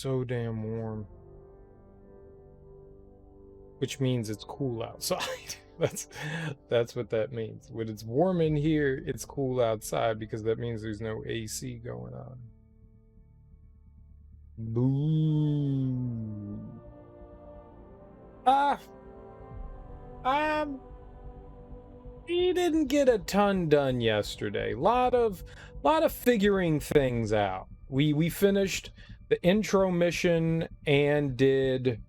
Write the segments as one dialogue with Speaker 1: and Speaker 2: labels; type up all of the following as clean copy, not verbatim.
Speaker 1: so damn warm. Which means it's cool outside. That's what that means. When it's warm in here, it's cool outside because that means there's no AC going on. Boo. We didn't get a ton done yesterday. Lot of figuring things out. We finished the intro mission and did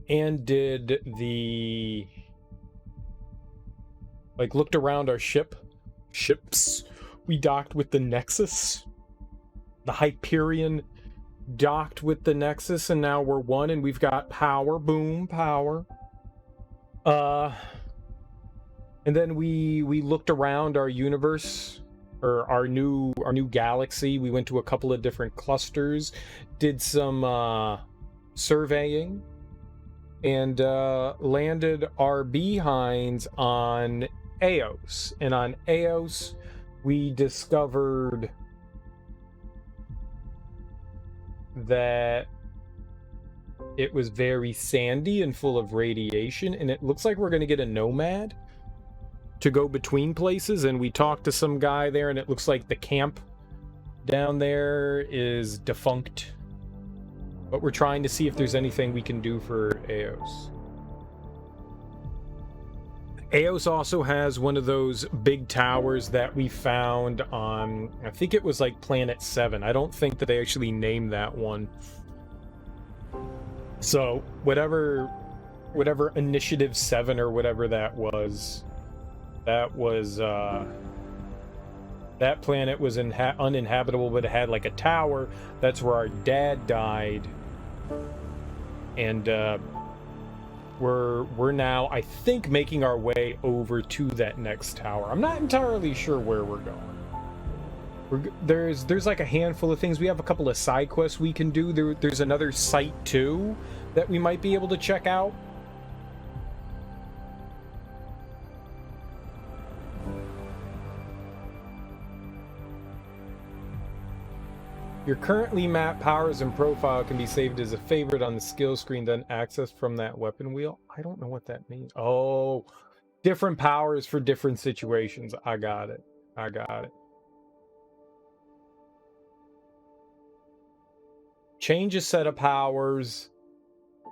Speaker 1: the, like, looked around our ships. We docked with the Nexus. The Hyperion docked with the Nexus, and now we're one, and we've got power. Boom, power. And then we looked around our universe, or our new galaxy. We went to a couple of different clusters, did some surveying, and landed our behinds on Eos. And on Eos, we discovered that it was very sandy and full of radiation, and it looks like we're going to get a nomad to go between places. And we talked to some guy there, and it looks like the camp down there is defunct. But we're trying to see if there's anything we can do for Eos. Eos also has one of those big towers that we found on, I think it was like Planet 7. I don't think that they actually named that one. So whatever Initiative 7 or whatever that was that planet was uninhabitable, but it had like a tower. That's where our dad died. And we're now, I think, making our way over to that next tower. I'm not entirely sure where we're going. There's like a handful of things. We have a couple of side quests we can do. There's another site too that we might be able to check out. Your currently mapped powers and profile can be saved as a favorite on the skill screen, then accessed from that weapon wheel. I don't know what that means. Oh, different powers for different situations. I got it. Change a set of powers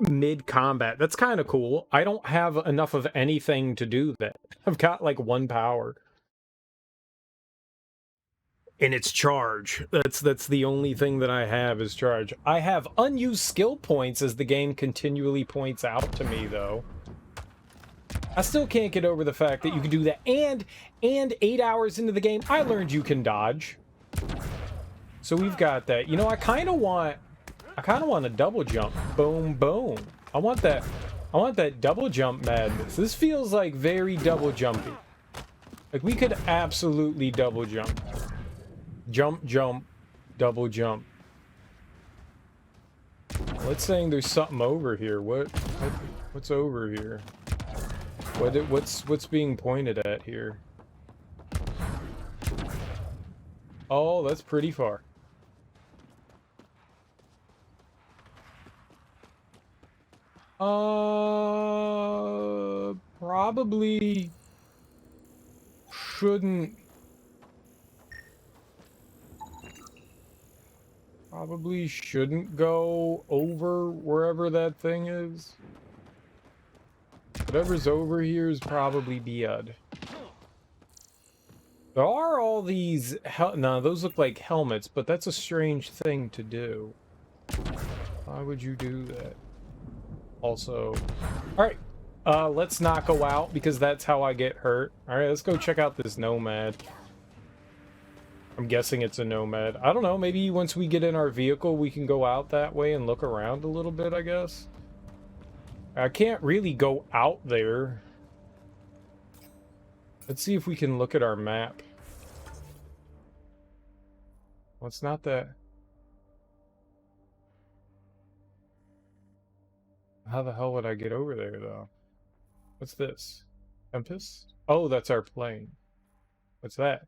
Speaker 1: mid-combat. That's kind of cool. I don't have enough of anything to do that. I've got like one power. And it's charge. That's the only thing that I have is charge. I have unused skill points, as the game continually points out to me, though. I still can't get over the fact that you can do that. And 8 hours into the game, I learned you can dodge. So we've got that. You know, I kind of want a double jump. Boom, boom. I want that double jump madness. This feels like very double jumpy. Like, we could absolutely double jump. Jump, jump, double jump. Well, it's saying there's something over here. What's over here? What's being pointed at here? Oh, that's pretty far. Probably shouldn't. Probably shouldn't go over wherever that thing is. Whatever's over here is probably bad. There are all these... No, those look like helmets, but that's a strange thing to do. Why would you do that? Also... Alright, let's not go out, because that's how I get hurt. Alright, let's go check out this nomad. I'm guessing it's a nomad. I don't know, maybe once we get in our vehicle, we can go out that way and look around a little bit, I guess. I can't really go out there. Let's see if we can look at our map. Well, it's not that... How the hell would I get over there, though? What's this? Tempest? Oh, that's our plane. What's that?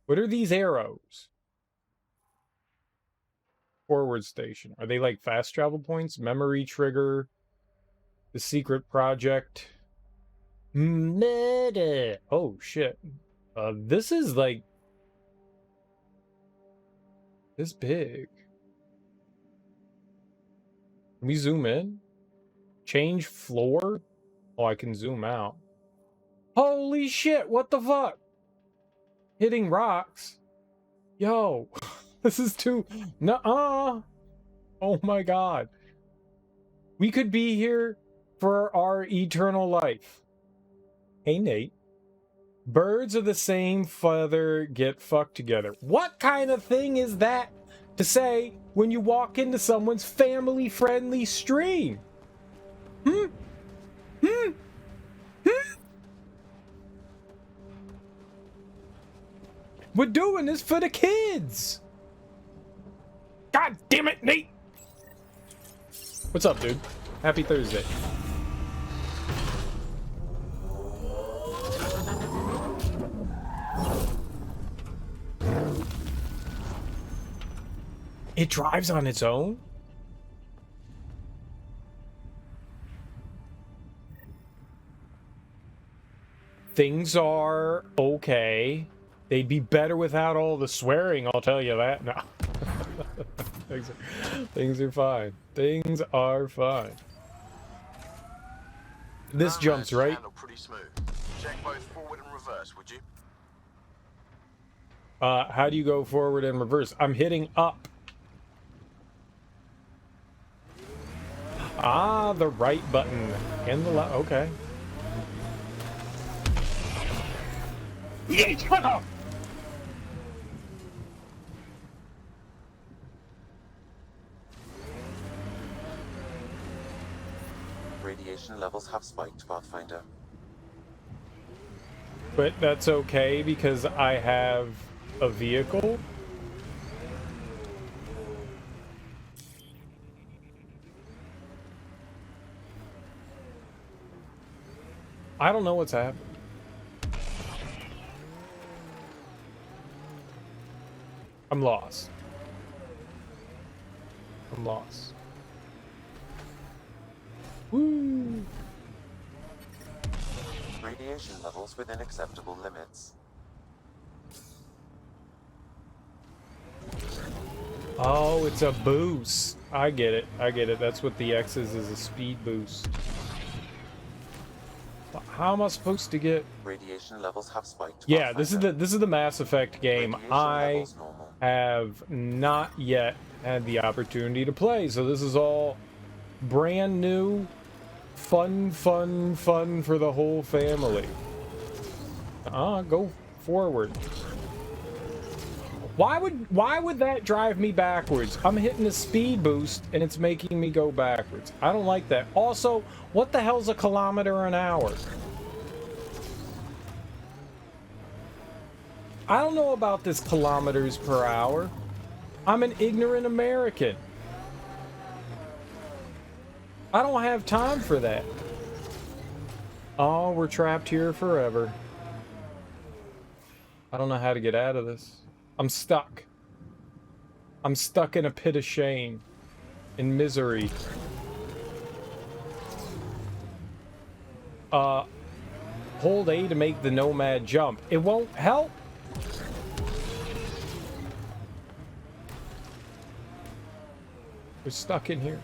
Speaker 1: What are these arrows? forward station. Are they like fast travel points? Memory trigger. The secret project. Meta. Oh shit. This is like this big. Can we zoom in? Change floor? Oh, I can zoom out. Holy shit, what the fuck? Hitting rocks. Yo, this is too... Nuh-uh. Oh my god. We could be here for our eternal life. Hey, Nate. Birds of the same feather get fucked together. What kind of thing is that to say when you walk into someone's family-friendly stream? Hmm? Hmm? Hmm? We're doing this for the kids! God damn it, Nate! What's up, dude? Happy Thursday. It drives on its own? Things are okay. They'd be better without all the swearing, I'll tell you that. No. Things are fine. Things are fine. This jumps, right?
Speaker 2: Pretty smooth. Check both forward and reverse, would you?
Speaker 1: How do you go forward and reverse? I'm hitting up. Ah, the right button and the left. Okay. Yeah, shut up.
Speaker 3: Radiation levels have spiked, Pathfinder.
Speaker 1: But that's okay because I have a vehicle. I don't know what's happening. I'm lost. I'm lost. Woo!
Speaker 3: Radiation levels within acceptable limits.
Speaker 1: Oh, it's a boost. I get it. I get it. That's what the X is a speed boost. How am I supposed to get...
Speaker 3: Radiation levels have spiked.
Speaker 1: Yeah, this is the Mass Effect game I have not yet had the opportunity to play. So this is all brand new, fun for the whole family. Go forward. Why would that drive me backwards? I'm hitting a speed boost and it's making me go backwards. I don't like that. Also, what the hell's a kilometer an hour? I don't know about this kilometers per hour. I'm an ignorant American. I don't have time for that. Oh, we're trapped here forever. I don't know how to get out of this. I'm stuck. I'm stuck in a pit of shame. In misery. Hold A to make the nomad jump. It won't help. We're stuck in here.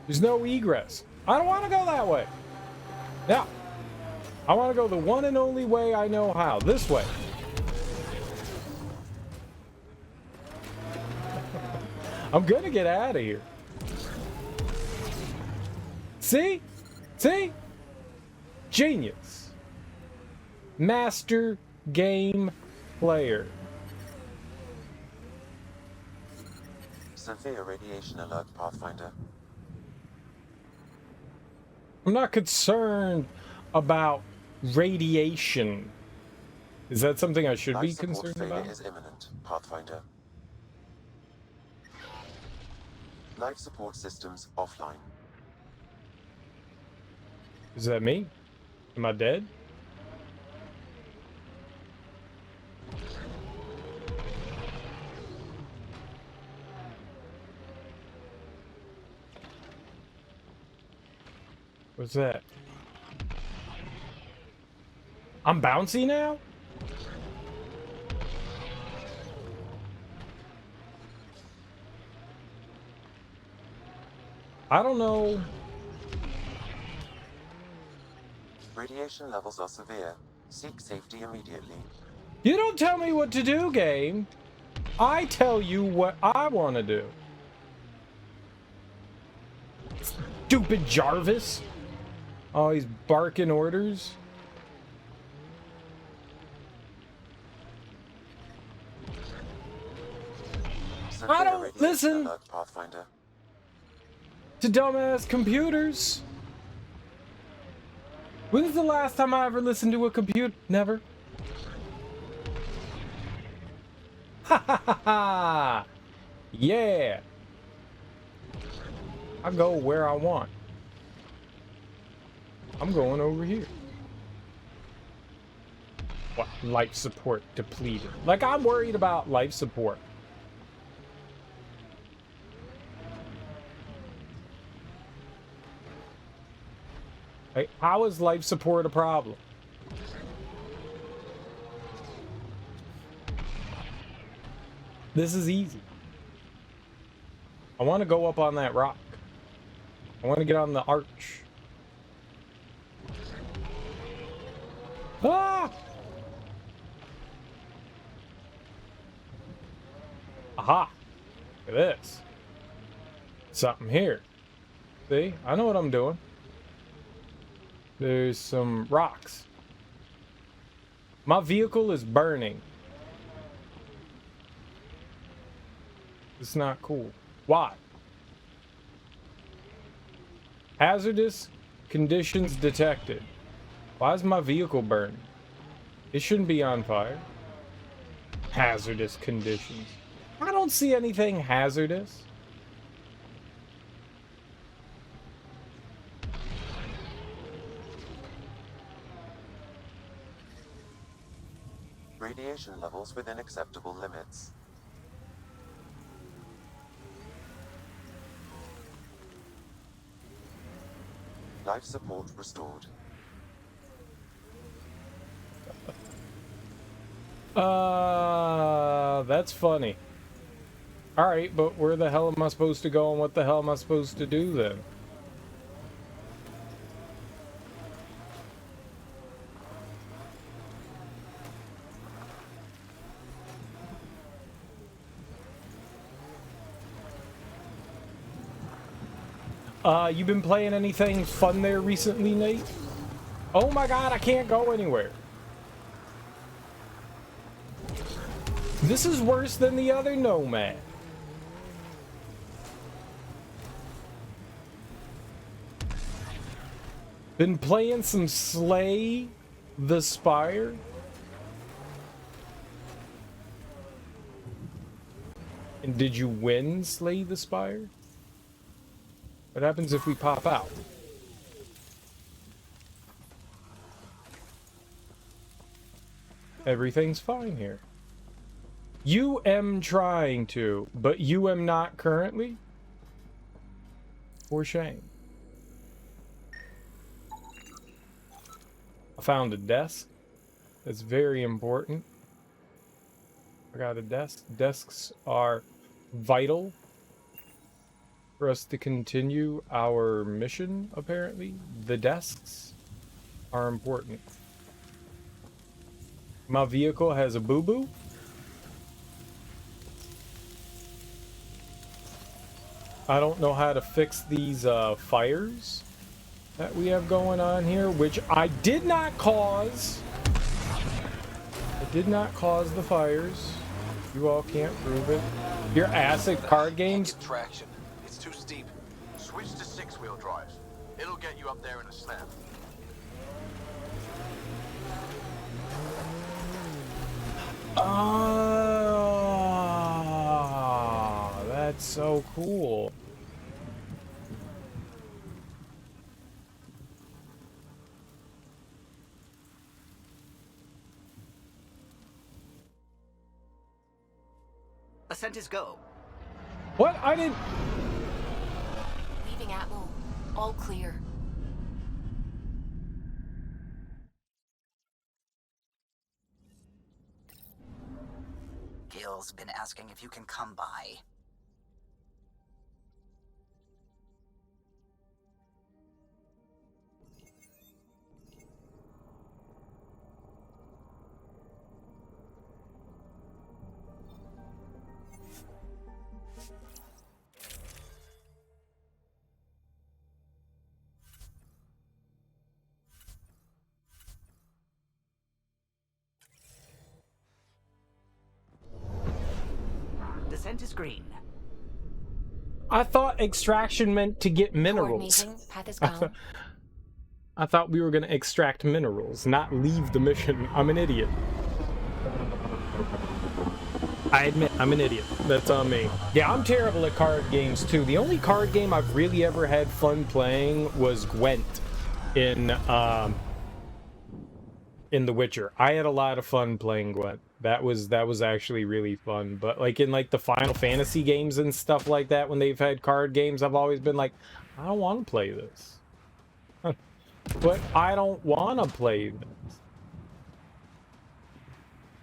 Speaker 1: There's no egress. I don't want to go that way. Yeah. I want to go the one and only way I know how. This way. I'm gonna get out of here. See? See? Genius. Master game player.
Speaker 3: Severe radiation alert, Pathfinder.
Speaker 1: I'm not concerned about radiation. Is that something I should be concerned about?
Speaker 3: Life support failure is imminent, Pathfinder. Life support systems offline.
Speaker 1: Is that me? Am I dead? What's that? I'm bouncy now? I don't know.
Speaker 3: Radiation levels are severe. Seek safety immediately.
Speaker 1: You don't tell me what to do, game. I tell you what I want to do. Stupid Jarvis. Oh, he's barking orders. I don't listen
Speaker 3: Pathfinder.
Speaker 1: to dumbass computers. When's the last time I ever listened to a computer? Never. Ha ha ha ha! Yeah! I go where I want. I'm going over here. What? Life support depleted. Like, I'm worried about life support. Like, how is life support a problem? This is easy. I want to go up on that rock. I want to get on the arch. Ah! Aha! Look at this. Something here. See? I know what I'm doing. There's some rocks. My vehicle is burning. It's not cool. Why? Hazardous conditions detected. Why is my vehicle burning? It shouldn't be on fire. Hazardous conditions. I don't see anything hazardous.
Speaker 3: Radiation levels within acceptable limits. Life support restored.
Speaker 1: That's funny. Alright, but where the hell am I supposed to go and what the hell am I supposed to do then? You been playing anything fun there recently, Nate? Oh my god, I can't go anywhere. This is worse than the other Nomad. Been playing some Slay the Spire. And did you win Slay the Spire? What happens if we pop out? Everything's fine here. You am trying to, but you am not currently? For shame. I found a desk. That's very important. I got a desk. Desks are vital for us to continue our mission, apparently. The desks are important. My vehicle has a boo-boo. I don't know how to fix these fires that we have going on here, which I did not cause. I did not cause the fires. You all can't prove it. Your acid card games.
Speaker 2: Traction. It's too steep. Switch to 6-wheel drives. It'll get you up there in a snap.
Speaker 1: Ah, that's so cool.
Speaker 4: Ascent is go.
Speaker 1: What? I didn't...
Speaker 5: Leaving Atmo. All clear.
Speaker 4: Bill's been asking if you can come by. Descent is green.
Speaker 1: I thought extraction meant to get minerals.
Speaker 5: Coordinating. Path is gone.
Speaker 1: I thought we were going to extract minerals, not leave the mission. I'm an idiot. I admit, I'm an idiot. That's on me. Yeah, I'm terrible at card games, too. The only card game I've really ever had fun playing was Gwent in The Witcher. I had a lot of fun playing Gwent. That was actually really fun. But like in like the Final Fantasy games and stuff like that, when they've had card games, I've always been like, I don't want to play this. But I don't want to play this.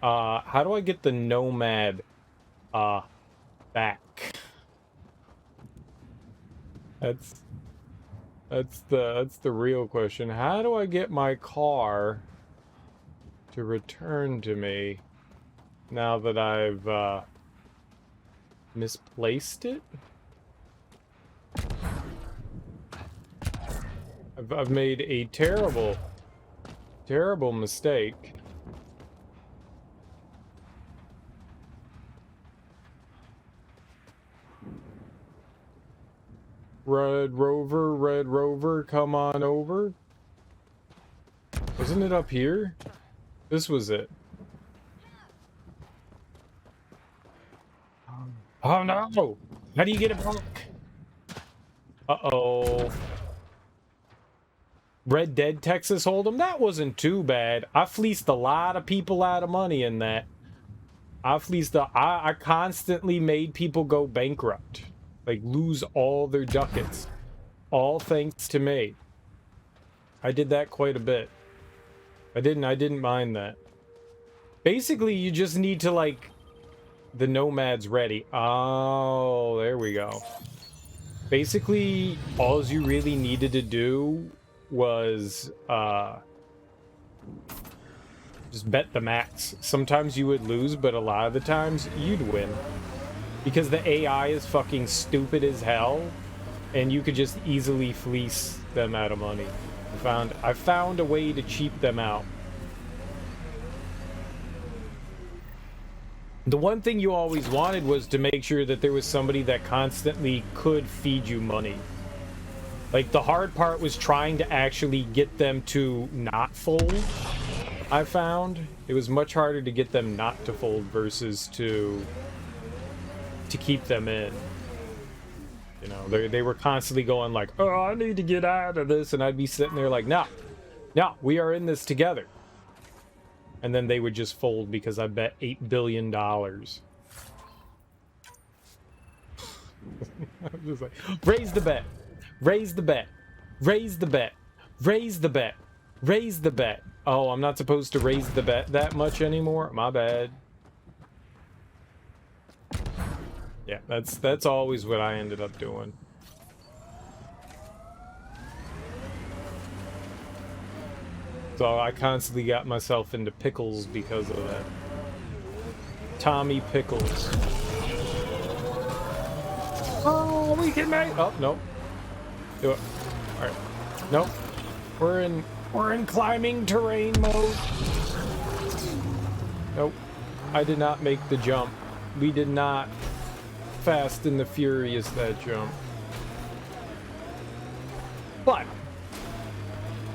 Speaker 1: How do I get the Nomad back? That's the real question. How do I get my car to return to me now that I've misplaced it? I've made a terrible mistake. Red Rover, come on over. Wasn't it up here? This was it. Oh no! How do you get it back? Uh-oh. Red Dead Texas Hold'em? That wasn't too bad. I fleeced a lot of people out of money in that. I constantly made people go bankrupt. Like, lose all their ducats. All thanks to me. I did that quite a bit. I didn't mind that. Basically, you just need to, like... The Nomad's ready. Oh, there we go. Basically, all you really needed to do was just bet the max. Sometimes you would lose, but a lot of the times you'd win. Because the AI is fucking stupid as hell, and you could just easily fleece them out of money. I found a way to cheat them out. The one thing you always wanted was to make sure that there was somebody that constantly could feed you money. Like, the hard part was trying to actually get them to not fold, I found. It was much harder to get them not to fold versus to keep them in. You know, they were constantly going like, oh, I need to get out of this, and I'd be sitting there like, no, we are in this together. And then they would just fold because I bet $8 billion. I'm just like, raise the bet, raise the bet, raise the bet, raise the bet, raise the bet. Oh, I'm not supposed to raise the bet that much anymore? My bad. Yeah, that's always what I ended up doing. So I constantly got myself into pickles because of that. Tommy Pickles. Oh, we can make... Oh, no. Do it. Alright. Nope. We're in climbing terrain mode. Nope. I did not make the jump. We did not Fast and the Furious that jump. But...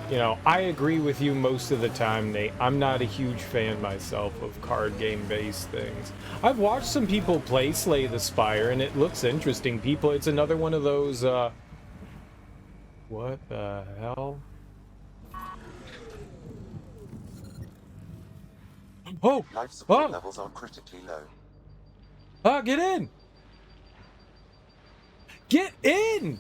Speaker 1: you know, I agree with you most of the time, Nate. I'm not a huge fan myself of card game-based things. I've watched some people play Slay the Spire, and it looks interesting. It's another one of those, what the hell? Oh!
Speaker 3: Life support
Speaker 1: Oh!
Speaker 3: levels are critically low.
Speaker 1: Ah, get in! Get in!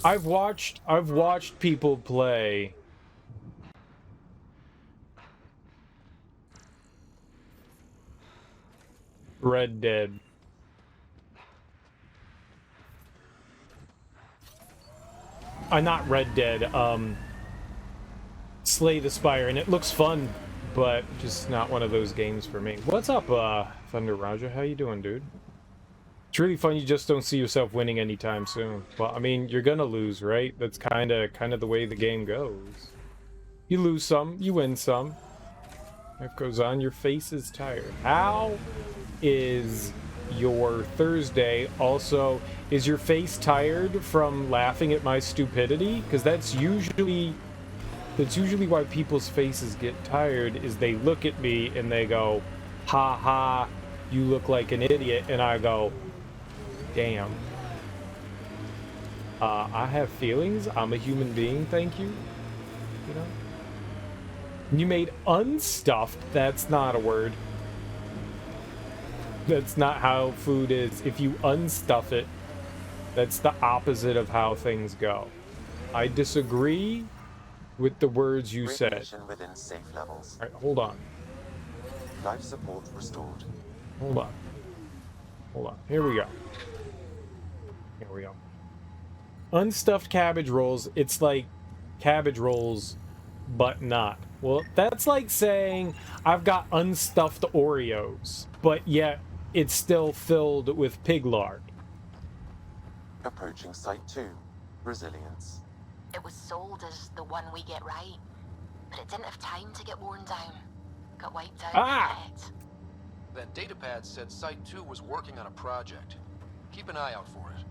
Speaker 1: I've watched people play Red Dead. Not Red Dead, Slay the Spire, and it looks fun, but just not one of those games for me. What's up, Thunder Raja? How you doing, dude? It's really fun. You just don't see yourself winning anytime soon. Well, I mean, you're gonna lose, right? That's kind of the way the game goes. You lose some, you win some. Life goes on. Your face is tired. How is your Thursday? Also, is your face tired from laughing at my stupidity? Because that's usually why people's faces get tired, is they look at me and they go, ha ha, you look like an idiot, and I go, damn. I have feelings. I'm a human being, thank you. You know? You made unstuffed. That's not a word. That's not how food is. If you unstuff it, that's the opposite of how things go. I disagree with the words you said.
Speaker 3: Radiation within safe levels.
Speaker 1: All right, hold on.
Speaker 3: Life support restored.
Speaker 1: Hold on. Hold on. Here we go. Here we go. Unstuffed cabbage rolls. It's like cabbage rolls, but not. Well, that's like saying I've got unstuffed Oreos, but yet it's still filled with pig lard.
Speaker 3: Approaching Site 2. Resilience.
Speaker 5: It was sold as the one we get right, but it didn't have time to get worn down. Got wiped out.
Speaker 1: Ah!
Speaker 2: That datapad said Site 2 was working on a project. Keep an eye out for it.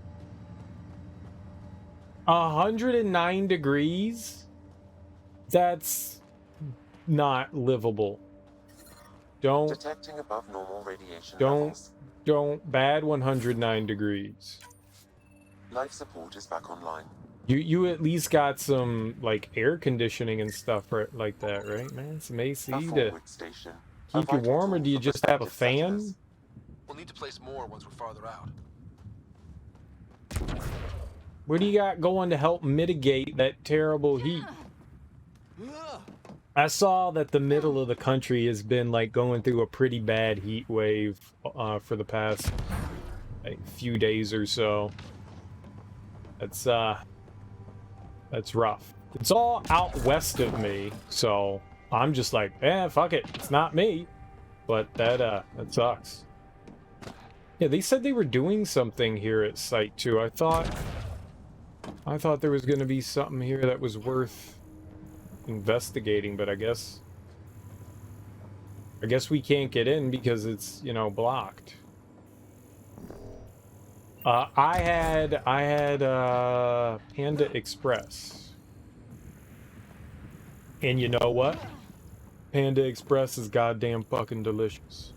Speaker 1: 109 degrees? That's not livable. Don't
Speaker 3: Detecting above normal radiation levels.
Speaker 1: don't bad 109 degrees.
Speaker 3: Life support is back online.
Speaker 1: You at least got some like air conditioning and stuff like that, right, man? Some AC
Speaker 3: A
Speaker 1: to
Speaker 3: forward station. A
Speaker 1: keep you
Speaker 3: vital
Speaker 1: warm, or
Speaker 3: tool
Speaker 1: do you
Speaker 3: for
Speaker 1: just have a
Speaker 3: protective
Speaker 1: fan?
Speaker 3: settings.
Speaker 2: We'll need to place more once we're farther out.
Speaker 1: What do you got going to help mitigate that terrible heat? I saw that the middle of the country has been like going through a pretty bad heat wave for the past like, few days or so. That's rough. It's all out west of me, so I'm just like, fuck it, it's not me. But that sucks. Yeah, they said they were doing something here at Site 2. I thought there was going to be something here that was worth investigating, but I guess we can't get in because it's, you know, blocked. I had Panda Express. And you know what? Panda Express is goddamn fucking delicious.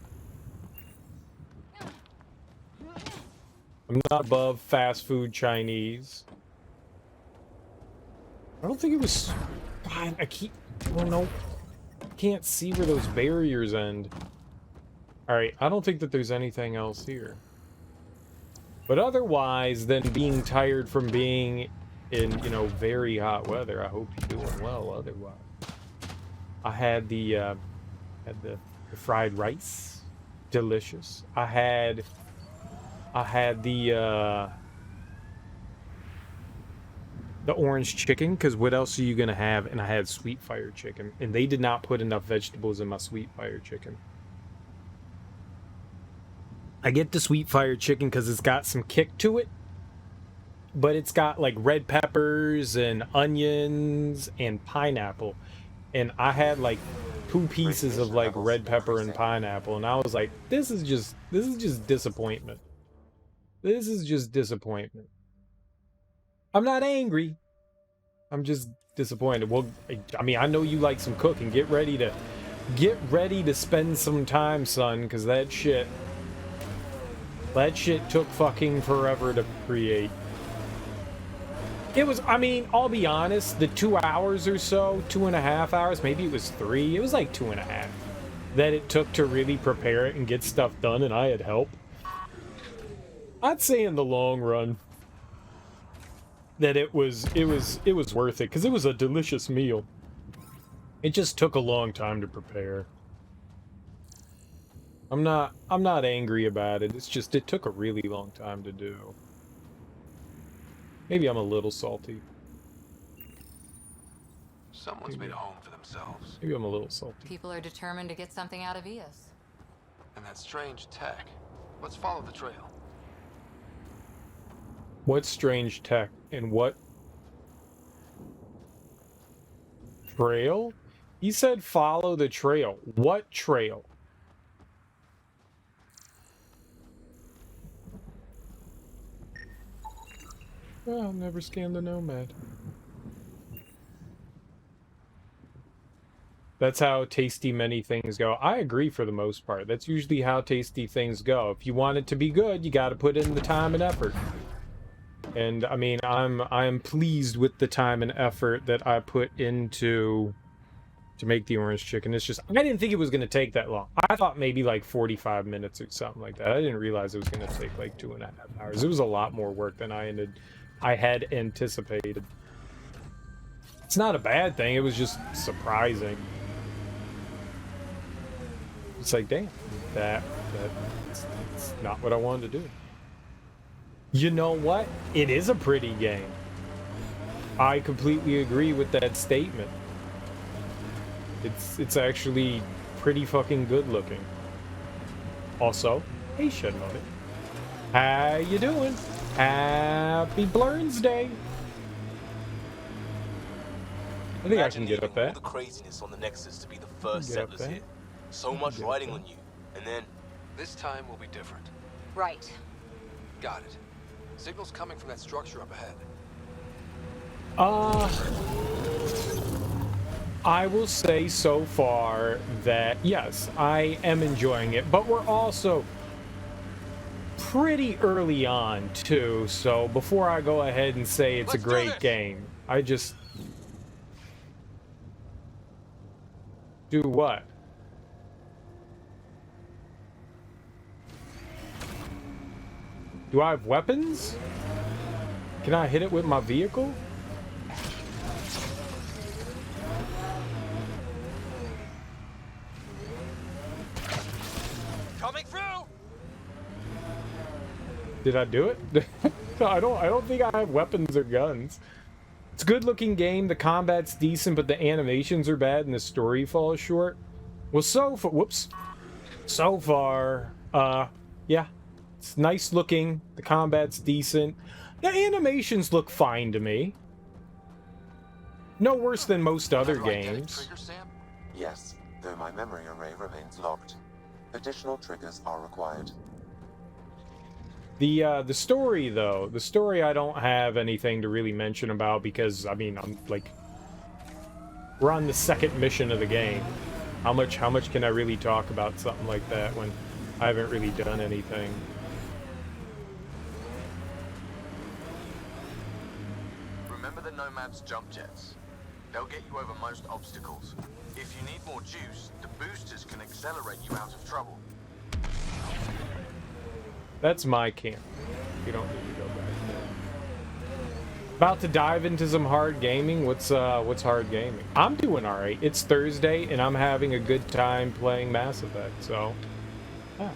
Speaker 1: I'm not above fast food Chinese. I don't think it was... God, I don't know. I can't see where those barriers end. Alright, I don't think that there's anything else here. But otherwise, than being tired from being in, you know, very hot weather, I hope you're doing well otherwise. I had the fried rice. Delicious. I had the orange chicken, because what else are you gonna have? And I had sweet fire chicken, and they did not put enough vegetables in my sweet fire chicken. I get the sweet fire chicken because it's got some kick to it, but it's got like red peppers and onions and pineapple, and I had like 2 pieces of like red pepper and pineapple, and I was like, this is just disappointment. This is just disappointment. I'm not angry. I'm just disappointed. Well, I mean, I know you like some cooking. Get ready to spend some time, son, because that shit took fucking forever to create. It was, I mean, I'll be honest, the 2 hours or so, 2.5 hours, maybe it was 3, it was like 2.5, that it took to really prepare it and get stuff done, and I had help. I'd say in the long run, that it was worth it, because it was a delicious meal. It just took a long time to prepare. I'm not angry about it. It's just it took a really long time to do. Maybe I'm a little salty.
Speaker 2: Someone's made a home for themselves.
Speaker 1: Maybe I'm a little salty.
Speaker 6: People are determined to get something out of Eos.
Speaker 2: And that strange tech. Let's follow the trail.
Speaker 1: What strange tech and what trail? He said follow the trail. What trail? Well, I'll never scan the Nomad. That's how tasty many things go. I agree for the most part. That's usually how tasty things go. If you want it to be good, you got to put in the time and effort. And I mean, I'm pleased with the time and effort that I put into to make the orange chicken. It's just, I didn't think it was going to take that long. I thought maybe like 45 minutes or something like that. I didn't realize it was going to take like 2.5 hours. It was a lot more work than I had anticipated. It's not a bad thing. It was just surprising. It's like, damn, that's not what I wanted to do. You know what? It is a pretty game. I completely agree with that statement. It's actually pretty fucking good looking. Also, hey Shed Moment. How you doing? Happy Blurns Day. I think I can get up
Speaker 7: all
Speaker 1: that.
Speaker 7: the craziness on the Nexus to be the first settlers here. So much riding on you, and then
Speaker 2: This time will be different.
Speaker 6: Right.
Speaker 2: Got it. Signal's coming from that structure up ahead.
Speaker 1: I will say so far that yes, I am enjoying it, but we're also pretty early on too, so before I go ahead and say it's a great game, I just do what? Do I have weapons? Can I hit it with my vehicle?
Speaker 2: Coming through!
Speaker 1: Did I do it? I don't think I have weapons or guns. It's a good looking game, the combat's decent, but the animations are bad and the story falls short. Well, so far, yeah. It's nice looking, the combat's decent. The animations look fine to me. No worse than most other games.
Speaker 2: Trigger, Sam?
Speaker 3: Yes, though my memory array remains locked. Additional triggers are required.
Speaker 1: The story though, the story I don't have anything to really mention about because I mean I'm like we're on the second mission of the game. How much can I really talk about something like that when I haven't really done anything?
Speaker 2: Remember the Nomad's jump jets. They'll get you over most obstacles. If you need more juice, the boosters can accelerate you out of trouble.
Speaker 1: That's my camp. You don't need to go back there. About to dive into some hard gaming. What's hard gaming? I'm doing all right. It's Thursday and I'm having a good time playing Mass Effect. So, yeah,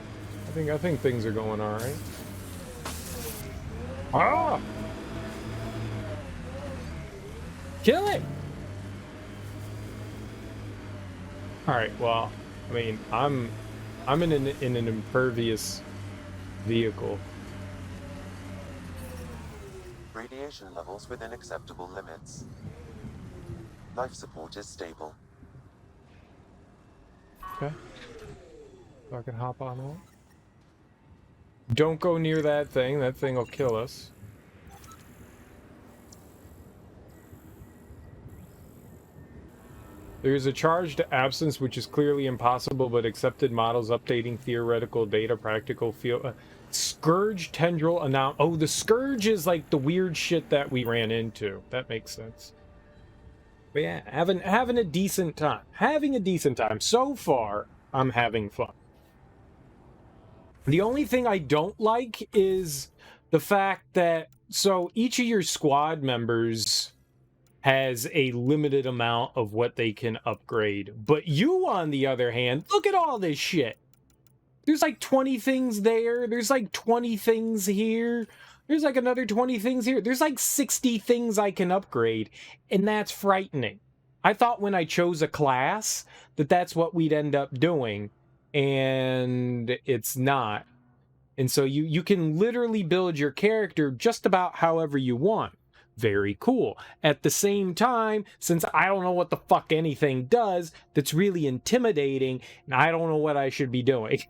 Speaker 1: I think things are going all right. Ah! Kill it! All right. Well, I mean, I'm in an impervious vehicle.
Speaker 3: Radiation levels within acceptable limits. Life support is stable.
Speaker 1: Okay. So I can hop on that. Don't go near that thing. That thing will kill us. There is a charge to absence, which is clearly impossible, but accepted models updating theoretical data, practical field. Scourge tendril announce. Oh, the Scourge is like the weird shit that we ran into. That makes sense. But yeah, having a decent time. Having a decent time. So far, I'm having fun. The only thing I don't like is the fact that, so each of your squad members has a limited amount of what they can upgrade. But you, on the other hand, look at all this shit. There's like 20 things there. There's like 20 things here. There's like another 20 things here. There's like 60 things I can upgrade. And that's frightening. I thought when I chose a class that that's what we'd end up doing. And it's not. And so you can literally build your character just about however you want. Very cool. At the same time, since I don't know what the fuck anything does, that's really intimidating, and I don't know what I should be doing.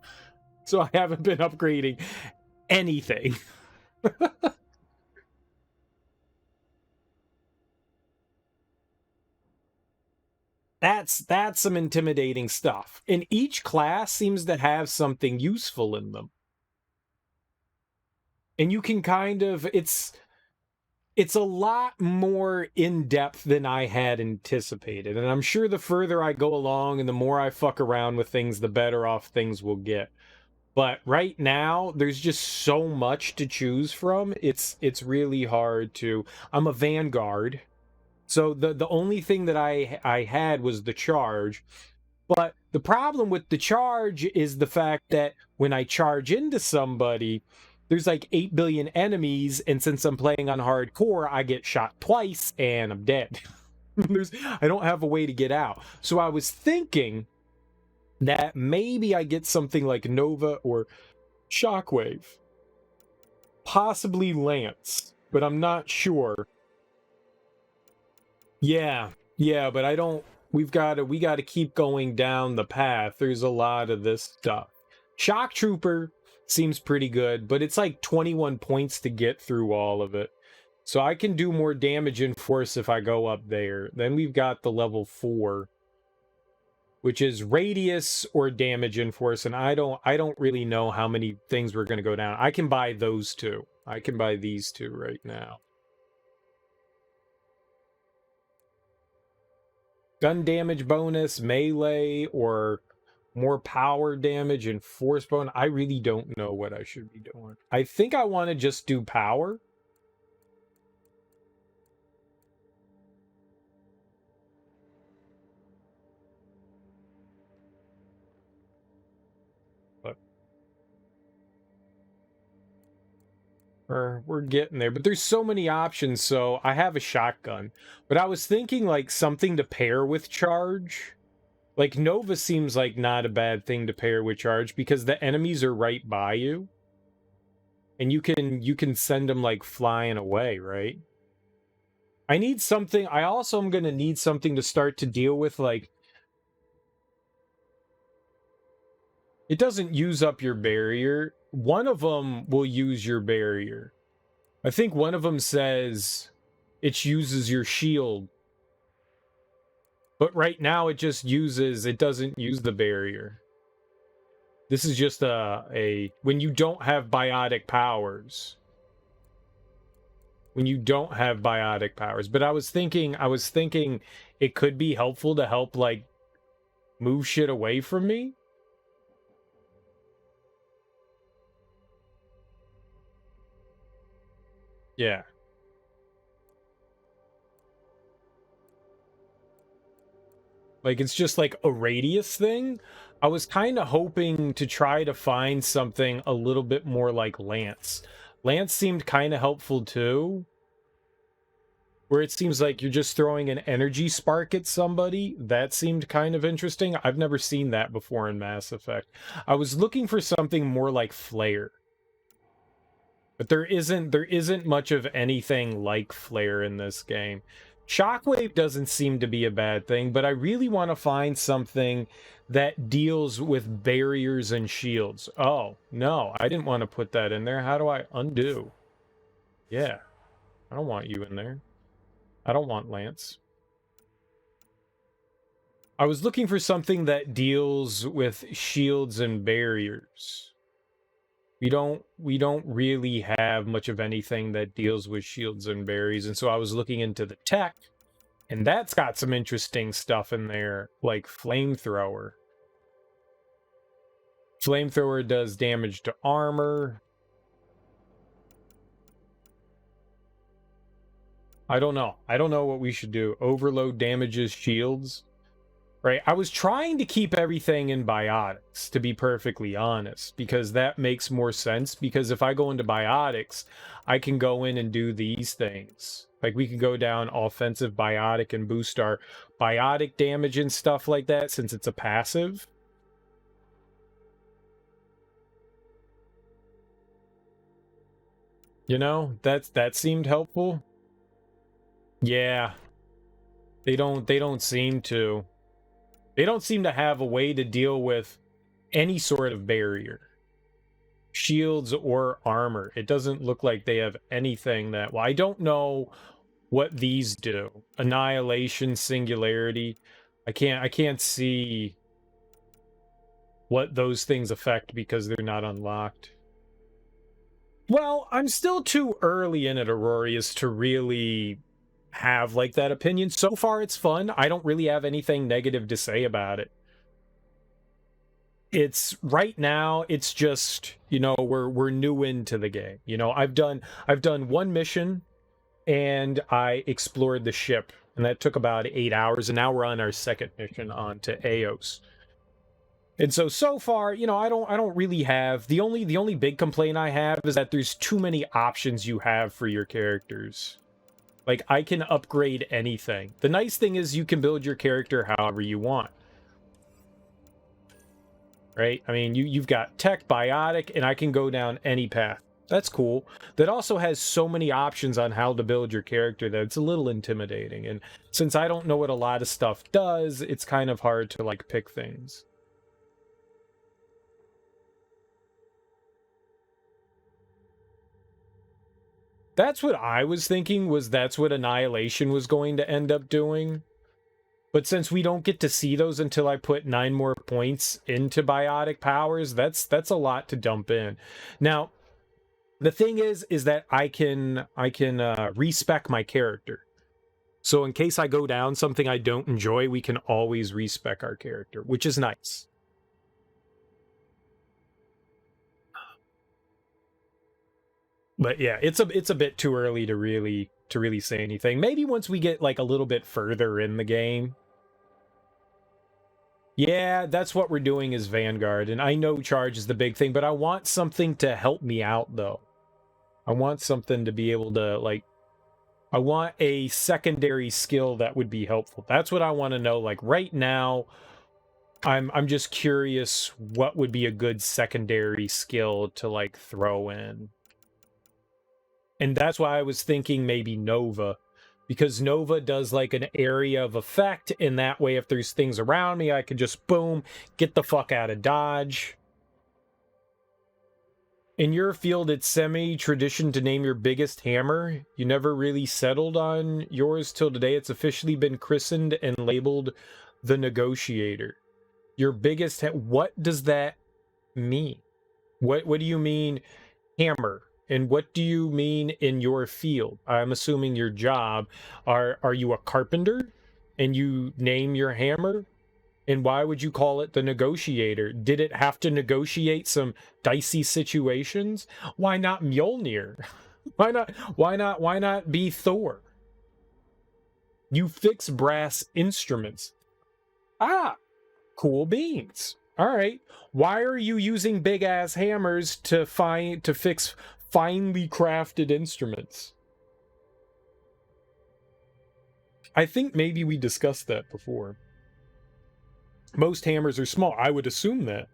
Speaker 1: So I haven't been upgrading anything. That's some intimidating stuff. And each class seems to have something useful in them. And you can kind of, it's a lot more in-depth than I had anticipated. And I'm sure the further I go along and the more I fuck around with things, the better off things will get. But right now, there's just so much to choose from. It's really hard to... I'm a Vanguard. So the only thing that I had was the charge. But the problem with the charge is the fact that when I charge into somebody, there's like 8 billion enemies, and since I'm playing on hardcore, I get shot twice and I'm dead. I don't have a way to get out. So I was thinking that maybe I get something like Nova or Shockwave. Possibly Lance, but I'm not sure. Yeah, but I don't... we gotta keep going down the path. There's a lot of this stuff. Shock Trooper seems pretty good, but it's like 21 points to get through all of it. So I can do more damage in force if I go up there. Then we've got the level 4, which is radius or damage in force, and I don't really know how many things we're going to go down. I can buy those two. I can buy these two right now. Gun damage bonus, melee, or more power damage and force bonus. I really don't know what I should be doing. I think I want to just do power. But we're getting there. But there's so many options, so I have a shotgun. But I was thinking like something to pair with charge. Like, Nova seems like not a bad thing to pair with charge because the enemies are right by you. And you can send them, like, flying away, right? I need something... I also am going to need something to start to deal with, like... It doesn't use up your barrier. One of them will use your barrier. I think one of them says it uses your shield. But right now it just uses, it doesn't use the barrier. This is just when you don't have biotic powers. When you don't have biotic powers. But I was thinking it could be helpful to help, like, move shit away from me. Yeah. Like, it's just like a radius thing. I was kind of hoping to try to find something a little bit more like Lance. Lance seemed kind of helpful too. Where it seems like you're just throwing an energy spark at somebody. That seemed kind of interesting. I've never seen that before in Mass Effect. I was looking for something more like Flare. But there isn't much of anything like Flare in this game. Shockwave doesn't seem to be a bad thing, but I really want to find something that deals with barriers and shields. Oh, no, I didn't want to put that in there. How do I undo? Yeah, I don't want you in there. I don't want Lance. I was looking for something that deals with shields and barriers. We don't really have much of anything that deals with shields and barriers, and so I was looking into the tech, and that's got some interesting stuff in there, like flamethrower. Flamethrower does damage to armor. I don't know. I don't know what we should do. Overload damages shields. Right? I was trying to keep everything in biotics, to be perfectly honest, because that makes more sense. Because if I go into biotics, I can go in and do these things. Like, we can go down offensive biotic and boost our biotic damage and stuff like that, since it's a passive. You know, that seemed helpful. Yeah. They don't seem to. They don't seem to have a way to deal with any sort of barrier, shields or armor. It doesn't look like they have anything that, well, I don't know what these do. Annihilation, singularity. I can't see what those things affect because they're not unlocked. Well, I'm still too early in it, Aurorius, to really have like that opinion. So far it's fun. I don't really have anything negative to say about it. It's right now, it's just, you know, we're new into the game. You know, I've done one mission and I explored the ship, and that took about 8 hours, and now we're on our second mission on to Eos. And so far, you know, I don't really have, the only big complaint I have is that there's too many options you have for your characters. Like, I can upgrade anything. The nice thing is you can build your character however you want. Right? I mean, you've got tech, biotic, and I can go down any path. That's cool. That also has so many options on how to build your character that it's a little intimidating. And since I don't know what a lot of stuff does, it's kind of hard to, like, pick things. That's what I was thinking, was that's what Annihilation was going to end up doing. But since we don't get to see those until I put 9 more points into biotic powers, that's a lot to dump in. Now, the thing is that I can respec my character. So in case I go down something I don't enjoy, we can always respec our character, which is nice. But yeah, it's a bit too early to really say anything. Maybe once we get like a little bit further in the game. Yeah, that's what we're doing is Vanguard, and I know charge is the big thing, but I want something to help me out though. I want something to be able to, like, I want a secondary skill that would be helpful. That's what I want to know. Like right now, I'm just curious what would be a good secondary skill to like throw in. And that's why I was thinking maybe Nova, because Nova does like an area of effect, and that way if there's things around me, I can just boom, get the fuck out of Dodge. In your field, it's semi-tradition to name your biggest hammer. You never really settled on yours till today. It's officially been christened and labeled the Negotiator. Your biggest... What does that mean? What do you mean hammer? And what do you mean in your field? I'm assuming your job. Are you a carpenter and you name your hammer? And why would you call it the Negotiator? Did it have to negotiate some dicey situations? Why not Mjolnir? Why not be Thor? You fix brass instruments. Ah, cool beans. All right. Why are you using big ass hammers to fix finely crafted instruments? I think maybe we discussed that before. Most hammers are small. I would assume that.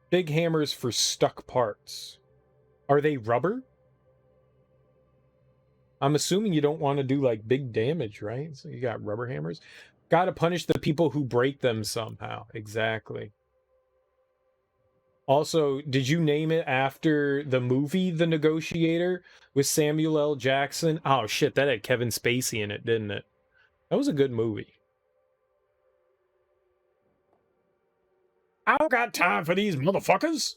Speaker 1: Big hammers for stuck parts. Are they rubber? I'm assuming you don't want to do like big damage, right? So you got rubber hammers. Got to punish the people who break them somehow. Exactly. Also, did you name it after the movie The Negotiator with Samuel L. Jackson? Oh shit, that had Kevin Spacey in it, didn't it? That was a good movie. I don't got time for these motherfuckers.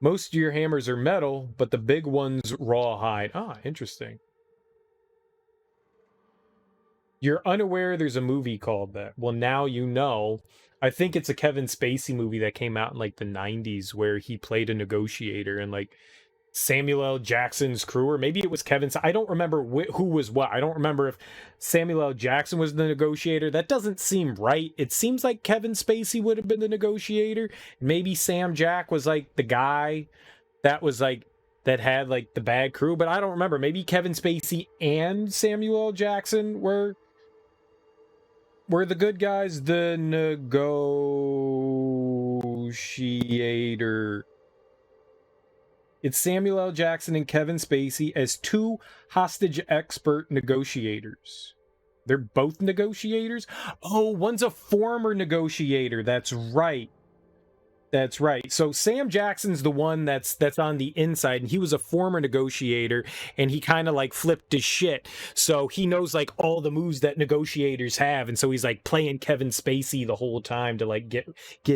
Speaker 1: Most of your hammers are metal, but the big one's rawhide. Ah, interesting. You're unaware there's a movie called that. Well, now you know. I think it's a Kevin Spacey movie that came out in like the 90s where he played a negotiator, and like Samuel L. Jackson's crew, or maybe it was Kevin. I don't remember who was what. I don't remember if Samuel L. Jackson was the negotiator. That doesn't seem right. It seems like Kevin Spacey would have been the negotiator. Maybe Sam Jack was like the guy that was like that had like the bad crew, but I don't remember. Maybe Kevin Spacey and Samuel L. Jackson were the good guys. The negotiator. It's Samuel L. Jackson and Kevin Spacey as two hostage expert negotiators. They're both negotiators? Oh, one's a former negotiator. That's right. That's right. So Sam Jackson's the one that's on the inside, and he was a former negotiator, and he kind of like flipped his shit. So he knows like all the moves that negotiators have, and so he's like playing Kevin Spacey the whole time to like get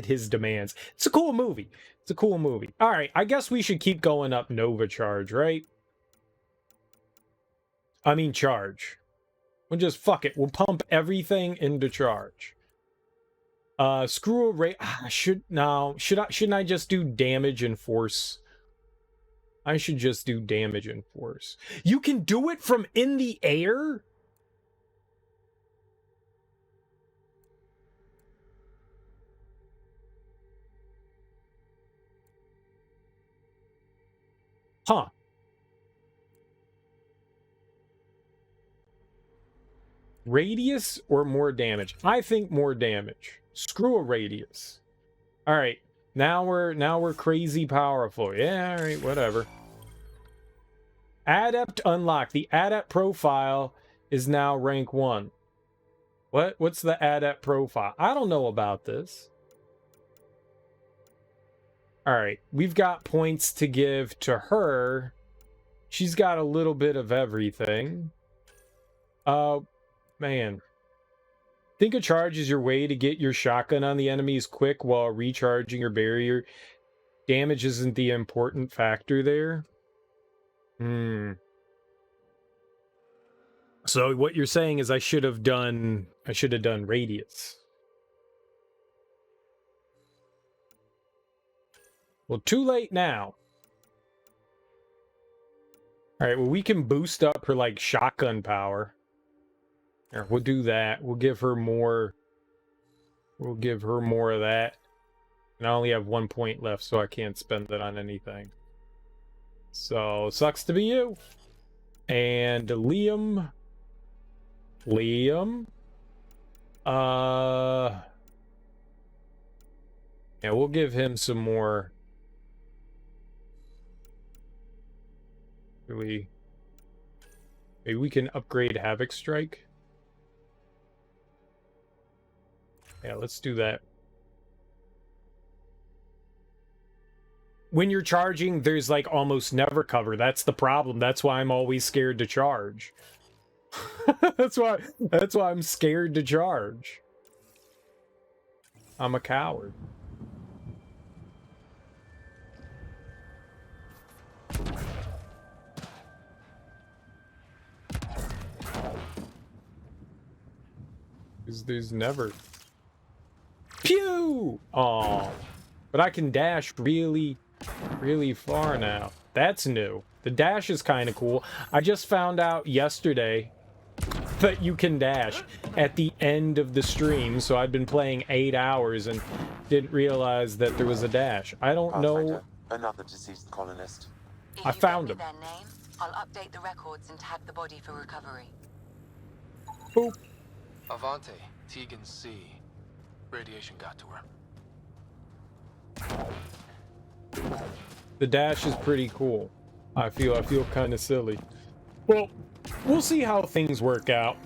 Speaker 1: his demands. It's a cool movie. It's a cool movie. All right, I guess we should keep going up Nova Charge, right? I mean Charge. We'll just fuck it. We'll pump everything into Charge. Screw a rate. Shouldn't I just do damage and force? I should just do damage and force. You can do it from in the air? Huh. Radius or more damage? I think more damage. Screw a radius. All right. Now we're crazy powerful. Yeah, all right, whatever. Adept unlocked. The adept profile is now rank 1. What's the adept profile? I don't know about this. All right, we've got points to give to her. She's got a little bit of everything. Man. Think a charge is your way to get your shotgun on the enemies quick while recharging your barrier. Damage isn't the important factor there. So what you're saying is I should have done radius. Well, too late now. All right, well, we can boost up her, like, shotgun power. Here, we'll do that. We'll give her more. We'll give her more of that. And I only have 1 point left, so I can't spend it on anything. So, sucks to be you. And Liam. Yeah, we'll give him some more. Maybe we can upgrade Havoc Strike. Yeah, let's do that. When you're charging, there's like almost never cover. That's the problem. That's why I'm always scared to charge. that's why I'm scared to charge. I'm a coward. There's never. Pew! Aw. But I can dash really, really far now. That's new. The dash is kind of cool. I just found out yesterday that you can dash at the end of the stream, so I've been playing 8 hours and didn't realize that there was a dash. I don't know.
Speaker 3: Another deceased colonist.
Speaker 5: If
Speaker 1: I found
Speaker 5: you
Speaker 1: him.
Speaker 5: get me their name, I'll update the records and tag the body for recovery.
Speaker 1: Boop.
Speaker 7: Avante, Tegan C. Radiation got to her.
Speaker 1: The dash is pretty cool. I feel kind of silly. Well, we'll see how things work out.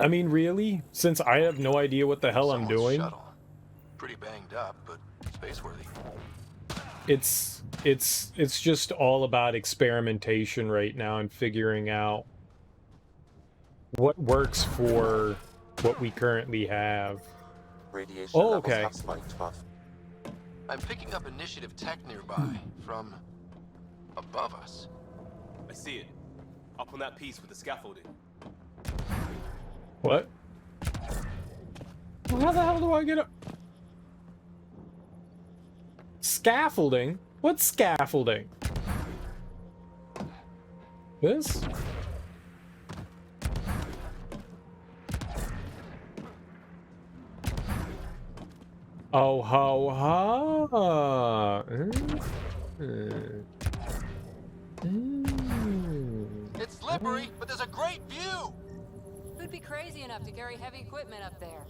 Speaker 1: I mean, really, since I have no idea what the hell I'm doing.
Speaker 7: Shuttle. Pretty banged up, but spaceworthy.
Speaker 1: It's just all about experimentation right now and figuring out what works for what we currently have.
Speaker 3: Radiation levels
Speaker 1: okay.
Speaker 3: have spiked, Buff.
Speaker 7: I'm picking up initiative tech nearby from above us.
Speaker 8: I see it. Up on that piece with the scaffolding.
Speaker 1: What? Well, how the hell do I get up? Scaffolding? What scaffolding? This? Oh ho ho!
Speaker 7: It's slippery, but there's a great view.
Speaker 6: Who'd be crazy enough to carry heavy equipment up there?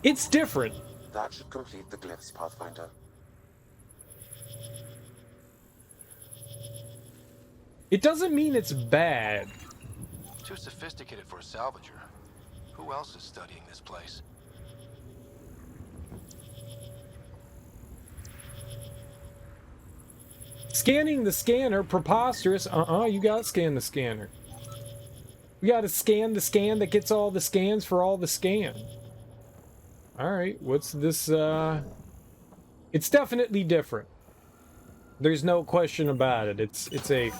Speaker 1: It's different.
Speaker 3: That should complete the glyphs, Pathfinder.
Speaker 1: It doesn't mean it's bad.
Speaker 7: Too sophisticated for a salvager. Who else is studying this place?
Speaker 1: Scanning the scanner, preposterous. You gotta scan the scanner. We gotta scan the scan that gets all the scans for all the scan. Alright, what's this, It's definitely different. There's no question about it. It's a...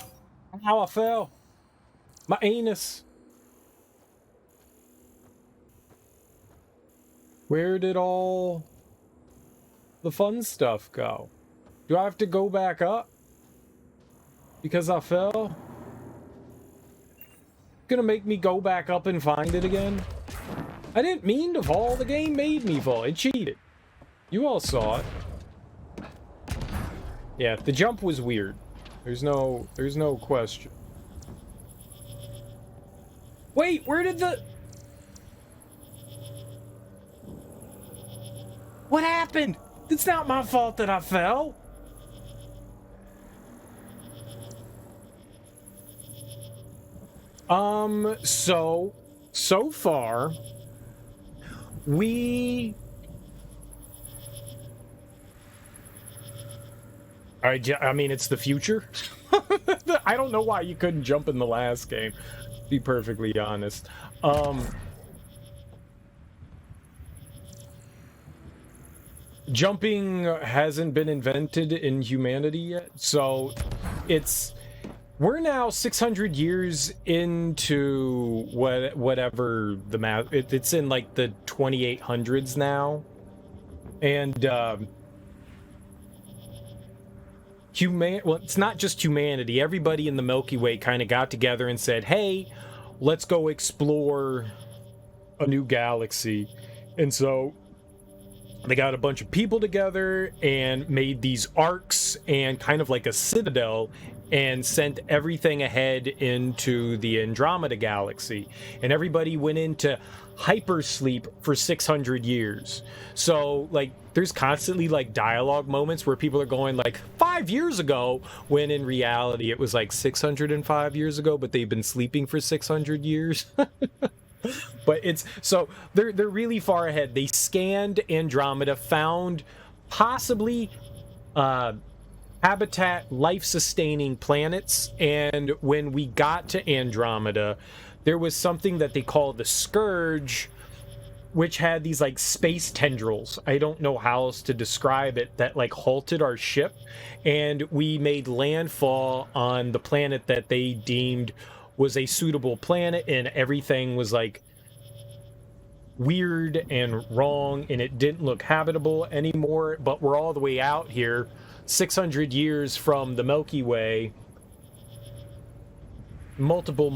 Speaker 1: Ow, I fell. My anus. Where did all the fun stuff go? Do I have to go back up? Because I fell? Gonna make me go back up and find it again? I didn't mean to fall. The game made me fall. It cheated. You all saw it. Yeah, the jump was weird. There's no question. Wait, where did the... What happened? It's not my fault that I fell. So far, we... I mean, it's the future. I don't know why you couldn't jump in the last game, to be perfectly honest. Jumping hasn't been invented in humanity yet, so we're now 600 years into whatever the math. It's in like the 2800s now, and well, it's not just humanity. Everybody in the Milky Way kind of got together and said, "Hey, let's go explore a new galaxy," and so they got a bunch of people together and made these arcs and kind of like a citadel and sent everything ahead into the Andromeda galaxy. And everybody went into hypersleep for 600 years. So, like, there's constantly, like, dialogue moments where people are going, like, 5 years ago, when in reality it was, like, 605 years ago, but they've been sleeping for 600 years. But it's so they're really far ahead. They scanned Andromeda, found possibly habitat, life-sustaining planets, and when we got to Andromeda, there was something that they call the Scourge, which had these like space tendrils. I don't know how else to describe it, that like halted our ship, and we made landfall on the planet that they deemed was a suitable planet, and everything was like weird and wrong, and it didn't look habitable anymore. But we're all the way out here, 600 years from the Milky Way, multiple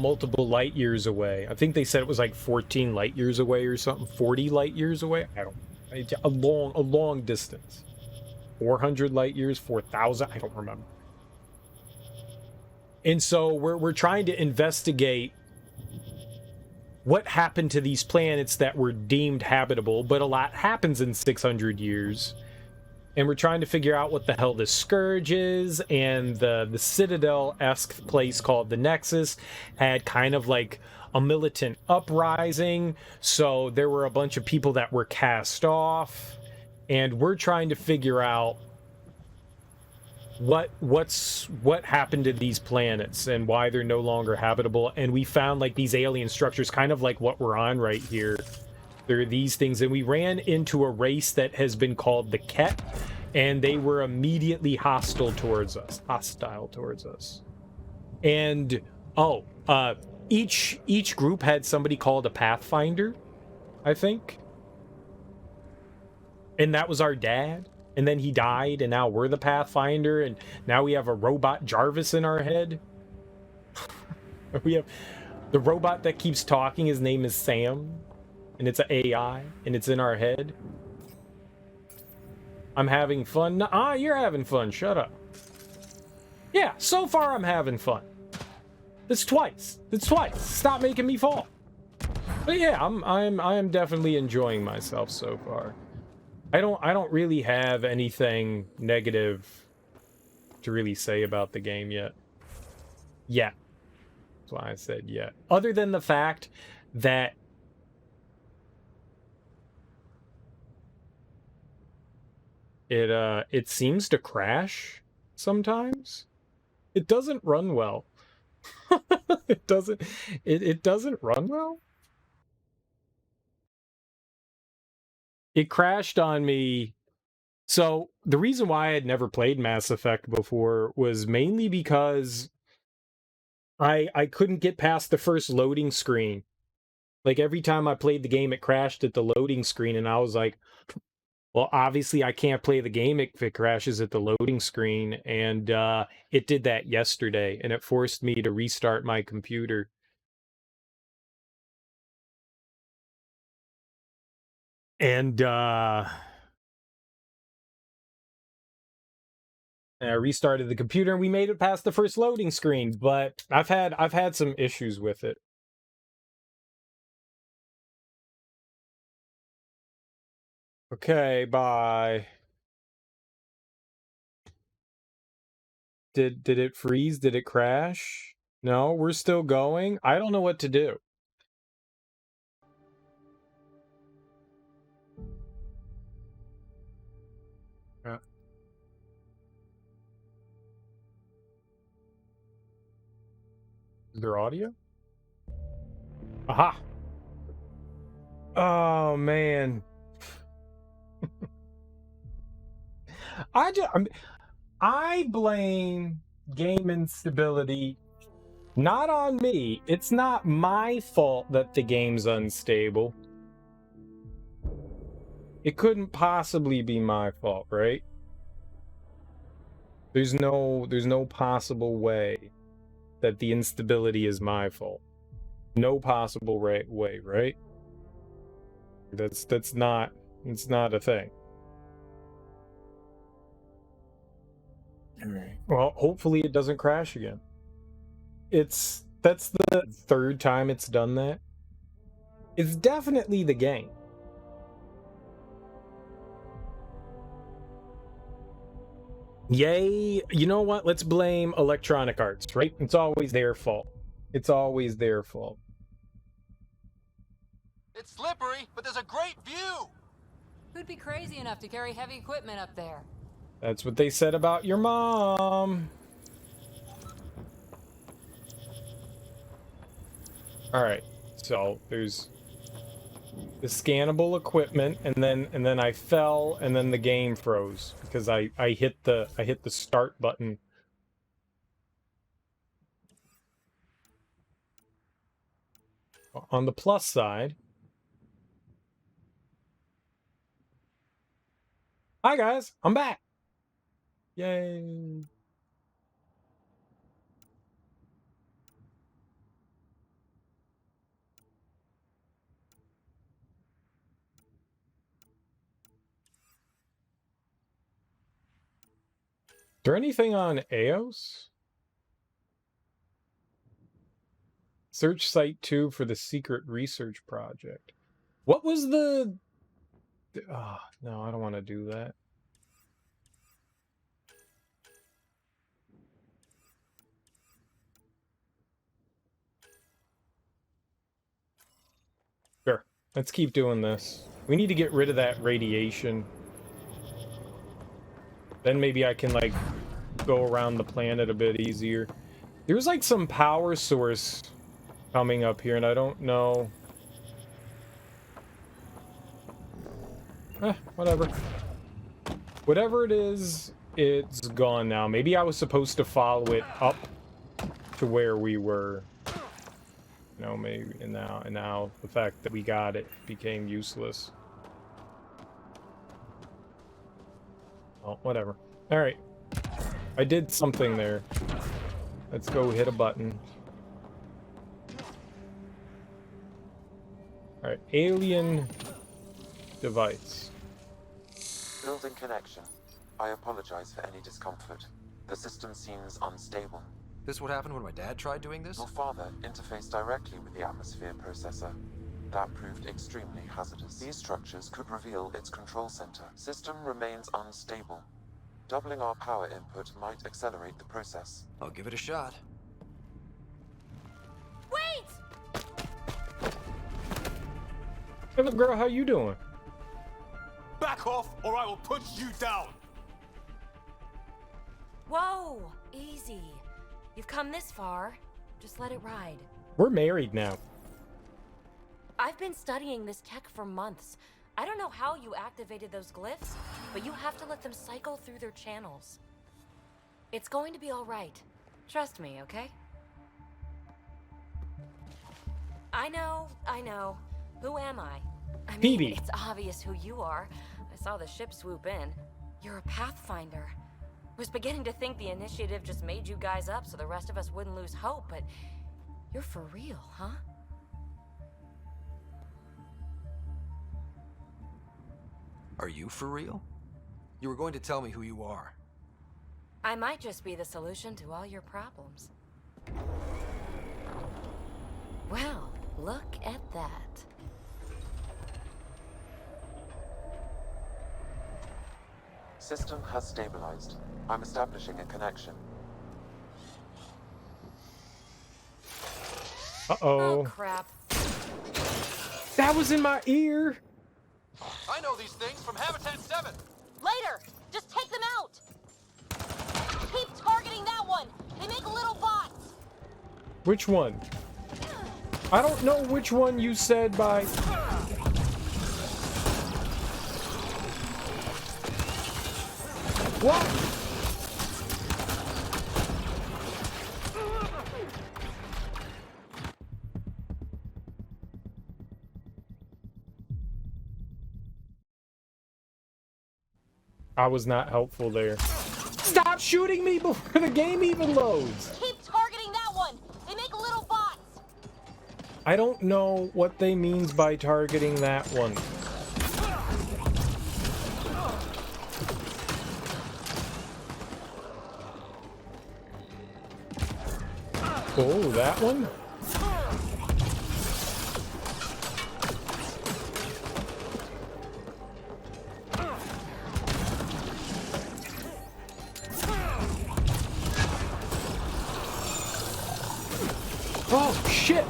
Speaker 1: light years away. I think they said it was like 14 light years away or something, 40 light years away. A long distance. 400 light years, 4,000, I don't remember. And so we're trying to investigate what happened to these planets that were deemed habitable, but a lot happens in 600 years. And we're trying to figure out what the hell the Scourge is, and the Citadel-esque place called the Nexus had kind of like a militant uprising, so there were a bunch of people that were cast off, and we're trying to figure out what happened to these planets and why they're no longer habitable. And we found like these alien structures, kind of like what we're on right here. There are these things, and we ran into a race that has been called the Ket, and they were immediately hostile towards us. And each group had somebody called a Pathfinder, I think, and that was our dad. And then he died, and now we're the Pathfinder, and now we have a robot Jarvis in our head. We have the robot that keeps talking, his name is Sam, and it's an AI, and it's in our head. I'm having fun. You're having fun. Shut up. Yeah, so far I'm having fun. That's twice. That's twice. Stop making me fall. But yeah, I am definitely enjoying myself so far. I don't really have anything negative to really say about the game yet. Yet. That's why I said yet. Other than the fact that it seems to crash sometimes. It doesn't run well. it doesn't run well. It crashed on me. So the reason why I had never played Mass Effect before was mainly because I couldn't get past the first loading screen. Like every time I played the game, it crashed at the loading screen, and I was like, well, obviously I can't play the game if it crashes at the loading screen, and it did that yesterday, and it forced me to restart my computer. And I restarted the computer, and we made it past the first loading screen, but I've had some issues with it. Okay, bye. Did it freeze? Did it crash? No, we're still going. I don't know what to do. Is there audio? Aha! Oh man. I blame game instability not on me. It's not my fault that the game's unstable. It couldn't possibly be my fault, right? There's no possible way that the instability is my fault. No possible way, right? It's not a thing. All right. Well, hopefully it doesn't crash again. That's the third time it's done that. It's definitely the game. Yay, you know what? Let's blame Electronic Arts, right? It's always their fault. It's always their fault.
Speaker 7: It's slippery, but there's a great view!
Speaker 6: Who'd be crazy enough to carry heavy equipment up there?
Speaker 1: That's what they said about your mom. Alright, so there's the scannable equipment, and then I fell, and then the game froze because I hit the start button. On the plus side, hi guys, I'm back. Yay. Is there anything on EOS? Search Site 2 for the secret research project. What was the... Oh, no, I don't want to do that. Sure, let's keep doing this. We need to get rid of that radiation. Then maybe I can, like, go around the planet a bit easier. There's, like, some power source coming up here, and I don't know... whatever. Whatever it is, it's gone now. Maybe I was supposed to follow it up to where we were. No, maybe, and now the fact that we got it became useless. Oh, whatever. Alright. I did something there. Let's go hit a button. Alright, alien device.
Speaker 3: Building connection. I apologize for any discomfort. The system seems unstable.
Speaker 7: This what happened when my dad tried doing this?
Speaker 3: Your father interfaced directly with the atmosphere processor. That proved extremely hazardous. These structures could reveal its control center. System remains unstable. Doubling our power input might accelerate the process.
Speaker 7: I'll give it a shot.
Speaker 6: Wait!
Speaker 1: Hey, look, girl, how you doing?
Speaker 8: Back off, or I will punch you down!
Speaker 9: Whoa, easy. You've come this far. Just let it ride.
Speaker 1: We're married now.
Speaker 9: I've been studying this tech for months. I don't know how you activated those glyphs, but you have to let them cycle through their channels. It's going to be all right. Trust me, okay? I know. Who am I? I mean,
Speaker 1: Phoebe.
Speaker 9: it's obvious who you are. I saw the ship swoop in. You're a pathfinder. Was beginning to think the initiative just made you guys up so the rest of us wouldn't lose hope, but you're for real, huh?
Speaker 7: Are you for real? You were going to tell me who you are.
Speaker 9: I might just be the solution to all your problems. Well, look at that.
Speaker 3: System has stabilized. I'm establishing a connection.
Speaker 1: Uh-oh.
Speaker 9: Oh, crap.
Speaker 1: That was in my ear!
Speaker 7: I know these things from Habitat 7!
Speaker 6: Later! Just take them out! Keep targeting that one! They make little bots!
Speaker 1: Which one? I don't know which one you said by... What? I was not helpful there. Stop shooting me before the game even loads!
Speaker 6: Keep targeting that one! They make little bots!
Speaker 1: I don't know what they means by targeting that one. Oh, that one? Oh, shit!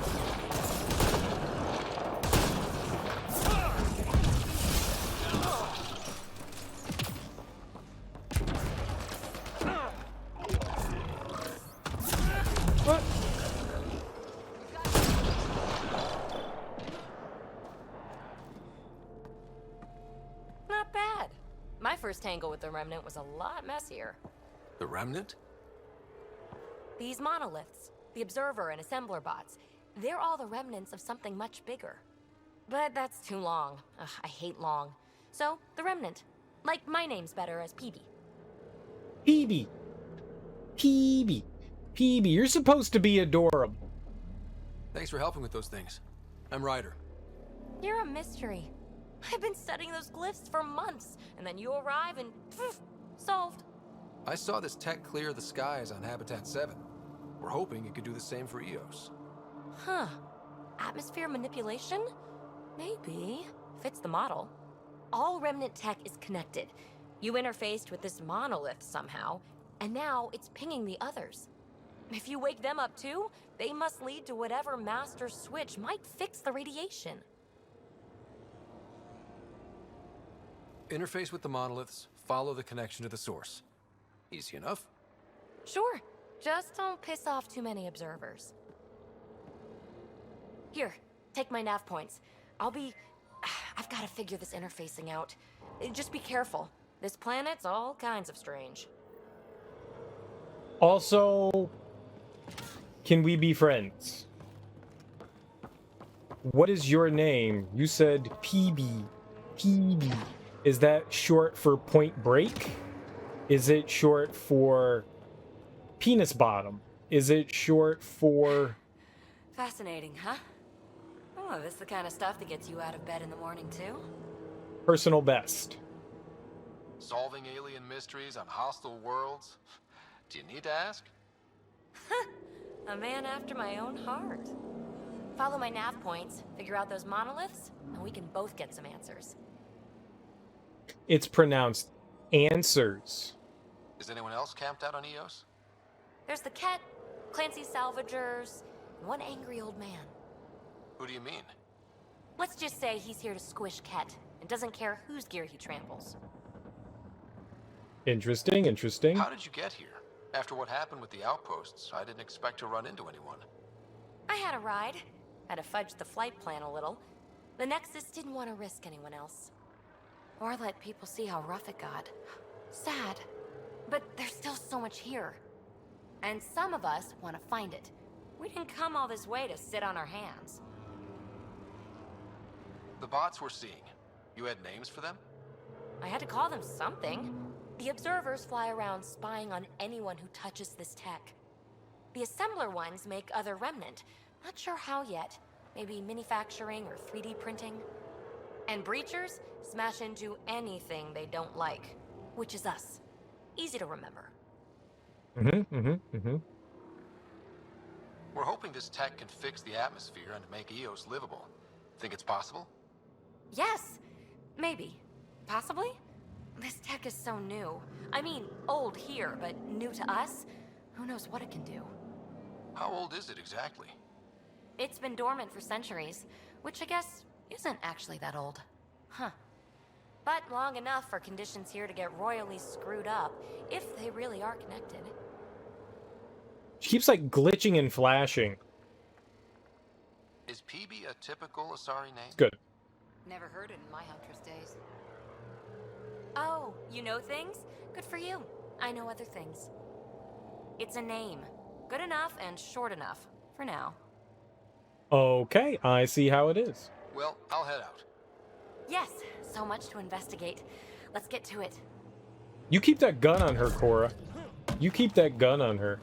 Speaker 1: What?
Speaker 9: Not bad. My first tangle with the Remnant was a lot messier.
Speaker 7: The Remnant?
Speaker 9: These monoliths, the Observer and Assembler bots, they're all the remnants of something much bigger. But that's too long. Ugh, I hate long. So, the Remnant. Like my name's better as Peebee.
Speaker 1: Peebee. Peebee. Peebee, you're supposed to be adorable.
Speaker 7: Thanks for helping with those things. I'm Ryder.
Speaker 9: You're a mystery. I've been studying those glyphs for months, and then you arrive and poof, solved.
Speaker 7: I saw this tech clear the skies on Habitat 7. We're hoping it could do the same for EOS.
Speaker 9: Huh. Atmosphere manipulation? Maybe. Fits the model. All Remnant tech is connected. You interfaced with this monolith somehow, and now it's pinging the others. If you wake them up too, they must lead to whatever master switch might fix the radiation.
Speaker 7: Interface with the monoliths, follow the connection to the source. Easy enough.
Speaker 9: Sure. Just don't piss off too many observers. Here, take my nav points. I've got to figure this interfacing out. Just be careful. This planet's all kinds of strange.
Speaker 1: Also, can we be friends? What is your name? You said Peebee. Peebee. Is that short for Point Break? Is it short for penis bottom? Is it short for...
Speaker 9: Fascinating, huh? Oh, this is the kind of stuff that gets you out of bed in the morning, too?
Speaker 1: personal best?
Speaker 7: Solving alien mysteries on hostile worlds? Do you need to ask?
Speaker 9: A man after my own heart. Follow my nav points, figure out those monoliths, and we can both get some answers.
Speaker 1: It's pronounced answers.
Speaker 7: Is anyone else camped out on Eos?
Speaker 9: There's the Ket, Clancy's salvagers, and one angry old man.
Speaker 7: Who do you mean?
Speaker 9: Let's just say he's here to squish Ket, and doesn't care whose gear he tramples.
Speaker 1: Interesting, interesting.
Speaker 7: How did you get here? After what happened with the outposts, I didn't expect to run into anyone.
Speaker 9: I had a ride. Had to fudge the flight plan a little. The Nexus didn't want to risk anyone else. Or let people see how rough it got. Sad. But there's still so much here. And some of us want to find it. We didn't come all this way to sit on our hands.
Speaker 7: The bots we're seeing, you had names for them?
Speaker 9: I had to call them something. The observers fly around spying on anyone who touches this tech. The assembler ones make other remnant. Not sure how yet. Maybe manufacturing or 3D printing. And breachers smash into anything they don't like. Which is us. Easy to remember.
Speaker 7: We're hoping this tech can fix the atmosphere and make Eos livable. Think it's possible?
Speaker 9: Yes. Maybe. Possibly? This tech is so new. I mean, old here, but new to us? Who knows what it can do?
Speaker 7: How old is it exactly?
Speaker 9: It's been dormant for centuries, which I guess isn't actually that old. Huh. But long enough for conditions here to get royally screwed up, if they really are connected.
Speaker 1: She keeps, like, glitching and flashing.
Speaker 7: Is PB a typical Asari name?
Speaker 1: Good.
Speaker 9: Never heard it in my Huntress days. Oh, you know things? Good for you. I know other things. It's a name. Good enough and short enough. For now.
Speaker 1: Okay, I see how it is.
Speaker 7: Well, I'll head out.
Speaker 9: Yes, so much to investigate. Let's get to it.
Speaker 1: You keep that gun on her, Cora. You keep that gun on her.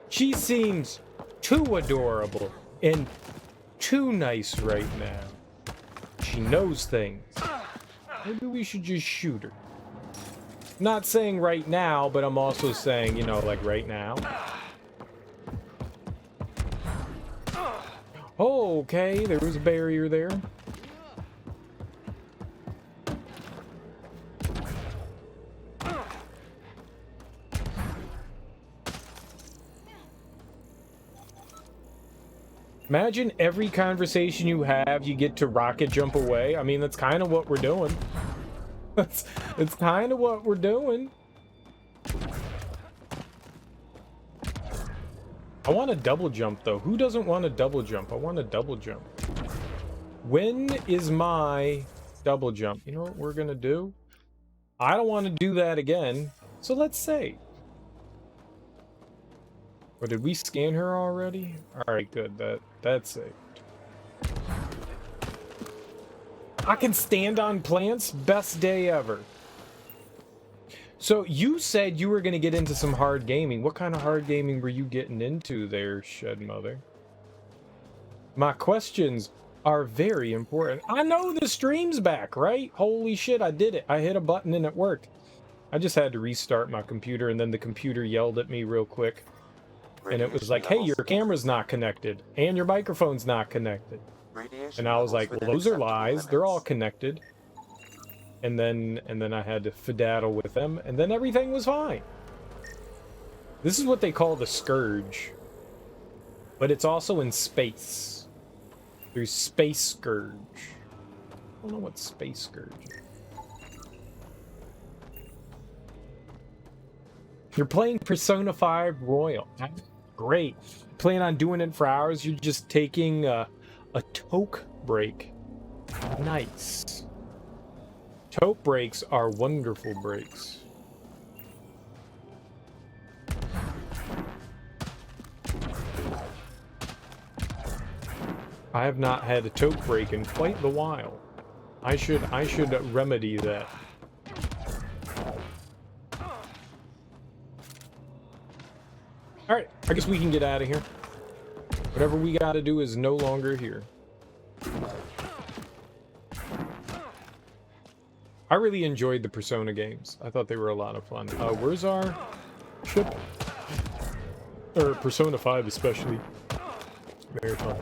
Speaker 1: She seems too adorable and too nice right now. She knows things. Maybe we should just shoot her. Not saying right now, but I'm also saying, you know, like right now. Oh, okay, there was a barrier there. Imagine every conversation you have, you get to rocket jump away. I mean, that's kind of what we're doing. It's kind of what we're doing. I want a double jump, though. Who doesn't want a double jump? I want a double jump. When is my double jump? You know what we're going to do? I don't want to do that again. So let's say. Or did we scan her already? All right, good. That's it. I can stand on plants. Best day ever. So you said you were going to get into some hard gaming. What kind of hard gaming were you getting into there, Shed Mother? My questions are very important. I know the stream's back, right? Holy shit, I did it. I hit a button and it worked. I just had to restart my computer, and then the computer yelled at me real quick. And it was like, hey, your camera's not connected, and your microphone's not connected. And I was like, well, those are lies. They're all connected. And then I had to fidaddle with them, and then everything was fine. This is what they call the Scourge. But it's also in space. There's Space Scourge. I don't know what Space Scourge is. You're playing Persona 5 Royal. That's great. You plan on doing it for hours? You're just taking a toke break. Nice. Toke breaks are wonderful breaks. I have not had a toke break in quite the while. I should remedy that. Alright, I guess we can get out of here. Whatever we gotta do is no longer here. I really enjoyed the Persona games. I thought they were a lot of fun. Where's our ship? Or Persona 5 especially. Very fun.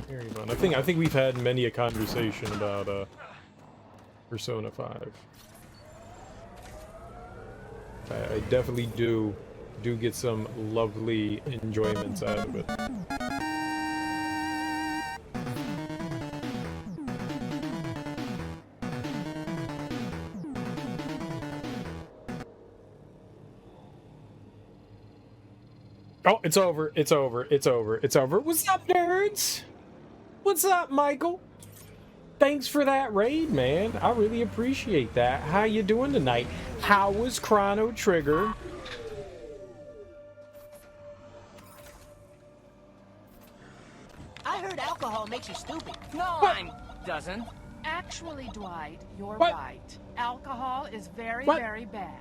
Speaker 1: Very fun. I think we've had many a conversation about Persona 5. I definitely do get some lovely enjoyments out of it. Oh, it's over. It's over. It's over. It's over. What's up, nerds? What's up, Michael? Thanks for that raid, man. I really appreciate that. How you doing tonight? How was Chrono Trigger?
Speaker 4: I heard alcohol makes you stupid.
Speaker 10: No, it doesn't.
Speaker 11: Actually, Dwight, you're
Speaker 1: What?
Speaker 11: right. Alcohol is very,
Speaker 1: What?
Speaker 11: very bad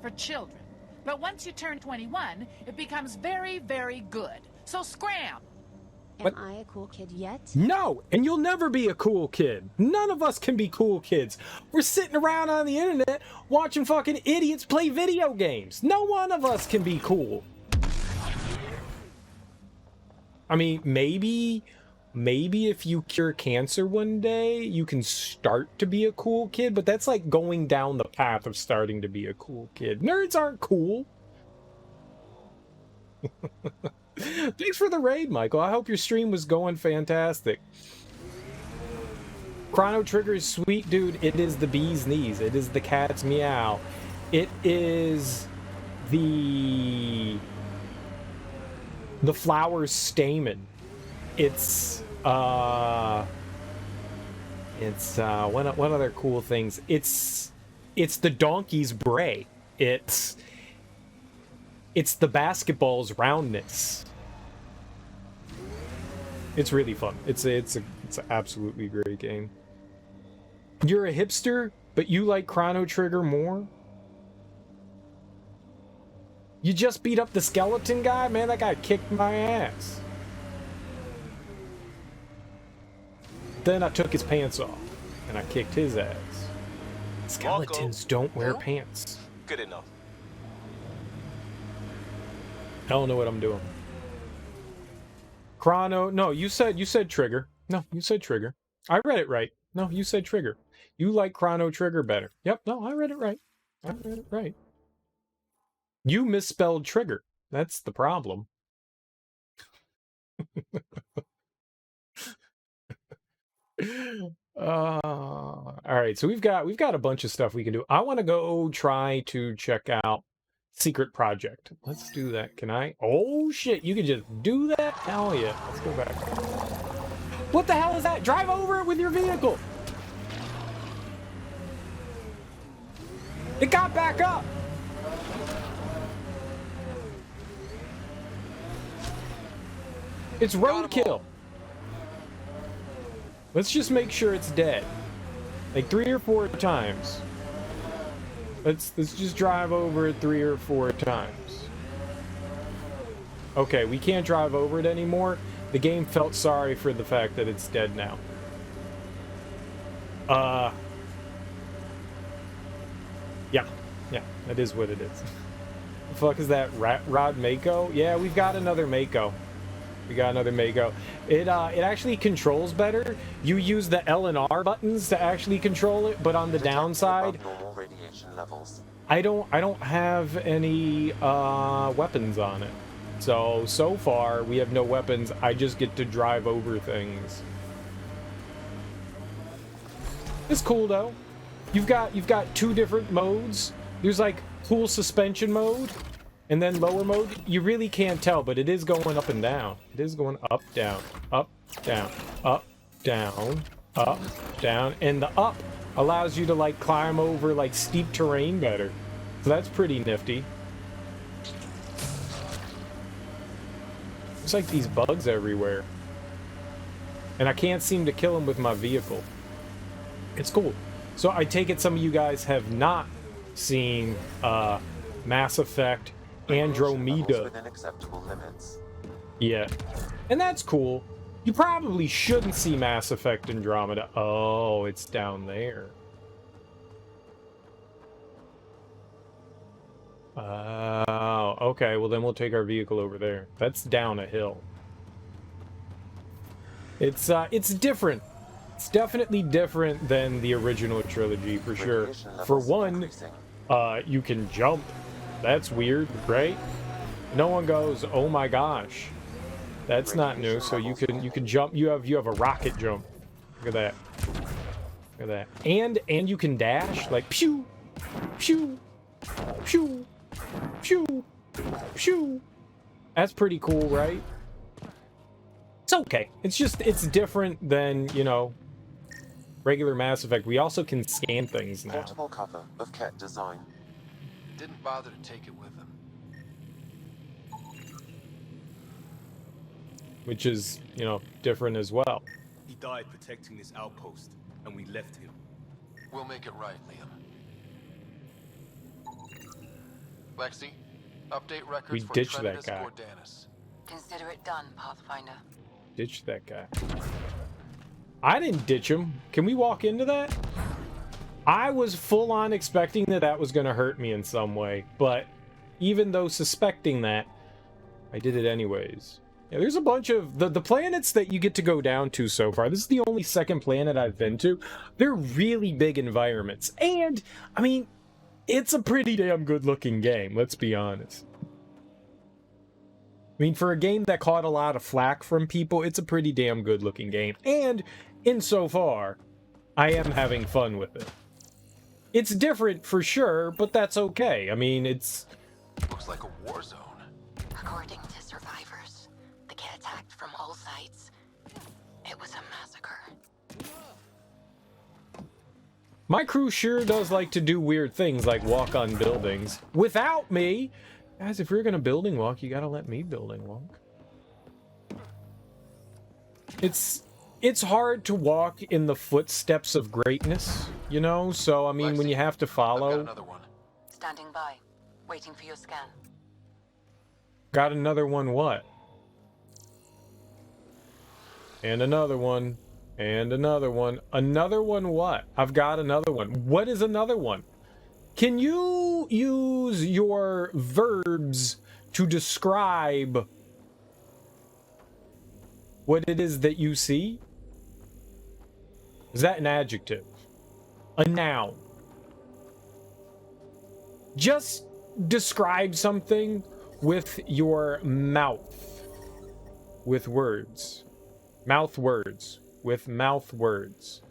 Speaker 11: for children. But once you turn 21, it becomes very, very good. So scram!
Speaker 1: What?
Speaker 12: Am I a cool kid yet?
Speaker 1: No, and you'll never be a cool kid. None of us can be cool kids. We're sitting around on the internet watching fucking idiots play video games. No one of us can be cool. I mean, maybe if you cure cancer one day, you can start to be a cool kid, but that's like going down the path of starting to be a cool kid. Nerds aren't cool. Thanks for the raid, Michael. I hope your stream was going fantastic. Chrono Trigger is sweet, dude. It is the bee's knees. It is the cat's meow. It is the flower's stamen. It's what other cool things? It's the donkey's bray. It's the basketball's roundness. It's really fun. It's an absolutely great game. You're a hipster, but you like Chrono Trigger more? You just beat up the skeleton guy? Man, that guy kicked my ass. Then I took his pants off, and I kicked his ass. Skeletons don't wear pants.
Speaker 8: Good enough.
Speaker 1: I don't know what I'm doing. Chrono, no, you said Trigger. No, you said Trigger. I read it right. No, you said Trigger. You like Chrono Trigger better. Yep, no, I read it right. I read it right. You misspelled Trigger. That's the problem. All right, so we've got a bunch of stuff we can do. I want to go try to check out Secret Project. Let's do that. Can I? Oh shit, you can just do that? Hell yeah. Let's go back. What the hell is that? Drive over it with your vehicle. It got back up. It's roadkill. Let's just make sure it's dead. Like 3 or 4 times. Let's just drive over it 3 or 4 times. Okay, we can't drive over it anymore. The game felt sorry for the fact that it's dead now. Yeah, that is what it is. The fuck is that? Rod Mako? Yeah, we've got another Mako. We got another Mako. It actually controls better. You use the L and R buttons to actually control it, but on the downside, I don't have any weapons on it. So far we have no weapons. I just get to drive over things. It's cool though. You've got 2 different modes. There's like cool suspension mode. And then lower mode, you really can't tell, but it is going up and down. It is going up, down, up, down, up, down, up, down. And the up allows you to like climb over like steep terrain better. So that's pretty nifty. There's like these bugs everywhere. And I can't seem to kill them with my vehicle. It's cool. So I take it some of you guys have not seen Mass Effect Andromeda
Speaker 3: within acceptable limits.
Speaker 1: yet. And that's cool. You probably shouldn't see Mass Effect Andromeda. Oh, it's down there. Oh, okay. Well, then we'll take our vehicle over there. That's down a hill. It's different. It's definitely different than the original trilogy, for sure. For one, you can jump. That's weird, right? No one goes, "Oh my gosh." That's not new. So you can jump. You have a rocket jump. Look at that. Look at that. And you can dash like pew, pew, pew, pew, pew. That's pretty cool, right? It's okay. It's different than, you know, regular Mass Effect. We also can scan things now.
Speaker 3: Portable cover of Ket design.
Speaker 7: Didn't bother to take it with them.
Speaker 1: Which is, you know, different as well.
Speaker 8: He died protecting this outpost, and we left him.
Speaker 7: We'll make it right, Liam. Lexi, update records
Speaker 1: We
Speaker 7: for
Speaker 1: ditched that
Speaker 7: Trinitas
Speaker 1: guy.
Speaker 7: Gordanis.
Speaker 5: Consider it done, Pathfinder.
Speaker 1: Ditch that guy. I didn't ditch him. Can we walk into that? I was full on expecting that was going to hurt me in some way, but even though suspecting that, I did it anyways. Yeah, there's a bunch of the planets that you get to go down to so far. This is the only second planet I've been to. They're really big environments. And, I mean, it's a pretty damn good looking game, let's be honest. I mean, for a game that caught a lot of flack from people, it's a pretty damn good looking game. And, insofar, I am having fun with it. It's different for sure, but that's okay. I mean, it's...
Speaker 7: Looks like a war zone.
Speaker 5: According to survivors, the kid attacked from all sides. It was a massacre.
Speaker 1: My crew sure does like to do weird things like walk on buildings. Without me! Guys, if you're gonna building walk, you gotta let me building walk. It's hard to walk in the footsteps of greatness, you know? So, I mean,
Speaker 7: Lexi,
Speaker 1: when you have to
Speaker 7: I've got
Speaker 1: follow...
Speaker 7: another one.
Speaker 5: Standing by, waiting for your scan.
Speaker 1: Got another one what? And another one. And another one. Another one what? I've got another one. What is another one? Can you use your verbs to describe what it is that you see? Is that an adjective? A noun? Just describe something with your mouth. With words. Mouth words. With mouth words.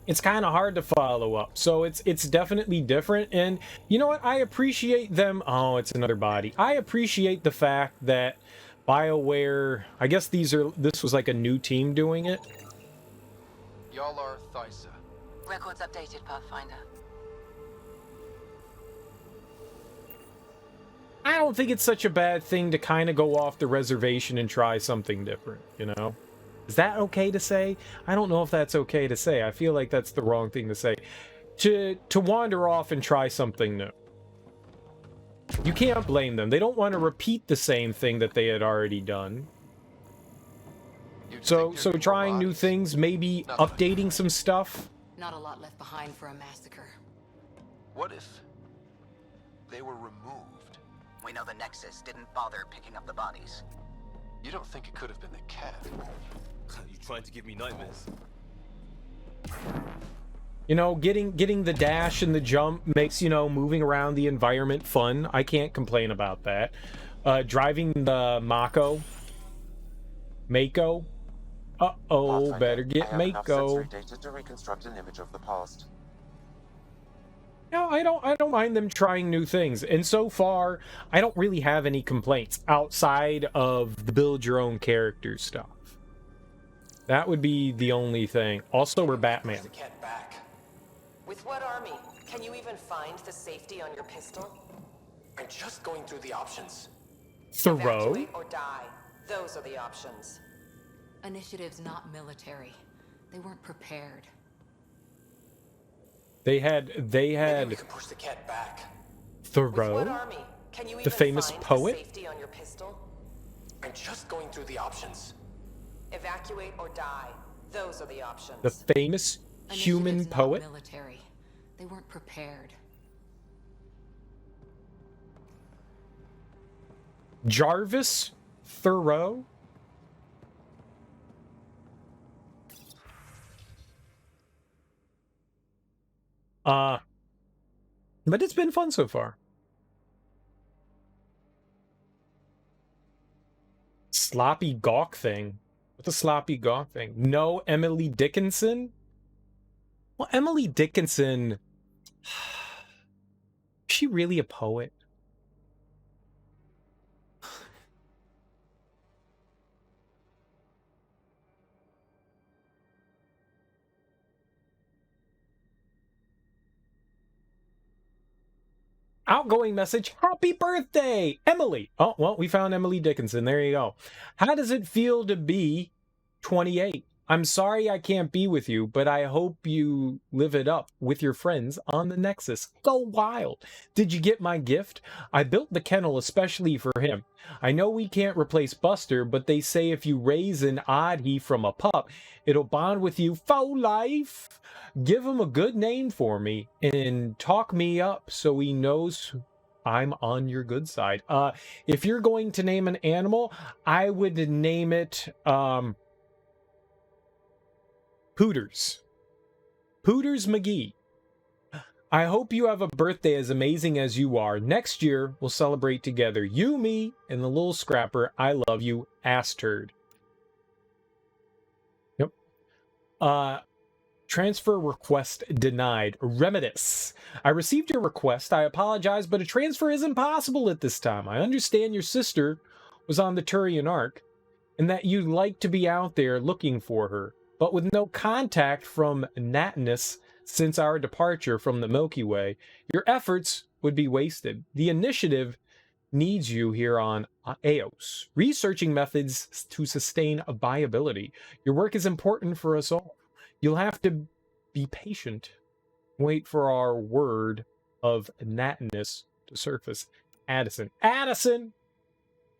Speaker 1: It's kind of hard to follow up, so it's definitely different. And you know what? I appreciate them. Oh, it's another body. I appreciate the fact that BioWare, I guess this was like a new team doing it.
Speaker 7: Y'all are Thysa.
Speaker 5: Records updated, Pathfinder.
Speaker 1: I don't think it's such a bad thing to kind of go off the reservation and try something different, you know? Is that okay to say? I don't know if that's okay to say. I feel like that's the wrong thing to say. To wander off and try something new. You can't blame them. They don't want to repeat the same thing that they had already done. So trying new things, maybe updating some stuff.
Speaker 12: Not a lot left behind for a massacre.
Speaker 7: What if they were removed?
Speaker 4: We know the Nexus didn't bother picking up the bodies.
Speaker 7: You don't think it could have been the cat?
Speaker 8: You trying to give me nightmares?
Speaker 1: You know, getting the dash and the jump makes, you know, moving around the environment fun. I can't complain about that. Driving the Mako. Uh-oh, better get
Speaker 3: I have enough
Speaker 1: Mako.
Speaker 3: sensory data to reconstruct an image of the past.
Speaker 1: No, I don't mind them trying new things. And so far, I don't really have any complaints outside of the build your own character stuff. That would be the only thing. Also, we're Batman.
Speaker 13: The cat back. With what army? Can you even find the safety on your pistol?
Speaker 10: I'm just going through the options.
Speaker 1: Throw?
Speaker 13: Evacuate or die. Those are the options.
Speaker 12: Initiative's not military. They weren't prepared.
Speaker 1: They had
Speaker 10: Maybe we could push the cat back.
Speaker 13: With what
Speaker 1: Thoreau,
Speaker 13: army? Can you
Speaker 1: the
Speaker 13: even
Speaker 1: famous
Speaker 13: find
Speaker 1: poet.
Speaker 13: the safety on your pistol?
Speaker 10: I'm just going through the options.
Speaker 13: Evacuate or die. Those are the options.
Speaker 1: The famous human
Speaker 12: Initiative's not
Speaker 1: poet.
Speaker 12: military. They weren't prepared.
Speaker 1: Jarvis Thoreau. But it's been fun so far. Sloppy gawk thing. What's a sloppy gawk thing? No Emily Dickinson? Well, Emily Dickinson, is she really a poet? Outgoing message. Happy birthday, Emily. Oh, well, we found Emily Dickinson. There you go. How does it feel to be 28? I'm sorry I can't be with you, but I hope you live it up with your friends on the Nexus. Go wild. Did you get my gift? I built the kennel especially for him. I know we can't replace Buster, but they say if you raise an oddie from a pup, it'll bond with you for life. Give him a good name for me and talk me up so he knows I'm on your good side. If you're going to name an animal, I would name it Hooters. Hooters McGee. I hope you have a birthday as amazing as you are. Next year, we'll celebrate together. You, me, and the little scrapper. I love you, ass turd. Yep. Transfer request denied. Remedis. I received your request. I apologize, but a transfer isn't possible at this time. I understand your sister was on the Turian Ark, and that you'd like to be out there looking for her. But with no contact from Natinus since our departure from the Milky Way, your efforts would be wasted. The initiative needs you here on Eos, researching methods to sustain viability. Your work is important for us all. You'll have to be patient. Wait for our word of Natinus to surface. Addison. Addison!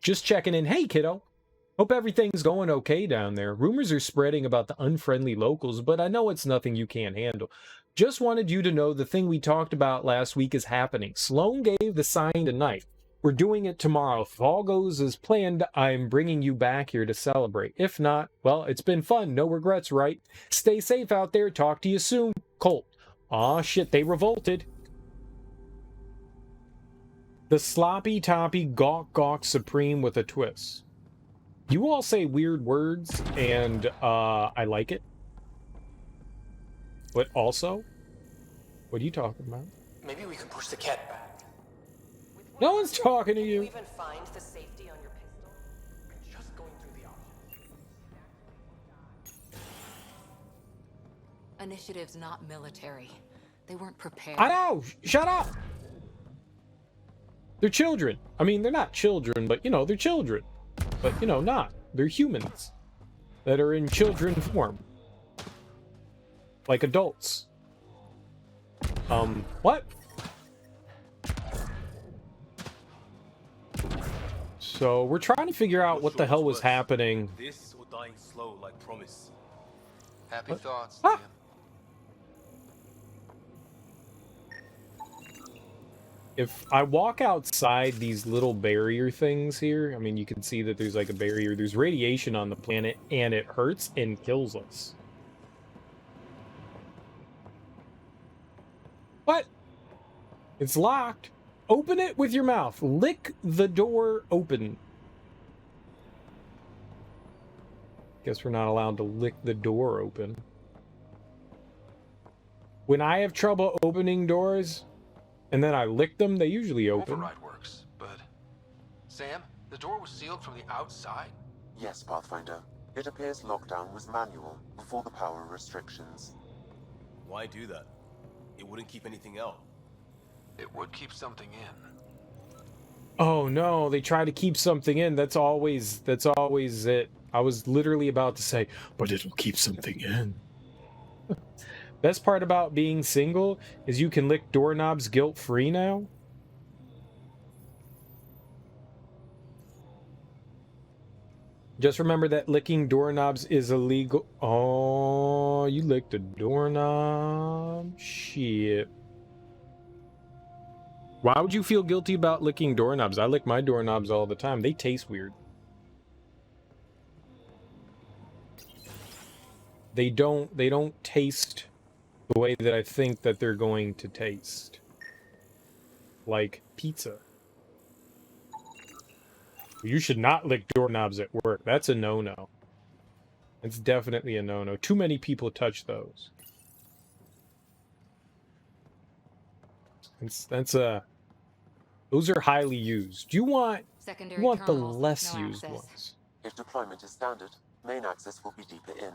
Speaker 1: Just checking in. Hey, kiddo. Hope everything's going okay down there. Rumors are spreading about the unfriendly locals, but I know it's nothing you can't handle. Just wanted you to know the thing we talked about last week is happening. Sloane gave the sign tonight. We're doing it tomorrow. If all goes as planned, I'm bringing you back here to celebrate. If not, well, it's been fun. No regrets, right? Stay safe out there. Talk to you soon. Colt. Aw, shit, they revolted. The sloppy toppy gawk supreme with a twist. You all say weird words, and I like it. But also, what are you talking about?
Speaker 10: Maybe we can push the cat back.
Speaker 1: No one's talking to you.
Speaker 13: Can you even find the safety on your pistol?
Speaker 10: I'm just going through the options.
Speaker 12: Initiative's not military. They weren't prepared.
Speaker 1: I know! Shut up! They're children. I mean, they're not children, but, you know, they're children. But, you know, not. They're humans that are in children form. Like adults. What? So, we're trying to figure out what the hell was happening.
Speaker 8: This or dying slow like promise.
Speaker 7: Happy thoughts,
Speaker 1: Ah.
Speaker 7: Liam.
Speaker 1: If I walk outside these little barrier things here, I mean, you can see that there's like a barrier. There's radiation on the planet, and it hurts and kills us. What? It's locked. Open it with your mouth. Lick the door open. Guess we're not allowed to lick the door open. When I have trouble opening doors, and then I lick them, they usually open.
Speaker 7: Override works, but... Sam, the door was sealed from the outside?
Speaker 3: Yes, Pathfinder. It appears lockdown was manual before the power restrictions.
Speaker 8: Why do that? It wouldn't keep anything out.
Speaker 7: It would keep something in.
Speaker 1: Oh no, they try to keep something in. That's always it. I was literally about to say, but it'll keep something in. Best part about being single is you can lick doorknobs guilt-free now. Just remember that licking doorknobs is illegal. Oh, you licked a doorknob? Shit. Why would you feel guilty about licking doorknobs? I lick my doorknobs all the time. They taste weird. They don't taste the way that I think that they're going to taste. Like pizza. You should not lick doorknobs at work. That's a no-no. It's definitely a no-no. Too many people touch those. Those are highly used. You want the less used ones.
Speaker 3: If deployment is standard, main access will be deeper in.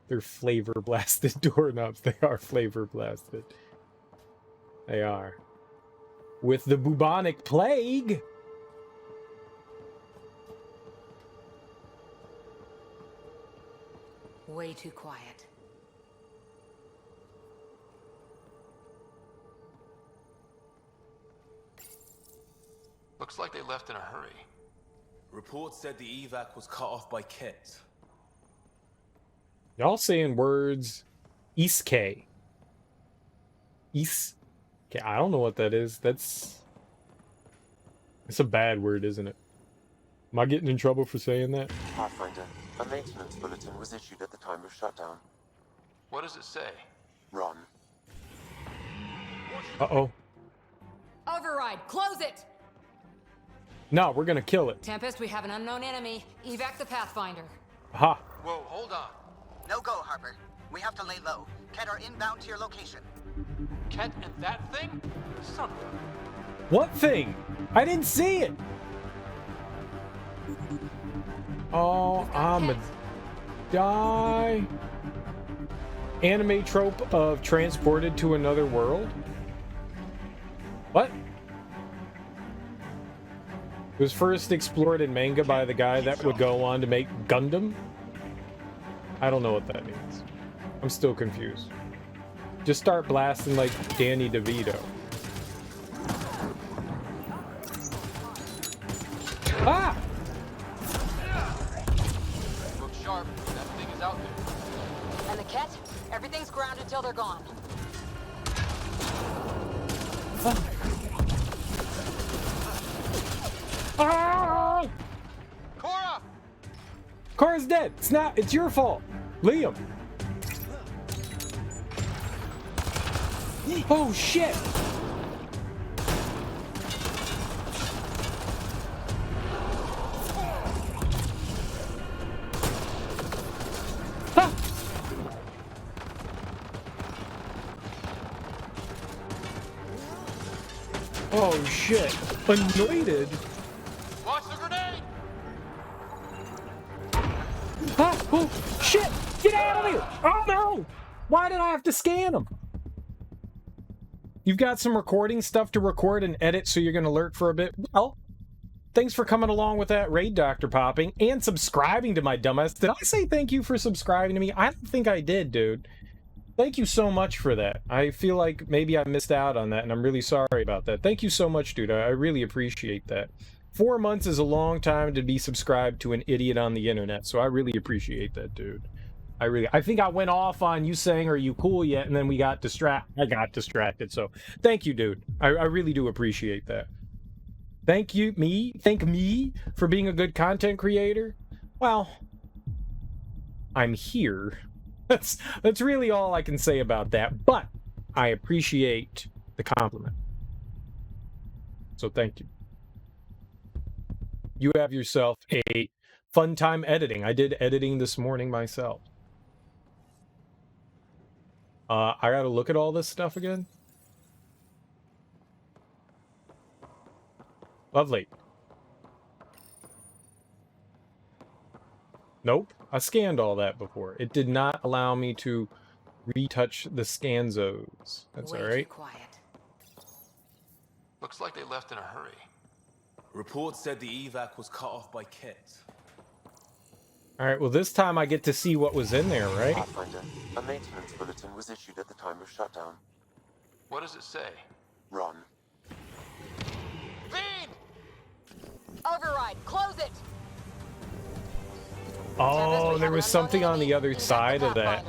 Speaker 1: They're flavor blasted doorknobs. They are flavor blasted. They are. With the bubonic plague.
Speaker 12: Way too quiet.
Speaker 7: Looks like they left in a hurry.
Speaker 8: Reports said the evac was cut off by Ket.
Speaker 1: Y'all saying words. Iske. Okay, I don't know what that is. It's a bad word, isn't it? Am I getting in trouble for saying that?
Speaker 3: Pathfinder, a maintenance bulletin was issued at the time of shutdown.
Speaker 7: What does it say?
Speaker 3: Run.
Speaker 1: Uh-oh.
Speaker 12: Override, close it!
Speaker 1: No, we're gonna kill it.
Speaker 12: Tempest, we have an unknown enemy. Evac the Pathfinder.
Speaker 1: Aha.
Speaker 7: Whoa, hold on.
Speaker 4: No go, Harper. We have to lay low. Ket are inbound to your location.
Speaker 7: Ket and that thing? Son of a...
Speaker 1: What thing? I didn't see it. Oh, I'ma die. Anime trope of transported to another world? What? It was first explored in manga by the guy that would go on to make Gundam? I don't know what that means. I'm still confused. Just start blasting like Danny DeVito. Ah!
Speaker 7: Look sharp. That thing is out there.
Speaker 12: And the Ket? Everything's grounded till they're gone.
Speaker 1: Ah!
Speaker 7: Cora!
Speaker 1: Cora's dead. It's your fault. Liam. Oh shit. Ah! Oh shit. Anointed.
Speaker 7: Watch the grenade!
Speaker 1: Ah! Oh shit! Get out of here! Oh no! Why did I have to scan them? You've got some recording stuff to record and edit, so you're gonna lurk for a bit. Well, thanks for coming along with that raid, Dr. Popping, and subscribing to my dumbass. Did I say thank you for subscribing to me? I don't think I did, dude. Thank you so much for that. I feel like maybe I missed out on that, and I'm really sorry about that. Thank you so much, dude. I really appreciate that. 4 months is a long time to be subscribed to an idiot on the internet, so I really appreciate that, dude. I think I went off on you saying, "Are you cool yet?" and then I got distracted. So thank you, dude. I really do appreciate that. Thank me for being a good content creator. Well, I'm here. That's really all I can say about that. But I appreciate the compliment. So thank you. You have yourself a fun time editing. I did editing this morning myself. I gotta look at all this stuff again. Lovely. Nope. I scanned all that before. It did not allow me to retouch the scanzos. That's all right.
Speaker 12: Quiet.
Speaker 7: Looks like they left in a hurry.
Speaker 8: Reports said the evac was cut off by Ket.
Speaker 1: Alright, well this time I get to see what was in there, right?
Speaker 3: Pathfinder, a maintenance bulletin was issued at the time of shutdown.
Speaker 7: What does it say?
Speaker 3: Run.
Speaker 12: Feed! Override, close it!
Speaker 1: Oh, there was something on the other side of that.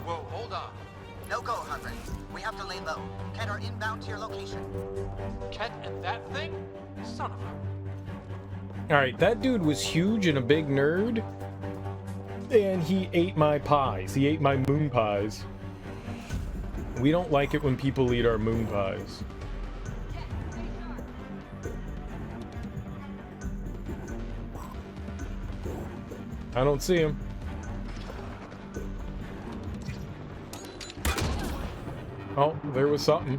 Speaker 7: Whoa, hold on.
Speaker 4: No go, Harper. We have to lay low. Ken are inbound to your location.
Speaker 10: Ket and that thing? Son of a...
Speaker 1: Alright, that dude was huge and a big nerd. And he ate my pies. He ate my moon pies. We don't like it when people eat our moon pies. I don't see him. Oh, there was something.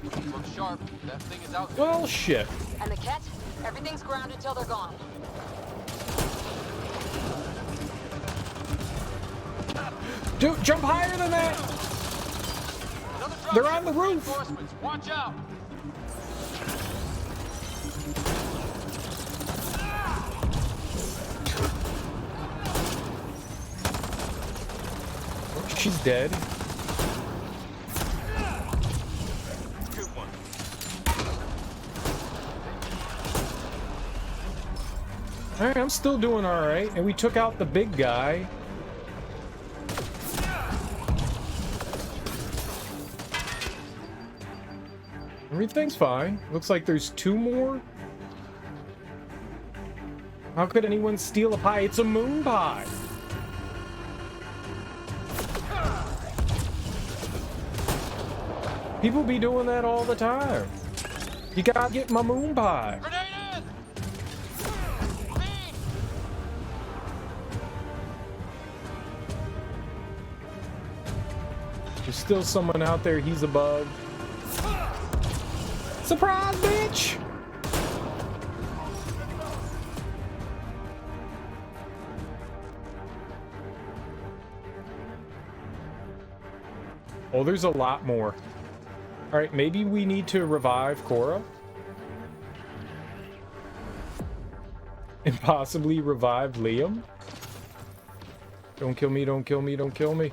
Speaker 7: Look sharp. That thing is out there.
Speaker 1: Well, shit.
Speaker 12: And the Ket? Everything's grounded till they're gone.
Speaker 1: Dude, jump higher than that! They're on the roof!
Speaker 7: Watch out!
Speaker 1: She's dead.
Speaker 8: Good one.
Speaker 1: Alright, I'm still doing alright. And we took out the big guy. Everything's fine. Looks like there's 2 more. How could anyone steal a pie? It's a moon pie. People be doing that all the time. You gotta get my moon pie. There's still someone out there. He's above. Surprise, bitch! Oh, there's a lot more. Alright, maybe we need to revive Cora? And possibly revive Liam? Don't kill me, don't kill me, don't kill me.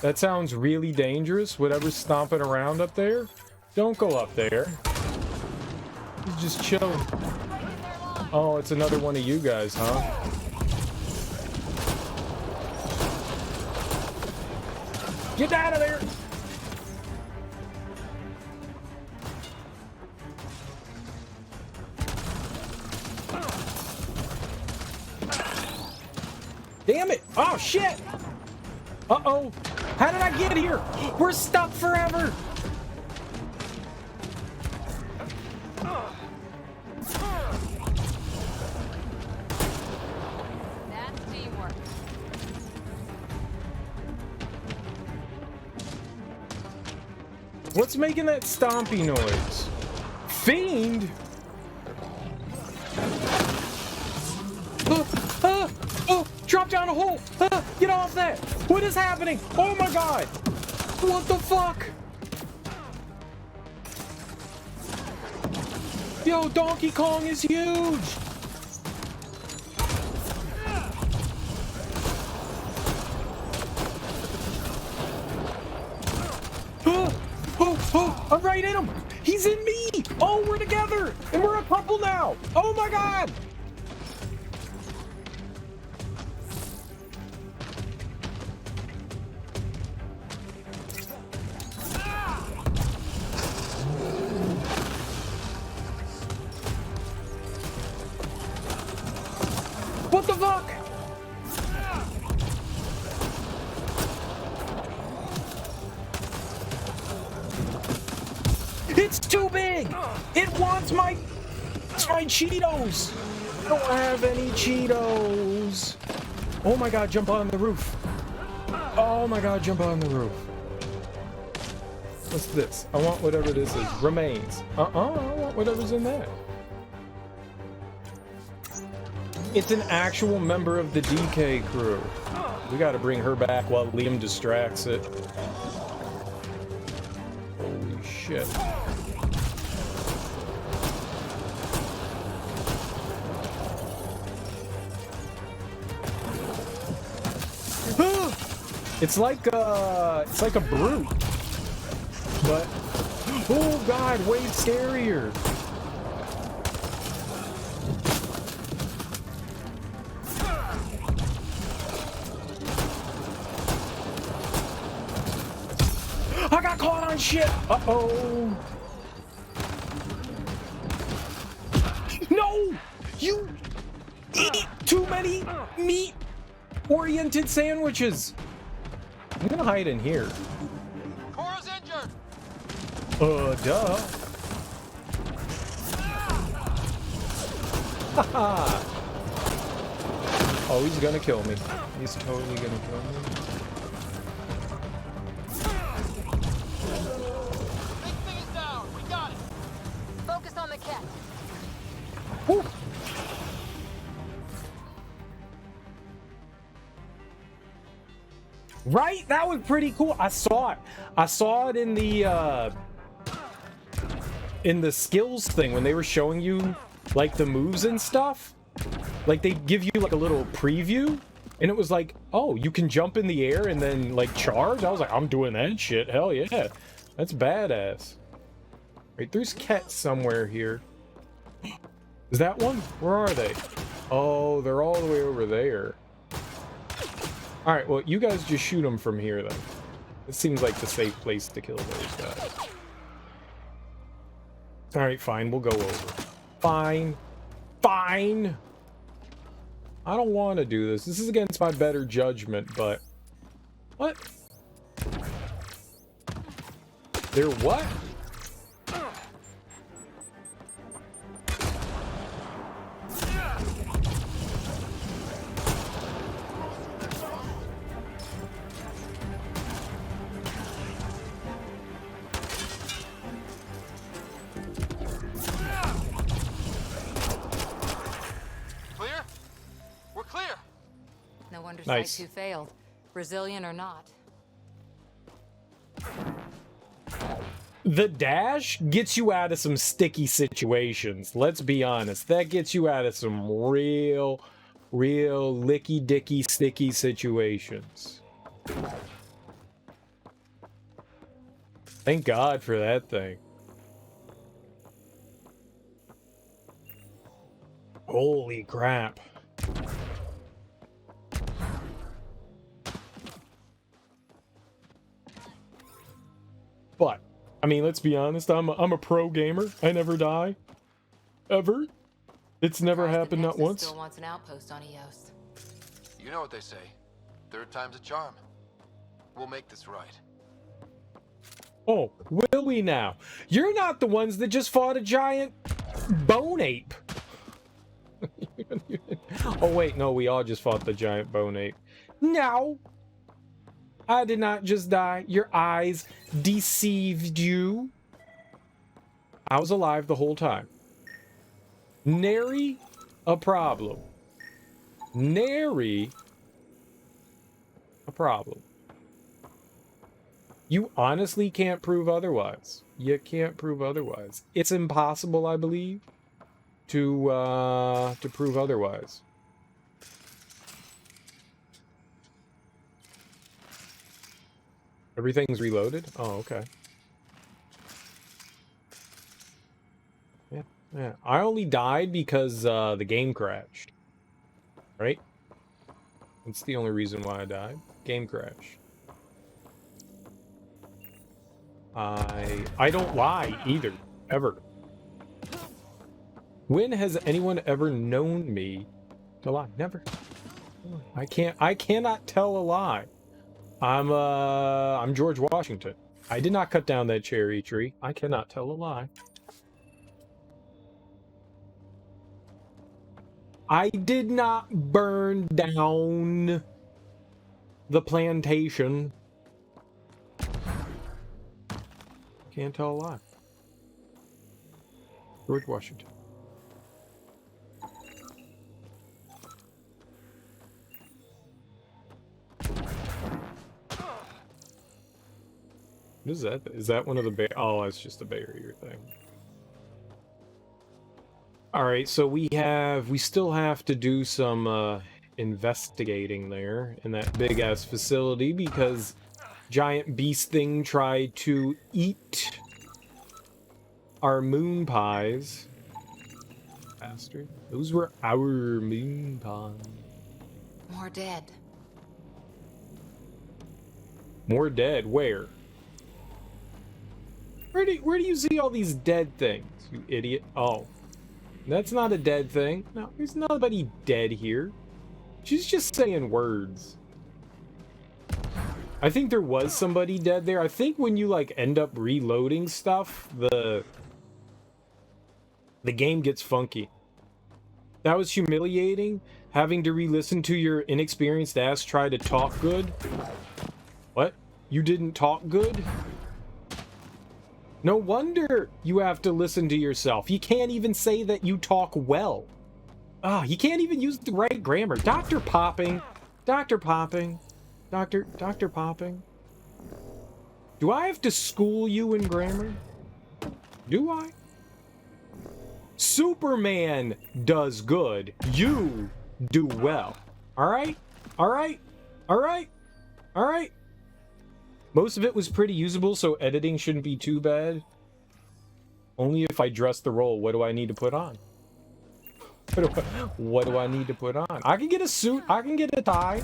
Speaker 1: That sounds really dangerous, whatever's stomping around up there. Don't go up there. He's just chilling. Oh, it's another one of you guys, huh? Get out of there! Damn it! Oh, shit! Uh-oh! How did I get here? We're stuck forever!
Speaker 12: That's teamwork.
Speaker 1: What's making that stompy noise? Fiend? Oh! Drop down a hole! Get off that! What is happening? Oh my god! What the fuck? Yo, Donkey Kong is huge! Oh, I'm right in him! He's in me! Oh, we're together! And we're a couple now! Oh my god! What the fuck? It's too big! It wants my Cheetos! I don't have any Cheetos! Oh my god, jump on the roof! Oh my god, jump on the roof! What's this? I want whatever this is. Remains. I want whatever's in that. It's an actual member of the DK crew. We gotta bring her back while Liam distracts it. Holy shit. It's like a brute. But oh god, way scarier. I got caught on shit. Uh-oh. No! You eat too many meat-oriented sandwiches. I'm gonna hide in here.
Speaker 10: Cora's injured.
Speaker 1: Duh. Haha. Oh, he's gonna kill me. He's totally gonna kill me.
Speaker 10: Big thing is down. We got it.
Speaker 12: Focus on the cat.
Speaker 1: Whew. Right? That was pretty cool. I saw it. I saw it in the skills thing when they were showing you like the moves and stuff. Like they give you like a little preview and it was like, "Oh, you can jump in the air and then like charge." I was like, "I'm doing that shit. Hell yeah. That's badass." Wait, there's cats somewhere here. Is that one? Where are they? Oh, they're all the way over there. Alright, well, you guys just shoot them from here, then. It seems like the safe place to kill those guys. Alright, fine, we'll go over. Fine. Fine! I don't want to do this. This is against my better judgment, but... What? They're what?
Speaker 12: Nice. Site 2 failed. Brazilian or not.
Speaker 1: The dash gets you out of some sticky situations. Let's be honest. That gets you out of some real licky-dicky sticky situations. Thank God for that thing. Holy crap. But, I mean, let's be honest, I'm a pro gamer. I never die. Ever. It's never happened, not once.
Speaker 12: Still wants an outpost on Eos.
Speaker 7: You know what they say. Third time's a charm. We'll make this right.
Speaker 1: Oh, will we now? You're not the ones that just fought a giant bone ape. Oh, wait, no, we all just fought the giant bone ape. No. I did not just die. Your eyes deceived you. I was alive the whole time. Nary a problem. Nary a problem. You honestly can't prove otherwise. You can't prove otherwise. It's impossible, I believe, to prove otherwise. Everything's reloaded? Oh, okay. Yeah. I only died because the game crashed. Right? That's the only reason why I died. Game crash. I don't lie either. Ever. When has anyone ever known me to lie? Never. I cannot tell a lie. I'm George Washington. I did not cut down that cherry tree. I cannot tell a lie. I did not burn down the plantation. Can't tell a lie. George Washington. What is that? Is that one of the oh, it's just a barrier thing. All right, so we still have to do some investigating there in that big-ass facility because giant beast thing tried to eat our moon pies. Bastard. Those were our moon pies.
Speaker 12: More dead.
Speaker 1: More dead? Where? Where do you see all these dead things, you idiot? Oh. That's not a dead thing. No, there's nobody dead here. She's just saying words. I think there was somebody dead there. I think when you, like, end up reloading stuff, the game gets funky. That was humiliating, having to re-listen to your inexperienced ass try to talk good. What? You didn't talk good? No wonder you have to listen to yourself. You can't even say that you talk well. Ah, you can't even use the right grammar. Dr. Popping. Dr. Popping. Dr. Popping. Do I have to school you in grammar? Do I? Superman does good. You do well. Alright? Alright? Alright? Alright? Most of it was pretty usable, so editing shouldn't be too bad. Only if I dress the role. What do I need to put on? What do I need to put on? I can get a suit. I can get a tie.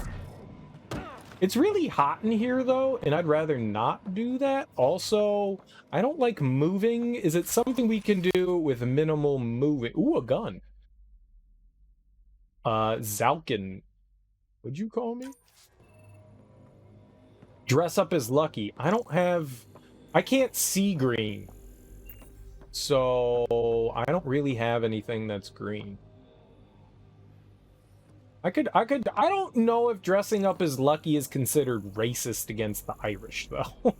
Speaker 1: It's really hot in here, though, and I'd rather not do that. Also, I don't like moving. Is it something we can do with minimal moving? Ooh, a gun. Zalkin. What'd you call me? Dress up as Lucky. I don't have... I can't see green. So, I don't really have anything that's green. I don't know if dressing up as Lucky is considered racist against the Irish, though.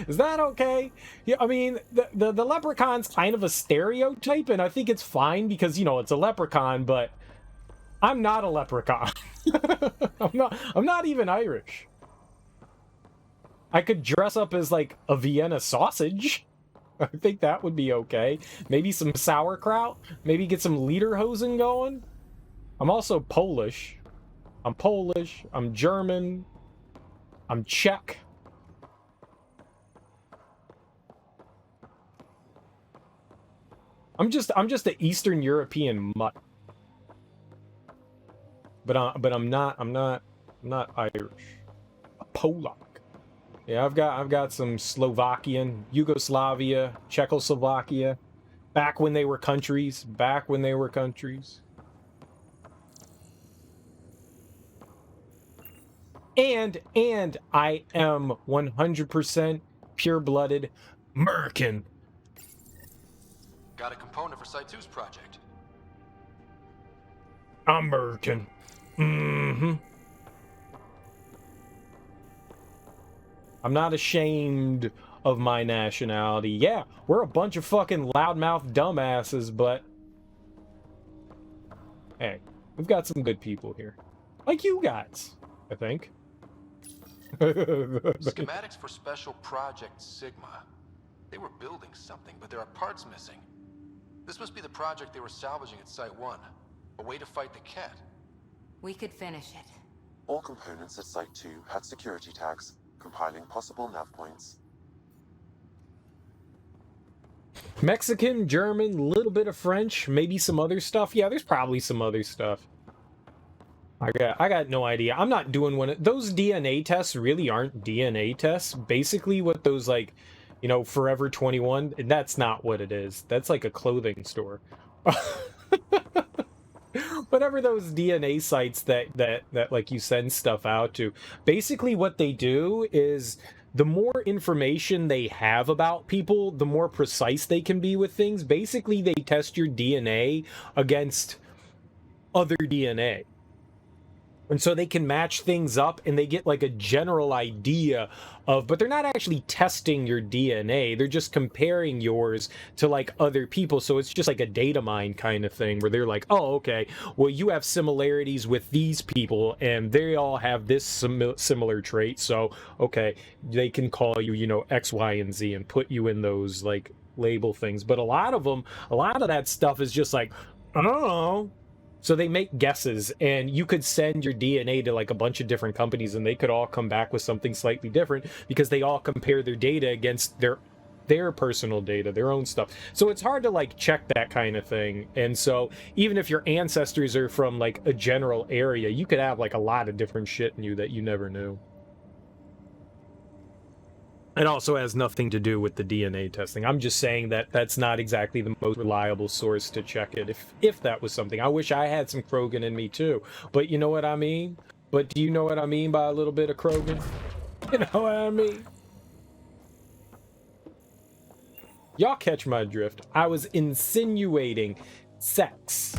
Speaker 1: Is that okay? Yeah, I mean, the leprechaun's kind of a stereotype, and I think it's fine because, you know, it's a leprechaun, but I'm not a leprechaun. I'm not even Irish. I could dress up as, like, a Vienna sausage. I think that would be okay. Maybe some sauerkraut. Maybe get some lederhosen going. I'm also Polish. I'm Polish. I'm German. I'm Czech. I'm just an Eastern European mutt. But I'm not Irish. A Polak. Yeah, I've got some Slovakian, Yugoslavia, Czechoslovakia, back when they were countries, And I am 100% pure-blooded American.
Speaker 7: Got a component for Site 2's project.
Speaker 1: American. Mm-hmm. I'm not ashamed of my nationality. Yeah, we're a bunch of fucking loudmouth dumbasses, but... Hey, we've got some good people here. Like you guys, I think.
Speaker 7: Schematics for Special Project Sigma. They were building something, but there are parts missing. This must be the project they were salvaging at Site 1. A way to fight the Ket.
Speaker 12: We could finish it.
Speaker 3: All components at Site 2 had security tags, compiling possible nav points.
Speaker 1: Mexican, German, little bit of French, maybe some other stuff. Yeah, there's probably some other stuff. I got no idea. I'm not doing one. Those DNA tests really aren't DNA tests. Basically, what those, like, you know, Forever 21, that's not what it is. That's like a clothing store. Whatever those DNA sites that like you send stuff out to. Basically, what they do is the more information they have about people, the more precise they can be with things. Basically, they test your DNA against other DNA. And so they can match things up and they get like a general idea of, but they're not actually testing your DNA. They're just comparing yours to like other people. So it's just like a data mine kind of thing where they're like, oh, okay, well, you have similarities with these people and they all have this similar trait. So, okay, they can call you, you know, X, Y, and Z and put you in those like label things. But a lot of that stuff is just like, I don't know. So they make guesses, and you could send your DNA to like a bunch of different companies, and they could all come back with something slightly different because they all compare their data against their personal data, their own stuff. So it's hard to like check that kind of thing. And so even if your ancestors are from like a general area, you could have like a lot of different shit in you that you never knew. It also has nothing to do with the DNA testing. I'm just saying that that's not exactly the most reliable source to check it. If that was something, I wish I had some Krogan in me too. But you know what I mean? But do you know what I mean by a little bit of Krogan? You know what I mean? Y'all catch my drift. I was insinuating sex.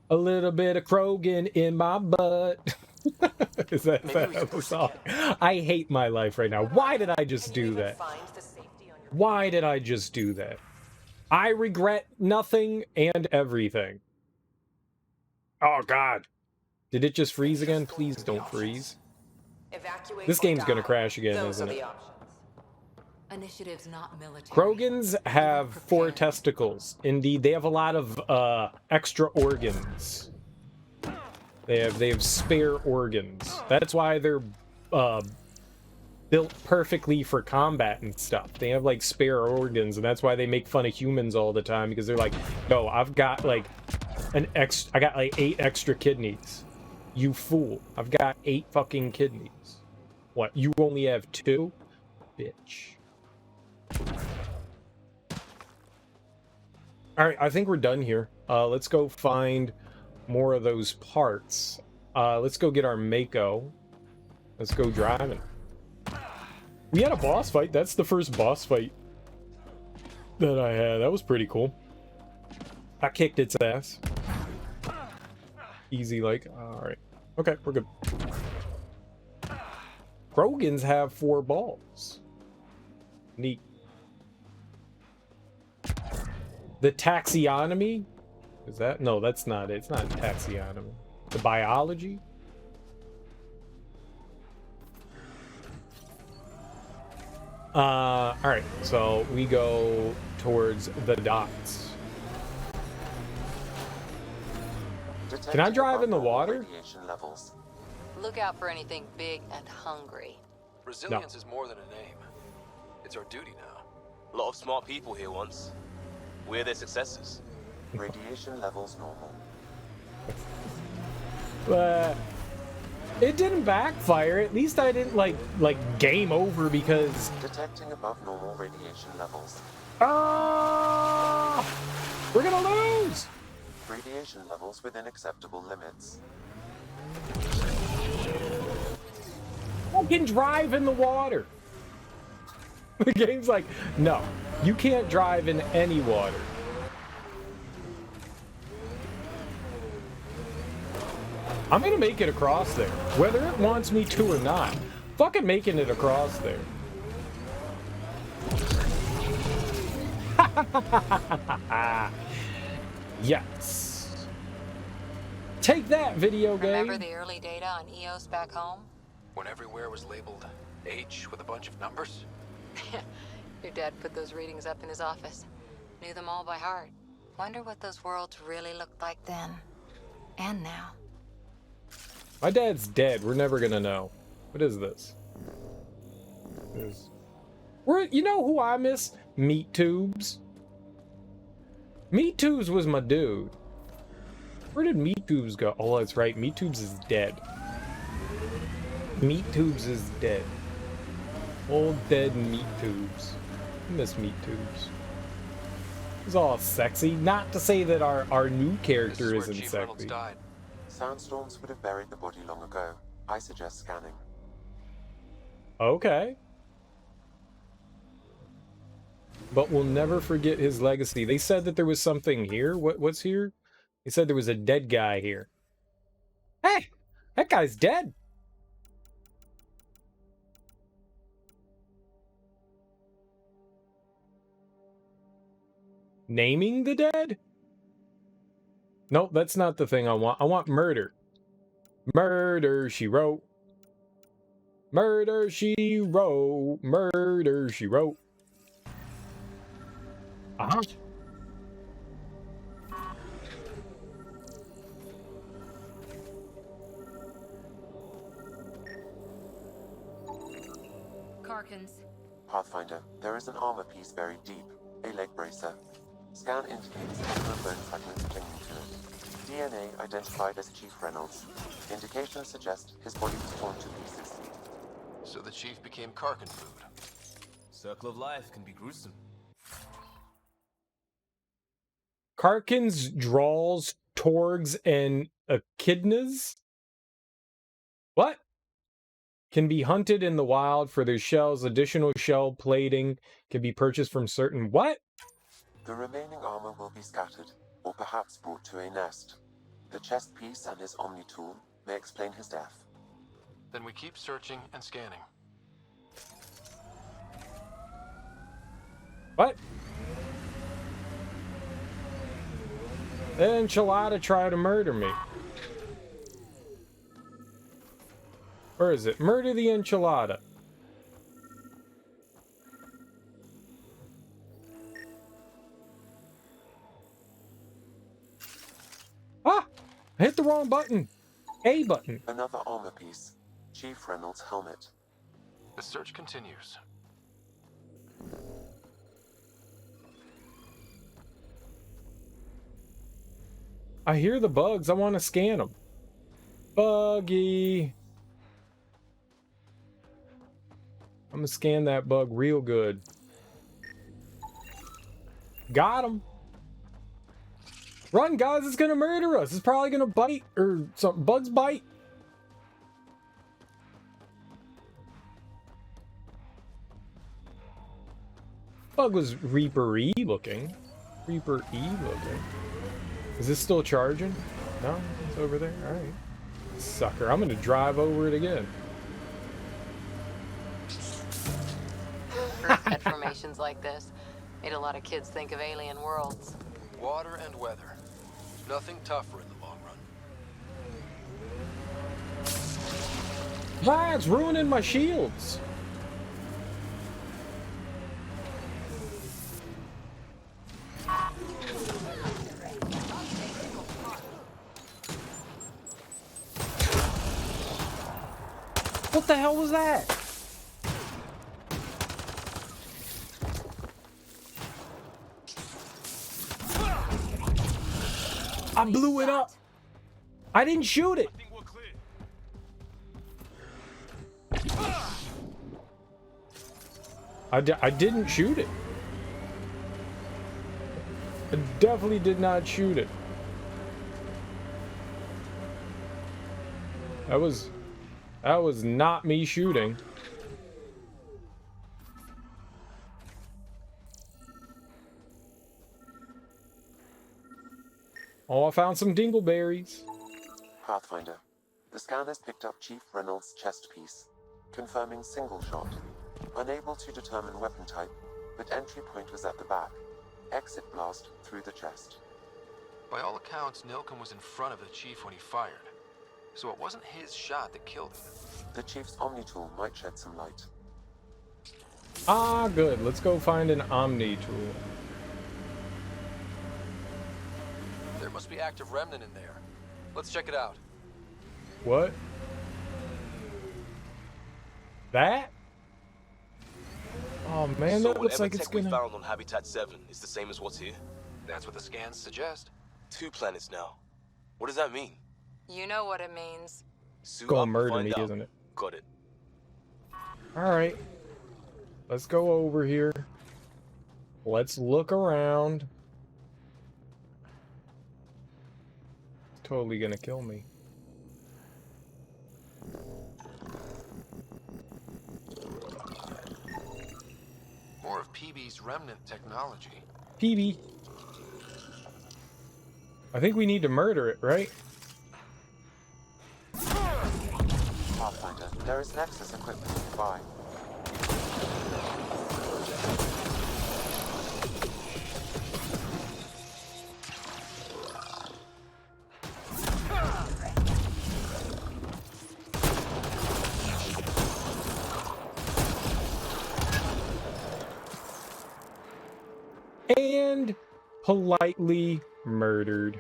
Speaker 1: A little bit of Krogan in my butt. Is that the song? I hate my life right now. Why did I just do that? Why did I just do that? I regret nothing and everything. Oh, God. Did it just freeze again? Please don't freeze. This game's gonna crash again, isn't it?
Speaker 12: Initiative's not military.
Speaker 1: Krogans have 4 testicles. Indeed, they have a lot of extra organs. They have spare organs. That's why they're built perfectly for combat and stuff. They have like spare organs, and that's why they make fun of humans all the time, because they're like, "No, I've got like I got like 8 extra kidneys. You fool! I've got 8 fucking kidneys. What? You only have 2, bitch." Alright, I think we're done here. Let's go find more of those parts. Let's go get our Mako. Let's go driving. We had a boss fight. That's the first boss fight that I had. That was pretty cool. I kicked its ass. Easy like. Alright. Okay, we're good. Krogans have 4 balls. Neat. The taxonomy? Is that? No, that's not it. It's not taxonomy. The biology? Alright, so we go towards the dots. Can I drive in the water?
Speaker 12: Look out for anything big and hungry.
Speaker 7: Resilience is more than a name. It's our duty now.
Speaker 8: A lot of smart people here once. We're their successors.
Speaker 3: Radiation levels normal.
Speaker 1: It didn't backfire. At least I didn't like game over because
Speaker 3: detecting above normal radiation levels.
Speaker 1: Ah! We're gonna lose.
Speaker 3: Radiation levels within acceptable limits.
Speaker 1: I can drive in the water. The game's like, no, you can't drive in any water. I'm gonna make it across there, whether it wants me to or not. Fucking making it across there. Yes. Take that, video game.
Speaker 12: Remember the early data on EOS back home?
Speaker 7: When everywhere was labeled H with a bunch of numbers?
Speaker 12: Your dad put those readings up in his office. Knew them all by heart. Wonder what those worlds really looked like then. And now.
Speaker 1: My dad's dead. We're never gonna know. What is this? You know who I miss? Meat Tubes. Meat Tubes was my dude. Where did Meat Tubes go? Oh, that's right. Meat Tubes is dead. Meat Tubes is dead. Old dead Meat Tubes. I miss Meat Tubes. It's all sexy. Not to say that our new character isn't sexy.
Speaker 3: Soundstorms would have buried the body long ago. I suggest scanning.
Speaker 1: Okay. But we'll never forget his legacy. They said that there was something here. What's here? They said there was a dead guy here. Hey! That guy's dead! Naming the dead? Nope, that's not the thing I want. I want murder. Murder, she wrote. Murder, she wrote. Murder, she wrote. Uh-huh.
Speaker 12: Karkins.
Speaker 3: Pathfinder, there is an armor piece buried deep, a leg bracer. Scan indicates number of bone fragments clinging to it. DNA identified as Chief Reynolds. Indications suggest his body was torn to pieces.
Speaker 7: So the chief became Karkin food.
Speaker 8: Circle of life can be gruesome.
Speaker 1: Karkins, Drawls, Torgs, and Echidnas? What? Can be hunted in the wild for their shells. Additional shell plating can be purchased from certain... What?
Speaker 3: The remaining armor will be scattered, or perhaps brought to a nest. The chest piece and his Omni tool may explain his death.
Speaker 7: Then we keep searching and scanning.
Speaker 1: What? The enchilada tried to murder me. Where is it? Murder the enchilada. Ah! I hit the wrong button. A button.
Speaker 3: Another armor piece. Chief Reynolds' helmet.
Speaker 7: The search continues.
Speaker 1: I hear the bugs. I want to scan them. Buggy. I'm gonna scan that bug real good. Got him. Run, guys. It's gonna murder us. It's probably gonna bite or something. Bugs bite. Bug was Reaper-y looking. Reaper-y looking. Is this still charging? No, it's over there. All right. Sucker. I'm gonna drive over it again.
Speaker 12: At formations like this, made a lot of kids think of alien worlds.
Speaker 7: Water and weather. Nothing tougher in the long run.
Speaker 1: Ah, it's ruining my shields. What the hell was that? I blew it up. I didn't shoot it. I didn't shoot it. I definitely did not shoot it. That was not me shooting. Oh, I found some dingleberries.
Speaker 3: Pathfinder, the scan has picked up Chief Reynolds' chest piece, confirming single shot. Unable to determine weapon type, but entry point was at the back. Exit blast through the chest.
Speaker 7: By all accounts, Nilkum was in front of the chief when he fired. So it wasn't his shot that killed him.
Speaker 3: The Chief's Omni tool might shed some light.
Speaker 1: Ah, good. Let's go find an Omni tool.
Speaker 7: There must be active remnant in there. Let's check it out.
Speaker 1: What? That? Oh man,
Speaker 8: So
Speaker 1: that looks like it's
Speaker 8: tech we
Speaker 1: gonna...
Speaker 8: found on Habitat 7 is the same as what's here?
Speaker 7: That's what the scans suggest.
Speaker 8: 2 planets now. What does that mean?
Speaker 12: You know what it means.
Speaker 8: Suit
Speaker 1: Gonna
Speaker 8: up and
Speaker 1: murder
Speaker 8: find
Speaker 1: me,
Speaker 8: out.
Speaker 1: isn't it?
Speaker 8: Got it.
Speaker 1: Alright. Let's go over here. Let's look around. It's totally gonna kill me.
Speaker 7: More of PB's remnant technology.
Speaker 1: PB. I think we need to murder it, right?
Speaker 3: Pathfinder, there is Nexus equipment nearby.
Speaker 1: and politely murdered.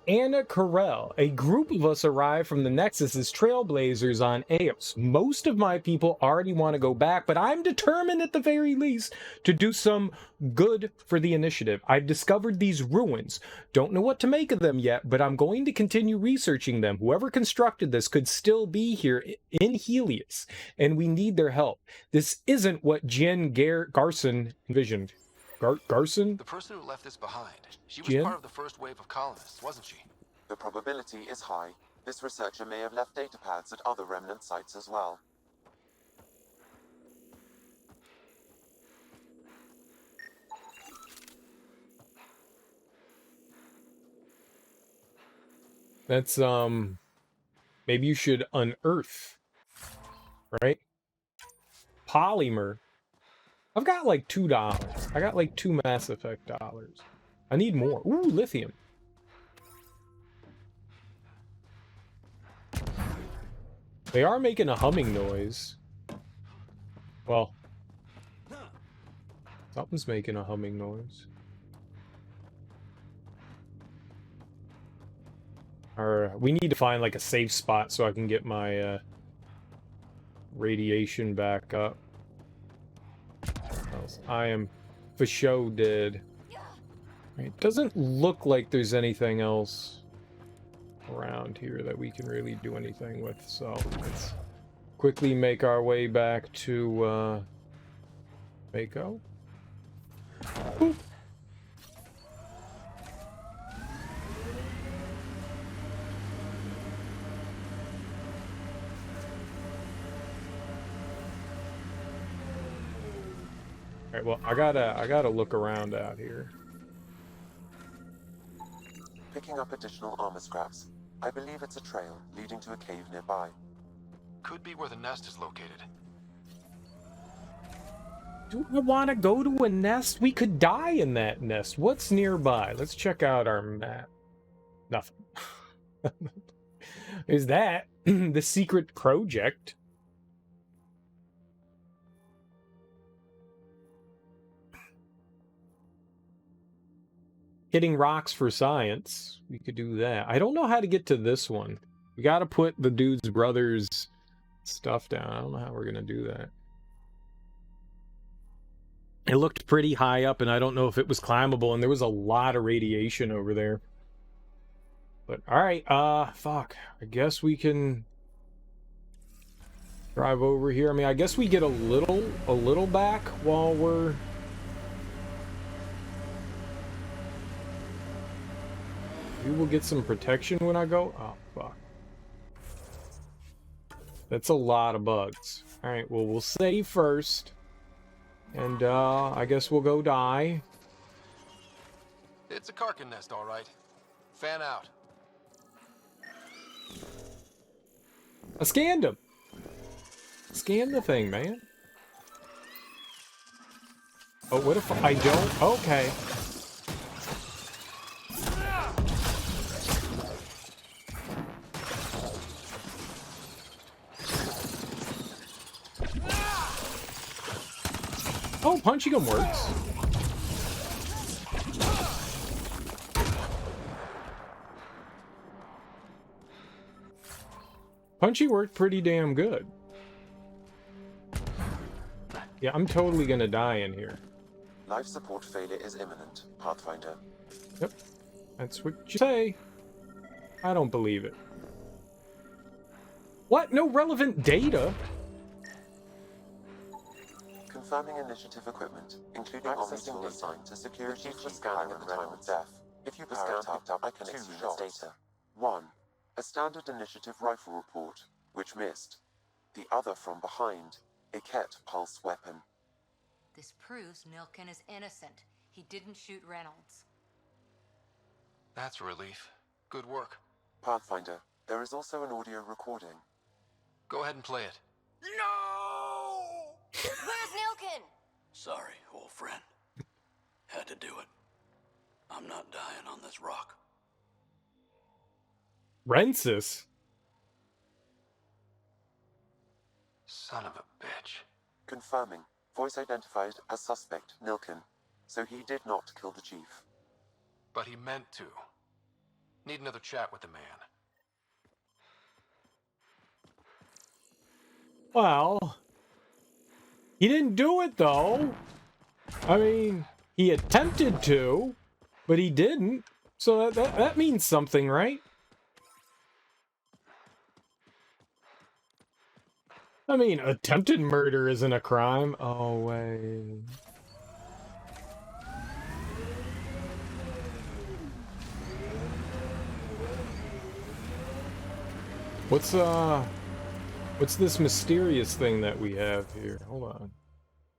Speaker 1: Anna Carell, a group of us arrived from the Nexus as trailblazers on Eos. Most of my people already want to go back, but I'm determined at the very least to do some good for the initiative. I've discovered these ruins. Don't know what to make of them yet, but I'm going to continue researching them. Whoever constructed this could still be here in Helios, and we need their help. This isn't what Jen Garson envisioned. Garson?
Speaker 7: The person who left this behind. She was
Speaker 1: Jim?
Speaker 7: part of the first wave of colonists, wasn't she?
Speaker 3: The probability is high. This researcher may have left data pads at other remnant sites as well.
Speaker 1: That's, maybe you should unearth, right? Polymer. I've got like $2. I got like 2 Mass Effect dollars. I need more. Ooh, lithium. They are making a humming noise. Well, something's making a humming noise. Or we need to find like a safe spot so I can get my radiation back up. Else I am for show dead. It doesn't look like there's anything else around here that we can really do anything with, so let's quickly make our way back to Mako. Boop. Alright, well, I gotta look around out here.
Speaker 3: Picking up additional armor scraps. I believe it's a trail leading to a cave nearby.
Speaker 7: Could be where the nest is located.
Speaker 1: Do I want to go to a nest? We could die in that nest. What's nearby? Let's check out our map. Nothing. Is that the secret project? Hitting rocks for science. We could do that. I don't know how to get to this one. We got to put the dude's brother's stuff down. I don't know how we're going to do that. It looked pretty high up, and I don't know if it was climbable, and there was a lot of radiation over there. But, alright, fuck. I guess we can drive over here. I mean, I guess we get a little back while we're... We will get some protection when I go. Oh, fuck. That's a lot of bugs. Alright, well, we'll save first. And, I guess we'll go die.
Speaker 7: It's a Karkin nest, all right. Fan out.
Speaker 1: I scanned him. Scan the thing, man. Oh, what if I don't? Okay. Oh, punching him works. Punchy worked pretty damn good. Yeah, I'm totally gonna die in here.
Speaker 3: Life support failure is imminent, Pathfinder.
Speaker 1: Yep, that's what you say. I don't believe it. What? No relevant data?
Speaker 3: Confirming initiative equipment, including omni-tool assigned to security for scanning at the time of death. If you power it up, I can extract its data. 1. A standard initiative rifle report, which missed. The other from behind, a Ket pulse weapon.
Speaker 12: This proves Nilkin is innocent. He didn't shoot Reynolds.
Speaker 7: That's a relief. Good work.
Speaker 3: Pathfinder, there is also an audio recording.
Speaker 7: Go ahead and play it.
Speaker 6: Where's Nilkin?
Speaker 14: Sorry, old friend. Had to do it. I'm not dying on this rock.
Speaker 1: Rensis?
Speaker 7: Son of a bitch.
Speaker 3: Confirming. Voice identified as suspect, Nilkin. So he did not kill the chief.
Speaker 7: But he meant to. Need another chat with the man.
Speaker 1: Well, he didn't do it, though. I mean, he attempted to, but he didn't. So that means something, right? I mean, attempted murder isn't a crime. Oh, wait. What's this mysterious thing that we have here? Hold on.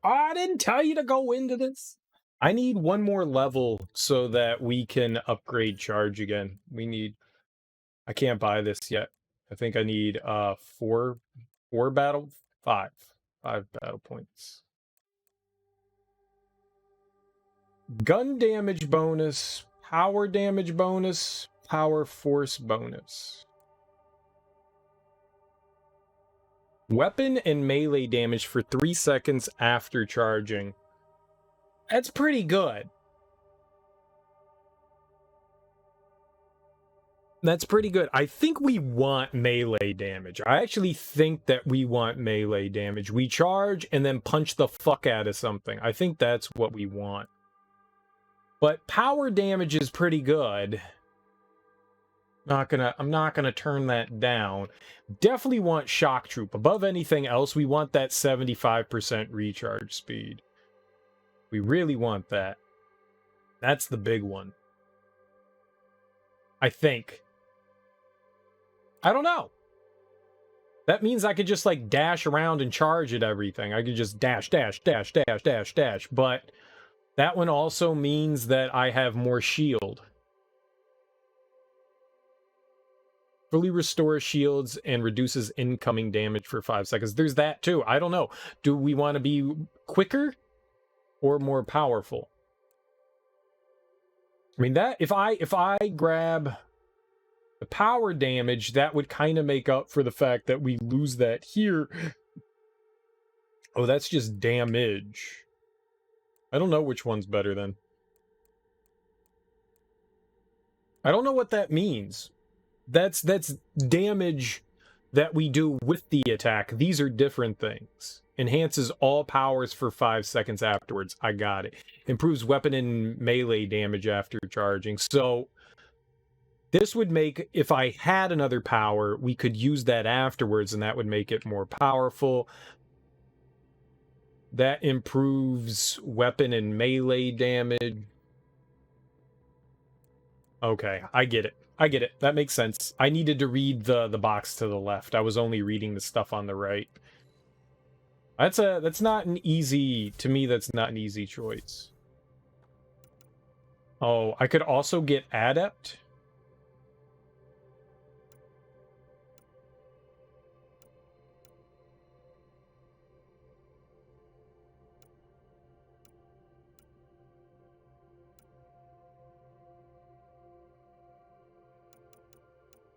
Speaker 1: I didn't tell you to go into this. I need one more level so that we can upgrade charge again. I can't buy this yet. I think I need five battle points. Gun damage bonus, power damage bonus, power force bonus. Weapon and melee damage for 3 seconds after charging. That's pretty good. That's pretty good. I think we want melee damage. I actually think that we want melee damage. We charge and then punch the fuck out of something. I think that's what we want. But power damage is pretty good. I'm not gonna turn that down. Definitely want shock troop. Above anything else, we want that 75% recharge speed. We really want that. That's the big one. I think. I don't know. That means I could just like dash around and charge at everything. I could just dash, dash, dash, dash, dash, dash. But that one also means that I have more shield. Fully restores shields and reduces incoming damage for 5 seconds. There's that too. I don't know. Do we want to be quicker or more powerful? I mean, that if I grab the power damage, that would kind of make up for the fact that we lose that here. Oh, that's just damage. I don't know which one's better then. I don't know what that means. That's damage that we do with the attack. These are different things. Enhances all powers for 5 seconds afterwards. I got it. Improves weapon and melee damage after charging. So this would make, if I had another power, we could use that afterwards, and that would make it more powerful. That improves weapon and melee damage. Okay, I get it. I get it. That makes sense. I needed to read the box to the left. I was only reading the stuff on the right. That's not an easy, to me, that's not an easy choice. Oh, I could also get adept.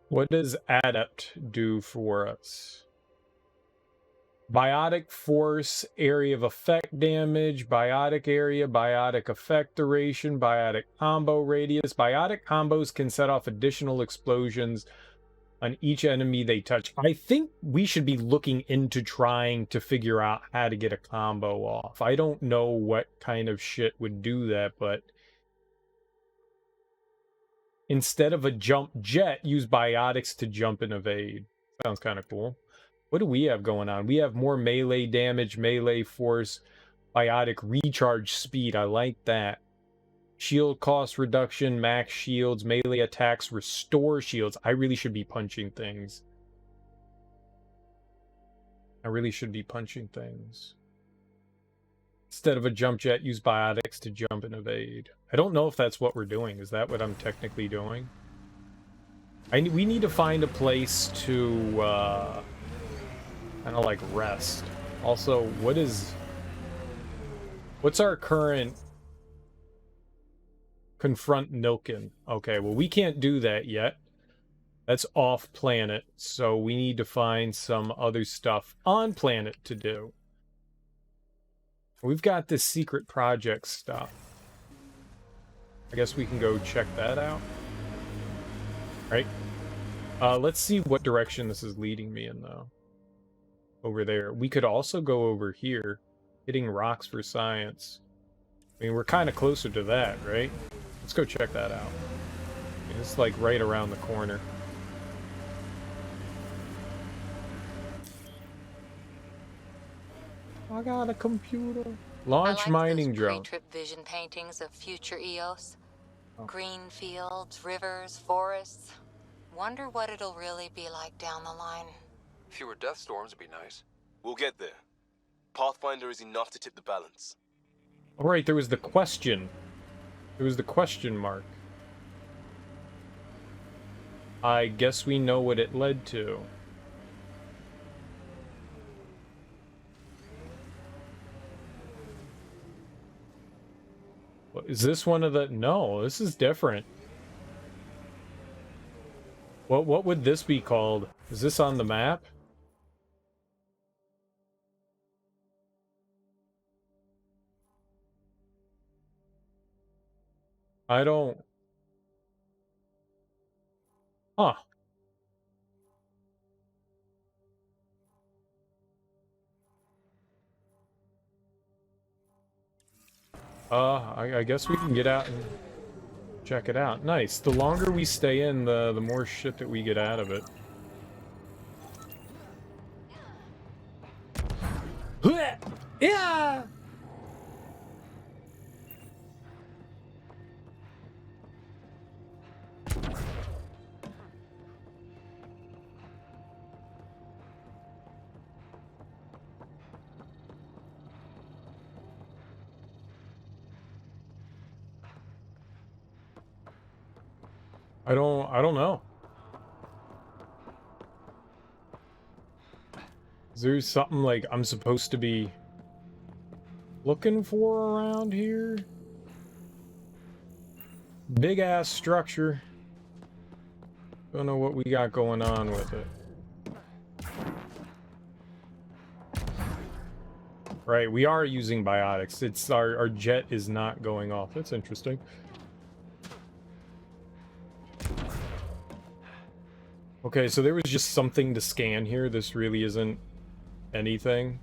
Speaker 1: What does adept do for us? Biotic force, area of effect damage, biotic area, biotic effect duration, biotic combo radius. Biotic combos can set off additional explosions on each enemy they touch. I think we should be looking into trying to figure out how to get a combo off. I don't know what kind of shit would do that, but instead of a jump jet, use biotics to jump and evade. Sounds kind of cool. What do we have going on? We have more melee damage, melee force, biotic recharge speed. I like that. Shield cost reduction, max shields, melee attacks, restore shields. I really should be punching things. I really should be punching things. Instead of a jump jet, use biotics to jump and evade. I don't know if that's what we're doing. Is that what I'm technically doing? We need to find a place to kind of like rest. Also, what's our current confront Nilkin? Okay, well, we can't do that yet. That's off planet, so we need to find some other stuff on planet to do. We've got this secret project stuff. I guess we can go check that out. Right? Let's see what direction this is leading me in, though. Over there. We could also go over here, hitting rocks for science. I mean, we're kind of closer to that, right? Let's go check that out. I mean, it's like right around the corner. I got a computer. Launch mining drone.
Speaker 12: Pre-trip vision paintings of future Eos. Green fields, rivers, forests. Wonder what it'll really be like down the line.
Speaker 8: Fewer death storms would be nice. We'll get there. Pathfinder is enough to tip the balance.
Speaker 1: All right, there was the question. There was the question mark. I guess we know what it led to. Is this one of the... No, this is different. What would this be called? Is this on the map? I don't... Huh. I guess we can get out and check it out. Nice. The longer we stay in, the more shit that we get out of it. Yeah! I don't know. Is there something like I'm supposed to be looking for around here? Big ass structure. Don't know what we got going on with it. Right, we are using biotics. It's our jet is not going off. That's interesting. Okay, so there was just something to scan here. This really isn't anything.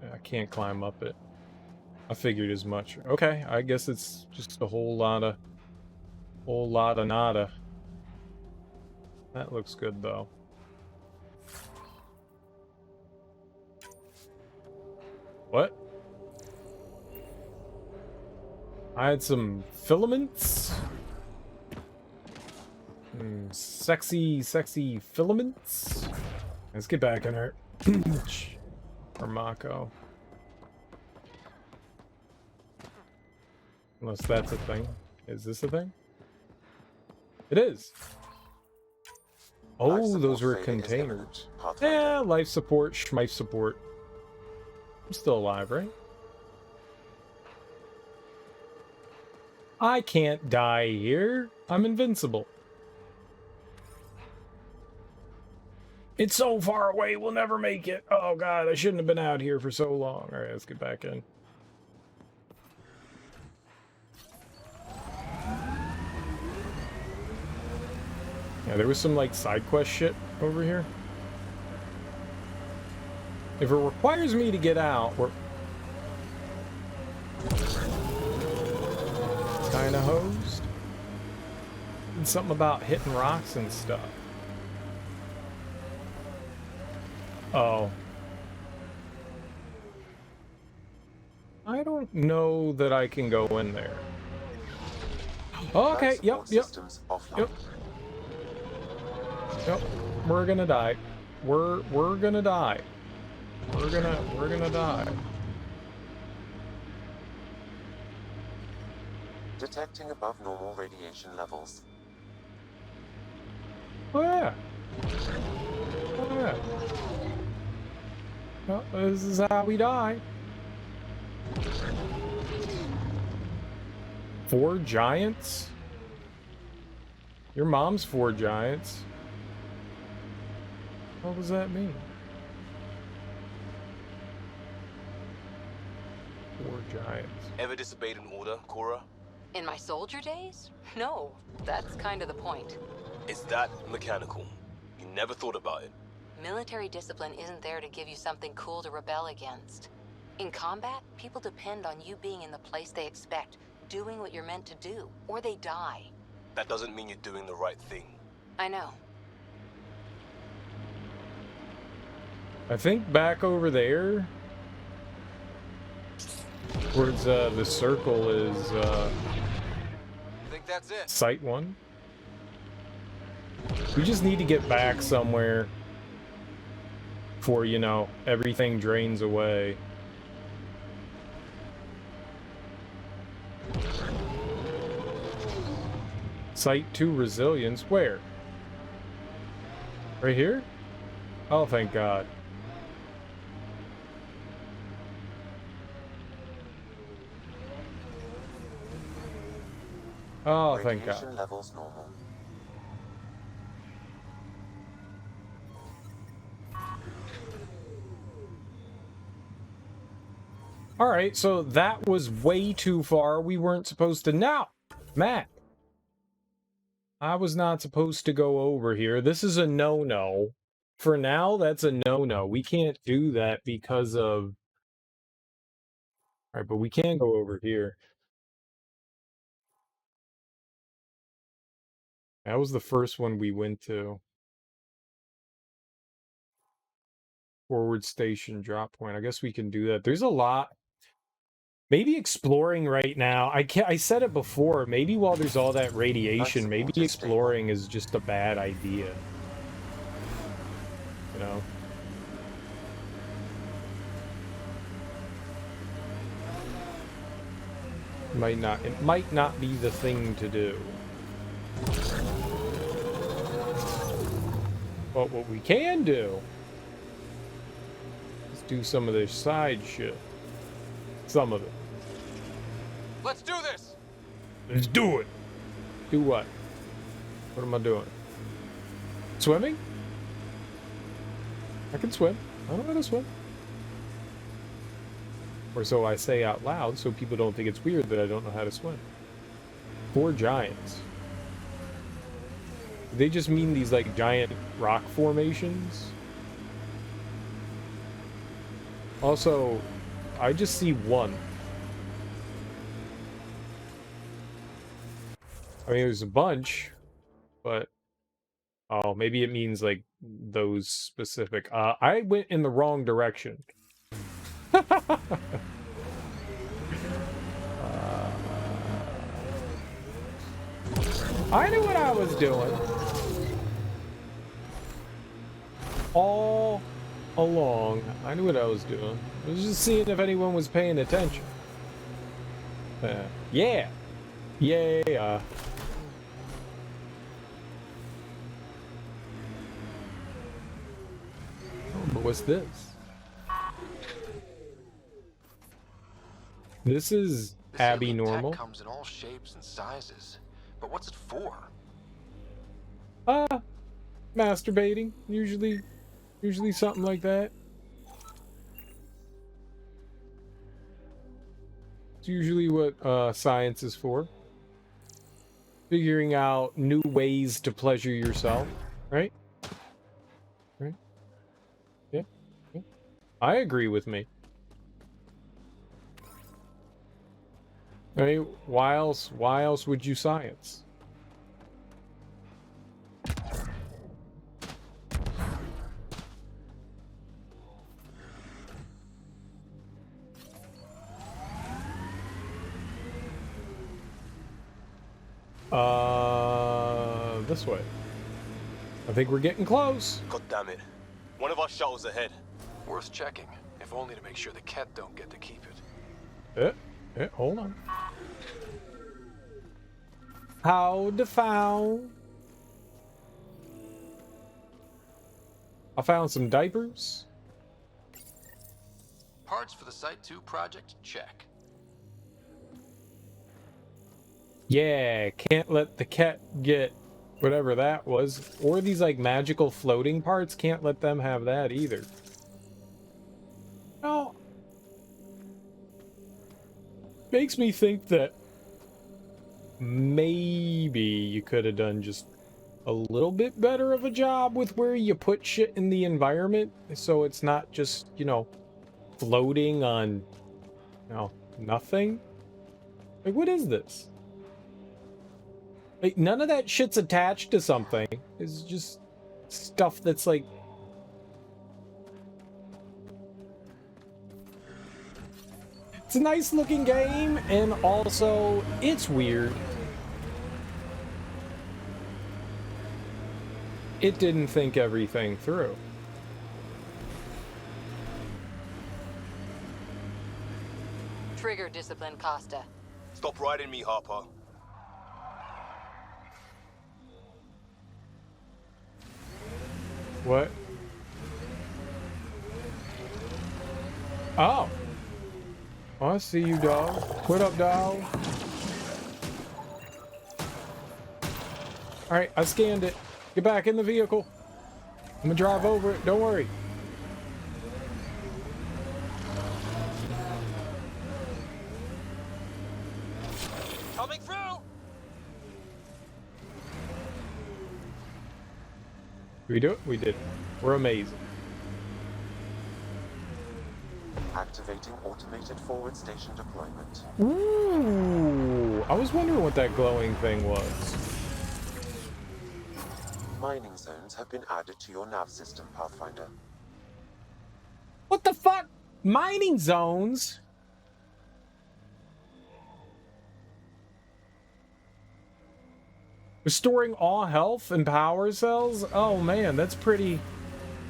Speaker 1: I can't climb up it. I figured as much. Okay, I guess it's just a whole lot of nada. That looks good though. What? I had some filaments. Sexy filaments. Let's get back in her. Or Mako. Unless that's a thing. Is this a thing? It is. Oh, those were containers. Yeah, life support, schmife support. I'm still alive, right? I can't die here. I'm invincible. It's so far away, we'll never make it. Oh god, I shouldn't have been out here for so long. Alright, let's get back in. Yeah, there was some like side quest shit over here. If it requires me to get out, we're kinda hosed. And something about hitting rocks and stuff. Oh. I don't know that I can go in there. Okay, yep. Yep. We're gonna die. We're gonna die. We're gonna die.
Speaker 3: Detecting above normal radiation levels.
Speaker 1: Oh yeah. Oh yeah. Well, this is how we die. 4 giants? Your mom's 4 giants. What does that mean? Four giants.
Speaker 8: Ever disobeyed an order, Cora?
Speaker 12: In my soldier days? No, that's kind of the point.
Speaker 8: Is that mechanical? You never thought about it.
Speaker 12: Military discipline isn't there to give you something cool to rebel against. In combat, people depend on you being in the place they expect, doing what you're meant to do, or they die.
Speaker 8: That doesn't mean you're doing the right thing.
Speaker 12: I know.
Speaker 1: I think back over there, towards the circle is
Speaker 2: Think that's it?
Speaker 1: Site 1. We just need to get back somewhere before, you know, everything drains away. Site 2 resilience, where? Right here? Oh, thank God. Oh, thank God.
Speaker 3: Radiation levels normal.
Speaker 1: All right, so that was way too far. We weren't supposed to. Now, Matt, I was not supposed to go over here. This is a no-no. For now, that's a no-no. We can't do that because of... All right, but we can go over here. That was the first one we went to. Forward station drop point. I guess we can do that. There's a lot. Maybe exploring right now. I said it before. Maybe while there's all that radiation, maybe exploring is just a bad idea. You know? It might not be the thing to do. But what we can do is do some of this side shit. Some of it.
Speaker 10: Let's do this!
Speaker 1: Let's do it! Do what? What am I doing? Swimming? I can swim. I know how to swim. Or so I say out loud, so people don't think it's weird that I don't know how to swim. 4 giants. Do they just mean these, like, giant rock formations? Also, I just see 1. I mean, there's a bunch, but... Oh, maybe it means, like, those specific... I went in the wrong direction. I knew what I was doing. All along, I knew what I was doing. I was just seeing if anyone was paying attention. Yeah. Yeah. Oh, but what's this? This is Abby normal.
Speaker 7: Tech comes in all shapes and sizes, but what's it for?
Speaker 1: Masturbating. Usually something like that. It's usually what science is for. Figuring out new ways to pleasure yourself, right? Right? Yeah. Yeah. I agree with me. I mean, why else would you science? This way. I think we're getting close.
Speaker 8: God damn it. One of our shuttles ahead.
Speaker 7: Worth checking, if only to make sure the Ket don't get to keep it.
Speaker 1: Hold on. How to found? I found some diapers.
Speaker 7: Parts for the Site 2 project, check.
Speaker 1: Yeah, can't let the Ket get whatever that was. Or these like magical floating parts, can't let them have that either. No. makes me think that maybe you could have done just a little bit better of a job with where you put shit in the environment, so it's not just, you know, floating on, you know, nothing. Like, what is this? Like, none of that shit's attached to something. It's just stuff that's like... It's a nice looking game, and also, it's weird. It didn't think everything through.
Speaker 12: Trigger discipline, Costa.
Speaker 8: Stop riding me, Harper.
Speaker 1: What? Oh. Oh, I see you, dog. What up, dog? Alright, I scanned it. Get back in the vehicle. I'm gonna drive over it. Don't worry.
Speaker 10: Coming through!
Speaker 1: Did we do it? We did. We're amazing.
Speaker 3: Activating automated forward station deployment.
Speaker 1: Ooh, I was wondering what that glowing thing was.
Speaker 3: Mining zones have been added to your nav system, Pathfinder.
Speaker 1: What the fuck? Mining zones? Restoring all health and power cells? Oh man, that's pretty...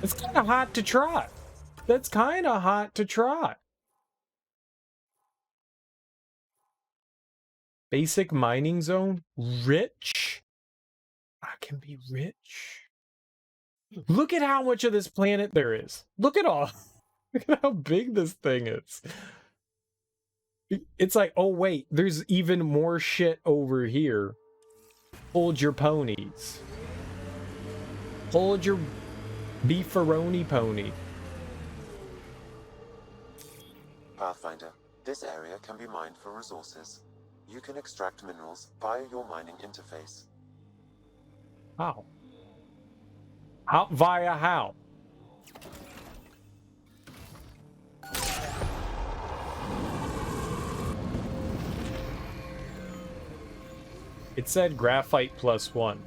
Speaker 1: It's kind of hot to try. That's kind of hot to try. Basic mining zone? Rich? I can be rich. Look at how much of this planet there is. Look at all. Look at how big this thing is. It's like, oh wait, there's even more shit over here. Hold your ponies. Hold your beefaroni pony.
Speaker 3: Pathfinder, this area can be mined for resources. You can extract minerals via your mining interface.
Speaker 1: How? How? Via how? It said graphite +1.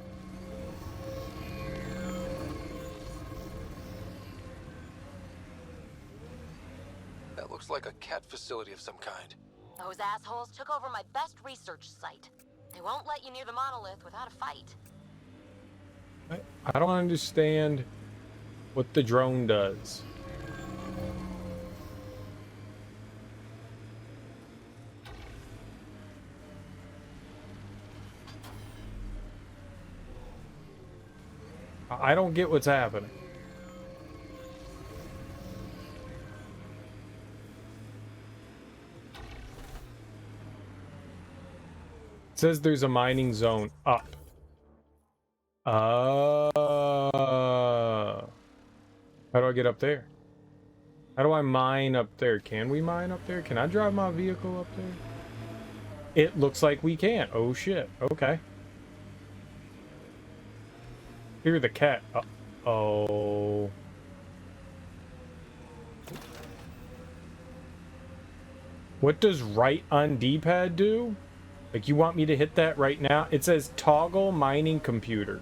Speaker 7: That looks like a cat facility of some kind.
Speaker 6: Those assholes took over my best research site. They won't let you near the monolith without a fight.
Speaker 1: I don't understand what the drone does. I don't get what's happening. It says there's a mining zone up. How do I get up there? How do I mine up there? Can we mine up there? Can I drive my vehicle up there? It looks like we can. Oh shit. Okay. Hear the cat. Uh-oh. What does right on D-pad do? Like, you want me to hit that right now? It says toggle mining computer.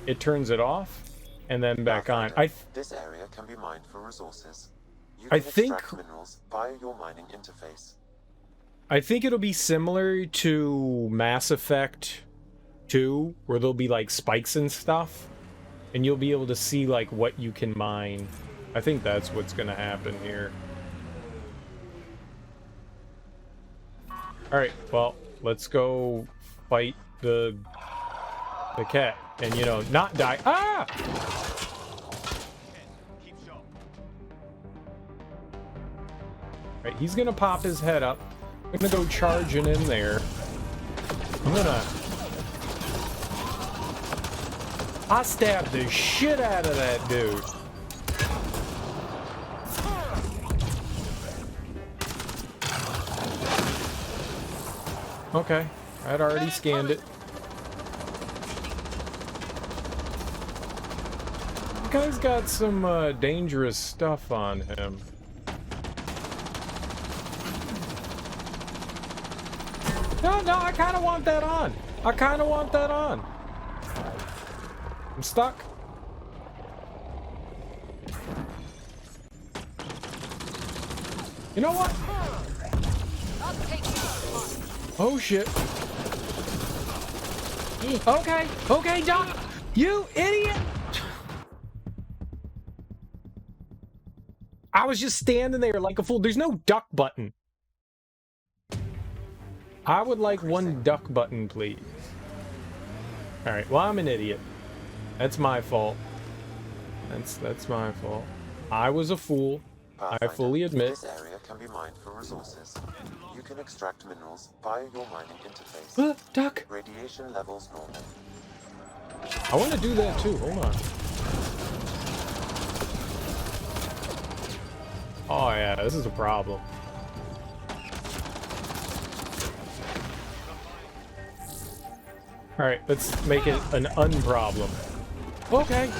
Speaker 1: It turns it off and then back on.
Speaker 3: This area can be mined for resources. You
Speaker 1: I
Speaker 3: can
Speaker 1: think
Speaker 3: extract minerals via your mining interface.
Speaker 1: I think it'll be similar to Mass Effect 2, where there'll be like spikes and stuff, and you'll be able to see like what you can mine. I think that's what's gonna happen here. Alright, well, let's go fight the cat and, you know, not die. Ah! Right, he's gonna pop his head up. I'm gonna go charging in there. I stabbed the shit out of that dude. Okay. I'd already scanned it. The guy's got some dangerous stuff on him. No, no, I kind of want that on. I kind of want that on. I'm stuck. You know what? Oh shit. Okay, okay, Doc. You idiot. I was just standing there like a fool. There's no duck button. I would like one duck button, please. Alright, well, I'm an idiot. That's my fault. That's my fault. I was a fool. I fully admit.
Speaker 3: This area can be mined for resources. You can extract minerals via your mining interface.
Speaker 1: Duck!
Speaker 3: Radiation levels normal.
Speaker 1: I want to do that too. Hold on. Oh yeah, this is a problem. Alright, let's make it an unproblem. Okay.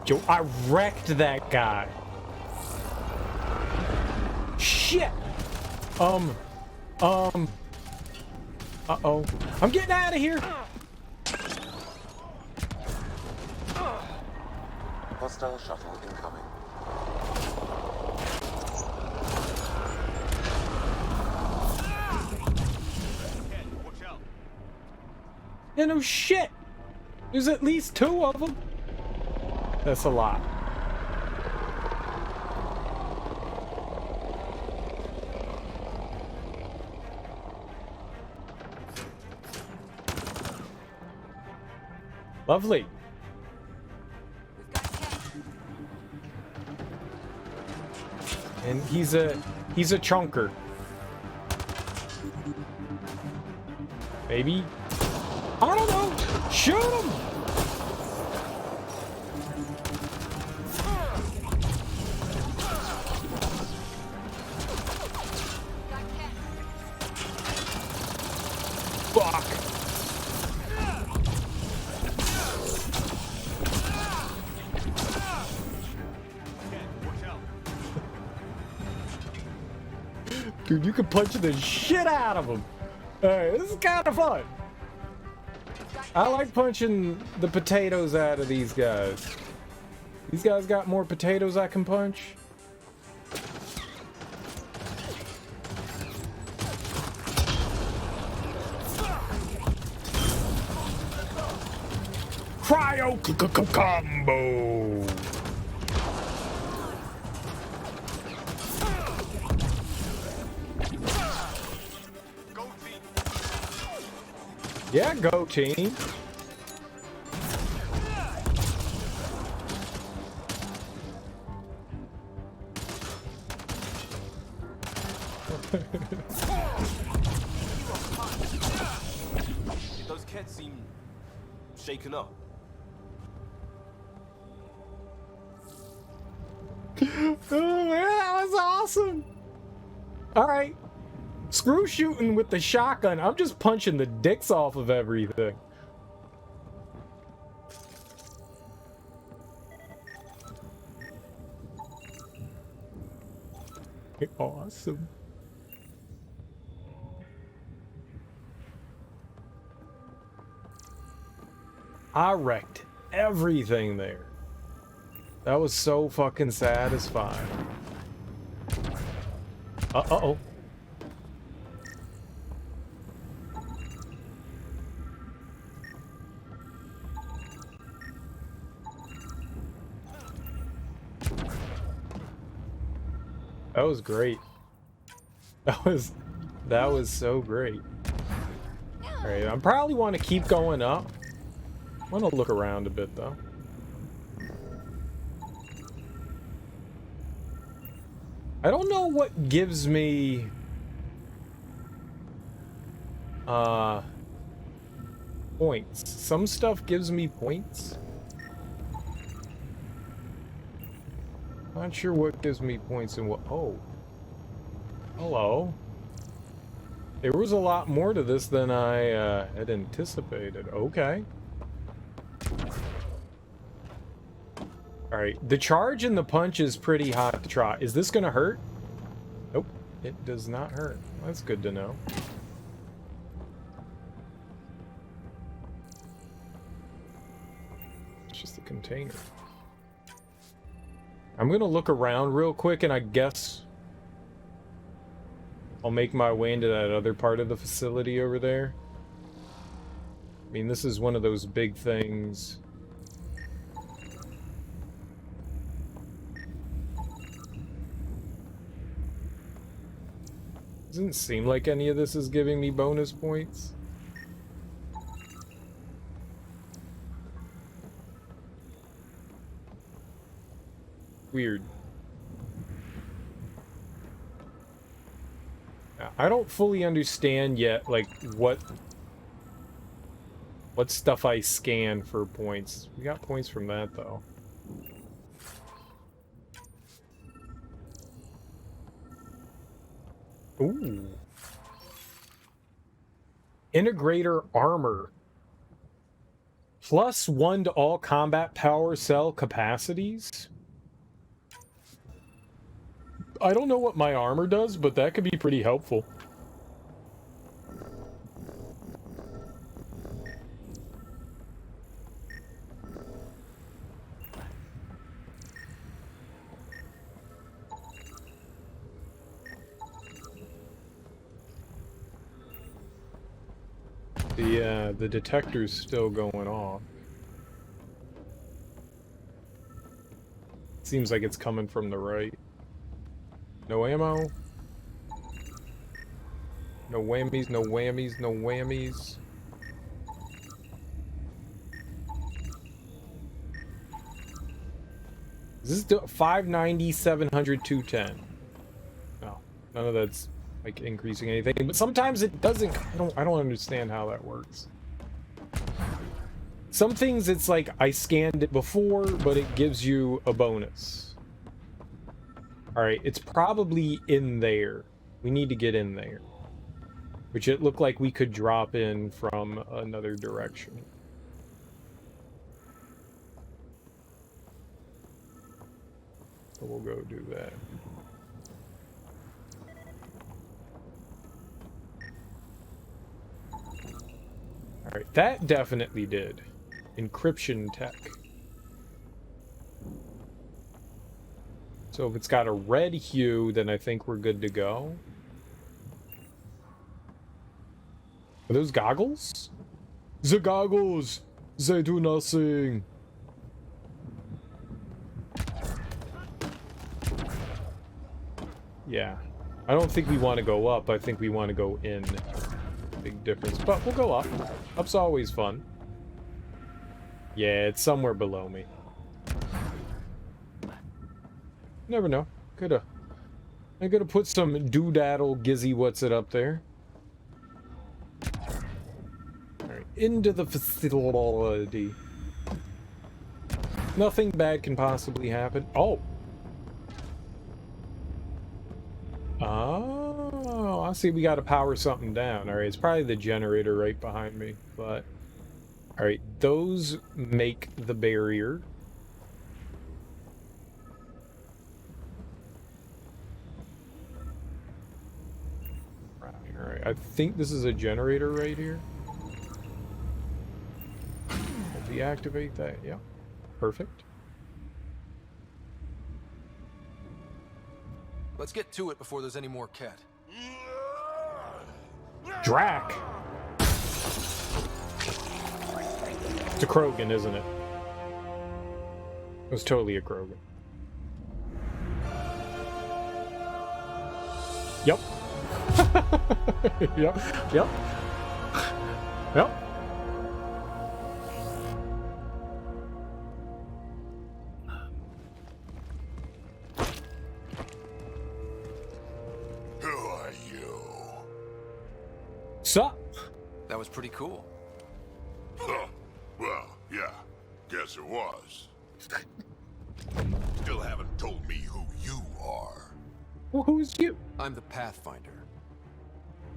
Speaker 1: Yo, I wrecked that guy. Shit! Uh-oh. I'm getting out of here!
Speaker 3: Hostile shuttle incoming.
Speaker 1: Yeah, no shit! There's at least 2 of them. That's a lot. Lovely. And he's a chunker. Maybe. I don't know. Shoot him. Fuck. Dude, you can punch the shit out of him. Alright, this is kind of fun. I like punching the potatoes out of these guys. These guys got more potatoes I can punch. Cryo combo. Yeah, go team.
Speaker 8: Those kids seem shaken up.
Speaker 1: Oh man, that was awesome. All right. Screw shooting with the shotgun. I'm just punching the dicks off of everything. Awesome. I wrecked everything there. That was so fucking satisfying. Uh-oh. That was great. That was so great. Alright, I probably want to keep going up. I want to look around a bit though. I don't know what gives me points. Some stuff gives me points. Not sure what gives me points and what... Oh. Hello. There was a lot more to this than I had anticipated. Okay. Alright, the charge and the punch is pretty hot to try. Is this gonna hurt? Nope, it does not hurt. That's good to know. It's just a container. I'm gonna look around real quick and I guess I'll make my way into that other part of the facility over there. I mean, this is one of those big things. Doesn't seem like any of this is giving me bonus points. Weird. I don't fully understand yet, like, what stuff I scan for points. We got points from that, though. Ooh. Integrator armor. +1 to all combat power cell capacities. I don't know what my armor does, but that could be pretty helpful. The detector's still going off. Seems like it's coming from the right. No ammo. No whammies, no whammies, no whammies. Is this 590, 700, 210? No, none of that's like increasing anything, but sometimes it doesn't. I don't understand how that works. Some things it's like I scanned it before, but it gives you a bonus. Alright, it's probably in there. We need to get in there. Which it looked like we could drop in from another direction. So we'll go do that. Alright, that definitely did. Encryption tech. So if it's got a red hue, then I think we're good to go. Are those goggles? The goggles! They do nothing! Yeah. I don't think we want to go up, I think we want to go in. Big difference. But we'll go up. Up's always fun. Yeah, it's somewhere below me. Never know. I coulda put some doodaddle gizzy what's it up there. Alright, into the facility. Nothing bad can possibly happen. Oh! Oh, I see we gotta power something down. Alright, it's probably the generator right behind me, but... Alright, those make the barrier. Alright, I think this is a generator right here. We'll deactivate that, yeah. Perfect.
Speaker 7: Let's get to it before there's any more Cat.
Speaker 1: Drac! It's a Krogan, isn't it? It was totally a Krogan. Yep. Yep. Yep. Yep.
Speaker 15: Who are you?
Speaker 1: Sup?
Speaker 7: That was pretty cool.
Speaker 15: Huh. Well, yeah. Guess it was. Still haven't told me who you are.
Speaker 1: Well, who's you?
Speaker 7: I'm the Pathfinder.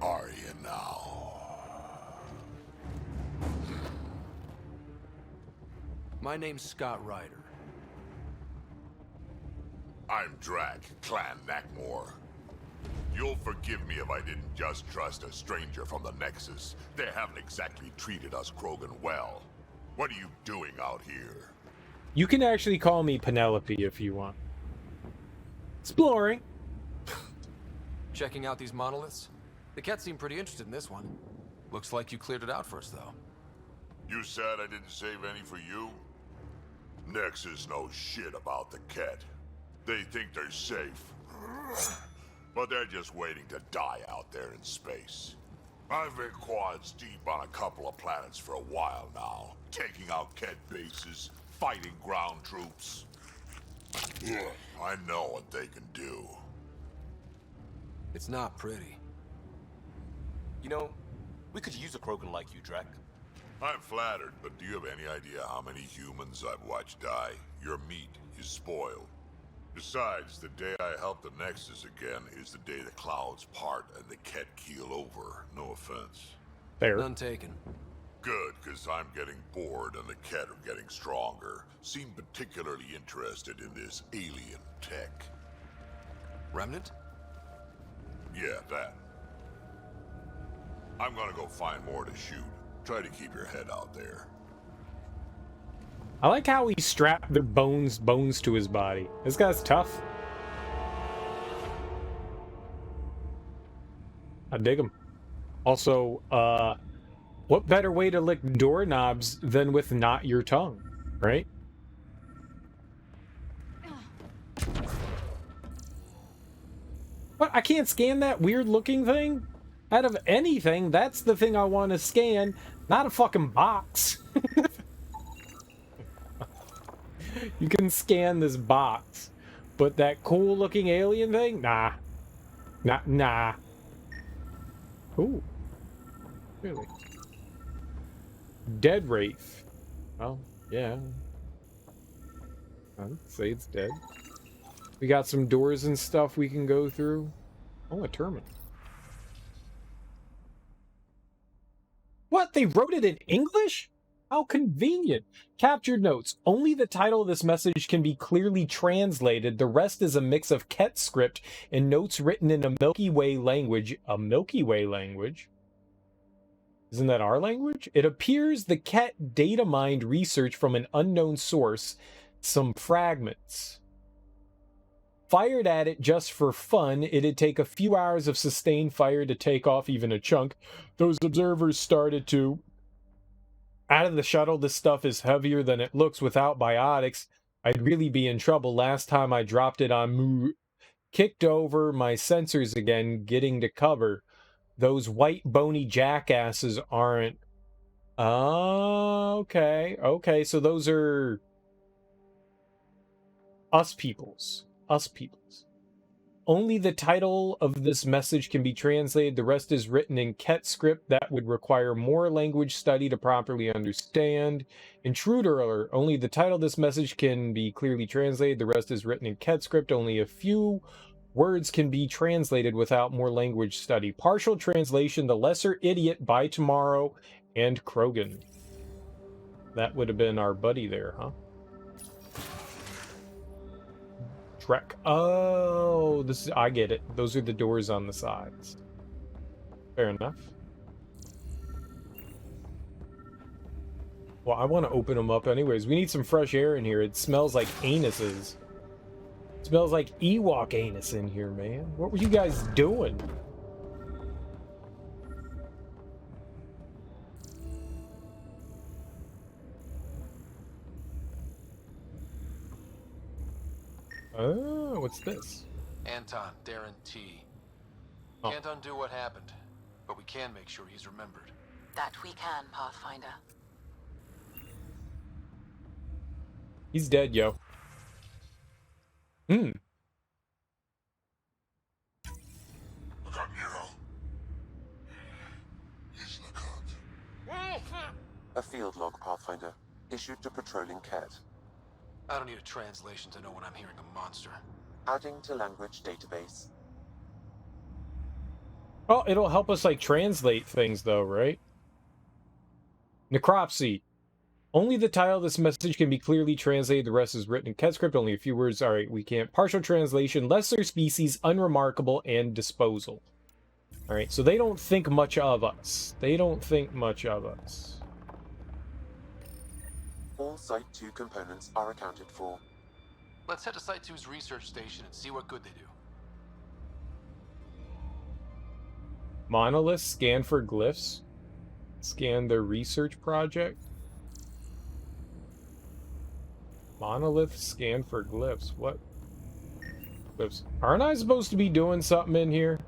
Speaker 15: Are you now?
Speaker 7: My name's Scott Ryder.
Speaker 15: I'm Drac, Clan Nakmor. You'll forgive me if I didn't just trust a stranger from the Nexus. They haven't exactly treated us Krogan well. What are you doing out here?
Speaker 1: You can actually call me Penelope if you want. Exploring.
Speaker 7: Checking out these monoliths? The Ket seemed pretty interested in this one. Looks like you cleared it out first, though.
Speaker 15: You said I didn't save any for you? Nexus knows shit about the Ket. They think they're safe. But they're just waiting to die out there in space. I've been quads deep on a couple of planets for a while now, taking out Ket bases, fighting ground troops. I know what they can do.
Speaker 7: It's not pretty.
Speaker 8: You know, we could use a Krogan like you, Drac.
Speaker 15: I'm flattered, but do you have any idea how many humans I've watched die? Your meat is spoiled. Besides, the day I help the Nexus again is the day the clouds part and the Ket keel over. No offense.
Speaker 1: Fair.
Speaker 7: None taken.
Speaker 15: Good, because I'm getting bored and the Ket are getting stronger. Seem particularly interested in this alien tech.
Speaker 7: Remnant?
Speaker 15: Yeah, that. I'm gonna go find more to shoot. Try to keep your head out there.
Speaker 1: I like how he strapped the bones to his body. This guy's tough. I dig him. Also, what better way to lick doorknobs than with not your tongue, right? What? I can't scan that weird looking thing? Out of anything, that's the thing I want to scan, not a fucking box. You can scan this box, but that cool looking alien thing? Nah. Nah. Ooh. Really? Dead Wraith. Well, yeah. I'd say it's dead. We got some doors and stuff we can go through. Oh, a terminal. What? They wrote it in English? How convenient. Captured notes. Only the title of this message can be clearly translated. The rest is a mix of Ket script and notes written in a Milky Way language. A Milky Way language? Isn't that our language? It appears the Ket data mined research from an unknown source. Some fragments. Fired at it just for fun, it'd take a few hours of sustained fire to take off even a chunk. Those observers started to... Out of the shuttle, this stuff is heavier than it looks without biotics. I'd really be in trouble. Last time I dropped it on Moo. Kicked over my sensors again, getting to cover. Those white bony jackasses aren't... Oh, okay. Okay, so those are... Us peoples. Only the title of this message can be translated. The rest is written in Ket script that would require more language study to properly understand. Intruder alert. Only the title of this message can be clearly translated. The rest is written in Ket script. Only a few words can be translated without more language study. Partial translation, The Lesser Idiot by Tomorrow and Krogan. That would have been our buddy there, huh? Trek. Oh, this is, I get it. Those are the doors on the sides. Fair enough. Well, I want to open them up anyways. We need some fresh air in here. It smells like anuses. It smells like Ewok anus in here, man. What were you guys doing? Oh, what's this?
Speaker 7: Anton, Darren T.
Speaker 1: Oh.
Speaker 7: Can't undo what happened, but we can make sure he's remembered.
Speaker 5: That we can, Pathfinder.
Speaker 1: He's dead, yo. Hmm.
Speaker 3: A field log, Pathfinder, issued to patrolling Ket.
Speaker 7: I don't need a translation to know when I'm hearing a monster.
Speaker 3: Adding to language database.
Speaker 1: Well, it'll help us, like, translate things, though, right? Necropsy. Only the title of this message can be clearly translated. The rest is written in cat script. Only a few words. All right, we can't. Partial translation. Lesser species, unremarkable, and disposal. All right, so they don't think much of us. They don't think much of us.
Speaker 3: All Site 2 components are accounted for.
Speaker 7: Let's head to Site 2's research station and see what good they do.
Speaker 1: Monolith, scan for glyphs. Scan their research project. Monolith, scan for glyphs. What? Glyphs. Aren't I supposed to be doing something in here?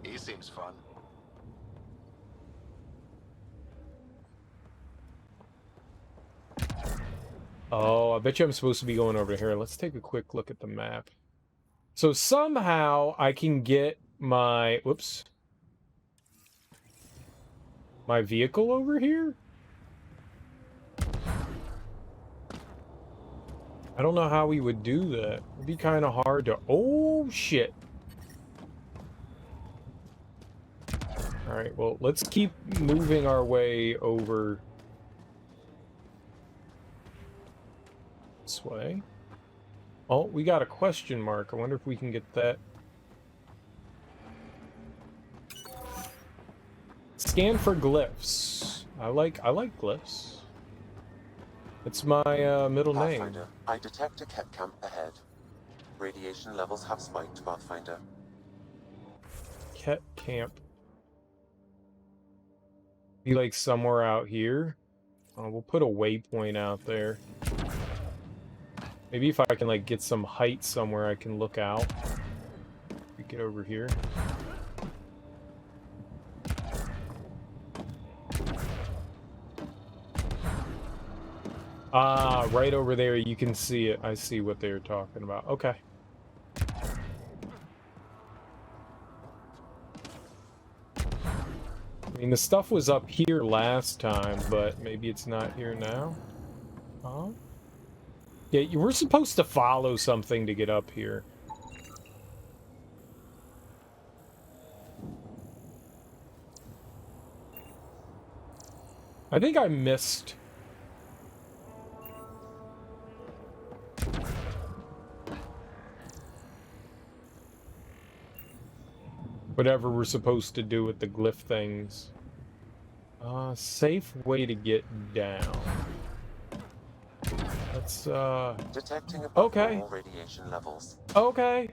Speaker 7: He seems fun.
Speaker 1: Oh, I bet you I'm supposed to be going over here. Let's take a quick look at the map. So somehow I can get my... Whoops. My vehicle over here? I don't know how we would do that. It'd be kind of hard to... Oh, shit. Alright, well, let's keep moving our way over... this way. Oh, we got a question mark. I wonder if we can get that. Scan for glyphs. I like glyphs. It's my middle name.
Speaker 3: Pathfinder, I detect a Ket camp ahead. Radiation levels have spiked, Pathfinder.
Speaker 1: Ket camp. Be like somewhere out here. We'll put a waypoint out there. Maybe if I can like get some height somewhere I can look out. We get over here. Ah, right over there, you can see it. I see what they're talking about. Okay. I mean, the stuff was up here last time, but maybe it's not here now. Huh? Yeah, you were supposed to follow something to get up here. I think I missed... whatever we're supposed to do with the glyph things. Safe way to get down. Let's,
Speaker 3: Detecting
Speaker 1: okay.
Speaker 3: Radiation levels.
Speaker 1: Okay.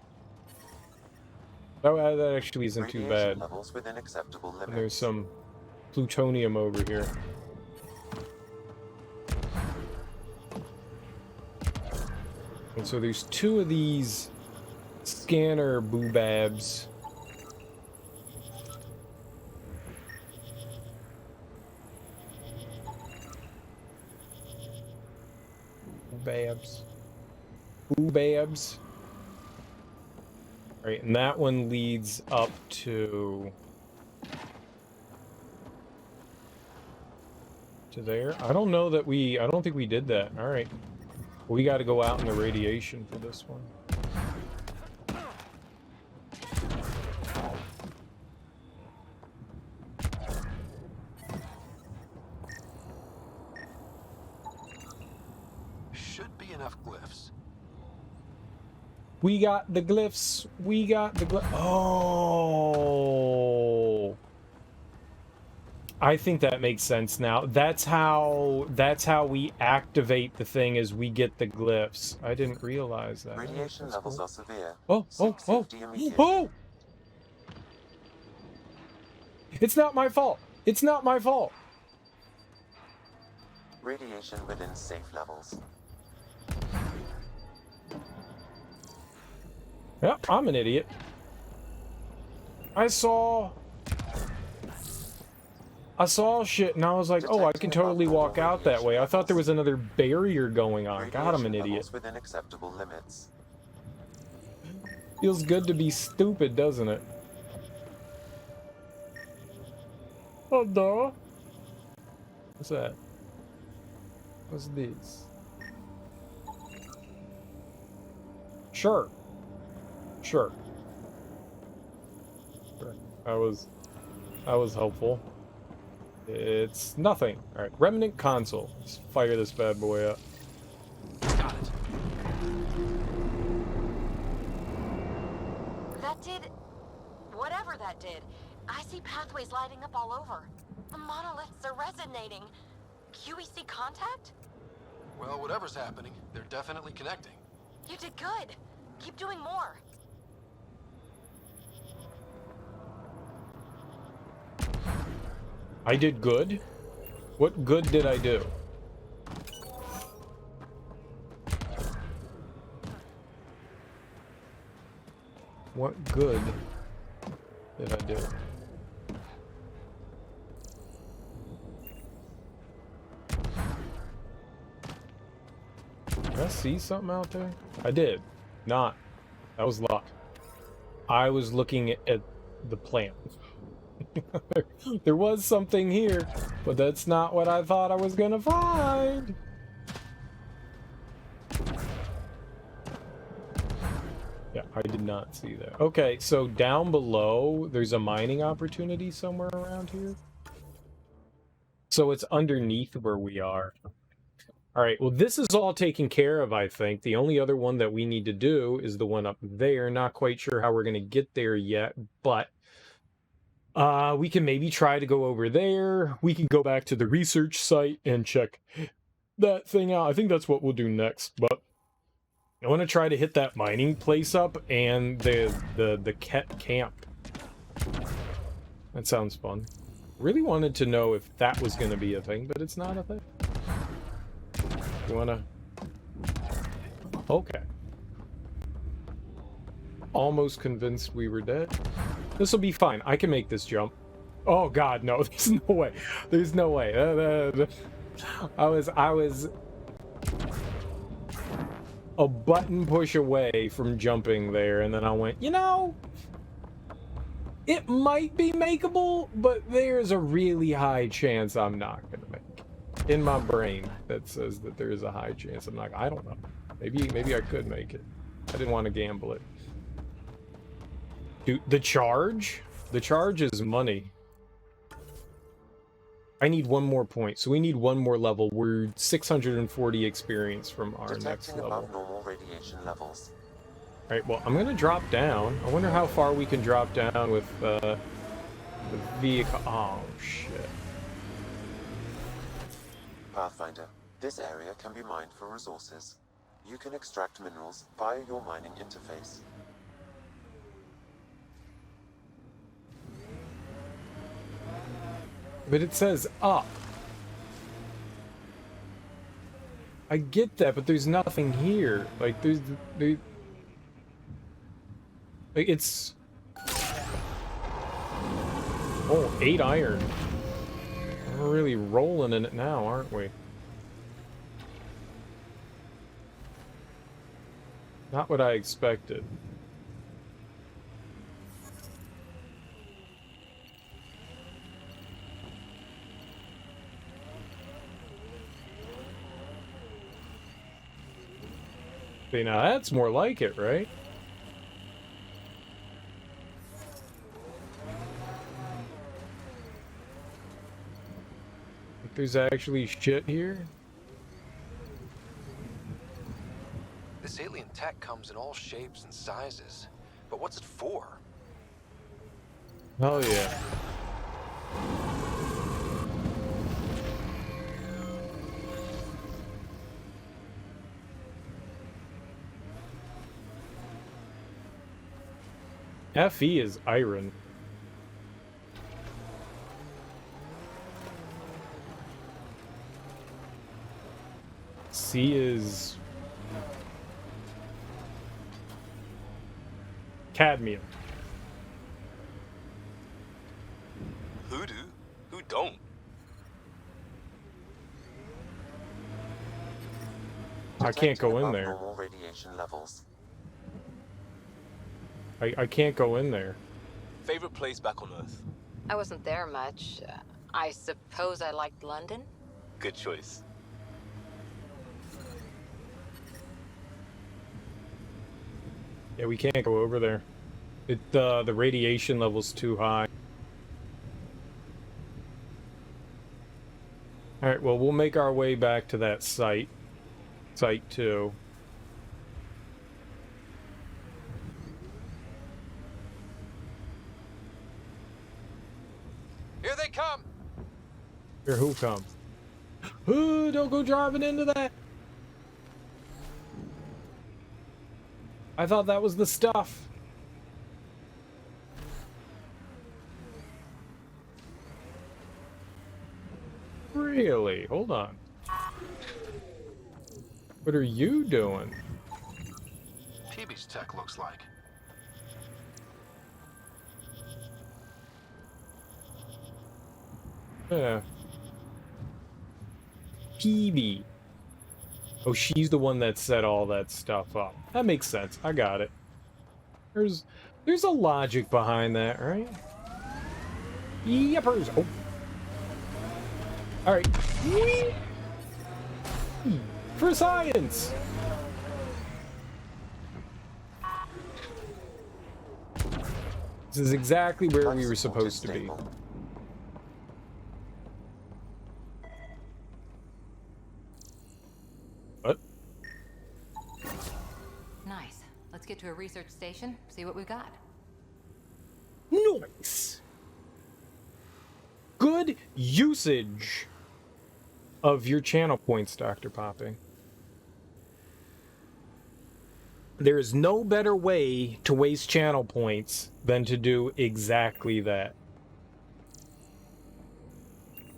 Speaker 1: That actually isn't too bad.
Speaker 3: Levels within acceptable limits.
Speaker 1: And there's some plutonium over here. And so there's two of these scanner boobabs. Boobabs. Right, and that one leads up to there. I don't know that I don't think we did that. All right. We got to go out in the radiation for this one.
Speaker 7: Should be enough glyphs.
Speaker 1: We got the glyphs. We got the glyphs. Oh. I think that makes sense now. That's how we activate the thing as we get the glyphs. I didn't realize that.
Speaker 3: Radiation levels are severe.
Speaker 1: Oh. It's not my fault. It's not my fault.
Speaker 3: Radiation within safe levels.
Speaker 1: Yeah, I'm an idiot. I saw shit and I was like, oh, I can totally walk out that way. I thought there was another barrier going on. God, I'm an idiot.
Speaker 3: Within acceptable limits.
Speaker 1: Feels good to be stupid, doesn't it? Oh, duh. What's that? What's this? Sure. Sure. Sure. That was helpful. It's nothing. Alright, Remnant console. Let's fire this bad boy up.
Speaker 10: Got it.
Speaker 6: That did... whatever that did. I see pathways lighting up all over. The monoliths are resonating. QEC contact?
Speaker 7: Well, whatever's happening, they're definitely connecting.
Speaker 6: You did good. Keep doing more.
Speaker 1: I did good? What good did I do? What good did I do? Did I see something out there? I did. Not. That was luck. I was looking at the plant. There was something here, but that's not what I thought I was gonna find. Yeah, I did not see that. Okay, so down below, there's a mining opportunity somewhere around here. So it's underneath where we are. Alright, well this is all taken care of, I think. The only other one that we need to do is the one up there. Not quite sure how we're going to get there yet, but we can maybe try to go over there. We can go back to the research site and check that thing out. I think that's what we'll do next, but I want to try to hit that mining place up and the Ket camp. That sounds fun. Really wanted to know if that was going to be a thing, but it's not a thing. You wanna... Okay. Almost convinced we were dead. This will be fine. I can make this jump. Oh god, no. There's no way. There's no way. I was a button push away from jumping there, and then I went, you know, it might be makeable, but there's a really high chance I'm not gonna make it. In my brain, that says that there is a high chance I'm not. I don't know. Maybe I could make it. I didn't want to gamble it. Dude, the charge? The charge is money. I need one more point, so we need one more level. We're 640 experience from our next level.
Speaker 3: Above normal radiation levels.
Speaker 1: Alright, well, I'm gonna drop down. I wonder how far we can drop down with the vehicle. Oh, shit.
Speaker 3: Pathfinder, this area can be mined for resources. You can extract minerals via your mining interface.
Speaker 1: But it says up. I get that, but there's nothing here. Like, there's like, it's... Oh, 8 iron. We're really rolling in it now, aren't we? Not what I expected. See, now that's more like it, right? Like there's actually shit here?
Speaker 7: This alien tech comes in all shapes and sizes. But what's it for?
Speaker 1: Oh yeah. FE is iron. C is cadmium.
Speaker 8: Who do? Who don't?
Speaker 1: I can't go in there.
Speaker 3: Normal radiation levels.
Speaker 1: I can't go in there.
Speaker 8: Favorite place back on Earth?
Speaker 12: I wasn't there much. I suppose I liked London.
Speaker 8: Good choice.
Speaker 1: Yeah, we can't go over there. The radiation level's too high. Alright, well, we'll make our way back to that site. Site 2.
Speaker 10: Here they come!
Speaker 1: Here, who come? Ooh, don't go driving into that! I thought that was the stuff. Really? Hold on. What are you doing?
Speaker 7: Peebee's tech looks like.
Speaker 1: Yeah. Peebee. Oh, she's the one that set all that stuff up. That makes sense. I got it. There's a logic behind that, right? Yepers. Oh. All right. Whee! For science. This is exactly where we were supposed to be. What?
Speaker 12: Nice. Let's get to a research station, see what we've got.
Speaker 1: Nice. Good usage of your channel points, Dr. Popping. There is no better way to waste channel points than to do exactly that.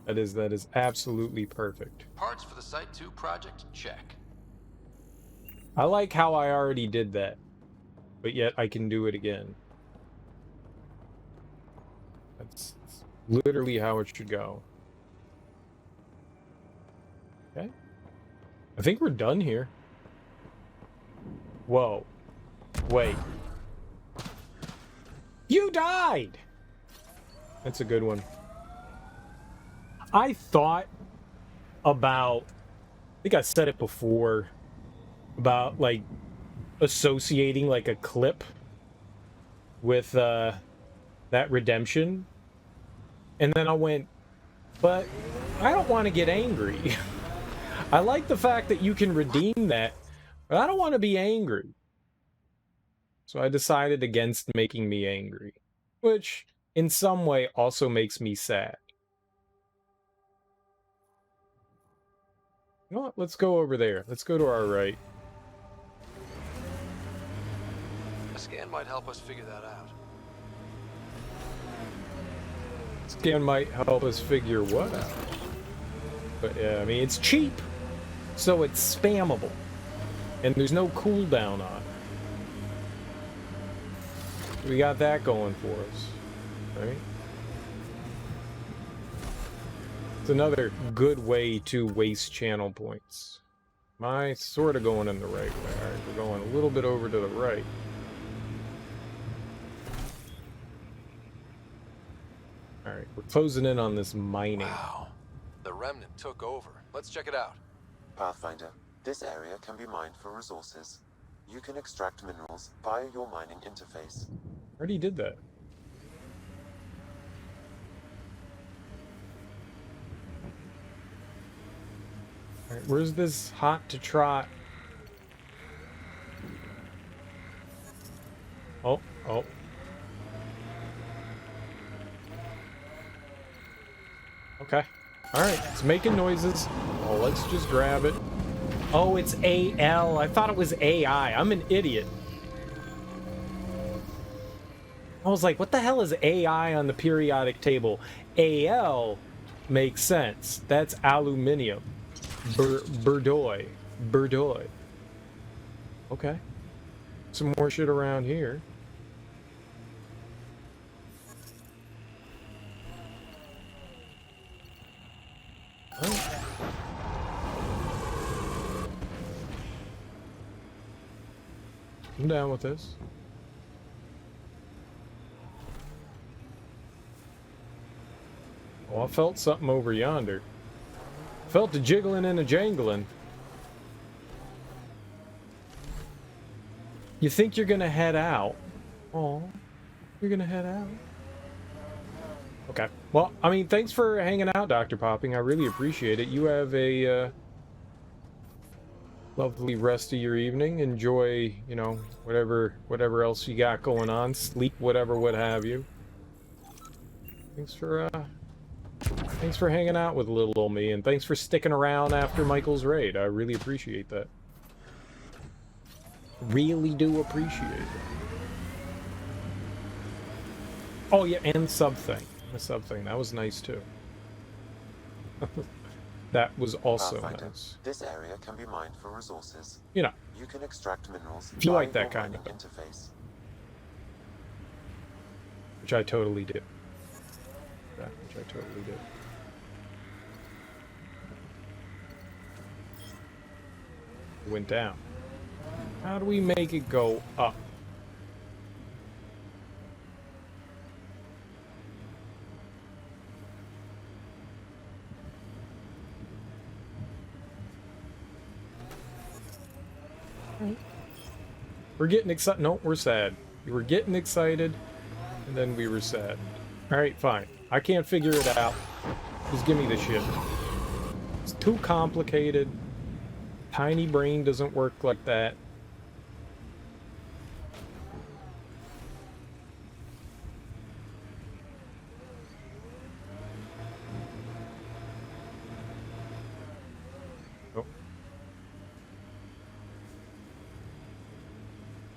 Speaker 1: That is absolutely perfect.
Speaker 7: Parts for the Site 2 project, check.
Speaker 1: I like how I already did that, but yet I can do it again. That's literally how it should go. Okay. I think we're done here. Whoa. Wait. You died! That's a good one. I thought about, I think I said it before, about like associating like a clip with that redemption. And then I went, but I don't want to get angry. I like the fact that you can redeem that, but I don't want to be angry. So I decided against making me angry, which in some way also makes me sad. You know what? Let's go over there. Let's go to our right.
Speaker 7: A scan might help us figure that out.
Speaker 1: Scan might help us figure what out. But yeah, I mean, it's cheap, so it's spammable. And there's no cooldown on it. We got that going for us, right? It's another good way to waste channel points. Am I sort of going in the right way? All right, we're going a little bit over to the right. All right, we're closing in on this mining.
Speaker 7: Wow. The remnant took over. Let's check it out.
Speaker 3: Pathfinder, this area can be mined for resources. You can extract minerals via your mining interface.
Speaker 1: Already did that. All right, where's this hot to trot? Oh. Okay. Alright, it's making noises. Oh, let's just grab it. Oh, it's AL. I thought it was AI. I'm an idiot. I was like, what the hell is AI on the periodic table? AL makes sense. That's aluminium. Burdoy. Okay. Some more shit around here. Oh. I'm down with this. Oh, I felt something over yonder. Felt a jiggling and a jangling. You think you're gonna head out? Oh, you're gonna head out? Okay. Well, I mean, thanks for hanging out, Dr. Popping. I really appreciate it. You have a lovely rest of your evening. Enjoy, you know, whatever else you got going on. Sleep, whatever, what have you. Thanks for hanging out with little old me, and thanks for sticking around after Michael's raid. I really appreciate that. Really do appreciate it. Oh yeah, and sub thing. The sub thing. That was nice too. That was also nice.
Speaker 3: This area can be mined for resources.
Speaker 1: You know.
Speaker 3: You can extract minerals.
Speaker 1: If you like that kind of
Speaker 3: interface.
Speaker 1: Which I totally do. Yeah, which I totally do. Went down. How do we make it go up? We're getting excited. No, we're sad. We were getting excited, and then we were sad. Alright, fine. I can't figure it out. Just give me the shit. It's too complicated. Tiny brain doesn't work like that.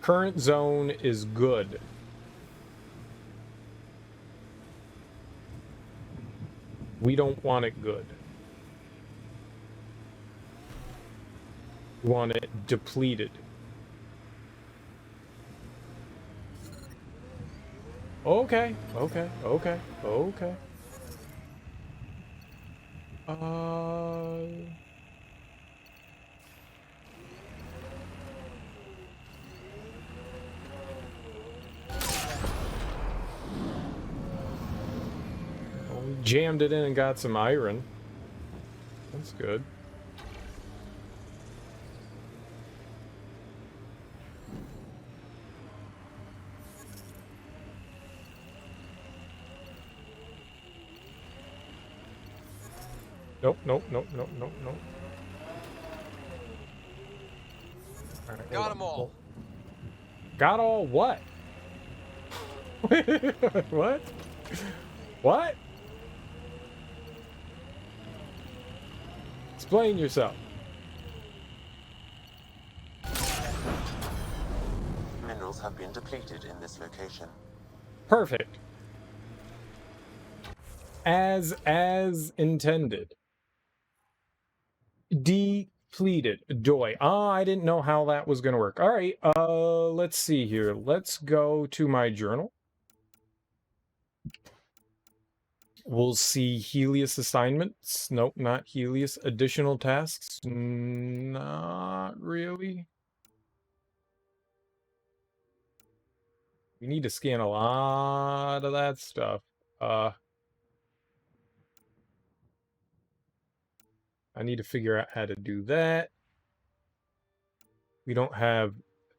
Speaker 1: Current zone is good. We don't want it good. We want it depleted. Okay, okay, okay, okay. Jammed it in and got some iron. That's good. Nope, nope, nope, nope, nope, nope. All right,
Speaker 10: got them all.
Speaker 1: Got all what? What? What? Explain yourself.
Speaker 3: Minerals have been depleted in this location.
Speaker 1: Perfect. As intended. Depleted. Doy. Ah, I didn't know how that was going to work. All right, let's see here. Let's go to my journal. We'll see Helios assignments. Nope, not Helios. Additional tasks. Not really. We need to scan a lot of that stuff. I need to figure out how to do that. We don't have a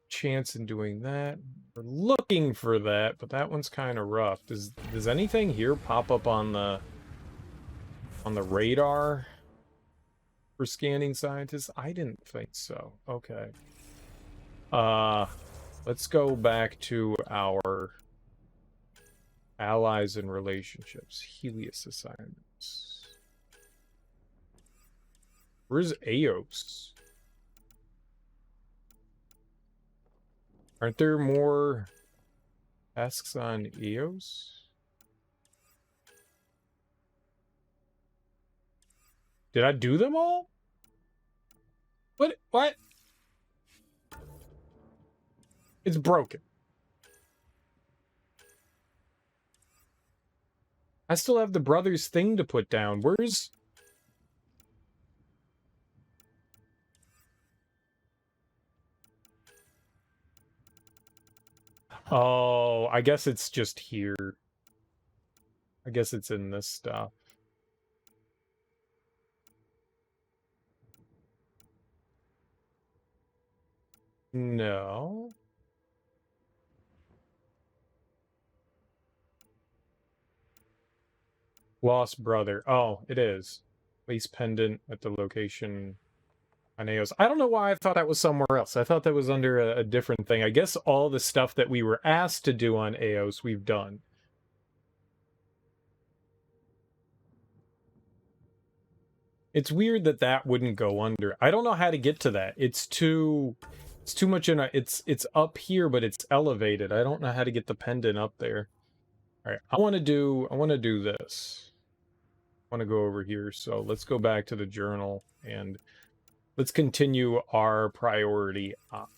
Speaker 1: chance in doing that. We're looking for that, but that one's kind of rough. Does anything here pop up on the radar for scanning scientists? I didn't think so. Okay. Let's go back to our allies and relationships. Helios assignments. Where's Eos? Aren't there more tasks on Eos? Did I do them all? What? It's broken. I still have the brothers thing to put down. Where's... Oh, I guess it's just here. I guess it's in this stuff. No. Lost brother. Oh, it is. Place pendant at the location on Eos. I don't know why I thought that was somewhere else. I thought that was under a different thing. I guess all the stuff that we were asked to do on Eos, we've done. It's weird that that wouldn't go under. I don't know how to get to that. It's too much in a, it's up here, but it's elevated. I don't know how to get the pendant up there. All right, I want to do this. I want to go over here. So let's go back to the journal and let's continue our priority up.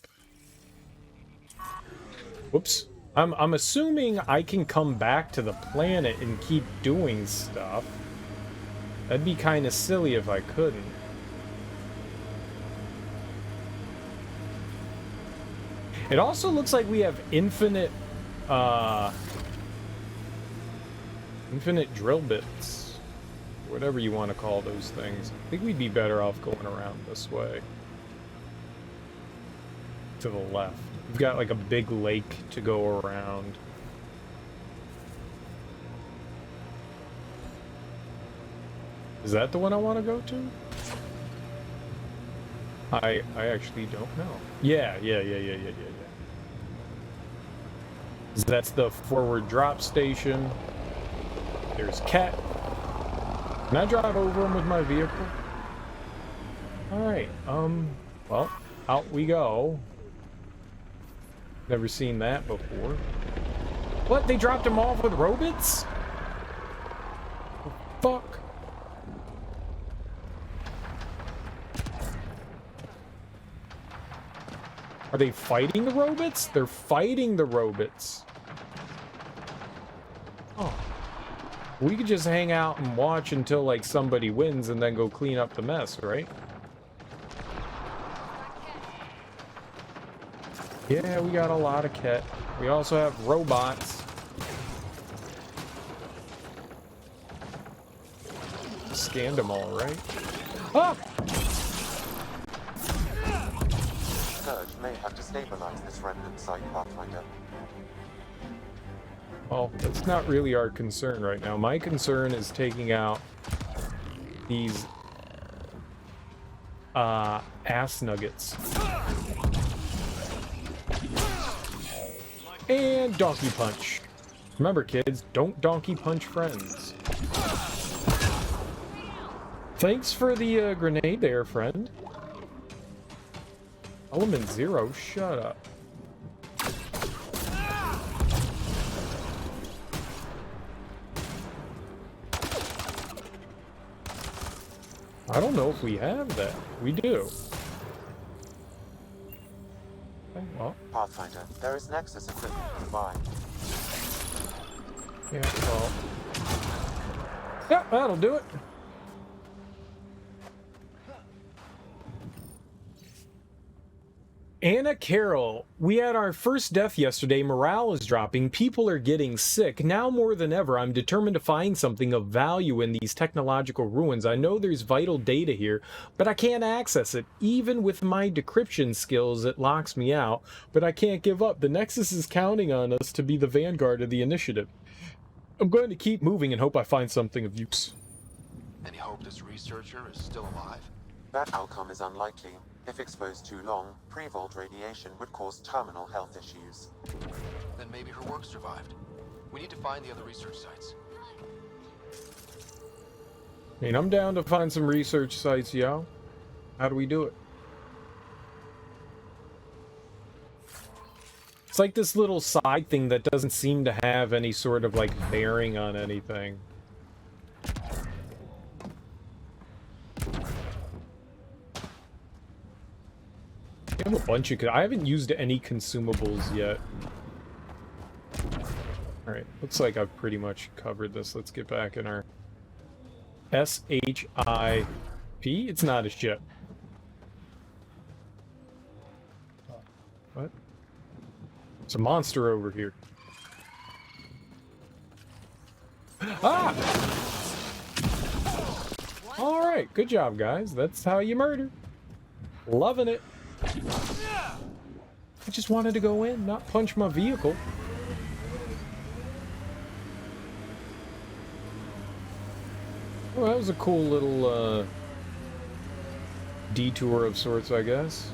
Speaker 1: Whoops. I'm assuming I can come back to the planet and keep doing stuff. That'd be kind of silly if I couldn't. It also looks like we have infinite drill bits. Whatever you want to call those things. I think we'd be better off going around this way. To the left. We've got like a big lake to go around. Is that the one I want to go to? I actually don't know. Yeah. That's the forward drop station. There's Cat. Can I drive over him with my vehicle? Alright, well, out we go. Never seen that before. What? They dropped him off with robots? Fuck. Are they fighting the robots? They're fighting the robots. Oh. We could just hang out and watch until, like, somebody wins and then go clean up the mess, right? Yeah, we got a lot of Ket. We also have robots. Scanned them all, right? Ah!
Speaker 3: Surge may have destabilized this remnant site, Pathfinder.
Speaker 1: Well, that's not really our concern right now. My concern is taking out these ass nuggets. And donkey punch. Remember, kids, don't donkey punch friends. Thanks for the grenade there, friend. Element 0, shut up. I don't know if we have that. We do. Okay, well.
Speaker 3: Pathfinder, there is Nexus equipment nearby.
Speaker 1: Yeah, well. Yeah, that'll do it. Anna Carroll, we had our first death yesterday. Morale is dropping. People are getting sick. Now more than ever, I'm determined to find something of value in these technological ruins. I know there's vital data here, but I can't access it. Even with my decryption skills, it locks me out. But I can't give up. The Nexus is counting on us to be the vanguard of the initiative. I'm going to keep moving and hope I find something of use.
Speaker 7: Any hope this researcher is still alive?
Speaker 3: That outcome is unlikely. If exposed too long, pre-vault radiation would cause terminal health issues.
Speaker 7: Then maybe her work survived. We need to find the other research sites.
Speaker 1: I mean, I'm down to find some research sites, yo. How do we do it? It's like this little side thing that doesn't seem to have any sort of, like, bearing on anything. I have a bunch of... I haven't used any consumables yet. Alright, looks like I've pretty much covered this. Let's get back in our... SHIP? It's not a ship. What? There's a monster over here. Ah! Alright, good job, guys. That's how you murder. Loving it. just wanted to go in, not punch my vehicle. Well, that was a cool little detour of sorts, I guess.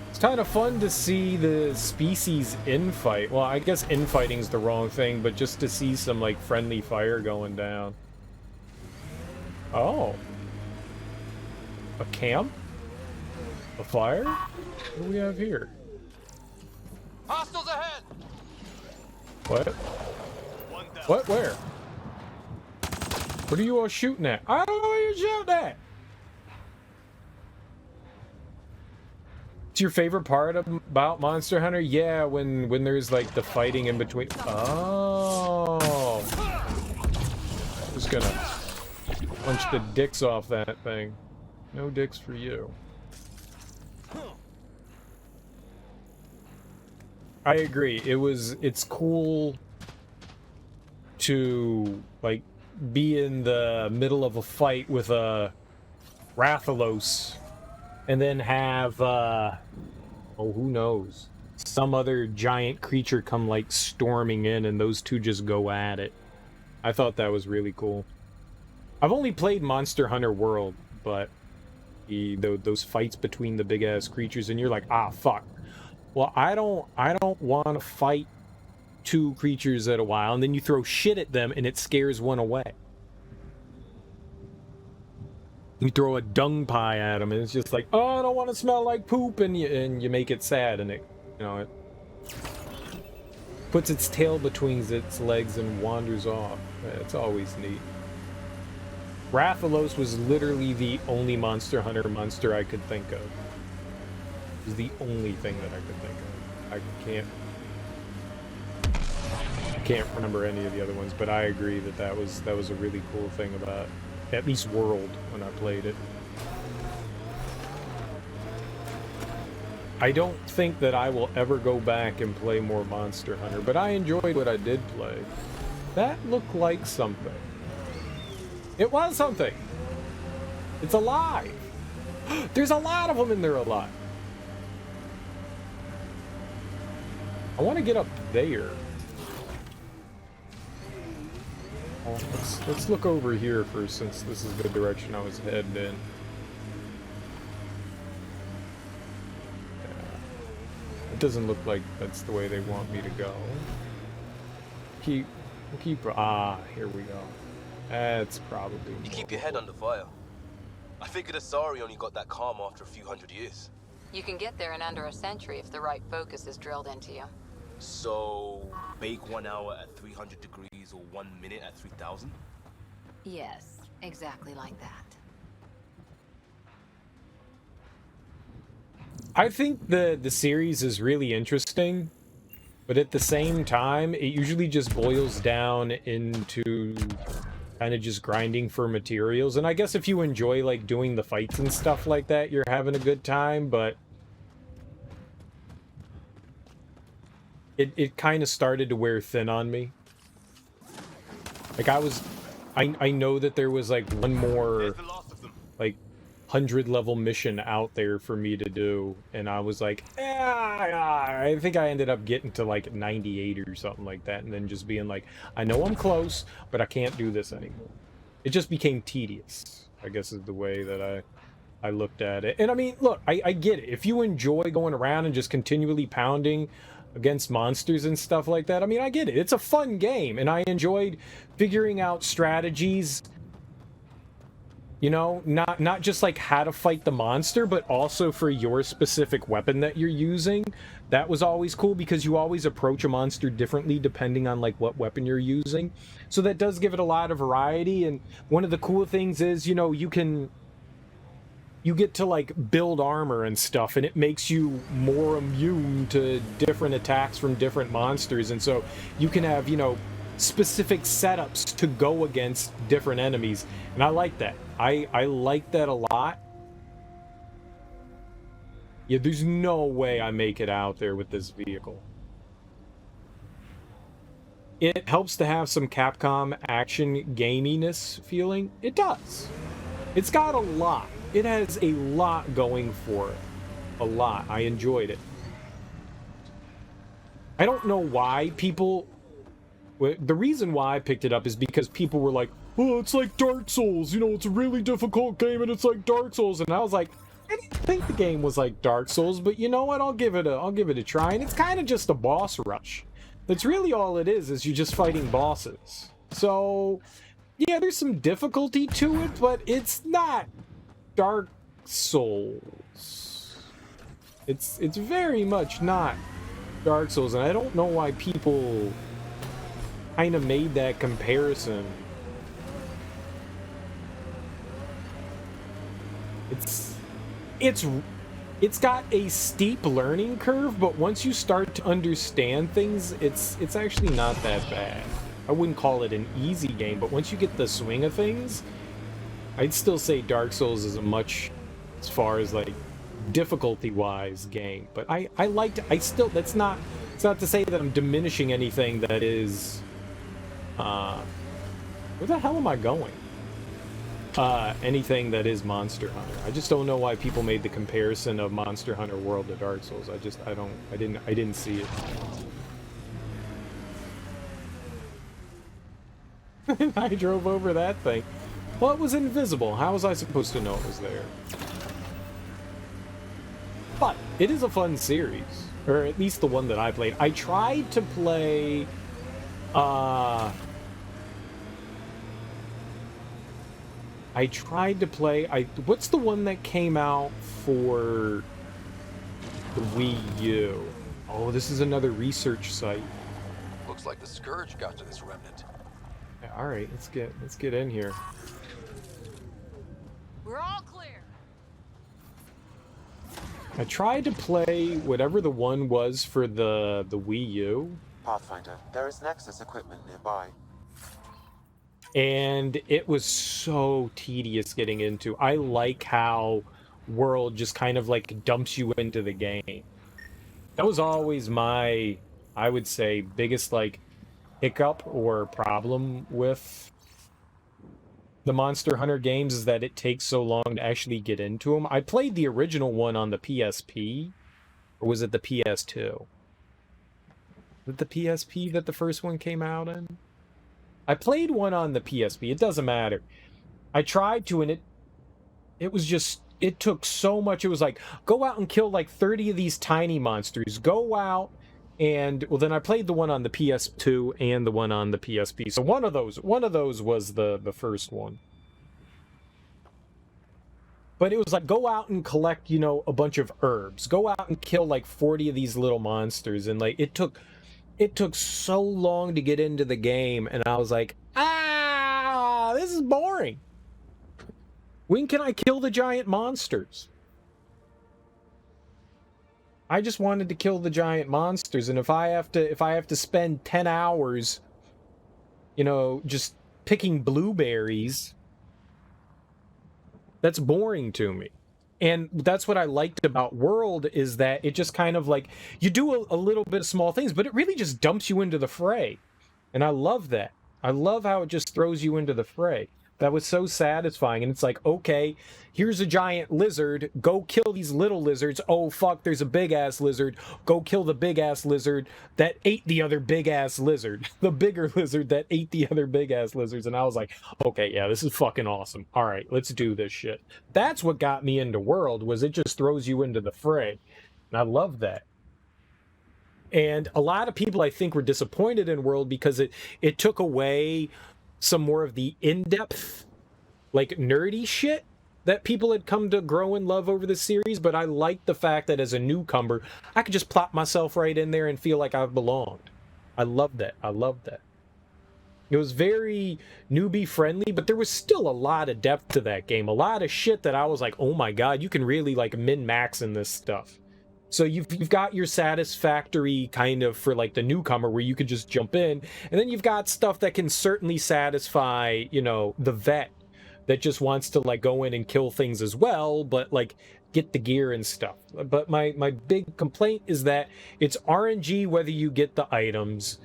Speaker 1: It's kind of fun to see the species infight. Well, I guess infighting's the wrong thing, but just to see some, like, friendly fire going down. Oh. A camp? A fire? What do we have here?
Speaker 10: Hostiles ahead!
Speaker 1: What? What? Where? What are you all shooting at? I don't know what you're shooting at! What's your favorite part about Monster Hunter? Yeah, when there's like the fighting in between. Oh. Just gonna punch the dicks off that thing. No dicks for you. I agree. It's cool to like be in the middle of a fight with a Rathalos and then have oh, who knows, some other giant creature come like storming in and those two just go at it. I thought that was really cool. I've only played Monster Hunter World, but those fights between the big ass creatures and you're like, ah, fuck. Well, I don't want to fight two creatures at a while, and then you throw shit at them and it scares one away. You throw a dung pie at them and it's just like, oh, I don't want to smell like poop, and you make it sad, and it, you know, it puts its tail between its legs and wanders off. It's always neat. Rathalos was literally the only Monster Hunter monster I could think of. It was the only thing that I could think of. I can't remember any of the other ones, but I agree that was a really cool thing about at least World when I played it. I don't think that I will ever go back and play more Monster Hunter, but I enjoyed what I did play. That looked like something. It was something. It's alive. There's a lot of them and they're alive. I want to get up there. Oh, let's look over here first, since this is the direction I was headed in. Yeah. It doesn't look like that's the way they want me to go. We'll keep. Ah, here we go. That's probably.
Speaker 8: You keep your head under fire. I figured Asari only got that calm after a few hundred years.
Speaker 12: You can get there in under a century if the right focus is drilled into you.
Speaker 8: So, bake 1 hour at 300 degrees or 1 minute at 3,000?
Speaker 12: Yes, exactly like that.
Speaker 1: I think the series is really interesting, but at the same time, it usually just boils down into kind of just grinding for materials. And I guess if you enjoy like doing the fights and stuff like that, you're having a good time, but it kind of started to wear thin on me. Like I know that there was like one more like 100 level mission out there for me to do, and I was like, I think I ended up getting to like 98 or something like that, and then just being like, I know I'm close, but I can't do this anymore. It just became tedious, I guess is the way that I looked at it. And I mean, look, I get it. If you enjoy going around and just continually pounding against monsters and stuff like that, I mean, I get it. It's a fun game, and I enjoyed figuring out strategies, you know, not just like how to fight the monster, but also for your specific weapon that you're using. That was always cool, because you always approach a monster differently depending on like what weapon you're using. So that does give it a lot of variety. And one of the cool things is, you know, you get to like build armor and stuff, and it makes you more immune to different attacks from different monsters. And so you can have, you know, specific setups to go against different enemies. And I like that. I like that a lot. Yeah, there's no way I make it out there with this vehicle. It helps to have some Capcom action gaminess feeling. It does. It's got a lot. it has a lot going for it. A lot. I enjoyed it. I don't know why people... The reason why I picked it up is because people were like, oh, it's like Dark Souls, you know, it's a really difficult game and it's like Dark Souls. And I was like, I didn't think the game was like Dark Souls, but you know what? I'll give it a try. And it's kind of just a boss rush. That's really all it is you're just fighting bosses. So, yeah, there's some difficulty to it, but it's not Dark Souls. It's very much not Dark Souls, and I don't know why people kind of made that comparison. It's got a steep learning curve, but once you start to understand things, it's actually not that bad. I wouldn't call it an easy game, but once you get the swing of things, I'd still say Dark Souls is a much, as far as like difficulty-wise, game. But I liked it. It's not to say that I'm diminishing anything that is where the hell am I going? Anything that is Monster Hunter. I just don't know why people made the comparison of Monster Hunter World to Dark Souls. I didn't see it. I drove over that thing. Well, it was invisible. How was I supposed to know it was there? But it is a fun series, or at least the one that I played. I tried to play what's the one that came out for the Wii U? Oh, this is another research site.
Speaker 7: Looks like the Scourge got to this remnant.
Speaker 1: Yeah, all right, let's get in here.
Speaker 6: We're all clear.
Speaker 1: I tried to play whatever the one was for the Wii U.
Speaker 3: Pathfinder, there is Nexus equipment nearby.
Speaker 1: And it was so tedious getting into. I like how World just kind of like dumps you into the game. That was always my, I would say, biggest like hiccup or problem with the Monster Hunter games, is that it takes so long to actually get into them. I played the original one on the PSP, or was it the PS2? Was it the PSP that the first one came out in? I played one on the PSP. It doesn't matter. I tried to, and it was just, it took so much. It was like, go out and kill like 30 of these tiny monsters. Go out and, well, then I played the one on the PS2 and the one on the PSP. So one of those was the first one. But it was like, go out and collect, you know, a bunch of herbs. Go out and kill like 40 of these little monsters. And like, it took so long to get into the game, and I was like, this is boring. When can I kill the giant monsters? I just wanted to kill the giant monsters, and if I have to spend 10 hours, you know, just picking blueberries, that's boring to me. And that's what I liked about World, is that it just kind of like, you do a little bit of small things, but it really just dumps you into the fray. And I love that. I love how it just throws you into the fray. That was so satisfying. And it's like, okay, here's a giant lizard. Go kill these little lizards. Oh, fuck, there's a big-ass lizard. Go kill the big-ass lizard that ate the other big-ass lizard. The bigger lizard that ate the other big-ass lizards. And I was like, okay, yeah, this is fucking awesome. All right, let's do this shit. That's what got me into World, was it just throws you into the fray. And I love that. And a lot of people, I think, were disappointed in World because it took away some more of the in-depth, like, nerdy shit that people had come to grow and love over the series. But I liked the fact that as a newcomer, I could just plop myself right in there and feel like I belonged. I loved that. I loved that. It was very newbie friendly, but there was still a lot of depth to that game. A lot of shit that I was like, oh my god, you can really, like, min-max in this stuff. So you've got your satisfactory kind of for like the newcomer where you could just jump in, and then you've got stuff that can certainly satisfy, you know, the vet that just wants to like go in and kill things as well, but like get the gear and stuff. But my big complaint is that it's RNG whether you get the items.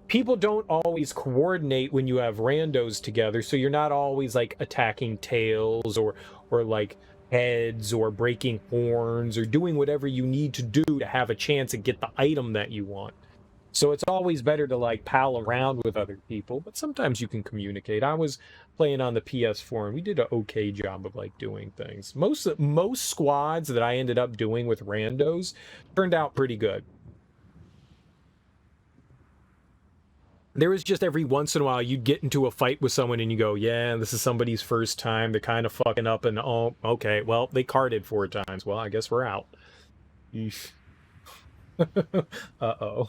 Speaker 1: People don't always coordinate when you have randos together, so you're not always like attacking tails or like heads or breaking horns or doing whatever you need to do to have a chance to get the item that you want. So it's always better to like pal around with other people, but sometimes you can communicate. I was playing on the PS4 and we did an okay job of like doing things. Most squads that I ended up doing with randos turned out pretty good. There was just every once in a while you'd get into a fight with someone and you go, yeah, this is somebody's first time. They're kind of fucking up and, oh, okay, well, they carded 4 times. Well, I guess we're out. Uh-oh.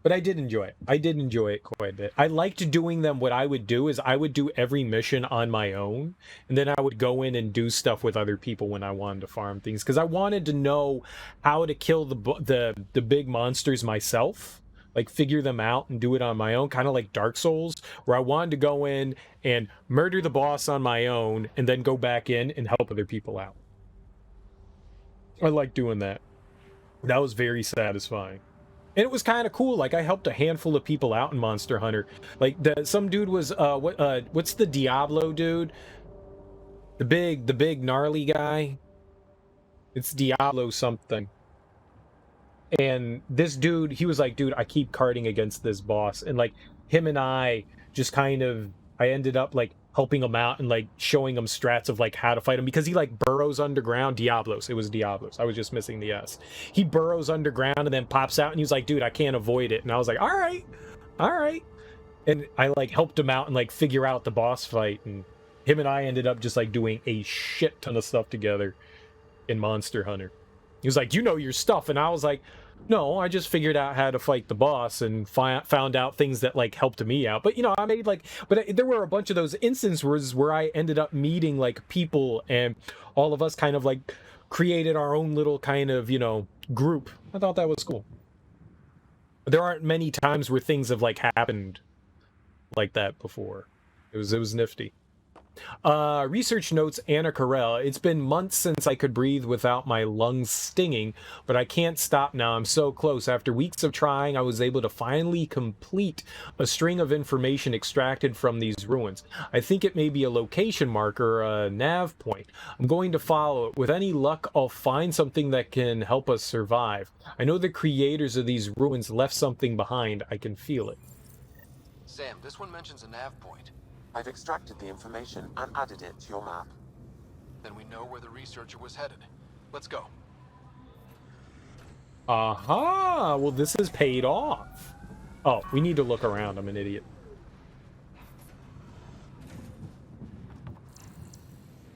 Speaker 1: But I did enjoy it. I did enjoy it quite a bit. I liked doing them. What I would do is I would do every mission on my own, and then I would go in and do stuff with other people when I wanted to farm things, because I wanted to know how to kill the big monsters myself. Like figure them out and do it on my own, kind of like Dark Souls, where I wanted to go in and murder the boss on my own and then go back in and help other people out. I like doing that. That was very satisfying. And it was kind of cool. Like I helped a handful of people out in Monster Hunter. Like some dude was what's the Diablo dude? The big gnarly guy. It's Diablo something. And this dude, he was like, dude, I keep carding against this boss. And like him and I just kind of, I ended up like helping him out and like showing him strats of like how to fight him, because he like burrows underground. Diablos. It was Diablos. I was just missing the S. He burrows underground and then pops out and he was like, dude, I can't avoid it. And I was like, all right. And I like helped him out and like figure out the boss fight. And him and I ended up just like doing a shit ton of stuff together in Monster Hunter. He was like, you know your stuff. And I was like, no, I just figured out how to fight the boss and found out things that like helped me out. But, you know, I made like, but there were a bunch of those instances where I ended up meeting like people and all of us kind of like created our own little kind of, you know, group. I thought that was cool. There aren't many times where things have like happened like that before. It was nifty. Research notes Anna Carell. It's been months since I could breathe without my lungs stinging, but I can't stop now. I'm so close. After weeks of trying, I was able to finally complete a string of information extracted from these ruins. I think it may be a location marker, a nav point. I'm going to follow it. With any luck, I'll find something that can help us survive. I know the creators of these ruins left something behind. I can feel it.
Speaker 7: Sam, this one mentions a nav point.
Speaker 3: I've extracted the information and added it to your map.
Speaker 7: Then we know where the researcher was headed. Let's go.
Speaker 1: Aha! Well, this is paid off. Oh, we need to look around. I'm an idiot.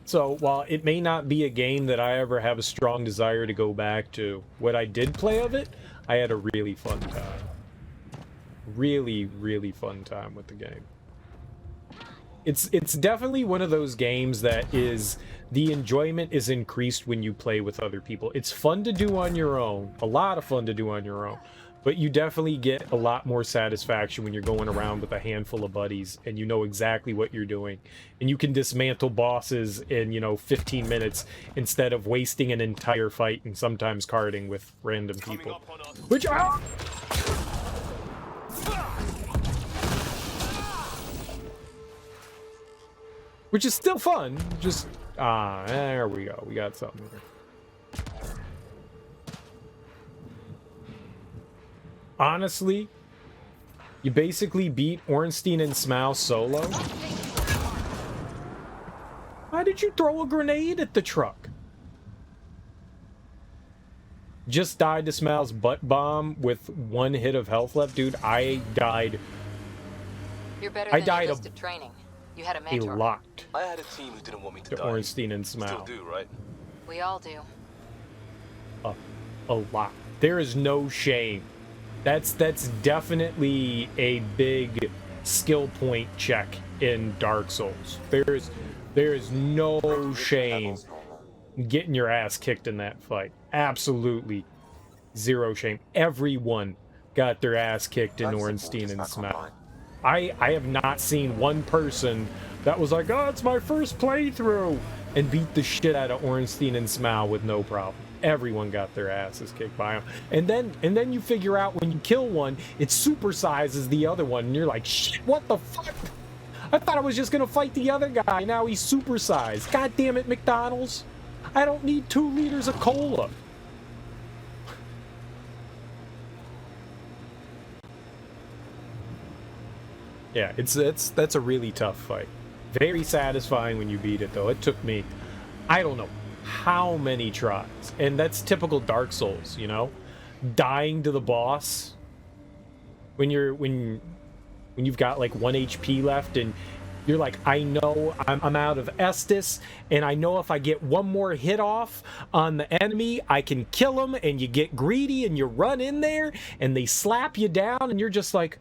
Speaker 1: So, while it may not be a game that I ever have a strong desire to go back to, what I did play of it, I had a really fun time. Really, really fun time with the game. It's definitely one of those games that is, the enjoyment is increased when you play with other people. It's fun to do on your own, a lot of fun to do on your own, but you definitely get a lot more satisfaction when you're going around with a handful of buddies and you know exactly what you're doing. And you can dismantle bosses in, you know, 15 minutes instead of wasting an entire fight and sometimes carding with random people. Which Which is still fun, just, there we go, we got something here. Honestly, you basically beat Ornstein and Smaug solo. Why did you throw a grenade at the truck? Just died to Smaug's butt bomb with 1 hit of health left. Dude, I died.
Speaker 12: You're better than your listed training. You had a mentor.
Speaker 1: A lot.
Speaker 8: I had a team who didn't want me to die.
Speaker 1: Ornstein and Smaug.
Speaker 8: Still do, right?
Speaker 12: We all do.
Speaker 1: A lot. There is no shame. That's definitely a big skill point check in Dark Souls. There is no shame getting your ass kicked in that fight. Absolutely zero shame. Everyone got their ass kicked in Ornstein and Smaug. I have not seen one person that was like, oh, it's my first playthrough, and beat the shit out of Ornstein and Smaug with no problem. Everyone got their asses kicked by them. And then you figure out when you kill one, it supersizes the other one, and you're like, shit, what the fuck? I thought I was just gonna fight the other guy, now he's supersized. God damn it, McDonald's. I don't need 2 liters of cola. Yeah, that's a really tough fight. Very satisfying when you beat it, though. It took me, I don't know how many tries. And that's typical Dark Souls, you know? Dying to the boss when you've got like 1 HP left and you're like, I know I'm out of Estus, and I know if I get one more hit off on the enemy, I can kill him, and you get greedy and you run in there and they slap you down and you're just like,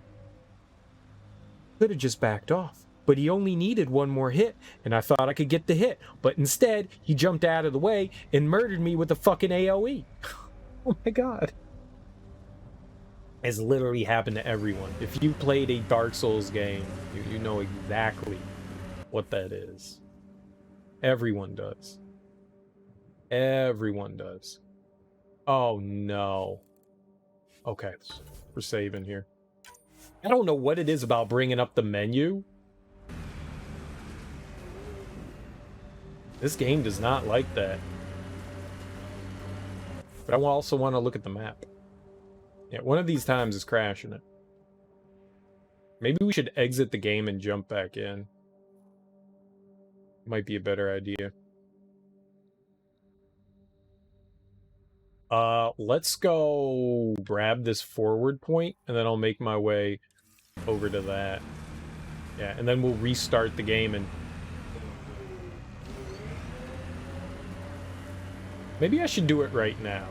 Speaker 1: could have just backed off. But he only needed one more hit, and I thought I could get the hit. But instead, he jumped out of the way and murdered me with a fucking AoE. Oh my god. Has literally happened to everyone. If you played a Dark Souls game, you know exactly what that is. Everyone does. Everyone does. Oh no. Okay, we're saving here. I don't know what it is about bringing up the menu. This game does not like that. But I also want to look at the map. Yeah, one of these times is crashing it. Maybe we should exit the game and jump back in. Might be a better idea. Let's go grab this forward point, and then I'll make my way over to that. Yeah, and then we'll restart the game and... Maybe I should do it right now.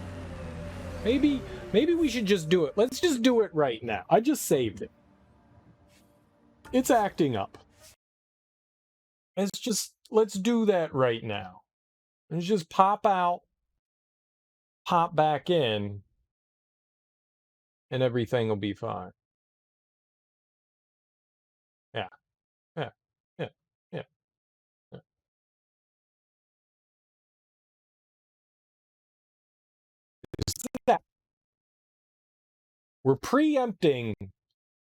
Speaker 1: Maybe we should just do it. Let's just do it right now. I just saved it. It's acting up. Let's do that right now. Let's just pop out, pop back in, and everything will be fine. Yeah. Yeah. Yeah. Yeah. Yeah. That. We're preempting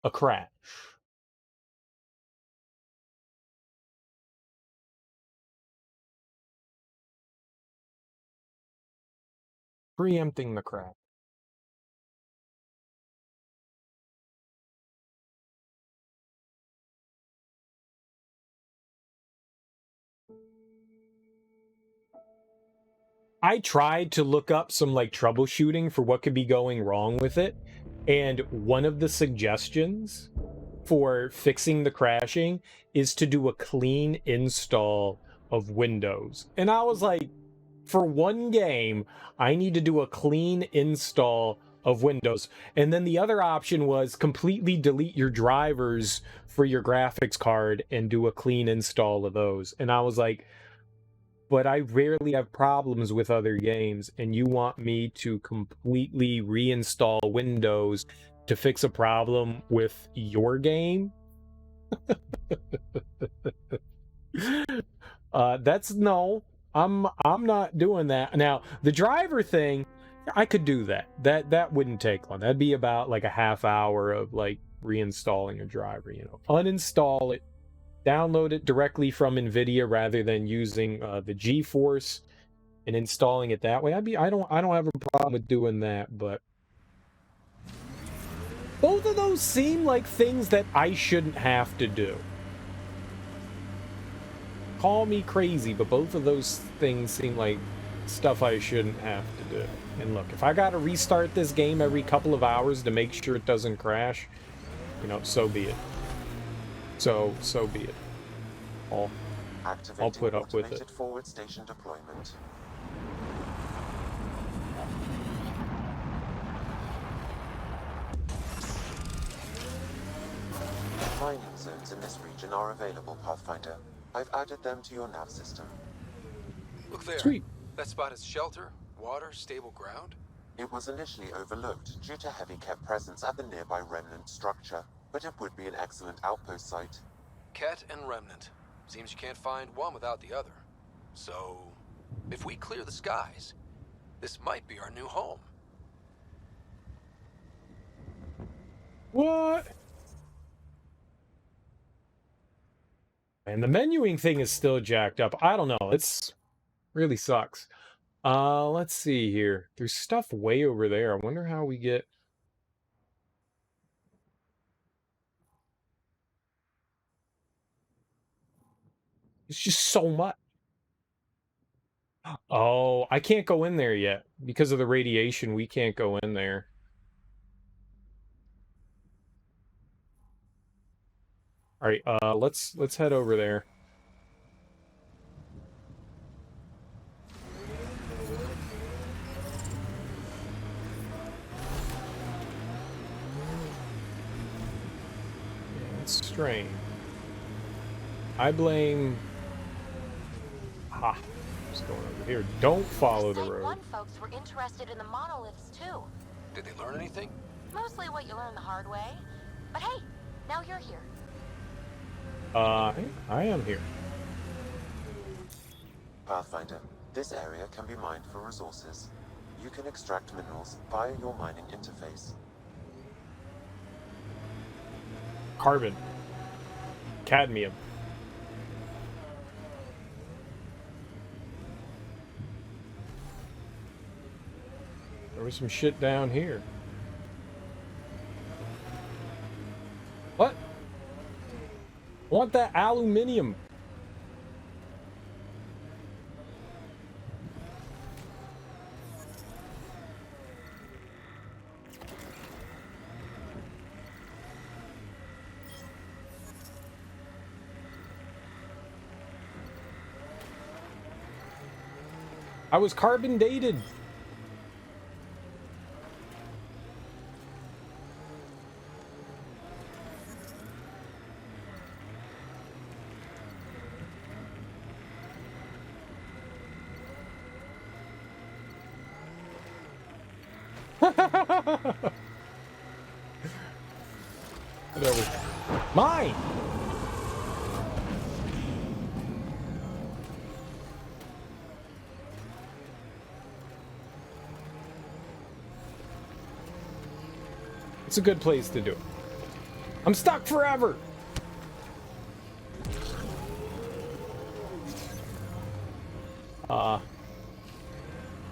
Speaker 1: a crash. Preempting the crash. I tried to look up some like troubleshooting for what could be going wrong with it, and one of the suggestions for fixing the crashing is to do a clean install of Windows. And I was like, for one game, I need to do a clean install of Windows. And then the other option was completely delete your drivers for your graphics card and do a clean install of those. And I was like, but I rarely have problems with other games, and you want me to completely reinstall Windows to fix a problem with your game? That's no. I'm not doing that. Now, the driver thing, I could do that. That wouldn't take long. That'd be about like a half hour of like reinstalling a driver, you know. Uninstall it, download it directly from NVIDIA rather than using the GeForce and installing it that way. I don't have a problem with doing that, but both of those seem like things that I shouldn't have to do. Call me crazy, but both of those things seem like stuff I shouldn't have to do. And look, if I gotta restart this game every couple of hours to make sure it doesn't crash, you know, so be it. So be it. I'll put up with it.
Speaker 3: Forward station deployment. Mining zones in this region are available, Pathfinder. I've added them to your nav system.
Speaker 7: Look there.
Speaker 1: Sweet.
Speaker 7: That spot is shelter, water, stable ground.
Speaker 3: It was initially overlooked due to heavy kept presence at the nearby remnant structure, but it would be an excellent outpost site.
Speaker 7: Ket and Remnant. Seems you can't find one without the other. So, if we clear the skies, this might be our new home.
Speaker 1: What? And the menuing thing is still jacked up. I don't know. It's really sucks. Let's see here. There's stuff way over there. I wonder how we get... It's just so much. Oh, I can't go in there yet. Because of the radiation, we can't go in there. Alright, let's head over there. Yeah, it's strange. I blame... Ha! What's going over here? Don't follow the road.
Speaker 6: One folks were interested in the monoliths too.
Speaker 7: Did they learn anything?
Speaker 6: Mostly what you learn the hard way. But hey, now you're here.
Speaker 1: I am here.
Speaker 3: Pathfinder, this area can be mined for resources. You can extract minerals via your mining interface.
Speaker 1: Carbon. Cadmium. There was some shit down here. What? I want that aluminium. I was carbon dated. Whatever. Mine! It's a good place to do it. I'm stuck forever!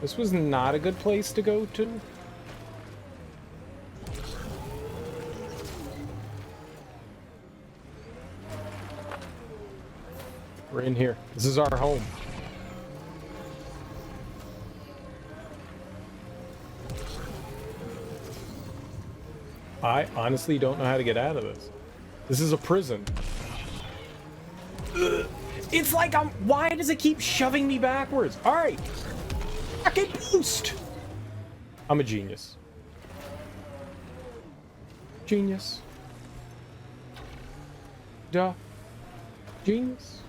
Speaker 1: This was not a good place to go to. We're in here. This is our home. I honestly don't know how to get out of this. This is a prison. Ugh. It's like I'm... Why does it keep shoving me backwards? Alright. Fucking boost! I'm a genius. Genius. Duh. Genius.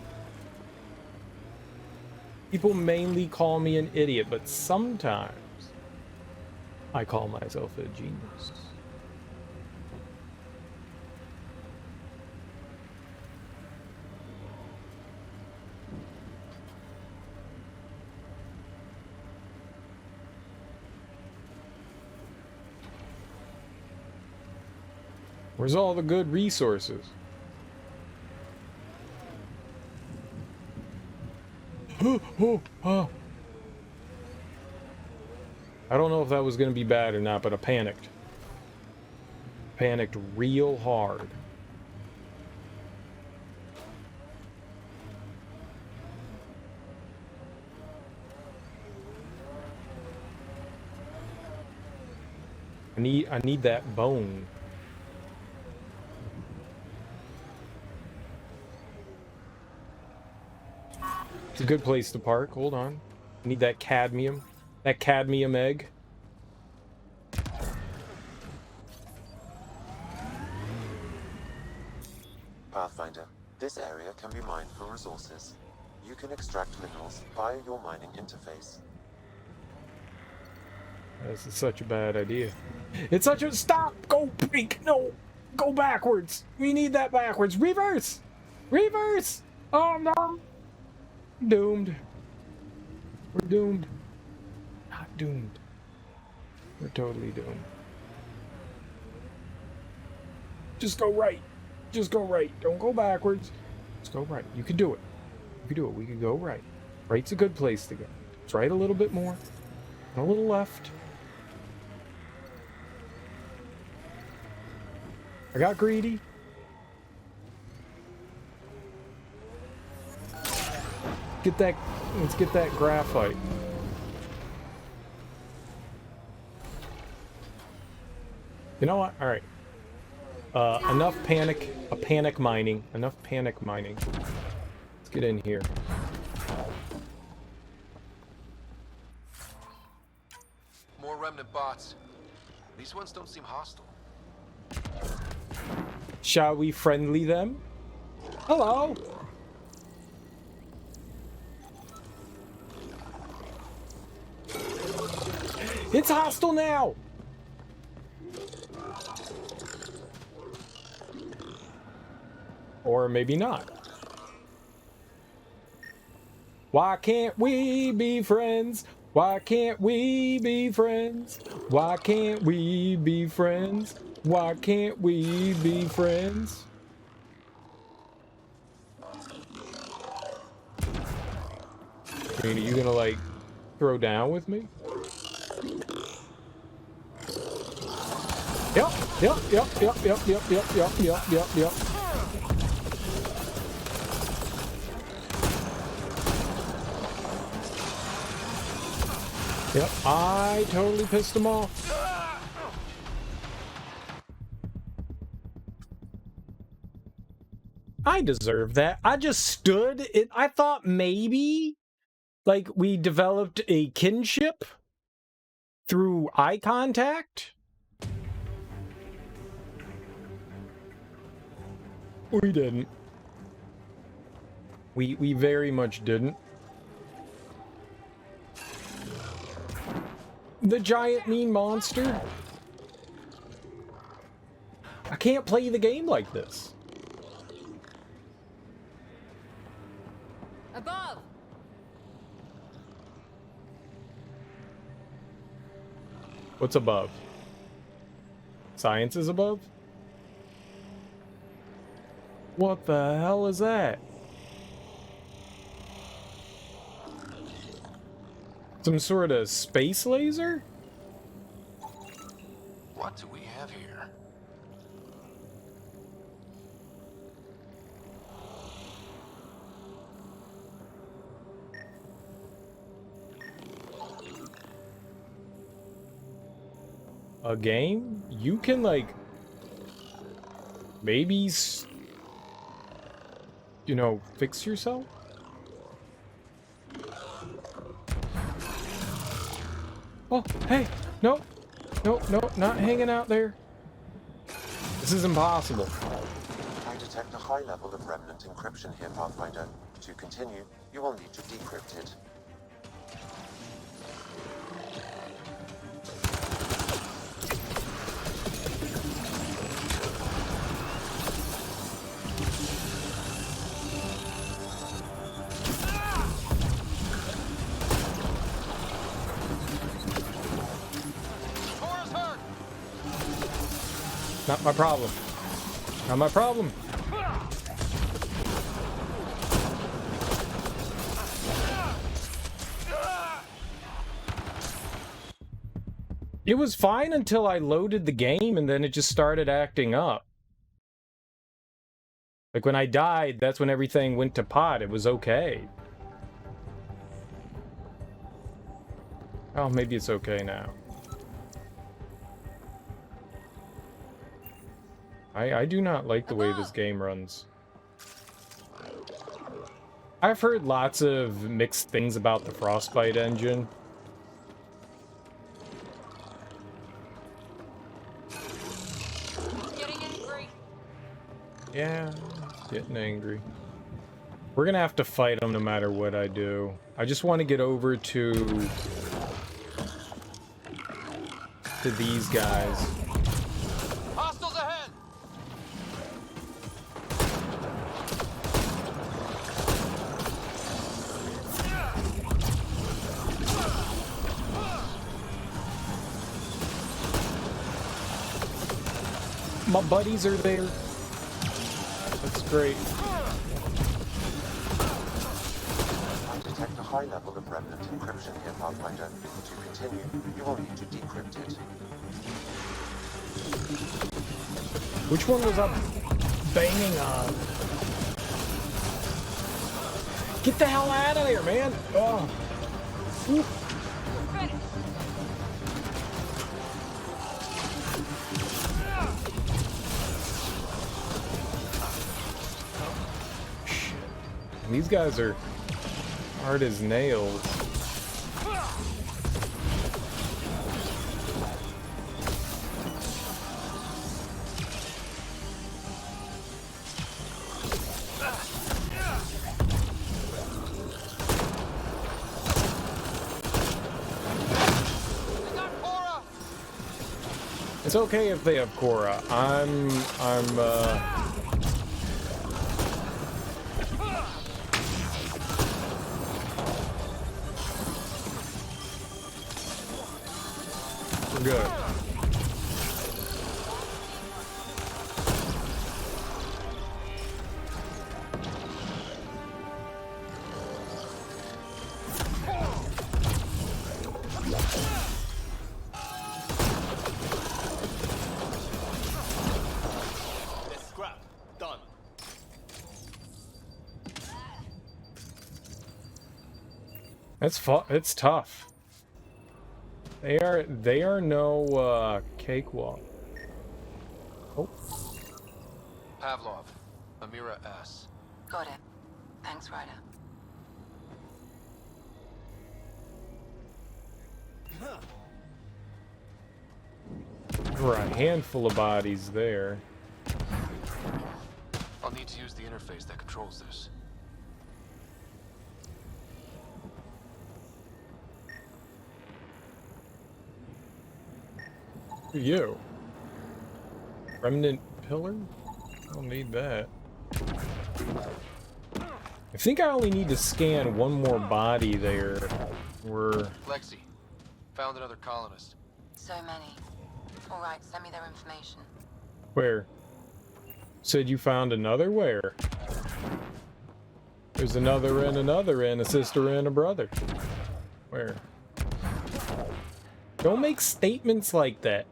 Speaker 1: People mainly call me an idiot, but sometimes I call myself a genius. Where's all the good resources? I don't know if that was going to be bad or not, but I panicked. Panicked real hard. I need that bone. It's a good place to park. Hold on. I need that cadmium. That cadmium egg.
Speaker 3: Pathfinder, this area can be mined for resources. You can extract minerals via your mining interface.
Speaker 1: This is such a bad idea. It's such a... Stop! Go break! No! Go backwards! We need that backwards! Reverse! Reverse! Oh no! Doomed. We're doomed. Not doomed. We're totally doomed. Just go right. Just go right. Don't go backwards. Just go right. You can do it. You can do it. We can go right. Right's a good place to go. Let's right a little bit more. And a little left. I got greedy. Let's get that graphite. You know what? All right. Enough panic mining. Enough panic mining. Let's get in here.
Speaker 7: More remnant bots. These ones don't seem hostile.
Speaker 1: Shall we friendly them? Hello. It's hostile now. Or maybe not. Why can't we be friends? Why can't we be friends? Why can't we be friends? Why can't we be friends? I mean, are you gonna like throw down with me? Yep. Yep, I totally pissed him off. I deserve that. I just stood it. I thought maybe like we developed a kinship through eye contact. We didn't. We very much didn't. The giant mean monster. I can't play the game like this.
Speaker 9: Above.
Speaker 1: What's above? Science is above? What the hell is that? Some sort of space laser?
Speaker 7: What do we have here?
Speaker 1: A game? You can like maybe you know, fix yourself? Oh, hey, no, not hanging out there. This is impossible.
Speaker 3: I detect a high level of remnant encryption here, Pathfinder. To continue, you will need to decrypt it.
Speaker 1: Not my problem. Not my problem. It was fine until I loaded the game and then it just started acting up. Like when I died, that's when everything went to pot. It was okay. Oh, maybe it's okay now. I do not like the way this game runs. I've heard lots of mixed things about the Frostbite engine.
Speaker 6: Getting angry.
Speaker 1: Yeah, getting angry. We're gonna have to fight them no matter what I do. I just want to get over to these guys.
Speaker 10: Hostiles ahead!
Speaker 1: My buddies are there. That's great.
Speaker 3: I detect a high level of remnant encryption here, Pathfinder. To continue, you will need to decrypt it.
Speaker 1: Which one was I banging on? Get the hell out of there, man! Oh. Ooh. These guys are hard as nails. It's okay if they have Cora. I'm we're good. It's tough. They are no cakewalk. Oh.
Speaker 7: Pavlov, Amira S.
Speaker 5: Got it. Thanks, Ryder.
Speaker 1: There were a handful of bodies there.
Speaker 7: I'll need to use the interface that controls this.
Speaker 1: Who are you? Remnant pillar? I don't need that. I think I only need to scan one more body there. We're...
Speaker 7: Lexi, found another colonist.
Speaker 5: So many. Alright, send me their information.
Speaker 1: Where? Said you found another where? There's another and a sister and a brother. Where? Don't make statements like that.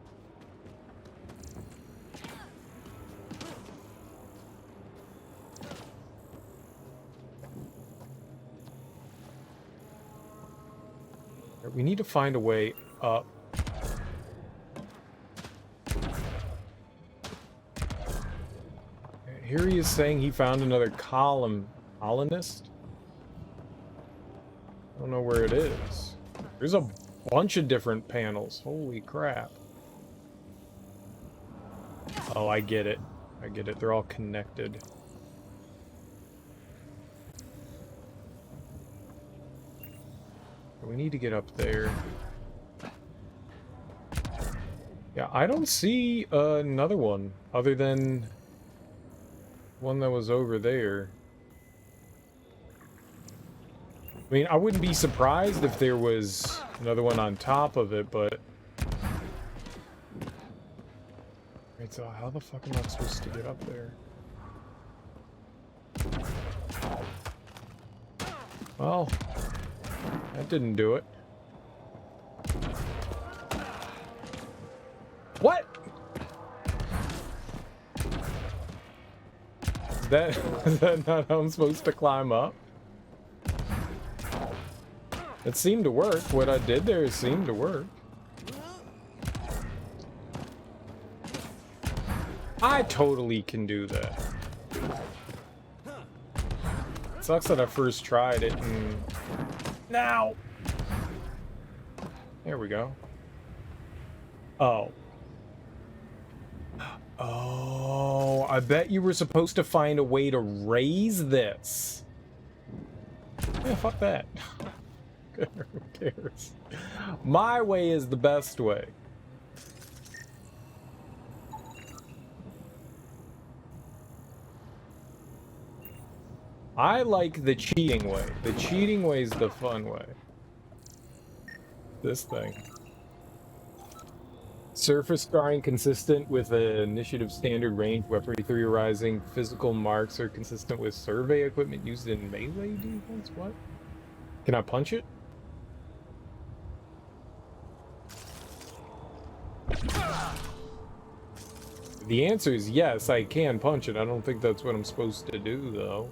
Speaker 1: We need to find a way up. Here he is saying he found another colonist. I don't know where it is. There's a bunch of different panels. Holy crap. Oh, I get it. I get it. They're all connected. We need to get up there. Yeah, I don't see another one other than one that was over there. I mean, I wouldn't be surprised if there was another one on top of it, but... Right, so how the fuck am I supposed to get up there? Well... That didn't do it. What? Is that not how I'm supposed to climb up? It seemed to work. What I did there seemed to work. I totally can do that. Sucks that I first tried it and... Now! There we go. Oh. Oh, I bet you were supposed to find a way to raise this. Yeah, fuck that. Who cares? My way is the best way. I like the cheating way. The cheating way is the fun way. This thing. Surface scarring consistent with an initiative standard range. Weaponry theorizing. Physical marks are consistent with survey equipment used in melee defense. What? Can I punch it? The answer is yes, I can punch it. I don't think that's what I'm supposed to do, though.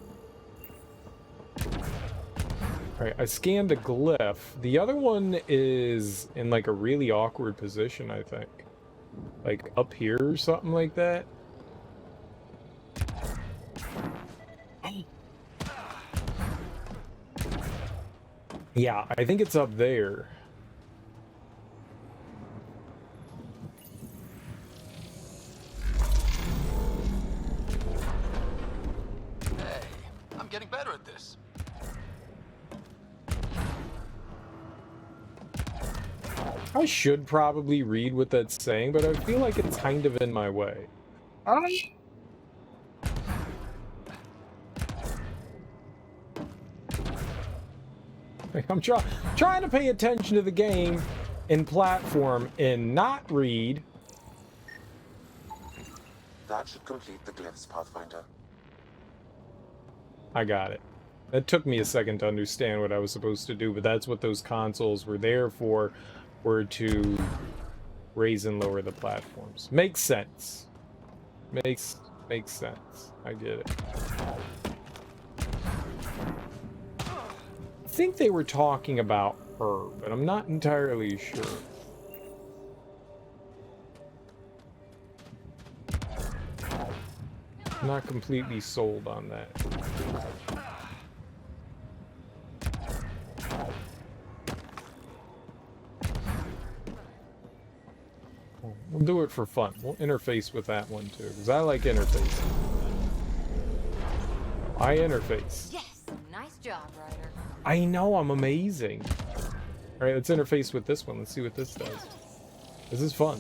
Speaker 1: Alright, I scanned a glyph. The other one is in, like, a really awkward position, I think. Like, up here or something like that. Yeah, I think it's up there.
Speaker 7: Hey, I'm getting better at this.
Speaker 1: I should probably read what that's saying, but I feel like it's kind of in my way. I'm trying to pay attention to the game and platform and not read.
Speaker 3: That should complete the glyphs, Pathfinder.
Speaker 1: I got it. That took me a second to understand what I was supposed to do, but that's what those consoles were there for, were to raise and lower the platforms. Makes sense. Makes sense. I get it. I think they were talking about her, but I'm not entirely sure. I'm not completely sold on that. We'll do it for fun. We'll interface with that one too, because I like interfacing. I interface.
Speaker 9: Yes, nice job, Ryder.
Speaker 1: I know, I'm amazing. Alright, let's interface with this one. Let's see what this does. This is fun.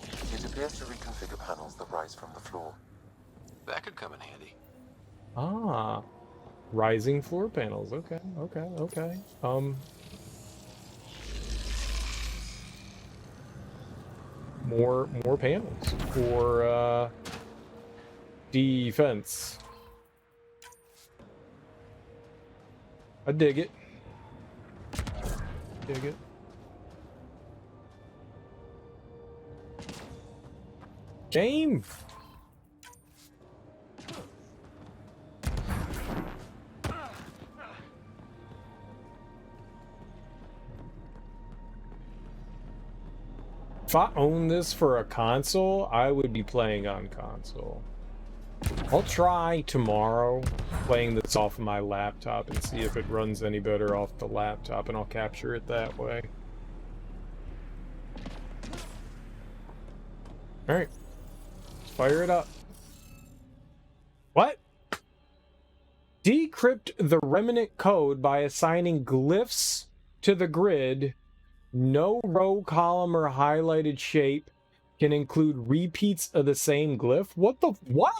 Speaker 3: It appears to reconfigure panels that rise from the floor.
Speaker 7: That could come in handy.
Speaker 1: Ah. Rising floor panels. Okay. More panels for defense. I dig it. Game. If I own this for a console, I would be playing on console. I'll try tomorrow playing this off of my laptop and see if it runs any better off the laptop, and I'll capture it that way. Alright. Let's fire it up. What? Decrypt the remnant code by assigning glyphs to the grid. No row, column, or highlighted shape can include repeats of the same glyph. What the... What?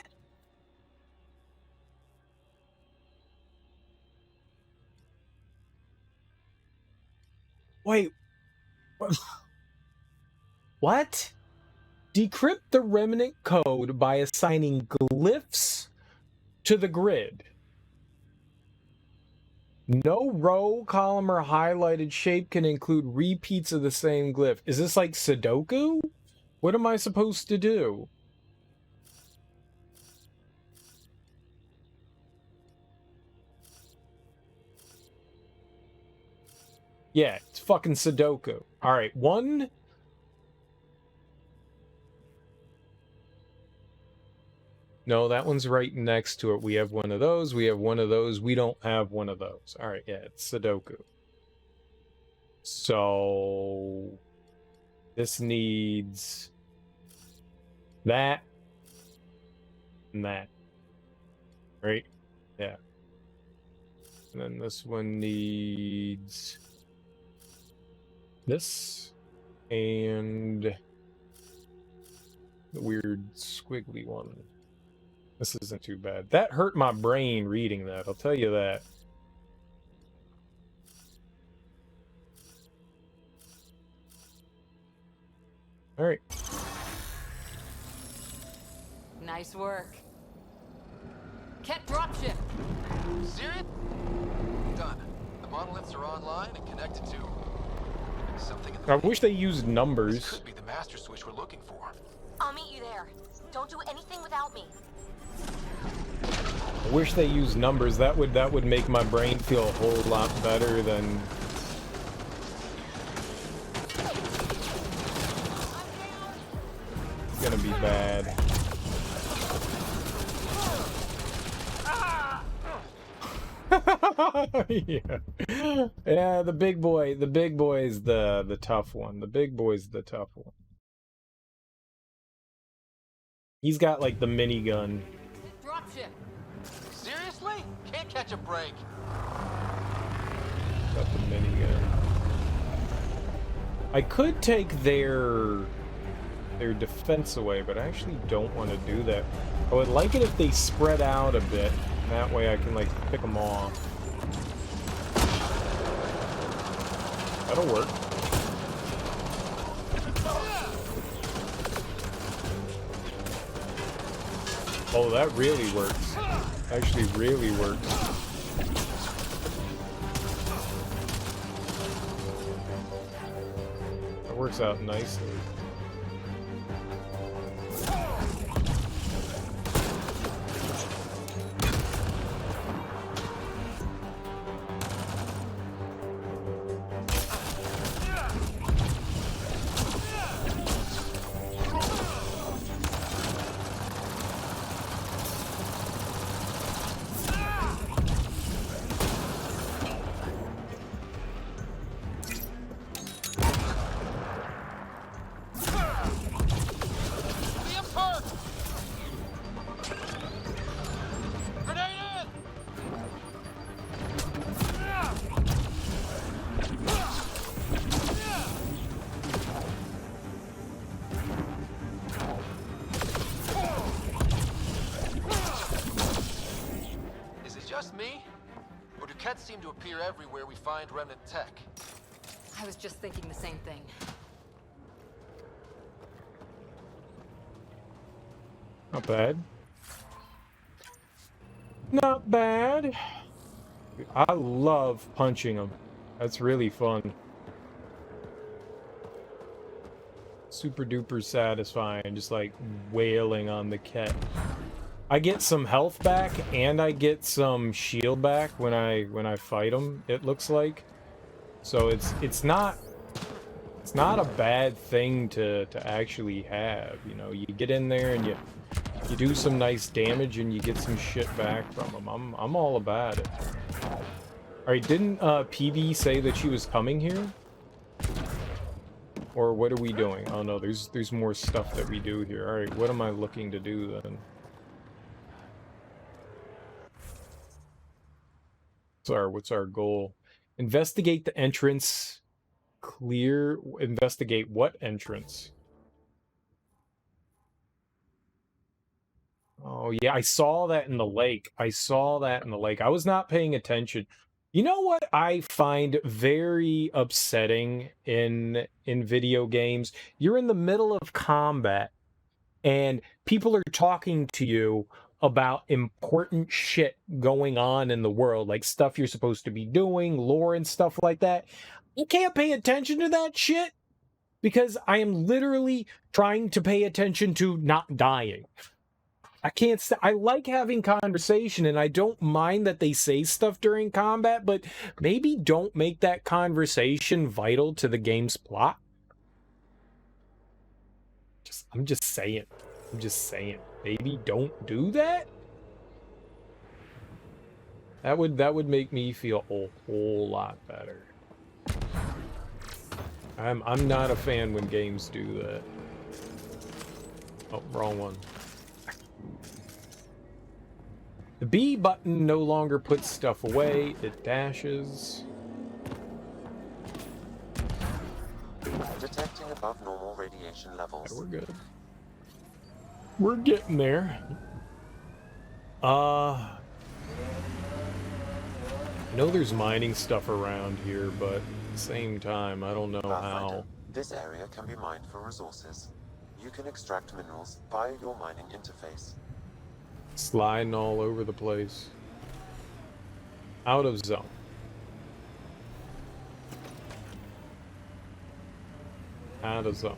Speaker 1: Wait. What? Decrypt the remnant code by assigning glyphs to the grid. No row, column, or highlighted shape can include repeats of the same glyph. Is this like Sudoku? What am I supposed to do? Yeah, it's fucking Sudoku. Alright, one... No, that one's right next to it. We have one of those. We have one of those. We don't have one of those. All right, yeah, it's Sudoku. So this needs that and that. Right? Yeah. And then this one needs this and the weird squiggly one. This isn't too bad. That hurt my brain reading that, I'll tell you that. Alright.
Speaker 9: Nice work. Ket dropship.
Speaker 7: Serious? Done. The monoliths are online and connected to something in the
Speaker 1: I
Speaker 7: lake.
Speaker 1: wish they used numbers.
Speaker 7: This could be the master switch we're looking for.
Speaker 6: I'll meet you there. Don't do anything without me.
Speaker 1: I wish they used numbers. That would make my brain feel a whole lot better than. It's gonna be bad. Yeah. Yeah, the big boy is the tough one. The big boy's the tough one. He's got like the minigun.
Speaker 10: Dropship.
Speaker 7: Seriously? Can't catch a break.
Speaker 1: Got the minigun. I could take their defense away, but I actually don't want to do that. I would like it if they spread out a bit. That way I can like pick them off. That'll work. Oh, that really works. Actually really works. That works out nicely.
Speaker 7: Seem to appear everywhere we find remnant tech.
Speaker 12: I was just thinking the same thing.
Speaker 1: Not bad. Not bad. I love punching them. That's really fun. Super duper satisfying, just like wailing on the cat. I get some health back and I get some shield back when I fight them, it looks like. So it's not a bad thing to actually have, you know. You get in there and you do some nice damage and you get some shit back from them. I'm all about it. All right, didn't PB say that she was coming here? Or what are we doing? Oh no, there's more stuff that we do here. All right, what am I looking to do then? What's our goal? Investigate the entrance. Investigate what entrance? Oh yeah, I saw that in the lake. I was not paying attention. You know what I find very upsetting in video games? You're in the middle of combat and people are talking to you about important shit going on in the world, like stuff you're supposed to be doing, lore and stuff like that. You can't pay attention to that shit because I am literally trying to pay attention to not dying. I can't I like having conversation and I don't mind that they say stuff during combat, but maybe don't make that conversation vital to the game's plot. I'm just saying. Maybe don't do that? That would make me feel a whole lot better. I'm not a fan when games do that. Oh, wrong one. The B button no longer puts stuff away, it dashes.
Speaker 3: Detecting above normal radiation levels.
Speaker 1: Yeah, we're good. We're getting there. I know there's mining stuff around here, but at the same time, I don't know how.
Speaker 3: This area can be mined for resources. You can extract minerals via your mining interface.
Speaker 1: Sliding all over the place. Out of zone. out of zone.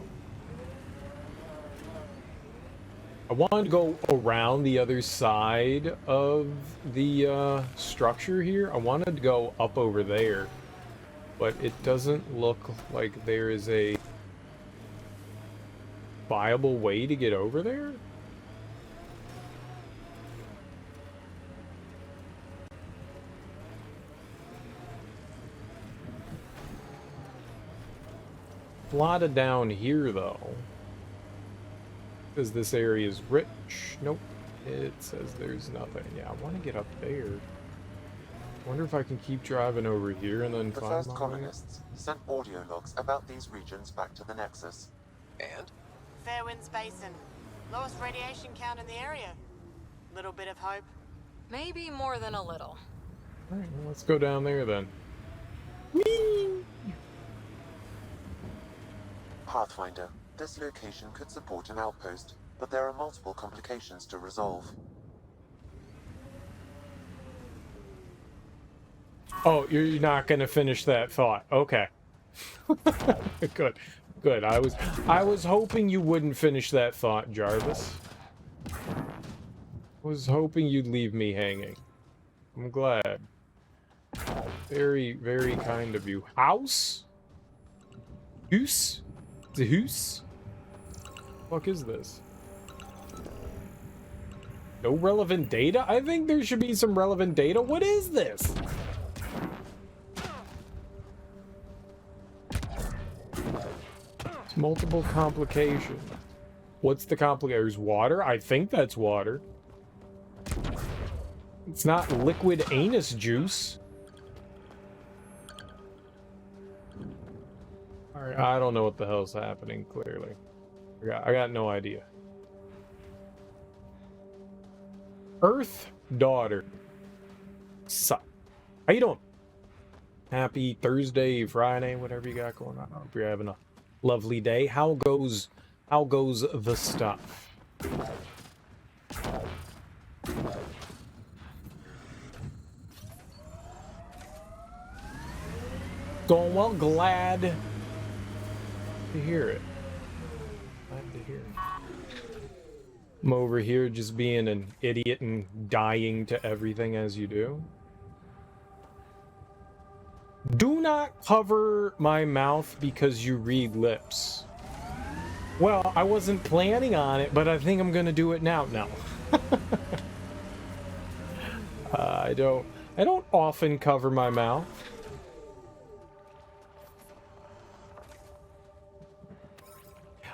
Speaker 1: I wanted to go around the other side of the structure here. I wanted to go up over there, but it doesn't look like there is a viable way to get over there. A lot of down here, though. Says this area is rich. Nope. It says there's nothing. Yeah, I want to get up there. Wonder if I can keep driving over here and then
Speaker 3: The
Speaker 1: find
Speaker 3: first
Speaker 1: my way.
Speaker 3: colonists sent audio logs about these regions back to the Nexus.
Speaker 7: And?
Speaker 13: Fairwinds Basin. Lowest radiation count in the area. Little bit of hope.
Speaker 9: Maybe more than a little.
Speaker 1: Alright, well, let's go down there then. Whee!
Speaker 3: Pathfinder. This location could support an outpost, but there are multiple complications to resolve.
Speaker 1: Oh, you're not gonna finish that thought. Okay. Good. Good. I was hoping you wouldn't finish that thought, Jarvis. Was hoping you'd leave me hanging. I'm glad. Very, very kind of you. House? Hoose? The hoose? What the fuck is this? No relevant data? I think there should be some relevant data. What is this? It's multiple complications. What's the complication? There's water? I think that's water. It's not liquid anus juice. Alright, I don't know what the hell's happening, clearly. I got no idea. Earth Daughter. Sup? How you doing? Happy Thursday, Friday, whatever you got going on. I hope you're having a lovely day. How goes the stuff? Going well, glad to hear it. Glad to hear it. I'm over here just being an idiot and dying to everything as you do. Do not cover my mouth because you read lips. Well, I wasn't planning on it, but I think I'm gonna do it now. No. I don't often cover my mouth.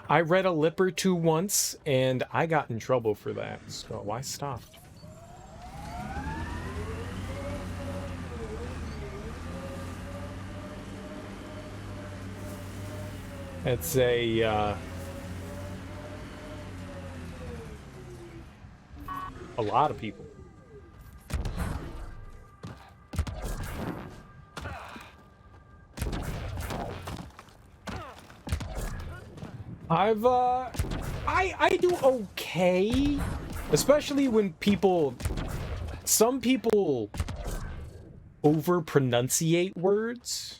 Speaker 1: I read a lip or two once, and I got in trouble for that, so I stopped. It's a lot of people. I do okay, especially when some people over pronunciate words.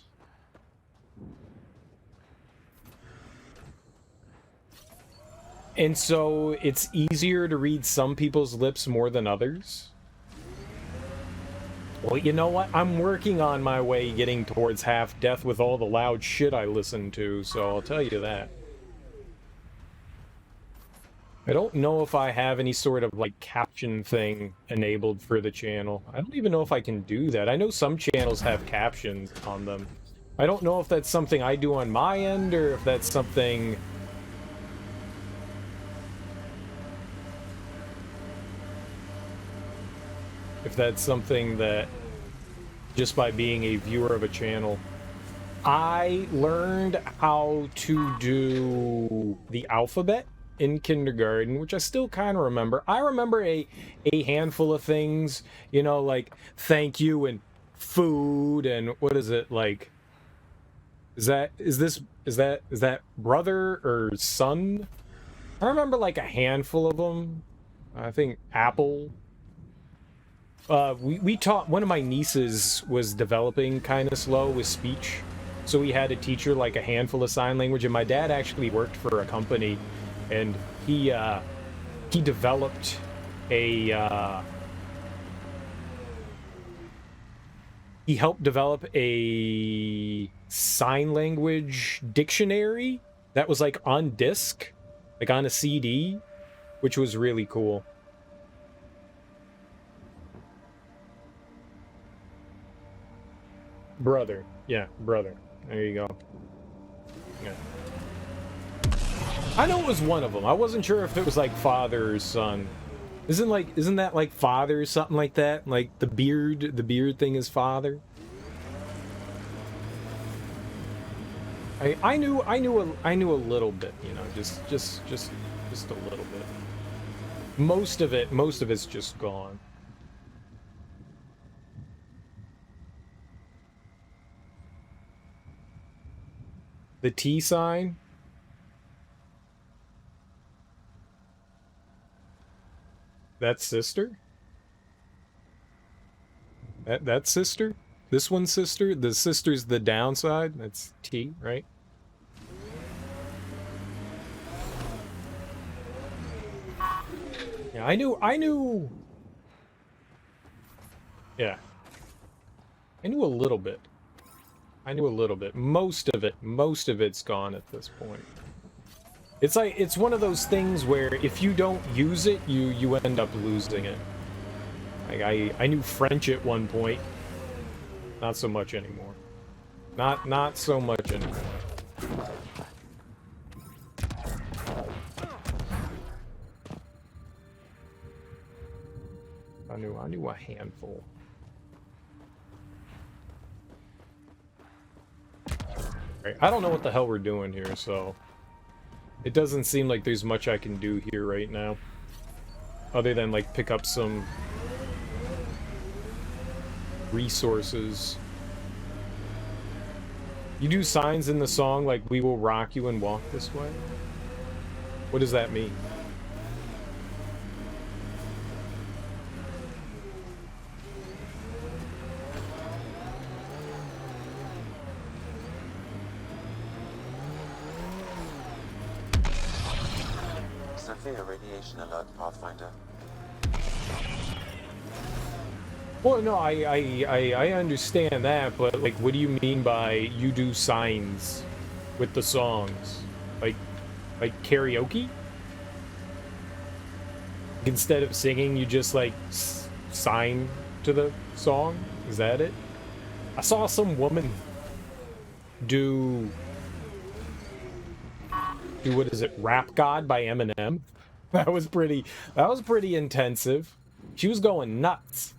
Speaker 1: And so it's easier to read some people's lips more than others. Well, you know what? I'm working on my way getting towards half death with all the loud shit I listen to, so I'll tell you that. I don't know if I have any sort of, like, caption thing enabled for the channel. I don't even know if I can do that. I know some channels have captions on them. I don't know if that's something I do on my end, or if that's something... if that's something that, just by being a viewer of a channel... I learned how to do the alphabet in kindergarten, which I still kind of remember. I remember a handful of things, you know, like thank you and food and what is it, like, is that brother or son? I remember like a handful of them. I think apple. We taught, one of my nieces was developing kind of slow with speech, so we had to teach her like a handful of sign language. And my dad actually worked for a company, and he developed a he helped develop a sign language dictionary that was like on disc, like on a CD, which was really cool. Brother. Yeah, brother. There you go. Yeah. I know it was one of them. I wasn't sure if it was like father or son. Isn't that like father or something like that? Like the beard thing is father. I knew a little bit, you know, just a little bit. Most of it's just gone. The T sign. That's sister? That's sister? This one's sister? The sister's the downside? That's T, right? Yeah, I knew... Yeah. I knew a little bit. Most of it's gone at this point. It's like, it's one of those things where if you don't use it, you end up losing it. Like, I knew French at one point. Not so much anymore. Not so much anymore. I knew a handful. Right, I don't know what the hell we're doing here, so it doesn't seem like there's much I can do here right now. Other than, like, pick up some resources. You do signs in the song like "We will rock you and walk this way"? What does that mean?
Speaker 3: Severe radiation alert, Pathfinder.
Speaker 1: Well, no, I understand that, but, like, what do you mean by you do signs with the songs? Like karaoke? Instead of singing, you just, like, sign to the song? Is that it? I saw some woman do what is it, Rap God by Eminem? That was pretty intensive. She was going nuts.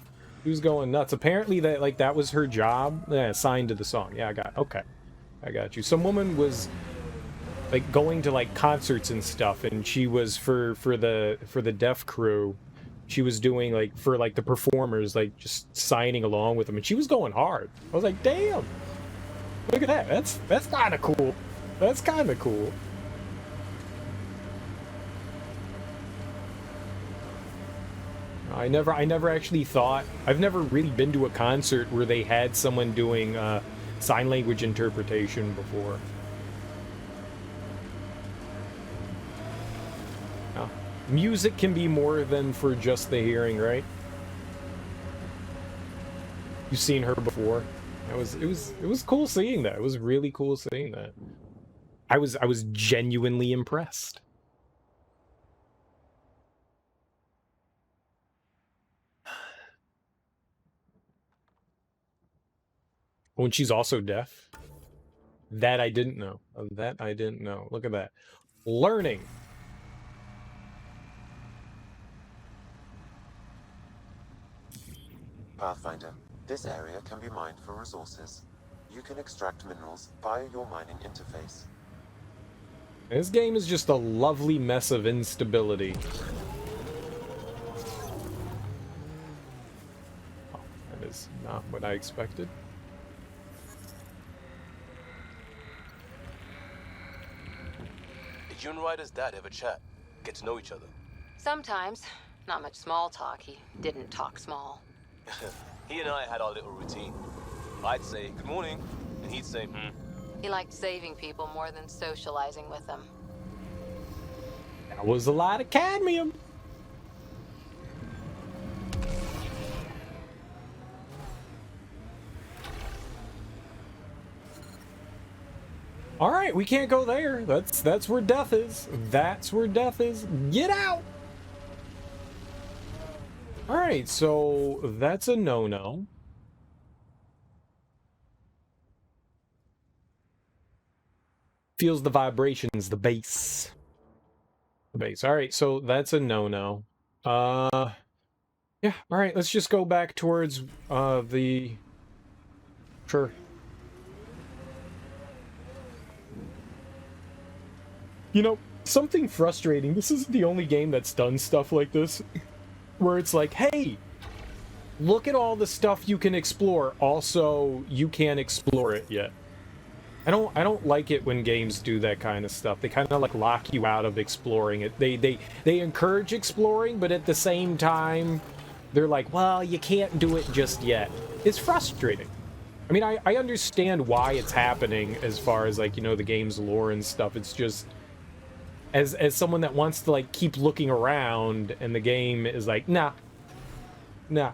Speaker 1: Apparently that was her job. Yeah, signed to the song. Yeah, I got you. Some woman was like going to like concerts and stuff, and she was for the deaf crew. She was doing like for like the performers, like just signing along with them, and she was going hard. I was like, damn, look at that. That's kind of cool. That's kind of cool. I never actually thought... I've never really been to a concert where they had someone doing sign language interpretation before. Oh. Music can be more than for just the hearing, right? You've seen her before. It was cool seeing that. It was really cool seeing that. I was genuinely impressed. Oh, and she's also deaf? That I didn't know. That I didn't know. Look at that. Learning.
Speaker 3: Pathfinder, this area can be mined for resources. You can extract minerals via your mining interface.
Speaker 1: This game is just a lovely mess of instability. Oh, that is not what I expected.
Speaker 8: Did you and Ryder's dad ever chat? Get to know each other?
Speaker 12: Sometimes. Not much small talk. He didn't talk small.
Speaker 8: He and I had our little routine. I'd say, good morning, and he'd say,
Speaker 12: He liked saving people more than socializing with them.
Speaker 1: That was a lot of cadmium. All right, we can't go there. That's where death is. That's where death is. Get out. All right, so that's a no-no. Feels the vibrations, the bass. The bass. All right, so that's a no-no. Yeah, all right, let's just go back towards the... Sure. You know, something frustrating. This isn't the only game that's done stuff like this. Where it's like, hey, look at all the stuff you can explore. Also, you can't explore it yet. I don't like it when games do that kind of stuff. They kind of like lock you out of exploring it. They encourage exploring, but at the same time, they're like, well, you can't do it just yet. It's frustrating. I mean, I understand why it's happening as far as like, you know, the game's lore and stuff. It's just as someone that wants to like keep looking around and the game is like, nah. Yeah.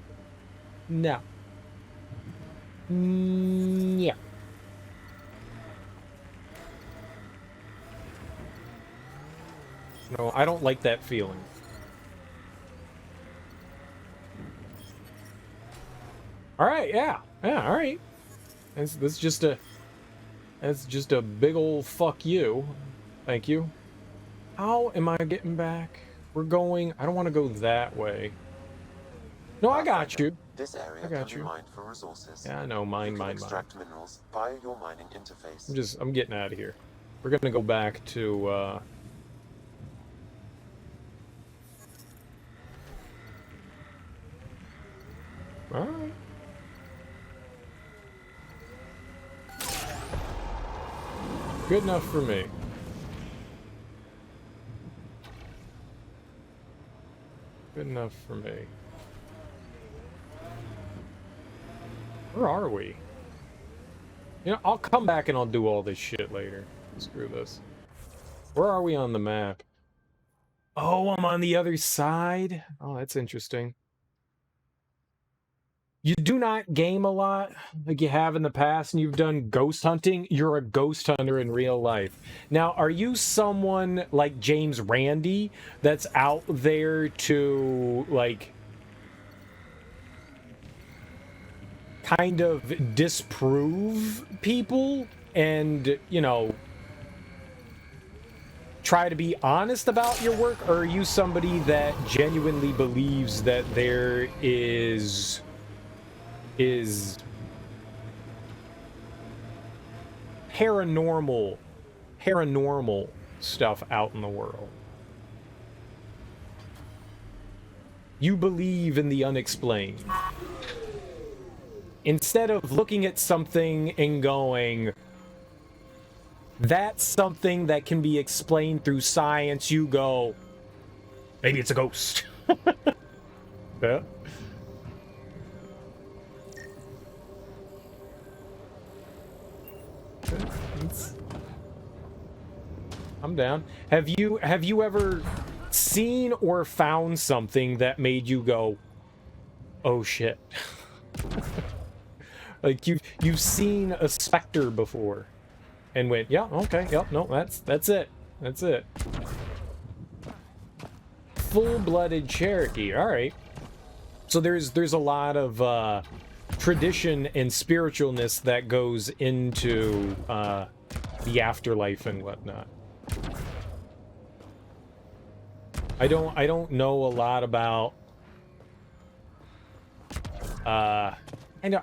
Speaker 1: No, I don't like that feeling. All right, yeah, all right. That's just a big old fuck you. Thank you. How am I getting back? We're going. I don't want to go that way. No, I got you.
Speaker 3: This area can be mined for resources.
Speaker 1: Yeah, I know. Mine.
Speaker 3: Extract minerals via your mining interface.
Speaker 1: I'm getting out of here. We're gonna go back to. All right. Good enough for me. Good enough for me. Where are we? You know, I'll come back and I'll do all this shit later. Screw this. Where are we on the map? Oh, I'm on the other side? Oh, that's interesting. You do not game a lot like you have in the past and you've done ghost hunting. You're a ghost hunter in real life. Now, are you someone like James Randi that's out there to, like, kind of disprove people and, you know, try to be honest about your work? Or are you somebody that genuinely believes that there is paranormal stuff out in the world? You believe in the unexplained. Instead of looking at something and going, that's something that can be explained through science, you go, maybe it's a ghost. Yeah. I'm down. Have you ever seen or found something that made you go, oh shit? Like you've seen a specter before and went, yeah, okay, yep, no, that's it. Full-blooded Cherokee. All right. So there's a lot of tradition and spiritualness that goes into the afterlife and whatnot. I don't know a lot about I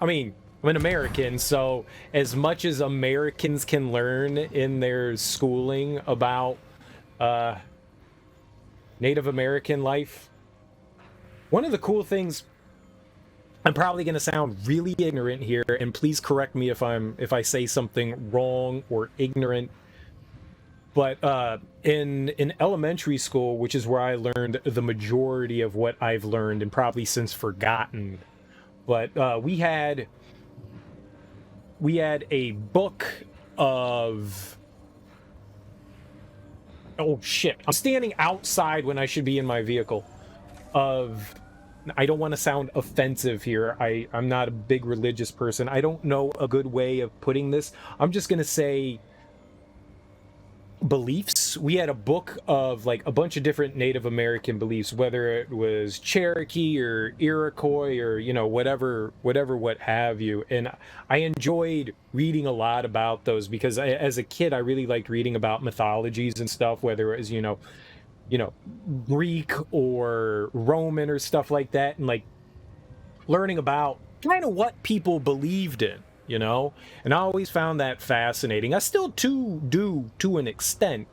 Speaker 1: mean, I'm an American, so as much as Americans can learn in their schooling about Native American life, one of the cool things, I'm probably going to sound really ignorant here, and please correct me if I say something wrong or ignorant, but in elementary school, which is where I learned the majority of what I've learned and probably since forgotten, but we had a book of... Oh shit, I'm standing outside when I should be in my vehicle. I don't want to sound offensive here. I'm not a big religious person. I don't know a good way of putting this. I'm just going to say beliefs. We had a book of like a bunch of different Native American beliefs, whether it was Cherokee or Iroquois or, you know, whatever, what have you. And I enjoyed reading a lot about those because as a kid, I really liked reading about mythologies and stuff, whether it was, you know, Greek or Roman or stuff like that, and like learning about kind of what people believed in, you know. And I always found that fascinating. I still do to an extent,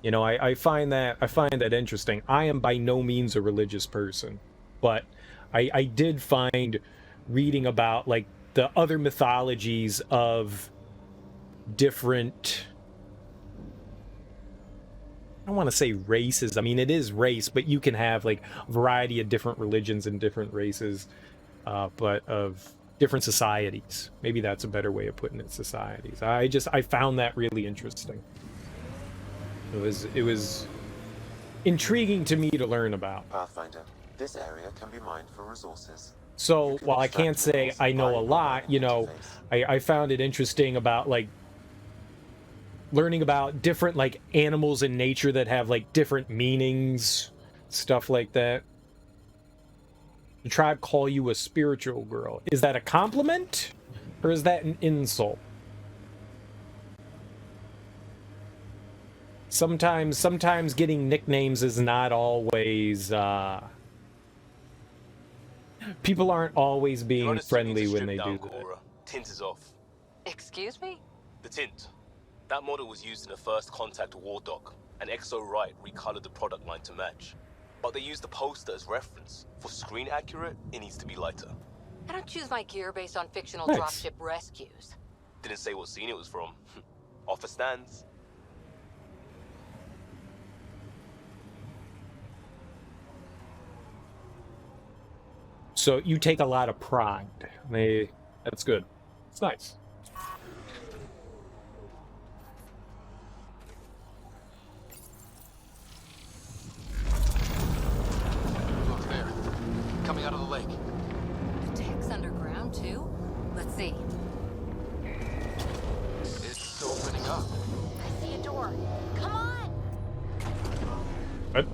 Speaker 1: you know. I find that interesting. I am by no means a religious person, but I did find reading about like the other mythologies of different, I don't want to say races. I mean, it is race, but you can have like a variety of different religions and different races, but of different societies. Maybe that's a better way of putting it, societies. I found that really interesting. It was intriguing to me to learn about.
Speaker 3: Pathfinder, this area can be mined for resources.
Speaker 1: So while I can't say I know a lot, you know, I found it interesting about like learning about different like animals in nature that have like different meanings, stuff like that. The tribe call you a spiritual girl. Is that a compliment or is that an insult? Sometimes getting nicknames is not always people aren't always being friendly when they do that.
Speaker 8: Tint is off.
Speaker 12: Excuse me?
Speaker 8: The tint. That model was used in the first Contact War doc, and Exo Wright recolored the product line to match. But they used the poster as reference. For screen accurate, it needs to be lighter.
Speaker 12: I don't choose my gear based on fictional
Speaker 1: Nice.
Speaker 12: dropship rescues.
Speaker 8: Didn't say what scene it was from. Offer stands.
Speaker 1: So you take a lot of pride. That's good. It's nice.
Speaker 7: Look there. Coming out of the lake.
Speaker 12: The tech's underground too? Let's see.
Speaker 7: It's opening up.
Speaker 6: I see a door. Come on!
Speaker 1: What?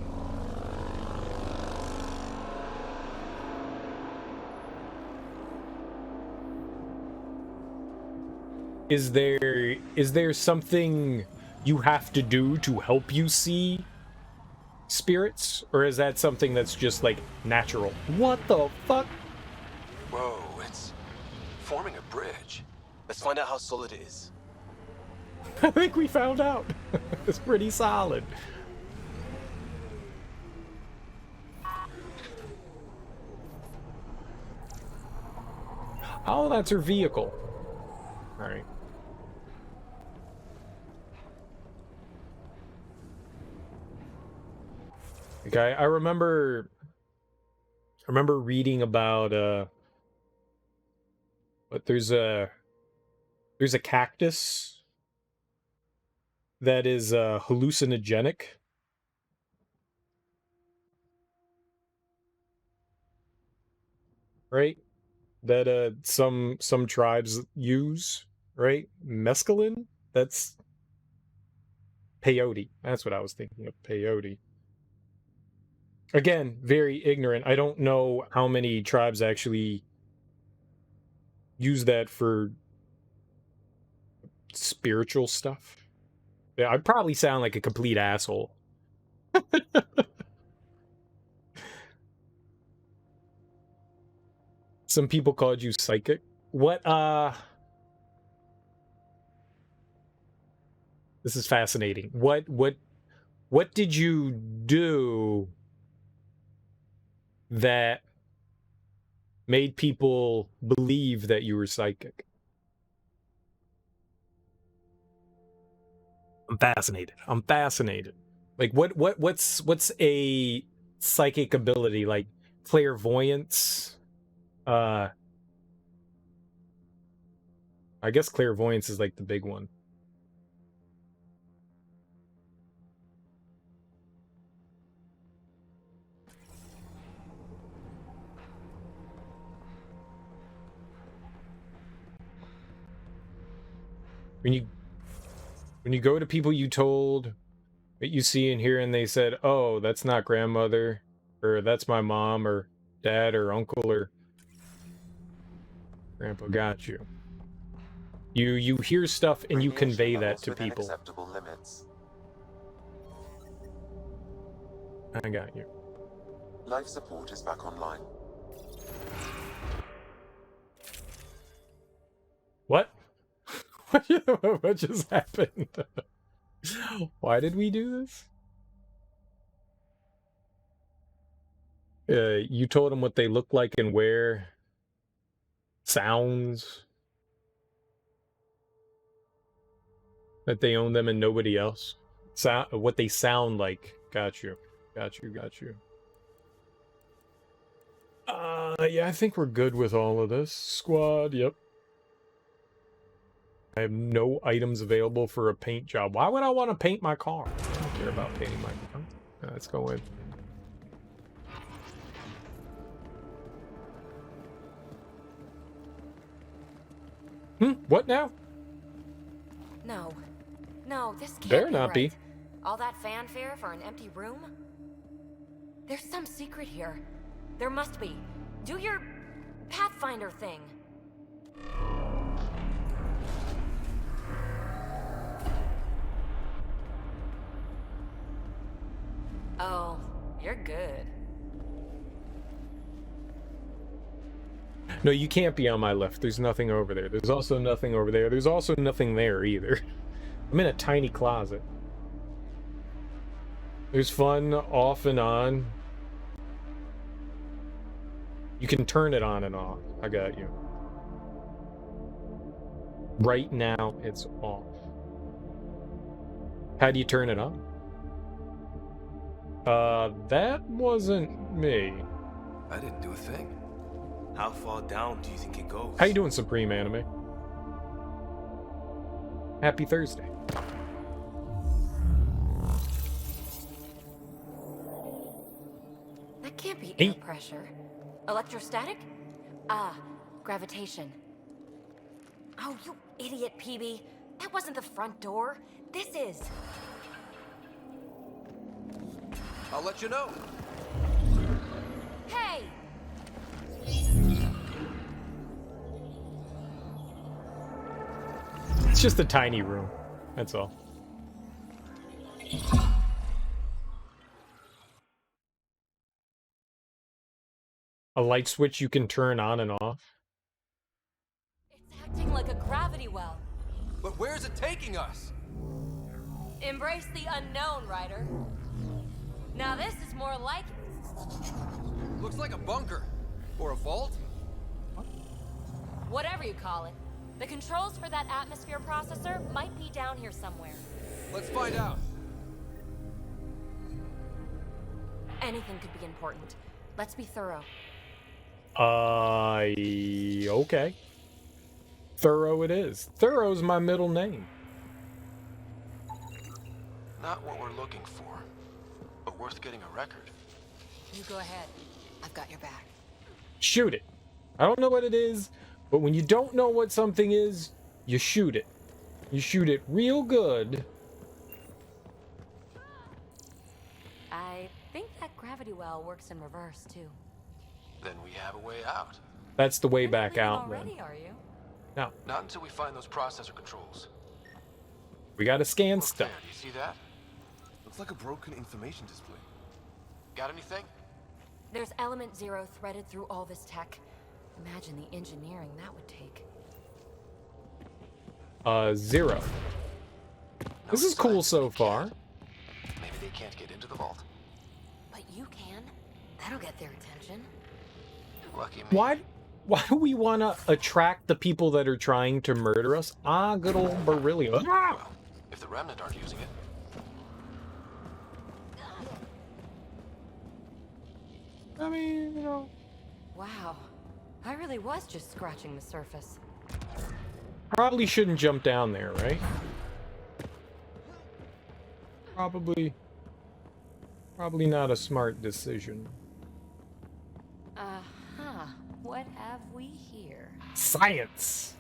Speaker 1: Is there something you have to do to help you see spirits, or is that something that's just like natural? What the fuck?
Speaker 7: Whoa, it's forming a bridge.
Speaker 8: Let's find out how solid it is.
Speaker 1: I think we found out. It's pretty solid. Oh, that's her vehicle. All right. Okay, I remember reading about but there's a cactus that is hallucinogenic. Right? That some tribes use, right? Mescaline? That's peyote. That's what I was thinking of, peyote. Again, very ignorant. I don't know how many tribes actually use that for spiritual stuff. Yeah, I'd probably sound like a complete asshole. Some people called you psychic. What, this is fascinating. What did you do that made people believe that you were psychic? I'm fascinated. Like what's a psychic ability? Like clairvoyance? I guess clairvoyance is like the big one. When you go to people you told that you see and hear and they said, oh, that's not grandmother, or that's my mom, or dad, or uncle, or grandpa, got you. You hear stuff and you convey that to people.
Speaker 3: Acceptable limits.
Speaker 1: I got you.
Speaker 3: Life support is back online.
Speaker 1: What? What just happened? Why did we do this? You told them what they look like and where. Sounds. That they own them and nobody else. What they sound like. Got you. Got you. Got you. Yeah, I think we're good with all of this. Squad, yep. I have no items available for a paint job. Why would I want to paint my car? I don't care about painting my car. Let's go in. What now?
Speaker 9: No. No, this can't
Speaker 1: Better
Speaker 9: be
Speaker 1: not
Speaker 9: right.
Speaker 1: be.
Speaker 9: All that fanfare for an empty room? There's some secret here. There must be. Do your Pathfinder thing. Oh, you're good.
Speaker 1: No, you can't be on my left. There's nothing over there. There's also nothing over there. There's also nothing there either. I'm in a tiny closet. There's fun off and on. You can turn it on and off. I got you. Right now, it's off. How do you turn it on? That wasn't me.
Speaker 8: I didn't do a thing. How far down do you think it goes?
Speaker 1: How you doing, Supreme Anime? Happy Thursday.
Speaker 9: That can't be air pressure. Electrostatic? Gravitation. Oh, you idiot, PB. That wasn't the front door. This is.
Speaker 10: I'll let you know.
Speaker 9: Hey!
Speaker 1: It's just a tiny room. That's all. A light switch you can turn on and off.
Speaker 9: It's acting like a gravity well.
Speaker 10: But where's it taking us?
Speaker 9: Embrace the unknown, Ryder. Now this is more like it.
Speaker 10: Looks like a bunker. Or a vault?
Speaker 9: Whatever you call it. The controls for that atmosphere processor might be down here somewhere.
Speaker 10: Let's find out.
Speaker 9: Anything could be important. Let's be thorough.
Speaker 1: Okay. Thorough it is. Thorough's my middle name.
Speaker 7: Not what we're looking for, but worth getting a record.
Speaker 12: You go ahead. I've got your back.
Speaker 1: Shoot it. I don't know what it is, but when you don't know what something is, you shoot it. You shoot it real good.
Speaker 9: I think that gravity well works in reverse, too.
Speaker 7: Then we have a way out.
Speaker 1: That's the way back out,
Speaker 9: already,
Speaker 1: then.
Speaker 9: are you?
Speaker 1: No.
Speaker 7: Not until we find those processor controls.
Speaker 1: We gotta scan
Speaker 7: Look
Speaker 1: stuff.
Speaker 7: there, do you see that?
Speaker 10: Looks like a broken information display.
Speaker 7: Got anything?
Speaker 9: There's element 0 threaded through all this tech. Imagine the engineering that would take.
Speaker 1: 0. This is cool so far.
Speaker 7: Maybe they can't get into the vault.
Speaker 9: But you can. That'll get their attention.
Speaker 7: Lucky me.
Speaker 1: Why do we want to attract the people that are trying to murder us? Good old Beryllium.
Speaker 7: Well, if the Remnant aren't using it.
Speaker 1: I mean, you know.
Speaker 9: Wow. I really was just scratching the surface.
Speaker 1: Probably shouldn't jump down there, right? Probably not a smart decision.
Speaker 9: What have we here?
Speaker 1: Science.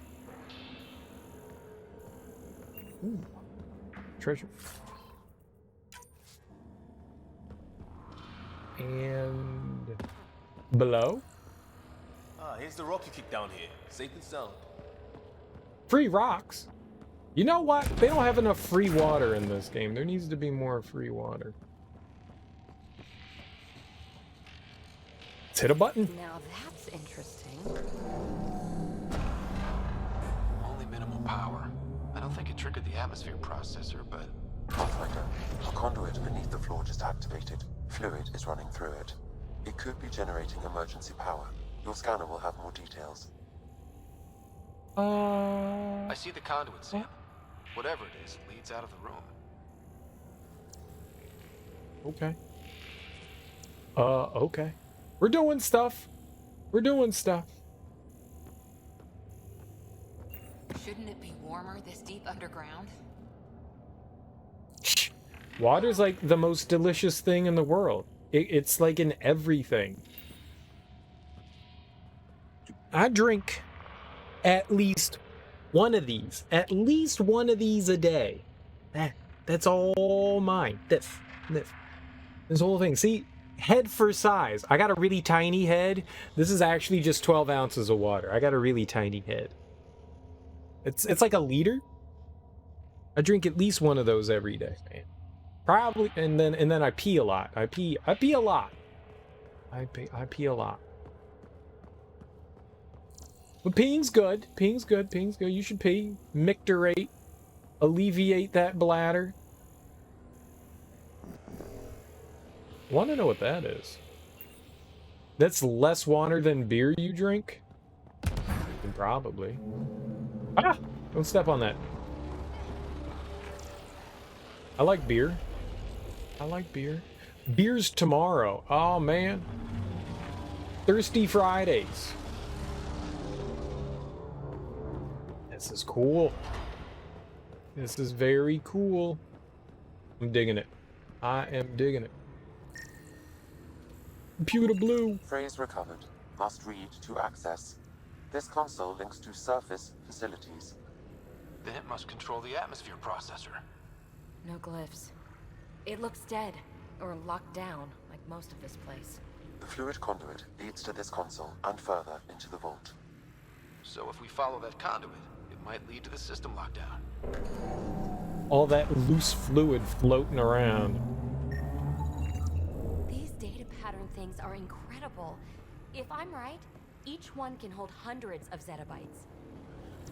Speaker 1: Ooh. Treasure. And below?
Speaker 8: Ah, here's the rock you kicked down here. Safe and sound.
Speaker 1: Free rocks? You know what? They don't have enough free water in this game. There needs to be more free water. Let's hit a button.
Speaker 9: Now that's interesting.
Speaker 7: Only minimal power. I don't think it triggered the atmosphere processor, but...
Speaker 3: Pathfinder, a conduit beneath the floor just activated. Fluid is running through it. It could be generating emergency power. Your scanner will have more details.
Speaker 7: I see the conduit, Sam. Whatever it is, leads out of the room.
Speaker 1: Okay. Okay. We're doing stuff. We're doing stuff.
Speaker 12: Shouldn't it be warmer this deep underground?
Speaker 1: Water's like the most delicious thing in the world. It's like in everything. I drink at least one of these. At least one of these a day. That's all mine. This whole thing. See, head for size. I got a really tiny head. This is actually just 12 ounces of water. I got a really tiny head. It's like a liter. I drink at least one of those every day, man. Probably, and then I pee a lot. I pee a lot. I pee a lot. But peeing's good. Peeing's good. Peeing's good. You should pee. Micturate. Alleviate that bladder. I want to know what that is. That's less water than beer you drink? Probably. Ah! Don't step on that. I like beer. I like beer. Beer's tomorrow. Oh, man. Thirsty Fridays. This is cool. This is very cool. I'm digging it. I am digging it. Computer blue.
Speaker 3: Phrase recovered. Must read to access. This console links to surface facilities.
Speaker 7: Then it must control the atmosphere processor.
Speaker 9: No glyphs. It looks dead, or locked down, like most of this place.
Speaker 3: The fluid conduit leads to this console and further into the vault.
Speaker 7: So if we follow that conduit, it might lead to the system lockdown.
Speaker 1: All that loose fluid floating around.
Speaker 9: These data pattern things are incredible. If I'm right, each one can hold hundreds of zettabytes.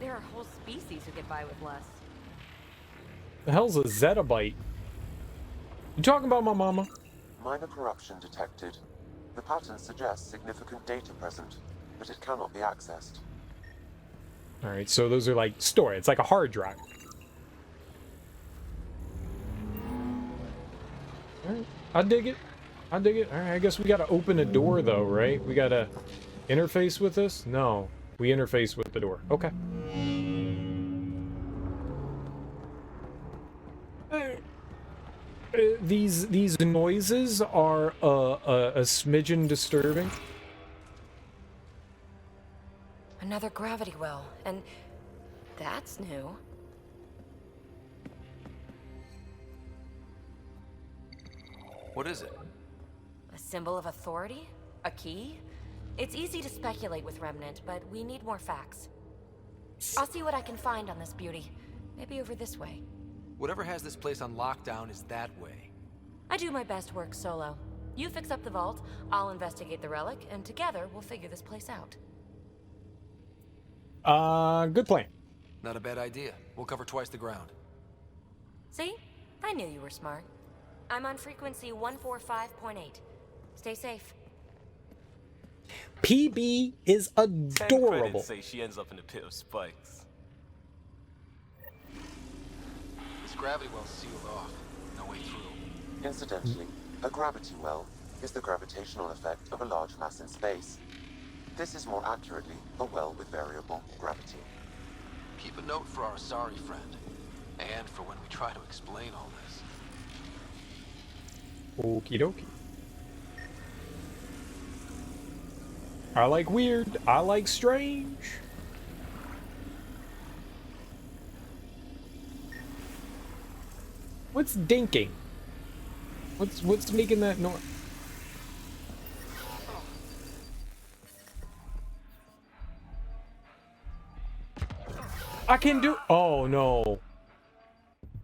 Speaker 9: There are whole species who get by with less.
Speaker 1: The hell's a zettabyte? You talking about my mama?
Speaker 3: Minor corruption detected. The pattern suggests significant data present, but it cannot be accessed.
Speaker 1: Alright, so those are like storage. It's like a hard drive. Alright, I dig it. I dig it. Alright, I guess we gotta open a door though, right? We gotta interface with this? No. We interface with the door. Okay. These noises are a smidgen disturbing.
Speaker 9: Another gravity well, and that's new.
Speaker 7: What is it?
Speaker 9: A symbol of authority? A key? It's easy to speculate with Remnant, but we need more facts. I'll see what I can find on this beauty. Maybe over this way.
Speaker 10: Whatever has this place on lockdown is that way.
Speaker 9: I do my best work solo. You fix up the vault, I'll investigate the relic, and together we'll figure this place out.
Speaker 1: Good plan.
Speaker 10: Not a bad idea. We'll cover twice the ground.
Speaker 9: See? I knew you were smart. I'm on frequency 145.8. Stay safe.
Speaker 1: PB is
Speaker 8: 10
Speaker 1: adorable.
Speaker 8: credits say she ends up in a pit of spikes.
Speaker 7: This gravity well's sealed off. No way through.
Speaker 3: Incidentally, a gravity well is the gravitational effect of a large mass in space. This is more accurately a well with variable gravity.
Speaker 7: Keep a note for our sorry friend. And for when we try to explain all this.
Speaker 1: Okie dokie. I like weird. I like strange. What's dinking? What's making that noise? I can do. Oh no.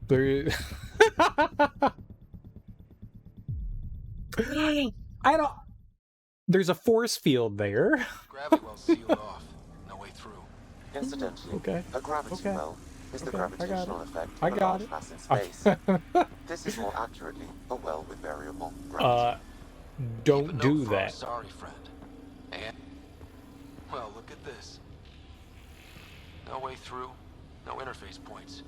Speaker 1: There. I don't. There's a force field there.
Speaker 7: Gravity well sealed off. No way through.
Speaker 3: Incidentally,
Speaker 1: Okay.
Speaker 3: a gravity well is the gravitational effect
Speaker 1: I
Speaker 3: of a
Speaker 1: got
Speaker 3: large
Speaker 1: it.
Speaker 3: mass in space. This is more accurately a well with variable gravity.
Speaker 1: Don't do that.
Speaker 7: Sorry, friend. And well, look at this. No way through. No interface points.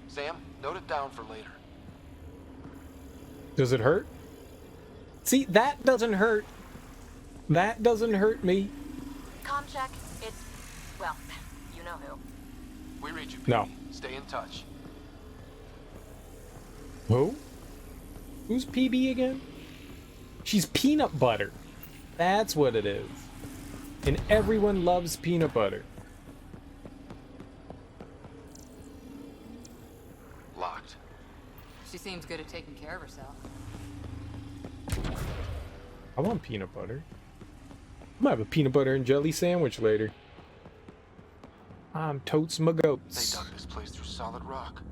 Speaker 7: Sam, note it down for later.
Speaker 1: Does it hurt? See, that doesn't hurt. That doesn't hurt me.
Speaker 6: Comm check. It's, well, you know who.
Speaker 7: We read you,
Speaker 1: No.
Speaker 7: PB. Stay in touch.
Speaker 1: Who? Who's PB again? She's peanut butter. That's what it is. And everyone loves peanut butter.
Speaker 7: Locked.
Speaker 12: She seems good at taking care of herself.
Speaker 1: I want peanut butter. I might have a peanut butter and jelly sandwich later. I'm totes my goats.
Speaker 7: They dug this place through solid rock.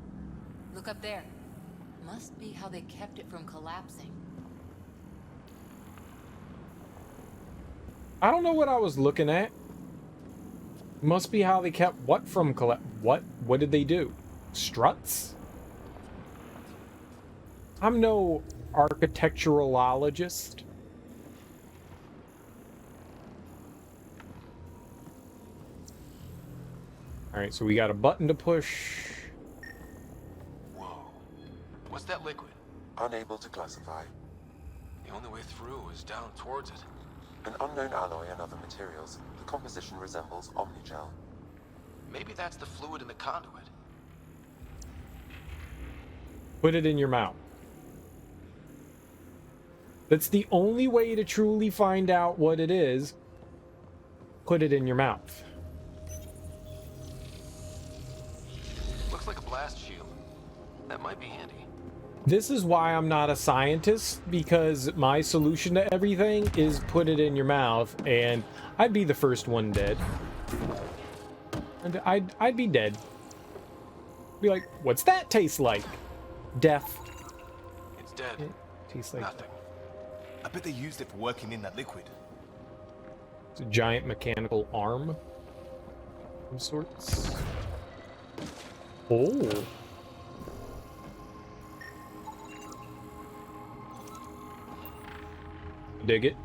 Speaker 12: Look up there. Must be how they kept it from collapsing.
Speaker 1: I don't know what I was looking at. Must be how they kept what from What did they do? Struts? I'm no architecturologist. Alright, so we got a button to push.
Speaker 7: Whoa. What's that liquid?
Speaker 3: Unable to classify.
Speaker 7: The only way through is down towards it.
Speaker 3: An unknown alloy and other materials. The composition resembles omnigel.
Speaker 7: Maybe that's the fluid in the conduit.
Speaker 1: Put it in your mouth. That's the only way to truly find out what it is. Put it in your mouth.
Speaker 7: Looks like a blast shield. That might be handy.
Speaker 1: This is why I'm not a scientist, because my solution to everything is put it in your mouth, and I'd be the first one dead. And I'd be dead. Be like, what's that taste like? Death.
Speaker 7: It's dead.
Speaker 1: It tastes like
Speaker 7: nothing.
Speaker 16: I bet they used it for working in that liquid.
Speaker 1: It's a giant mechanical arm of sorts. Oh. Dig it.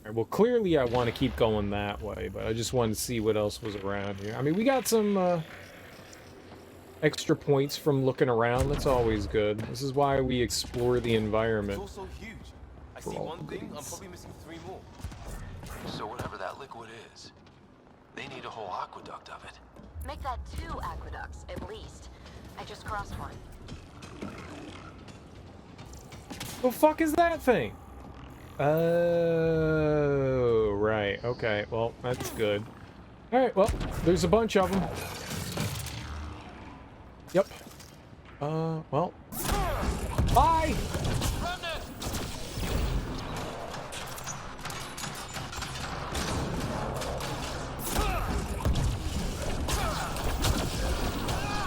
Speaker 1: Alright, well, clearly I want to keep going that way, but I just wanted to see what else was around here. I mean, we got some extra points from looking around. That's always good. This is why we explore the environment.
Speaker 16: It's also huge. I see one thing, I'm probably missing 3 more.
Speaker 7: So whatever that liquid is, they need a whole aqueduct of it.
Speaker 6: Make that 2 aqueducts, at least. I just crossed one.
Speaker 1: The fuck is that thing? Oh, right. Okay, well, that's good. Alright, well, there's a bunch of them. Yep. Well. Bye!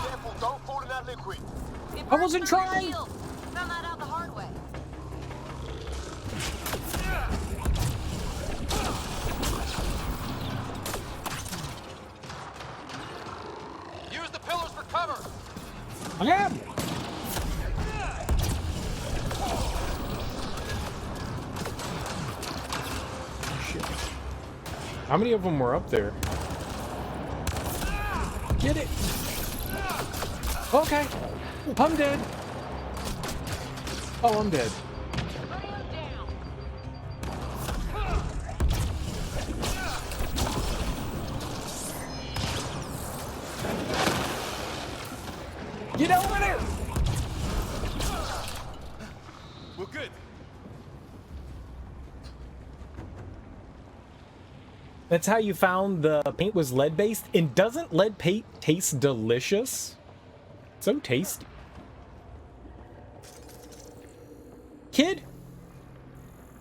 Speaker 2: Careful, don't fall in that liquid.
Speaker 1: I wasn't trying!
Speaker 6: Found that out the hard way.
Speaker 7: Use the pillars for cover!
Speaker 1: I am! Shit. How many of them were up there? Get it! Okay. I'm dead. Oh, I'm dead. Get over there!
Speaker 16: We're good.
Speaker 1: That's how you found the paint was lead-based? And doesn't lead paint taste delicious? So tasty. Kid,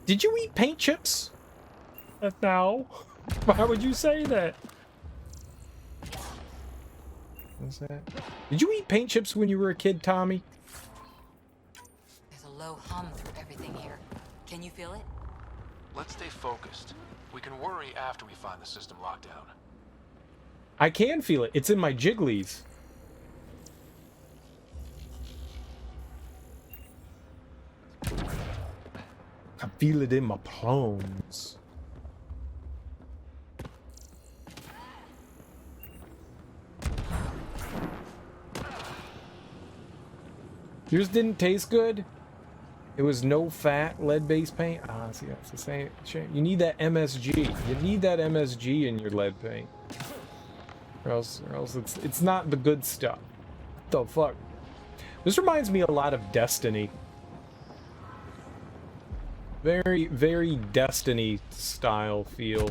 Speaker 1: did you eat paint chips? No. Why would you say that? What's that? Did you eat paint chips when you were a kid, Tommy?
Speaker 12: There's a low hum through everything here. Can you feel it?
Speaker 10: Let's stay focused. We can worry after we find the system lockdown.
Speaker 1: I can feel it. It's in my jigglies. I feel it in my plums. Yours didn't taste good? It was no fat lead-based paint? Ah, see, that's the same shame. You need that MSG. You need that MSG in your lead paint. Or else it's not the good stuff. What the fuck? This reminds me a lot of Destiny. Very, very Destiny style feel.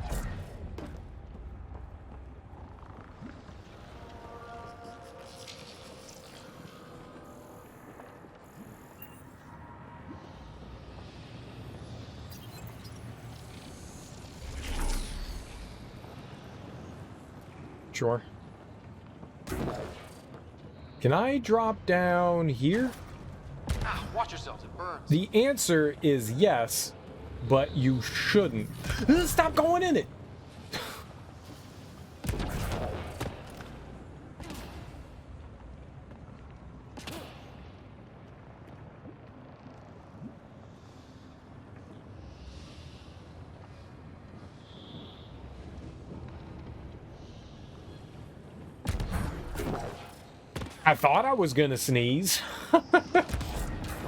Speaker 1: Sure. Can I drop down here?
Speaker 10: Ah, watch yourselves, it burns.
Speaker 1: The answer is yes, but you shouldn't. Stop going in it! I thought I was gonna sneeze.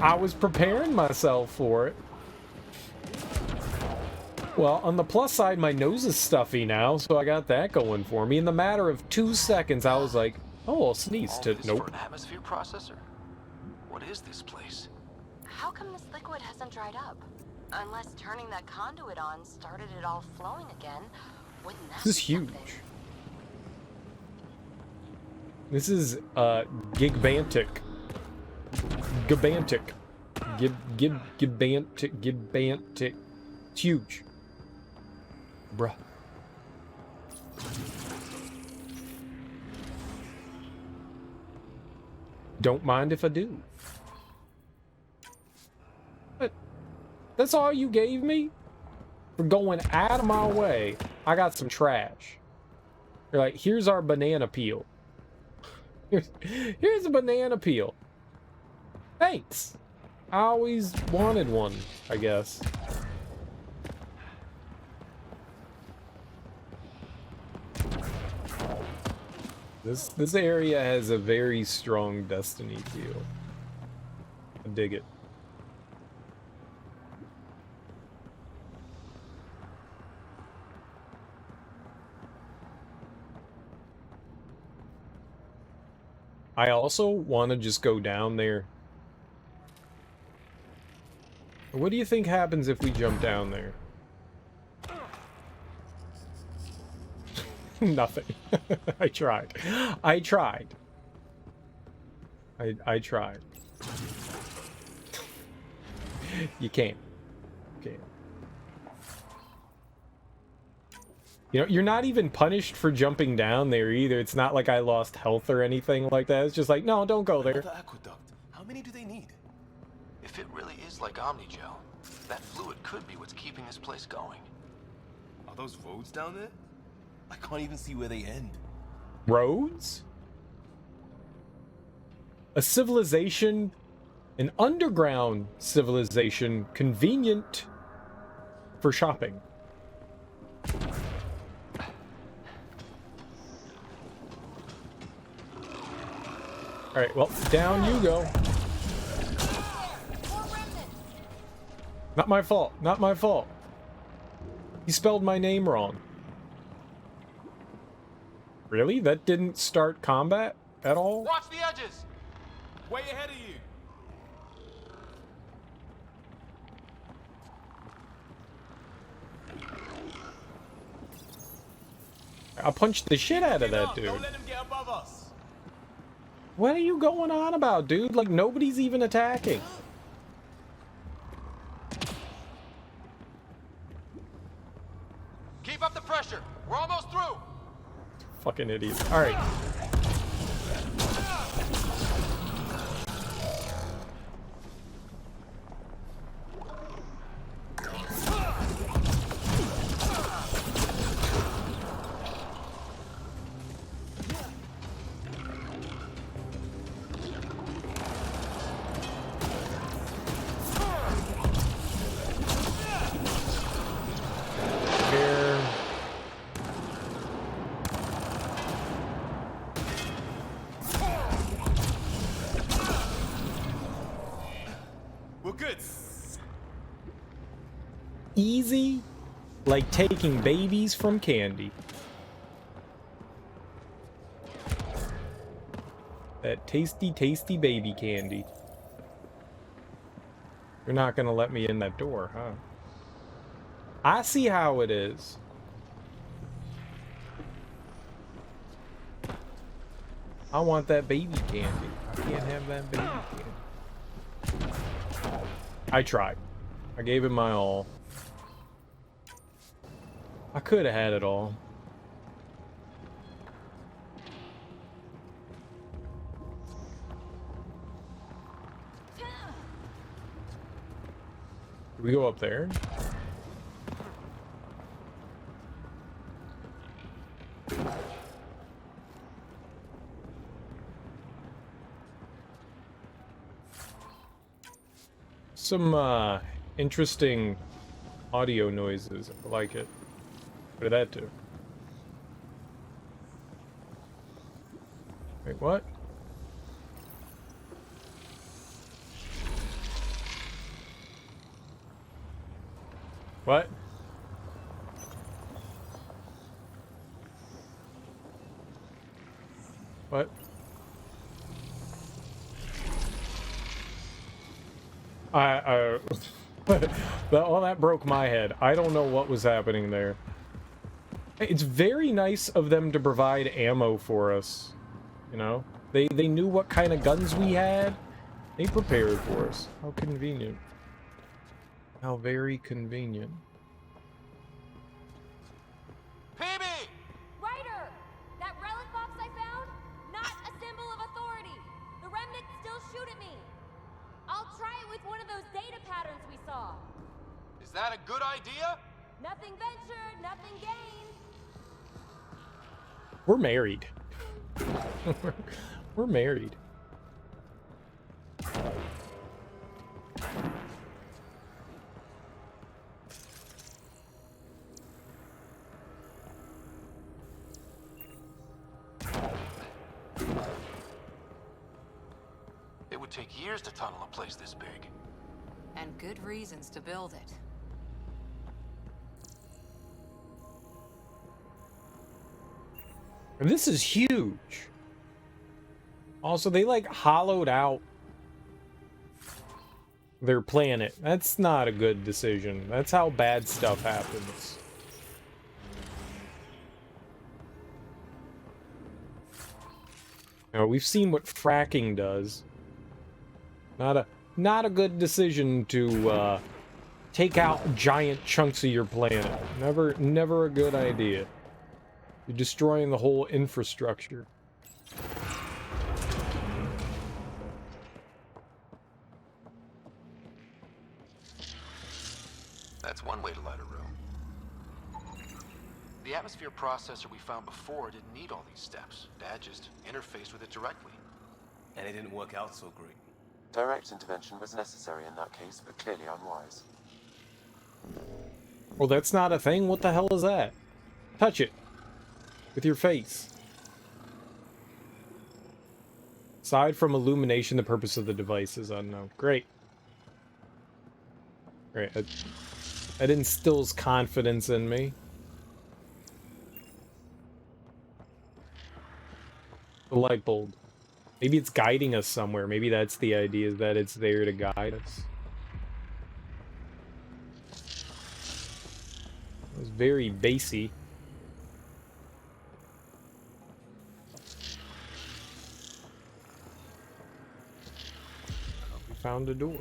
Speaker 1: I was preparing myself for it. Well, on the plus side, my nose is stuffy now, so I got that going for me. In the matter of 2 seconds, I was like, oh, I'll sneeze to nope.
Speaker 10: For an atmosphere processor? What is this place?
Speaker 6: How come this liquid hasn't dried up? Unless turning that conduit on started it all flowing again. Wouldn't that
Speaker 1: This is huge. This is gigantic. Gigantic. Gigantic. It's huge. Bruh. Don't mind if I do. But that's all you gave me? For going out of my way. I got some trash. You're like, here's our banana peel. Here's a banana peel. Thanks. I always wanted one, I guess. This area has a very strong Destiny feel. I dig it. I also want to just go down there. What do you think happens if we jump down there? Nothing. I tried. I tried. I tried. You can't. You can't. You know, you're not even punished for jumping down there either. It's not like I lost health or anything like that. It's just like, no, don't go there.
Speaker 7: Another aqueduct. How many do they need?
Speaker 10: If it really is like Omnigel, that fluid could be what's keeping this place going.
Speaker 16: Are those roads down there? I can't even see where they end.
Speaker 1: Roads? A civilization, an underground civilization, convenient for shopping. Alright, well, down you go. Not my fault, not my fault. He spelled my name wrong. Really? That didn't start combat at all?
Speaker 7: Watch the edges! Way ahead of you!
Speaker 1: I punched the shit out of that dude.
Speaker 16: Don't let him get above us.
Speaker 1: What are you going on about, dude? Like, nobody's even attacking.
Speaker 7: Keep up the pressure. We're almost through.
Speaker 1: Fucking idiot. Alright.
Speaker 16: We're good.
Speaker 1: Easy, like taking babies from candy. That tasty, tasty baby candy. You're not gonna let me in that door, huh? I see how it is. I want that baby candy. I can't have that baby candy. I tried. I gave it my all. I could have had it all. Do we go up there? Some interesting audio noises. I like it. What did that do? Wait, what? What? What? That broke my head. I don't know what was happening there. It's very nice of them to provide ammo for us. You know? They knew what kind of guns we had. They prepared for us. How convenient. How very convenient.
Speaker 7: PB!
Speaker 6: Ryder! That relic box I found? Not a symbol of authority. The remnants still shoot at me. I'll try it with one of those data patterns we saw.
Speaker 7: Is that a good idea?
Speaker 6: Nothing ventured, nothing gained.
Speaker 1: We're married. We're married.
Speaker 10: It would take years to tunnel a place this big.
Speaker 12: And good reasons to build it.
Speaker 1: And this is huge. Also, they like hollowed out their planet. That's not a good decision. That's how bad stuff happens. Now, we've seen what fracking does. Not a good decision to take out giant chunks of your planet. Never a good idea. You're destroying the whole infrastructure.
Speaker 10: That's one way to light a room. The atmosphere processor we found before didn't need all these steps. Dad just interfaced with it directly.
Speaker 16: And it didn't work out so great.
Speaker 3: Direct intervention was necessary in that case, but clearly unwise.
Speaker 1: Well, that's not a thing. What the hell is that? Touch it. With your face. Aside from illumination, the purpose of the device is unknown. Great. Great. That instills confidence in me. The light bulb. Maybe it's guiding us somewhere. Maybe that's the idea, is that it's there to guide us. It was very bassy. found a door.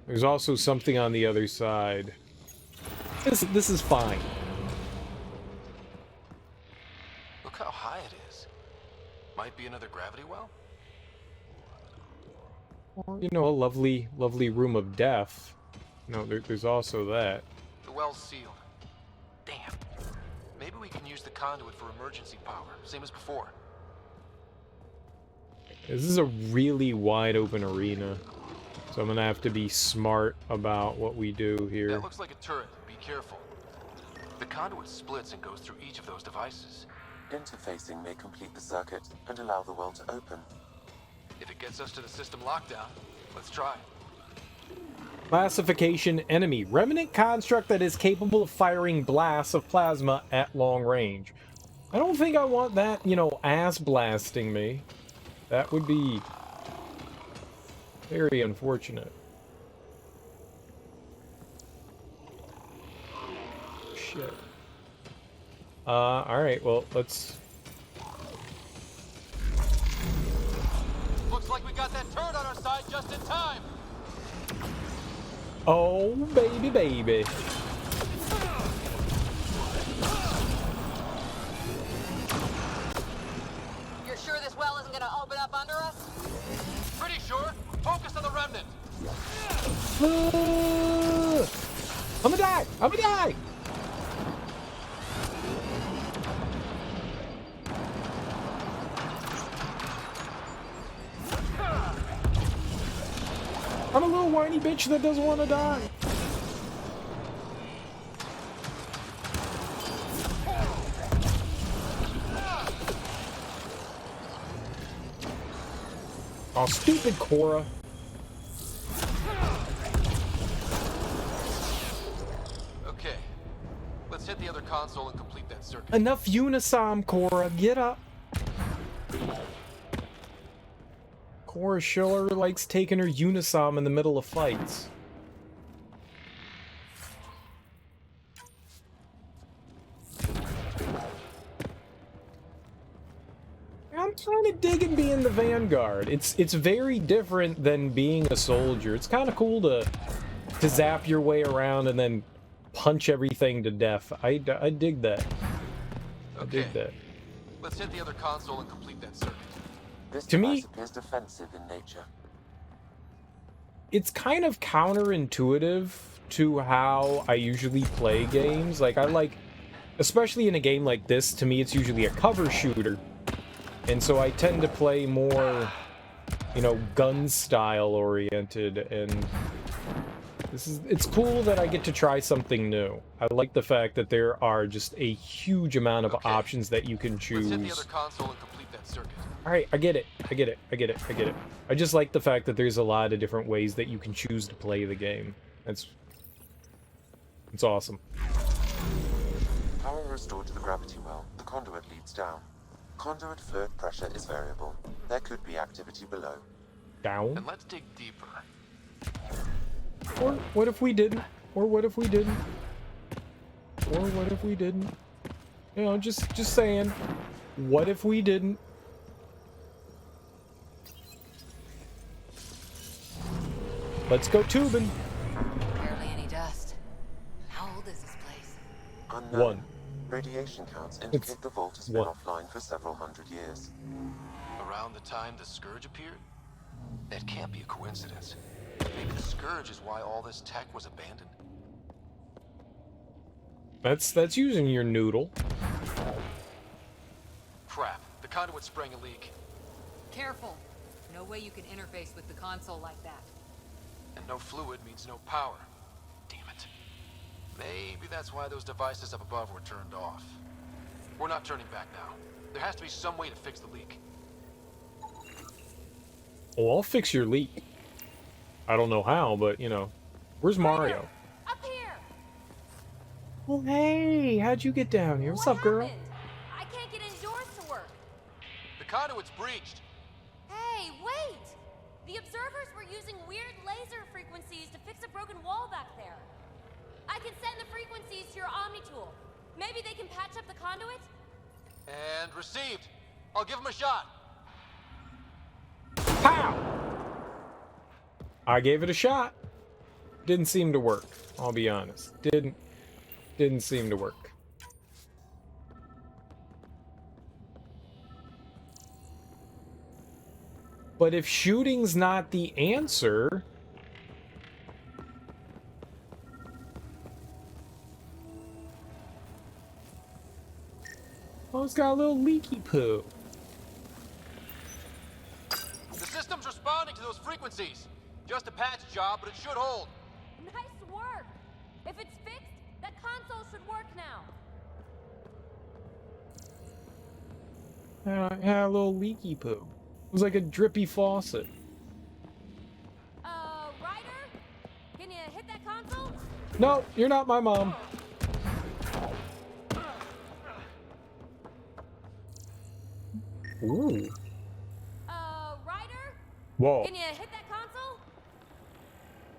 Speaker 1: There's also something on the other side. This is fine.
Speaker 10: Look how high it is. Might be another gravity well?
Speaker 1: You know, a lovely room of death. No, there's also that.
Speaker 10: The well's sealed. Damn. Maybe we can use the conduit for emergency power, same as before.
Speaker 1: This is a really wide open arena, so I'm gonna have to be smart about what we do here.
Speaker 10: That looks like a turret. Be careful. The conduit splits and goes through each of those devices.
Speaker 3: Interfacing may complete the circuit and allow the well to open.
Speaker 10: If it gets us to the system lockdown, let's try.
Speaker 1: Classification enemy. Remnant construct that is capable of firing blasts of plasma at long range. I don't think I want that, you know, ass blasting me. That would be very unfortunate. Shit. Alright, well, let's...
Speaker 10: Looks like we got that turret on our side just in time!
Speaker 1: Oh, baby, baby.
Speaker 4: You're sure this well isn't gonna open up under us?
Speaker 10: Pretty sure. Focus on the remnant.
Speaker 1: I'm gonna die! I'm gonna die! I'm a little whiny bitch that doesn't want to die. Oh, stupid Cora.
Speaker 10: Okay. Let's hit the other console and complete that circuit.
Speaker 1: Enough Unisom, Cora. Get up. Cora Schiller likes taking her Unisom in the middle of fights. I'm kind of digging being the Vanguard. It's very different than being a soldier. It's kind of cool to zap your way around and then punch everything to death. I dig that. I dig that.
Speaker 10: Let's hit the other console and complete that circuit.
Speaker 3: This
Speaker 1: To me-
Speaker 3: device appears defensive in nature.
Speaker 1: It's kind of counterintuitive to how I usually play games. Like, I like, especially in a game like this, to me it's usually a cover shooter. And so I tend to play more, you know, gun style oriented, and it's cool that I get to try something new. I like the fact that there are just a huge amount of options that you can choose.
Speaker 10: Let's hit the other console and complete that circuit.
Speaker 1: Alright, I get it. I just like the fact that there's a lot of different ways that you can choose to play the game. It's awesome.
Speaker 3: Power restored to the gravity well. The conduit leads down. Conduit fluid pressure is variable. There could be activity below.
Speaker 1: Down?
Speaker 10: And let's dig deeper.
Speaker 1: Or what if we didn't? Or what if we didn't? Or what if we didn't? You know, just saying. What if we didn't? Let's go tubing.
Speaker 12: Barely any dust. How old is this place?
Speaker 3: Unknown.
Speaker 1: 1.
Speaker 3: Radiation counts indicate the vault has been offline for several hundred years.
Speaker 10: Around the time the Scourge appeared? That can't be a coincidence. Maybe the Scourge is why all this tech was abandoned.
Speaker 1: That's using your noodle.
Speaker 10: Crap, the conduit sprang a leak.
Speaker 17: Careful. No way you can interface with the console like that.
Speaker 10: And no fluid means no power. Damn it. Maybe that's why those devices up above were turned off. We're not turning back now. There has to be some way to fix the leak.
Speaker 1: Oh, I'll fix your leak. I don't know how, but, you know. Where's Mario?
Speaker 6: Up here!
Speaker 1: Well, hey, how'd you get down here? What's up, girl?
Speaker 6: I can't get indoors to work.
Speaker 10: The conduit's breached.
Speaker 6: Hey, wait! The observers were using weird laser frequencies to fix a broken wall back there. I can send the frequencies to your Omni tool. Maybe they can patch up the conduit?
Speaker 10: And received. I'll give him a shot.
Speaker 1: I gave it a shot. Didn't seem to work. I'll be honest. Didn't seem to work. But if shooting's not the answer... Oh, it's got a little leaky poo.
Speaker 10: The system's responding to those frequencies. Just a patch job, but it should hold.
Speaker 6: Nice work! If it's fixed, that console should work now.
Speaker 1: I had a little leaky poo. It was like a drippy faucet.
Speaker 6: Ryder? Can you hit that console?
Speaker 1: No, you're not my mom. Ooh.
Speaker 6: Ryder?
Speaker 1: Whoa.
Speaker 6: Can you hit that console?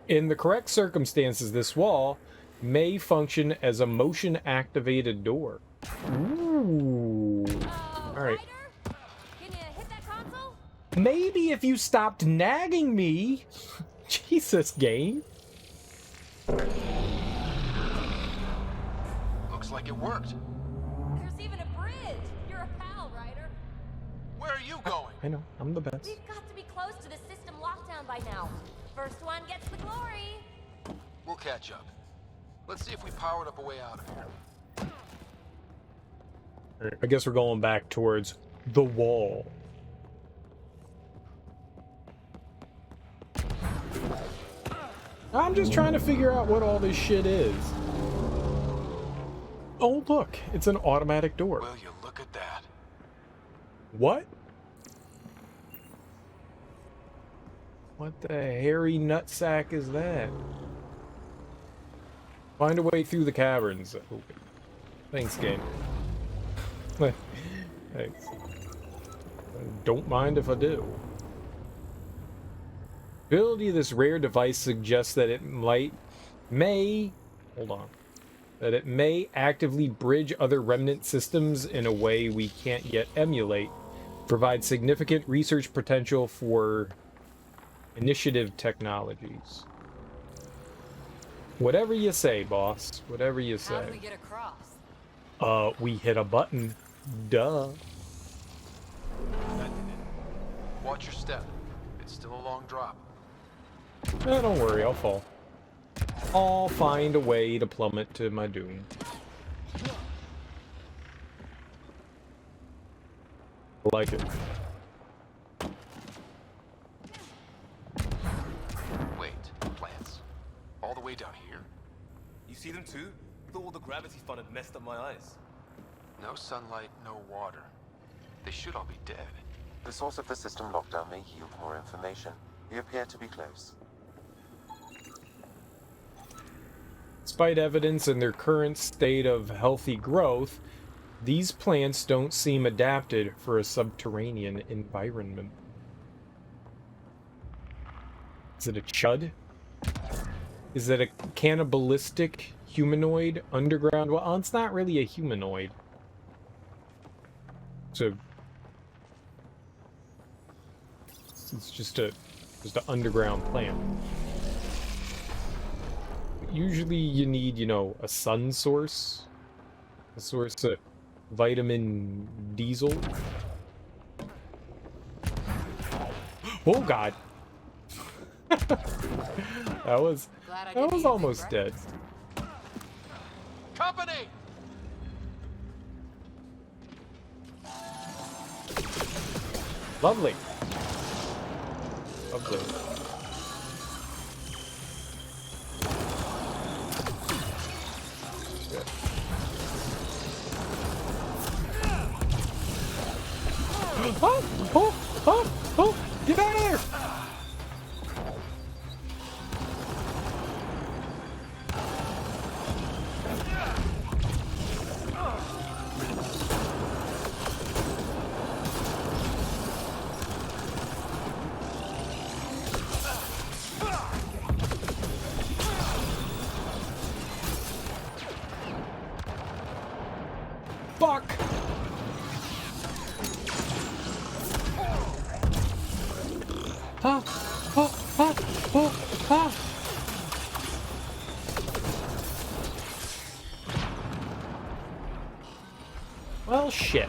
Speaker 1: In the correct circumstances, this wall may function as a motion-activated door. Ooh. All right.
Speaker 6: Ryder? Can you hit that console?
Speaker 1: Maybe if you stopped nagging me. Jesus, game.
Speaker 10: Looks like it worked.
Speaker 6: There's even a bridge. You're a pal, Ryder.
Speaker 10: Where are you going?
Speaker 1: I know, I'm the best.
Speaker 6: We've got to be close to the system lockdown by now. First one gets the glory.
Speaker 10: We'll catch up. Let's see if we powered up a way out of here.
Speaker 1: All right, I guess we're going back towards the wall. I'm just trying to figure out what all this shit is. Oh, look, it's an automatic door.
Speaker 10: Will you look at that?
Speaker 1: What? What the hairy nutsack is that? Find a way through the caverns. Okay. Thanks, game. Thanks. Don't mind if I do. Ability of this rare device suggests that it may actively bridge other remnant systems in a way we can't yet emulate. Provide significant research potential for initiative technologies. Whatever you say, boss. Whatever you say.
Speaker 17: How do we get across?
Speaker 1: We hit a button. Duh.
Speaker 10: Watch your step. It's still a long drop.
Speaker 1: Don't worry, I'll fall. I'll find a way to plummet to my doom. I like it.
Speaker 10: Wait, plants? All the way down here?
Speaker 16: You see them too? Thought all the gravity fun had messed up my eyes.
Speaker 10: No sunlight, no water. They should all be dead.
Speaker 3: The source of the system lockdown may yield more information. We appear to be close.
Speaker 1: Despite evidence in their current state of healthy growth, these plants don't seem adapted for a subterranean environment. Is it a chud? Is it a cannibalistic humanoid underground? Well, it's not really a humanoid. So it's just an underground plant. Usually you need, you know, a sun source. A source of vitamin diesel. Oh god. that was almost dead.
Speaker 10: Company!
Speaker 1: Lovely. Lovely. Oh! Get out of there! Fuck! Huh? Oh, ah. Well, shit.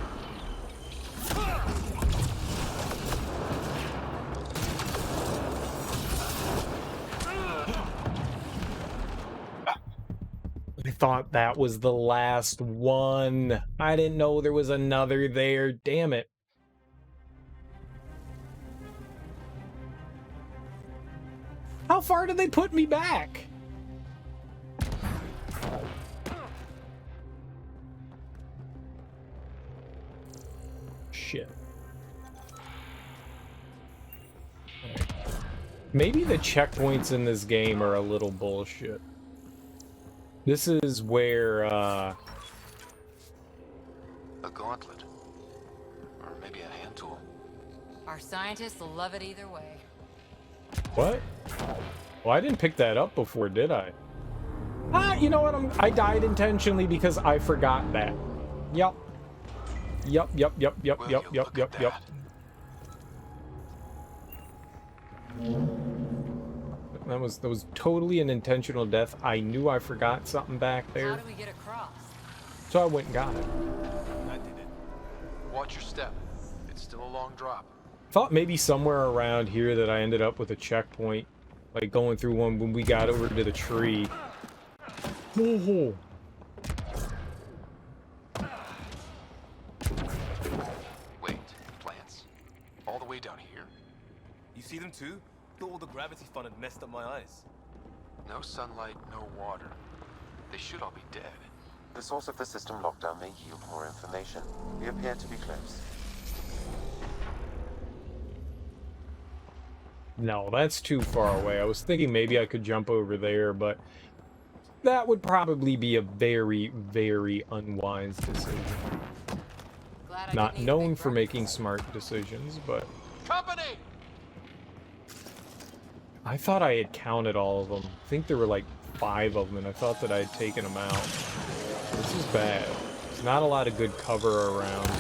Speaker 1: I thought that was the last one. I didn't know there was another there. Damn it. How far did they put me back? Shit. Maybe the checkpoints in this game are a little bullshit. This is where,
Speaker 10: A gauntlet. Or maybe a hand tool.
Speaker 17: Our scientists will love it either way.
Speaker 1: What? Well, I didn't pick that up before, did I? Ah, you know what? I died intentionally because I forgot that. Yup. Yup. That was totally an intentional death. I knew I forgot something back there.
Speaker 17: How do we get across?
Speaker 1: So I went and got it.
Speaker 10: I did it. Watch your step. It's still a long drop.
Speaker 1: Thought maybe somewhere around here that I ended up with a checkpoint. Like going through one when we got over to the tree. Oh.
Speaker 10: Wait, plants? All the way down here?
Speaker 16: You see them too? Thought all the gravity fun had messed up my eyes.
Speaker 10: No sunlight, no water. They should all be dead.
Speaker 3: The source of the system lockdown may yield more information. We appear to be close.
Speaker 1: No, that's too far away. I was thinking maybe I could jump over there, but that would probably be a very, very unwise decision. Not known for making smart decisions, but...
Speaker 10: Company!
Speaker 1: I thought I had counted all of them. I think there were like 5 of them, and I thought that I had taken them out. This is bad. There's not a lot of good cover around.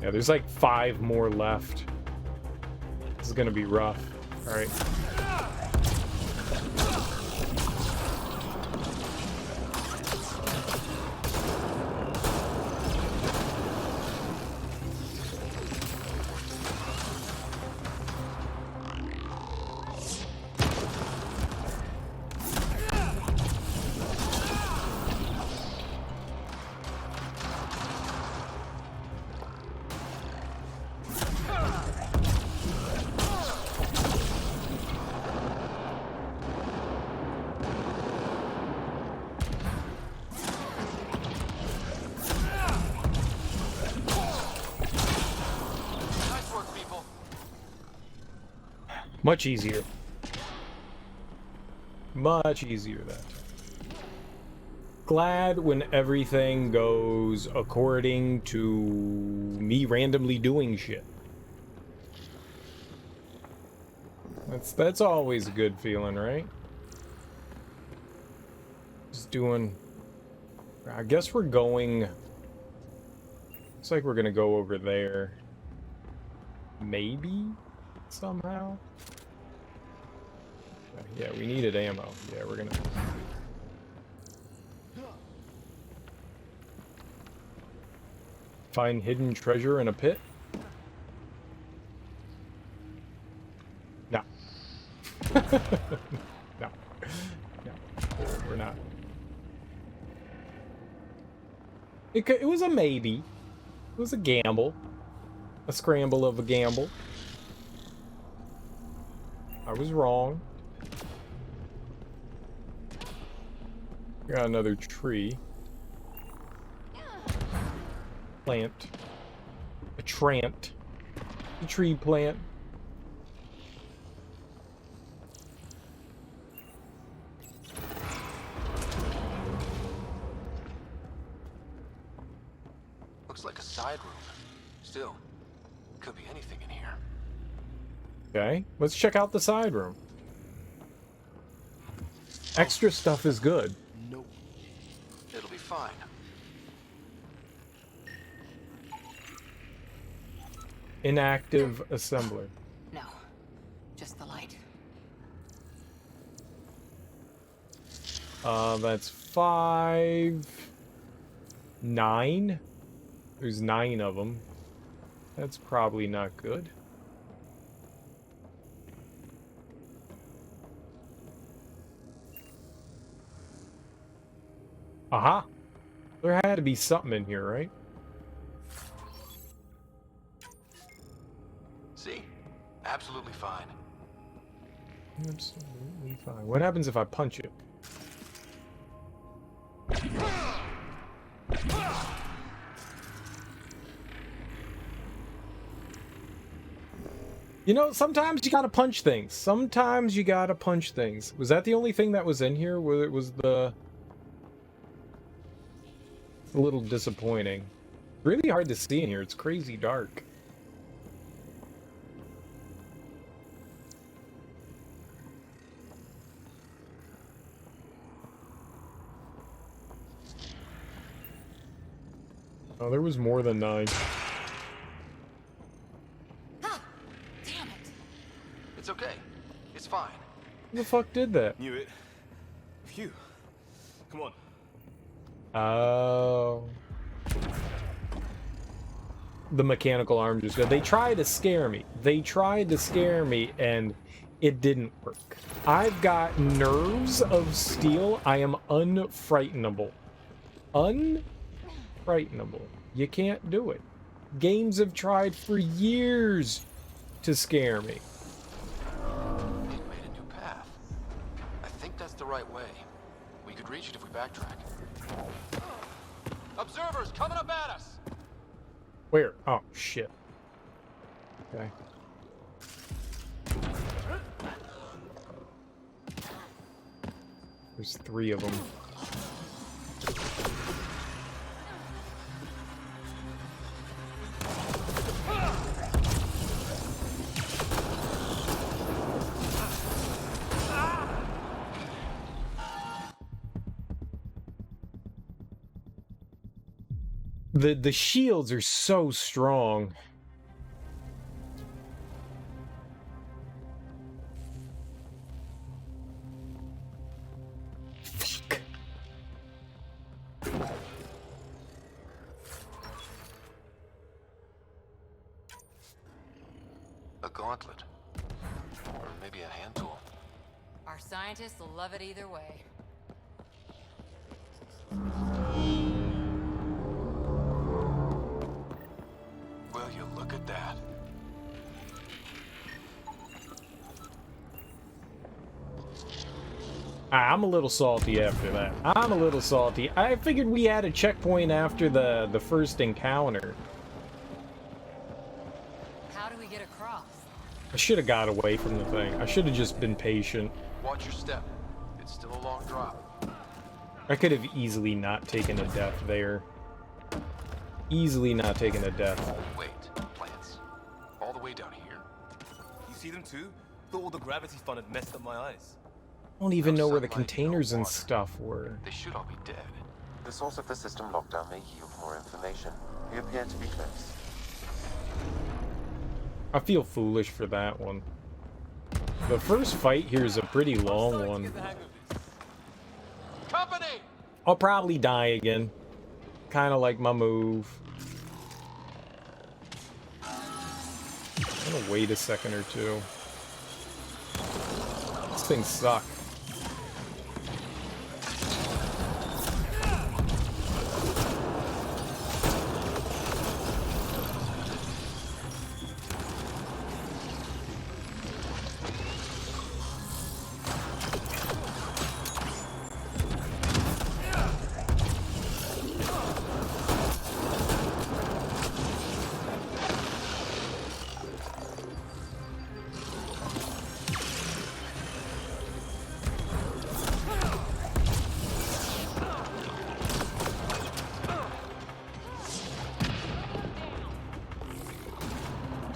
Speaker 1: Yeah, there's like 5 more left. This is gonna be rough. Alright. Much easier. Much easier that time. Glad when everything goes according to me randomly doing shit. That's always a good feeling, right? Just doing... I guess we're going... Looks like we're gonna go over there. Maybe? Somehow? Yeah, we needed ammo. Yeah, we're gonna... Find hidden treasure in a pit? No. No. No. We're not. It was a maybe. It was a gamble. A scramble of a gamble. I was wrong. Got another tree. Plant. A trant. A tree plant.
Speaker 10: Looks like a side room. Still, could be anything in here.
Speaker 1: Okay, let's check out the side room. Extra stuff is good.
Speaker 10: Nope. It'll be fine.
Speaker 1: Inactive assembler.
Speaker 12: No, just the light.
Speaker 1: That's 5... 9? There's 9 of them. That's probably not good. Aha! There had to be something in here, right?
Speaker 10: See? Absolutely fine.
Speaker 1: Absolutely fine. What happens if I punch it? You know, sometimes you gotta punch things. Sometimes you gotta punch things. Was that the only thing that was in here? Where it was the... a little disappointing. Really hard to see in here. It's crazy dark. Oh, there was more than 9.
Speaker 10: It's okay. It's fine.
Speaker 1: Who the fuck did that?
Speaker 16: Knew it. Phew. Come on.
Speaker 1: Oh. The mechanical arm just got... They tried to scare me. They tried to scare me, and it didn't work. I've got nerves of steel. I am unfrightenable. Unfrightenable. You can't do it. Games have tried for years to scare me.
Speaker 10: It made a new path. I think that's the right way. We could reach it if we backtrack. Observers coming up at us!
Speaker 1: Where? Oh, shit. Okay. There's 3 of them. The shields are so strong. Fuck.
Speaker 10: A gauntlet. Or maybe a hand tool.
Speaker 17: Our scientists will love it either way.
Speaker 10: Will you look at that?
Speaker 1: I'm a little salty after that. I'm a little salty. I figured we had a checkpoint after the first encounter.
Speaker 17: How do we get across?
Speaker 1: I should have got away from the thing. I should have just been patient.
Speaker 10: Watch your step. It's still a long drop.
Speaker 1: I could have easily not taken a death there. Easily not taken a death.
Speaker 10: Wait, plants. All the way down here.
Speaker 16: You see them too? Thought all the gravity fun had messed up my eyes.
Speaker 1: I don't even know where the containers and stuff were.
Speaker 10: They should all be dead.
Speaker 3: The source of the system lockdown may yield more information. We appear to be close.
Speaker 1: I feel foolish for that one. The first fight here is a pretty long one.
Speaker 10: Company!
Speaker 1: I'll probably die again. Kind of like my move. I'm gonna wait a second or two. This thing sucks.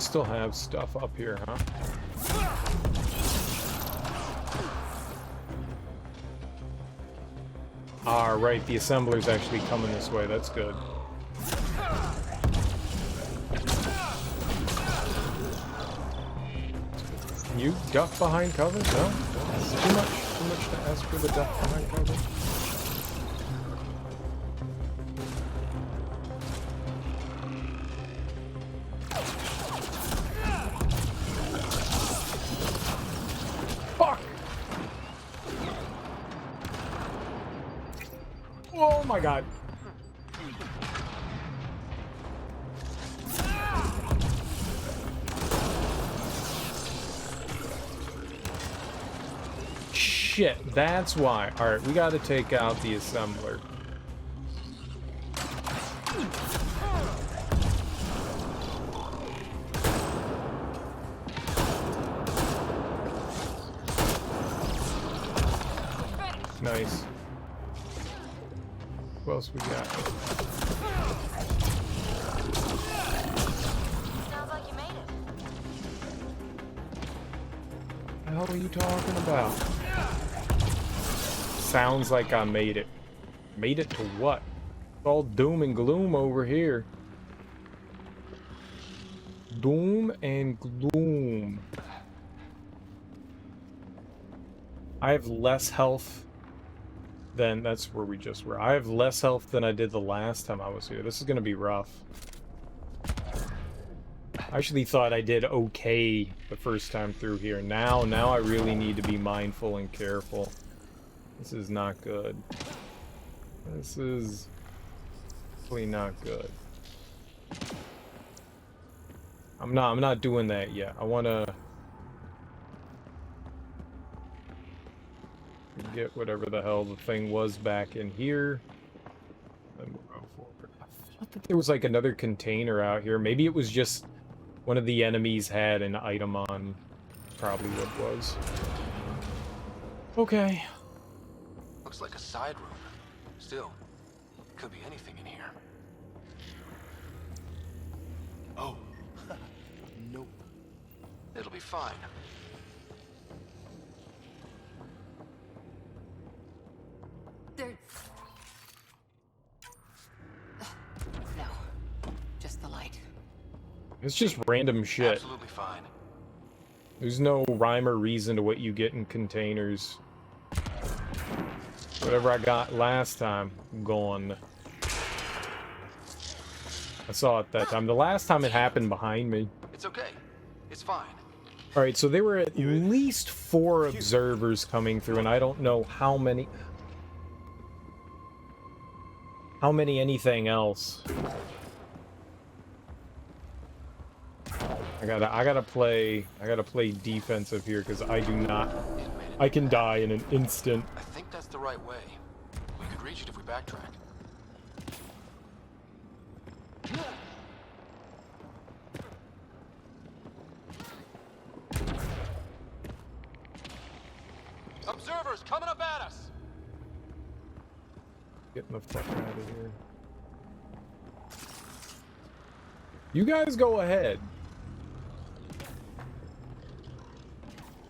Speaker 1: Still have stuff up here, huh? Alright, the assembler's actually coming this way. That's good. Can you duck behind cover? No? That's too much to ask for the duck behind cover. Fuck! Oh my god. Shit, that's why. Alright, we gotta take out the assembler. Nice. What else we got?
Speaker 5: Sounds like you made it.
Speaker 1: What the hell are you talking about? Sounds like I made it. Made it to what? It's all doom and gloom over here. Doom and gloom. I have less health than... That's where we just were. I have less health than I did the last time I was here. This is gonna be rough. I actually thought I did okay the first time through here. Now I really need to be mindful and careful. This is not good. This is really not good. I'm not doing that yet. I wanna get whatever the hell the thing was back in here. Then we'll go forward. I thought that there was like another container out here. Maybe it was just one of the enemies had an item on. Probably what it was. Okay.
Speaker 10: Looks like a side room. Still, could be anything in here.
Speaker 16: Oh. Nope.
Speaker 10: It'll be fine.
Speaker 12: There... No. Just the light.
Speaker 1: It's just random shit.
Speaker 10: Absolutely fine.
Speaker 1: There's no rhyme or reason to what you get in containers. Whatever I got last time, gone. I saw it that time. The last time it happened behind me.
Speaker 10: It's okay. It's fine.
Speaker 1: Alright, so there were at least 4 observers coming through, and I don't know how many... anything else. I gotta play defensive here, because I do not... I can die in an instant.
Speaker 10: I think that's the right way. We could reach it if we backtrack. Observers coming up at us!
Speaker 1: Getting the fuck out of here. You guys go ahead.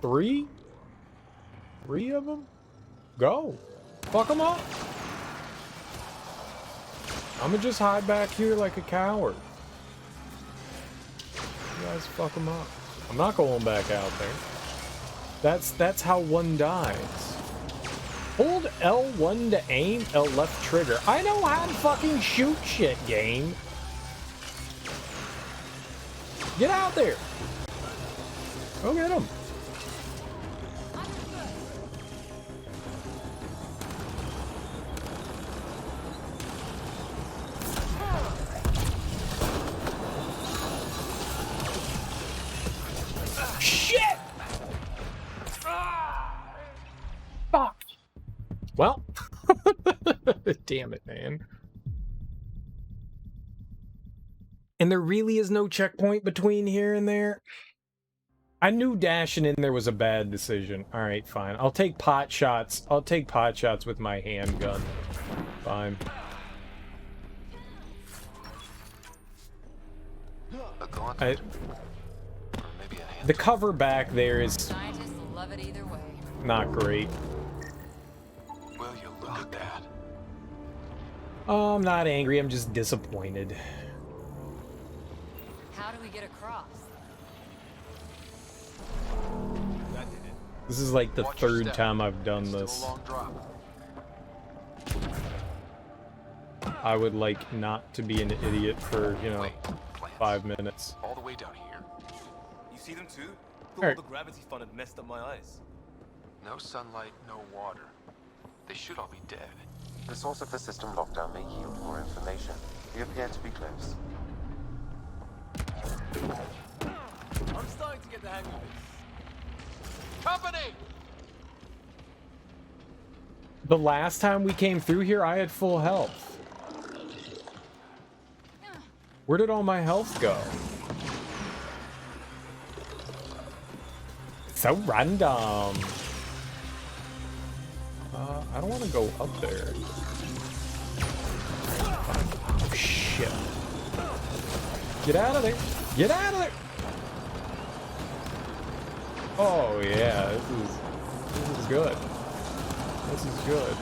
Speaker 1: 3? 3 of them? Go. Fuck them up. I'ma just hide back here like a coward. You guys fuck them up. I'm not going back out there. That's how one dies. Hold L1 to aim, L left trigger. I know how to fucking shoot shit, game. Get out there. Go get him. Shit! Fuck. Well, damn it, man. And there really is no checkpoint between here and there? I knew dashing in there was a bad decision. Alright, fine. I'll take pot shots. I'll take pot shots with my handgun. Fine. The cover back there is
Speaker 17: Scientists love it either way.
Speaker 1: not great.
Speaker 10: Will you look at that?
Speaker 1: Oh, I'm not angry, I'm just disappointed.
Speaker 17: How do we get across?
Speaker 1: This is like the
Speaker 10: Watch your
Speaker 1: third
Speaker 10: step.
Speaker 1: time I've done
Speaker 10: It's still
Speaker 1: this.
Speaker 10: a long drop.
Speaker 1: I would like not to be an idiot for, you know, 5 minutes.
Speaker 10: All the way down here.
Speaker 16: You see them too? Thought
Speaker 1: Alright.
Speaker 16: all the gravity fun had messed up my eyes.
Speaker 10: No sunlight, no water. They should all be dead.
Speaker 3: The source of the system lockdown may yield more information. We appear to be close.
Speaker 16: I'm starting to get the hang of this.
Speaker 10: Company!
Speaker 1: The last time we came through here, I had full health. Where did all my health go? So random. I don't want to go up there. Oh, shit. Get out of there. Get out of there. Oh, yeah. This is good. This is good.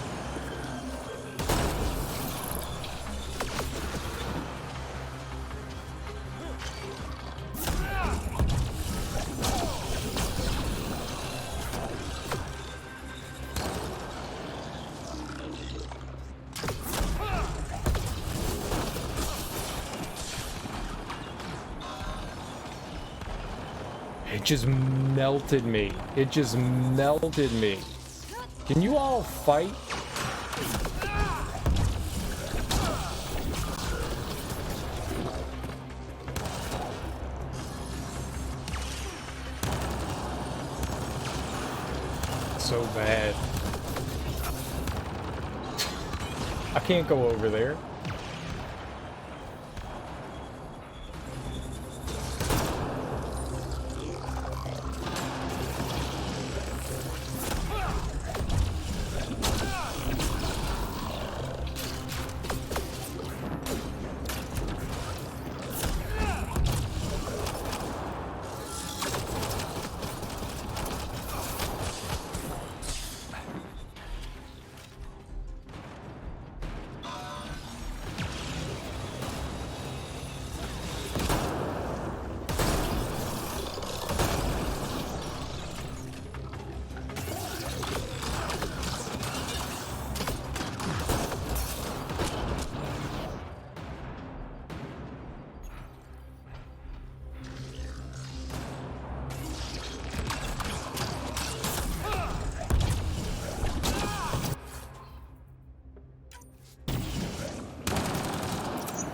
Speaker 1: It just melted me. It just melted me. Can you all fight? So bad. I can't go over there.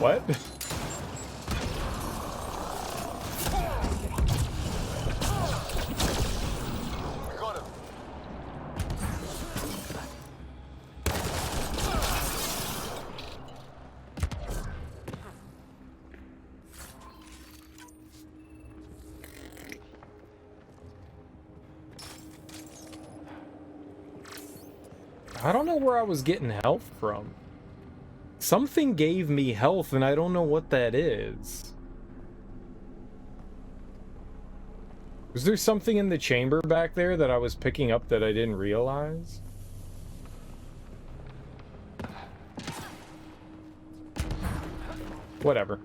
Speaker 1: What?
Speaker 10: Got him.
Speaker 1: I don't know where I was getting health from. Something gave me health, and I don't know what that is. Was there something in the chamber back there that I was picking up that I didn't realize? Whatever.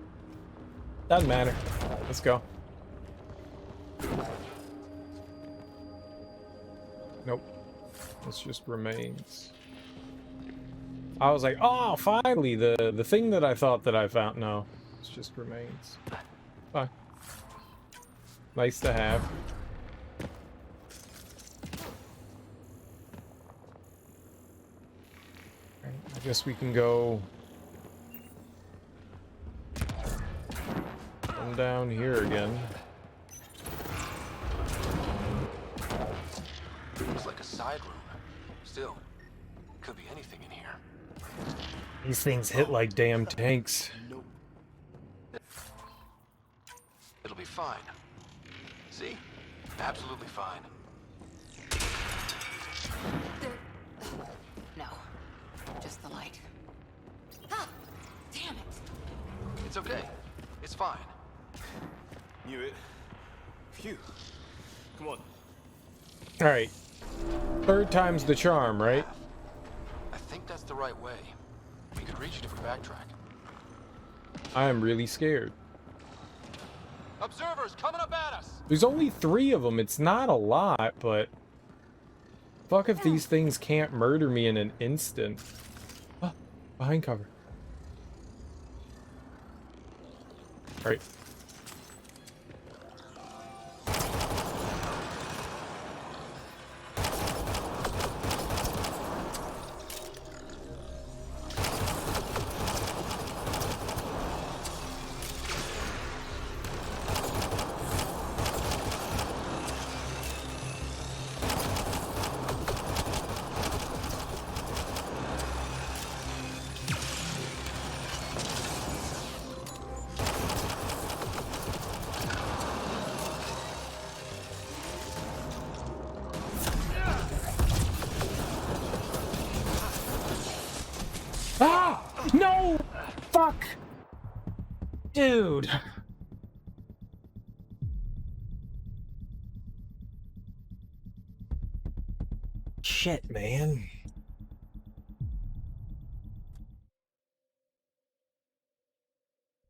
Speaker 1: Doesn't matter. Let's go. Nope. It's just remains. I was like, oh, finally, the thing that I thought that I found. No, it's just remains. Bye. Nice to have. Right, I guess we can go come down here again.
Speaker 10: Looks like a side room. Still, could be anything in here.
Speaker 1: These things hit like damn tanks.
Speaker 10: It'll be fine. See? Absolutely fine.
Speaker 17: No. Just the light. Ah! Damn it!
Speaker 10: It's okay. It's fine.
Speaker 16: Knew it. Phew. Come on.
Speaker 1: All right. Third time's the charm, right?
Speaker 10: I think that's the right way. We could reach it if we backtrack.
Speaker 1: I am really scared.
Speaker 10: Observers coming up at us!
Speaker 1: There's only 3 of them. It's not a lot, but... Fuck if these things can't murder me in an instant. Oh, behind cover. Alright. Ah! No! Fuck! Dude! Shit, man.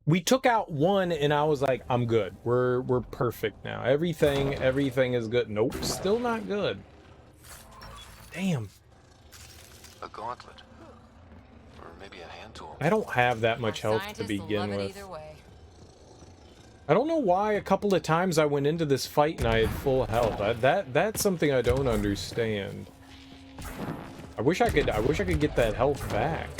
Speaker 1: We took out one and I was like, I'm good. We're perfect now. Everything is good. Nope, still not good. Damn.
Speaker 10: A gauntlet. Or maybe a hand tool.
Speaker 1: I don't have that much health to begin with. I don't know why a couple of times I went into this fight and I had full health. That's something I don't understand. I wish I could get that health back.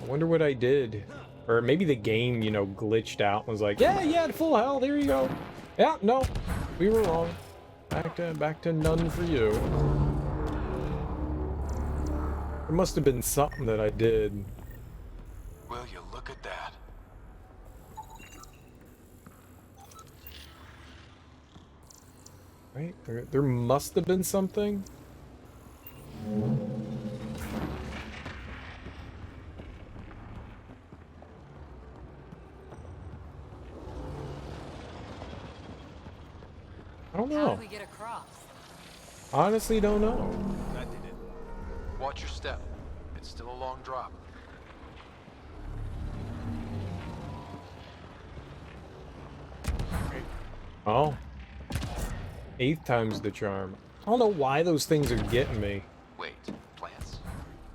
Speaker 1: I wonder what I did. Or maybe the game, you know, glitched out and was like, yeah, you had full health, here you go. Yeah, no, we were wrong. Back to none for you. There must have been something that I did.
Speaker 10: Will you look at that?
Speaker 1: Right? There must have been something. I don't know.
Speaker 17: How do we get across?
Speaker 1: Honestly, don't know.
Speaker 10: That did it. Watch your step. It's still a long drop.
Speaker 1: Oh. 8th time's the charm. I don't know why those things are getting me.
Speaker 10: Wait, plants?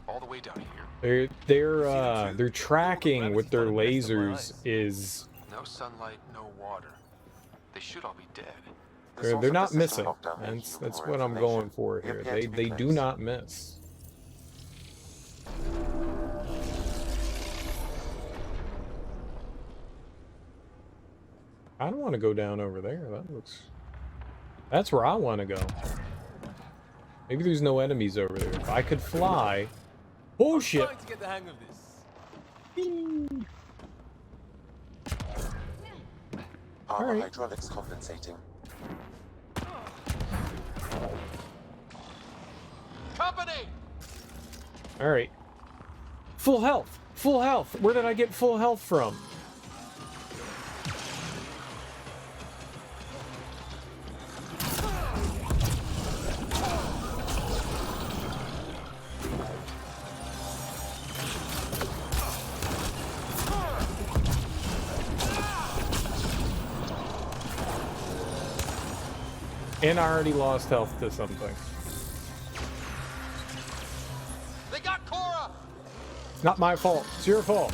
Speaker 10: All the way down here.
Speaker 1: Their tracking with their lasers is...
Speaker 10: No sunlight, no water. They should all be dead.
Speaker 1: They're not missing. That's what I'm going for here. They do not miss. I don't want to go down over there. That's where I want to go. Maybe there's no enemies over there. If I could fly. Oh shit!
Speaker 16: I'm trying to get the hang of this.
Speaker 3: Armor hydraulics compensating.
Speaker 10: Company!
Speaker 1: Alright. Full health! Full health! Where did I get full health from? And I already lost health to something.
Speaker 10: They got Cora!
Speaker 1: It's not my fault. It's your fault.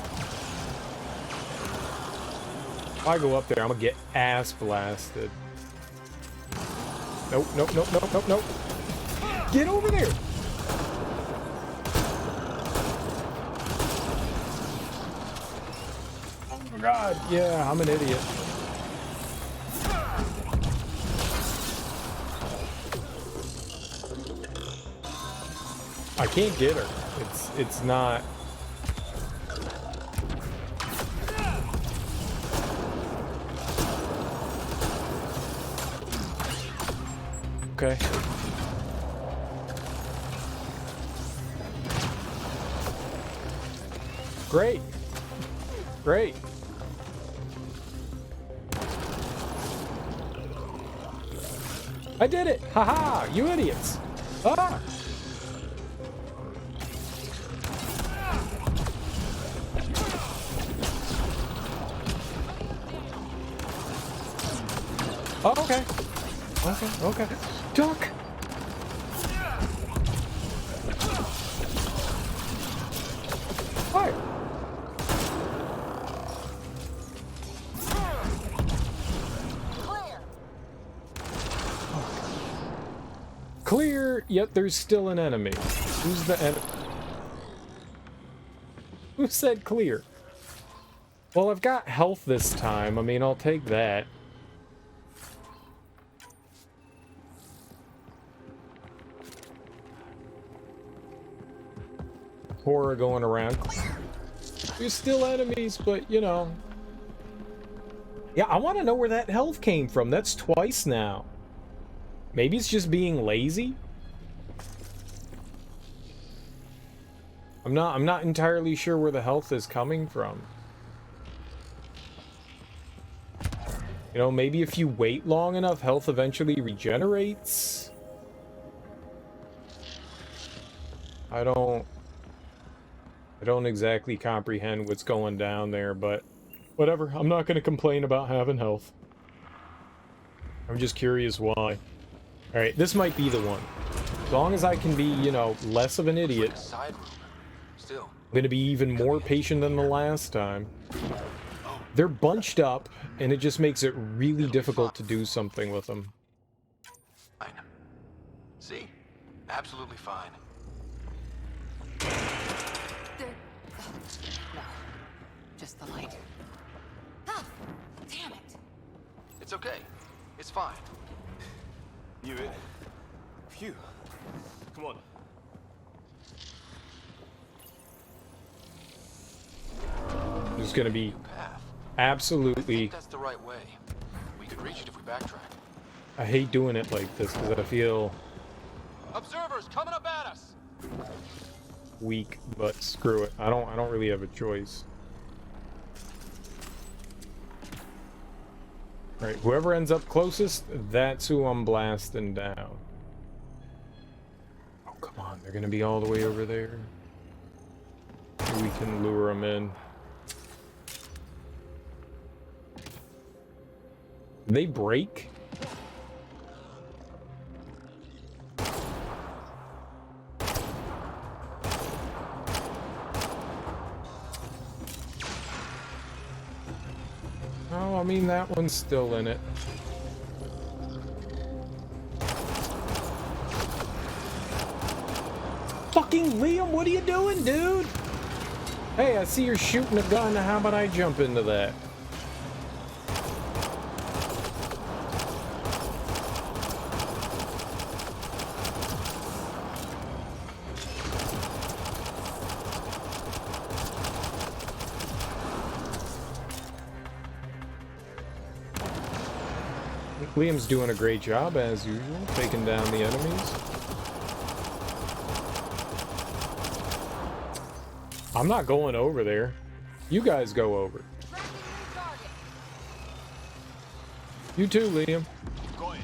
Speaker 1: If I go up there, I'm gonna get ass blasted. Nope, nope, nope, nope, nope, nope. Get over there! Oh my god. Yeah, I'm an idiot. I can't get her. It's not. Okay. Great. Great. I did it! Haha! You idiots! Ah! Oh, okay. Okay. Duck! Fire! Clear, yet there's still an enemy. Who's the enemy? Who said clear? Well, I've got health this time. I mean, I'll take that. Horror going around. There's still enemies, but, you know. Yeah, I want to know where that health came from. That's twice now. Maybe it's just being lazy? I'm not entirely sure where the health is coming from. You know, maybe if you wait long enough, health eventually regenerates? I don't exactly comprehend what's going down there, but whatever. I'm not going to complain about having health. I'm just curious why. Alright, this might be the one. As long as I can be, you know, less of an idiot. I'm going to be even more patient than the last time. They're bunched up, and it just makes it really difficult to do something with them.
Speaker 10: Fine. See? Absolutely fine.
Speaker 17: There... Oh, no. Just the light. Ah! Damn it!
Speaker 10: It's okay. It's fine.
Speaker 16: You it? Phew. Come on.
Speaker 1: There's gonna be absolutely...
Speaker 10: That's the right way. We could reach it if we backtrack.
Speaker 1: I hate doing it like this because I feel
Speaker 10: Observers coming up at us.
Speaker 1: weak, but screw it. I don't really have a choice. Alright, whoever ends up closest, that's who I'm blasting down. Oh, come on. They're gonna be all the way over there. Maybe we can lure them in. They break? Oh, I mean, that one's still in it. Fucking Liam, what are you doing, dude? Hey, I see you're shooting a gun. How about I jump into that? Liam's doing a great job, as usual, taking down the enemies. I'm not going over there. You guys go over. You too, Liam.
Speaker 16: Got it.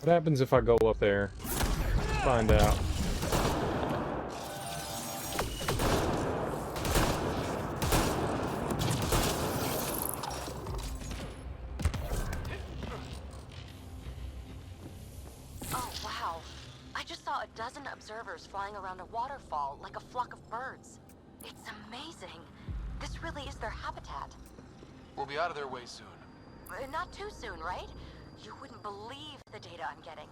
Speaker 1: What happens if I go up there? Find out.
Speaker 5: Oh, wow. I just saw a dozen observers flying around a waterfall like a flock of birds. It's amazing. This really is their habitat.
Speaker 10: We'll be out of their way soon.
Speaker 5: Not too soon, right? You wouldn't believe the data I'm getting.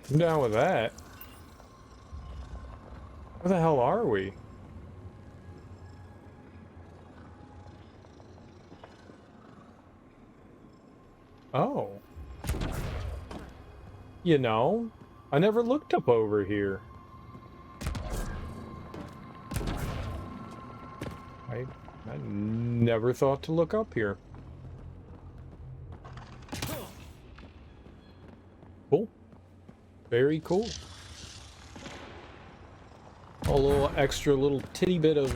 Speaker 1: I'm down with that. Where the hell are we? Oh. You know, I never looked up over here. I never thought to look up here. Cool. Very cool. A little extra little titty bit of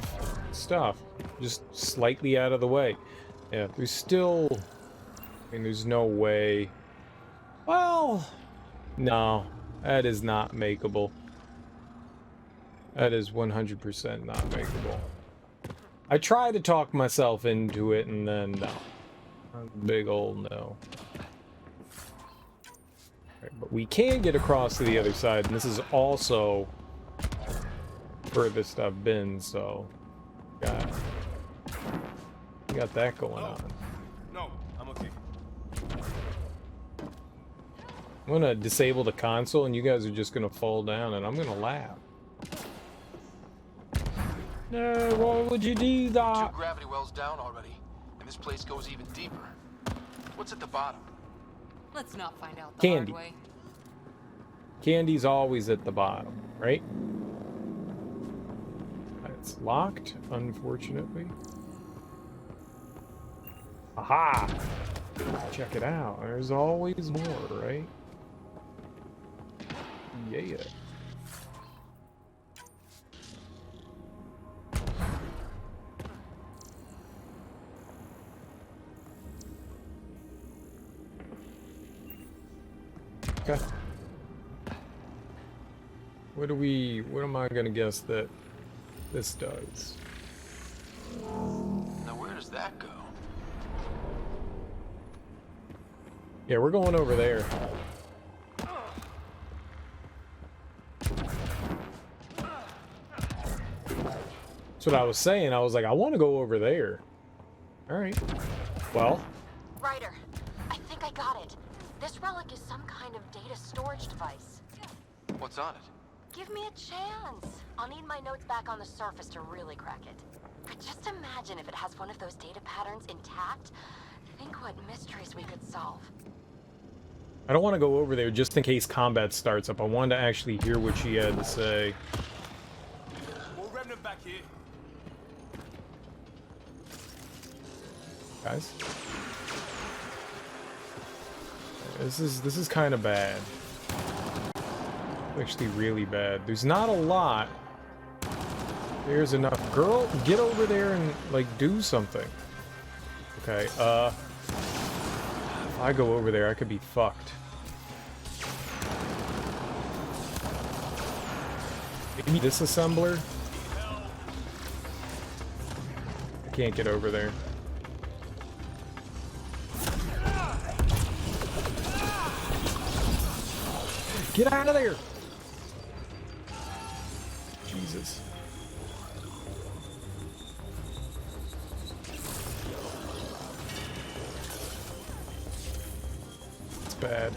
Speaker 1: stuff. Just slightly out of the way. Yeah, there's still... I mean, there's no way... Well... No. That is not makeable. That is 100% not makeable. I try to talk myself into it, and then no. Big old no. Right, but we can get across to the other side, and this is also furthest I've been, so we got that going on.
Speaker 16: No, I'm okay.
Speaker 1: I'm gonna disable the console, and you guys are just gonna fall down, and I'm gonna laugh. No, why would you do that?
Speaker 10: 2 gravity wells down already, and this place goes even deeper. What's at the bottom?
Speaker 17: Let's not find out the
Speaker 1: Candy.
Speaker 17: hard way.
Speaker 1: Candy's always at the bottom, right? It's locked, unfortunately. Aha! Check it out. There's always more, right? Yeah. Okay. What am I gonna guess that this does?
Speaker 10: Now where does that go?
Speaker 1: Yeah, we're going over there. That's what I was saying. I was like, I want to go over there. Alright. Well.
Speaker 5: Ryder, I think I got it. This relic is some kind of data storage device.
Speaker 10: What's on it?
Speaker 5: Give me a chance. I'll need my notes back on the surface to really crack it. But just imagine if it has one of those data patterns intact. Think what mysteries we could solve.
Speaker 1: I don't want to go over there just in case combat starts up. I wanted to actually hear what she had to say.
Speaker 16: More remnant back here.
Speaker 1: Guys. This is kind of bad. Actually really bad. There's not a lot. There's enough. Girl, get over there and like do something. Okay, if I go over there, I could be fucked. Maybe disassembler? I can't get over there. Get out of there! Jesus. It's bad.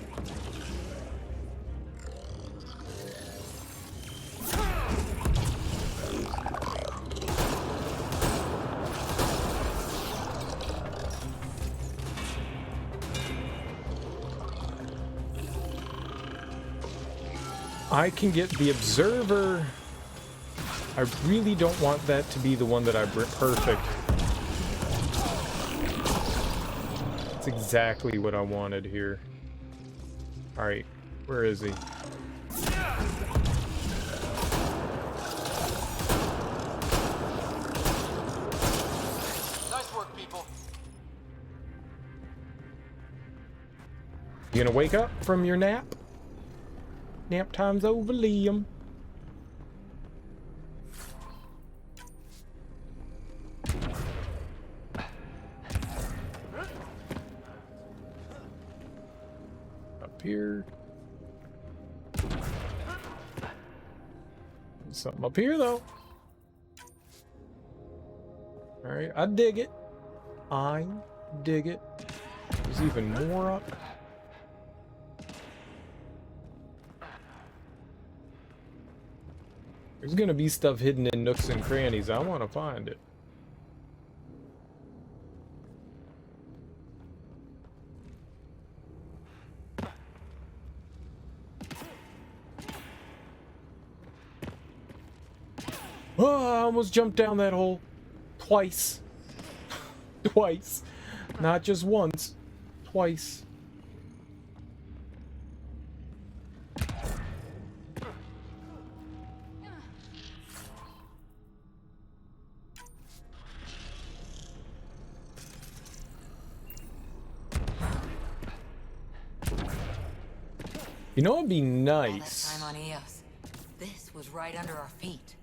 Speaker 1: I can get the observer. I really don't want that to be the one that I bring. Perfect. That's exactly what I wanted here. Alright, where is he?
Speaker 10: Nice work, people.
Speaker 1: You gonna wake up from your nap? Nap time's over, Liam. Up here. There's something up here, though. Alright, I dig it. I dig it. There's even more up. There's gonna be stuff hidden in nooks and crannies. I want to find it. Oh, I almost jumped down that hole. Twice. Twice. Not just once. Twice. You know what'd be
Speaker 17: All that
Speaker 1: nice?
Speaker 17: time on Eos. This was right under our feet.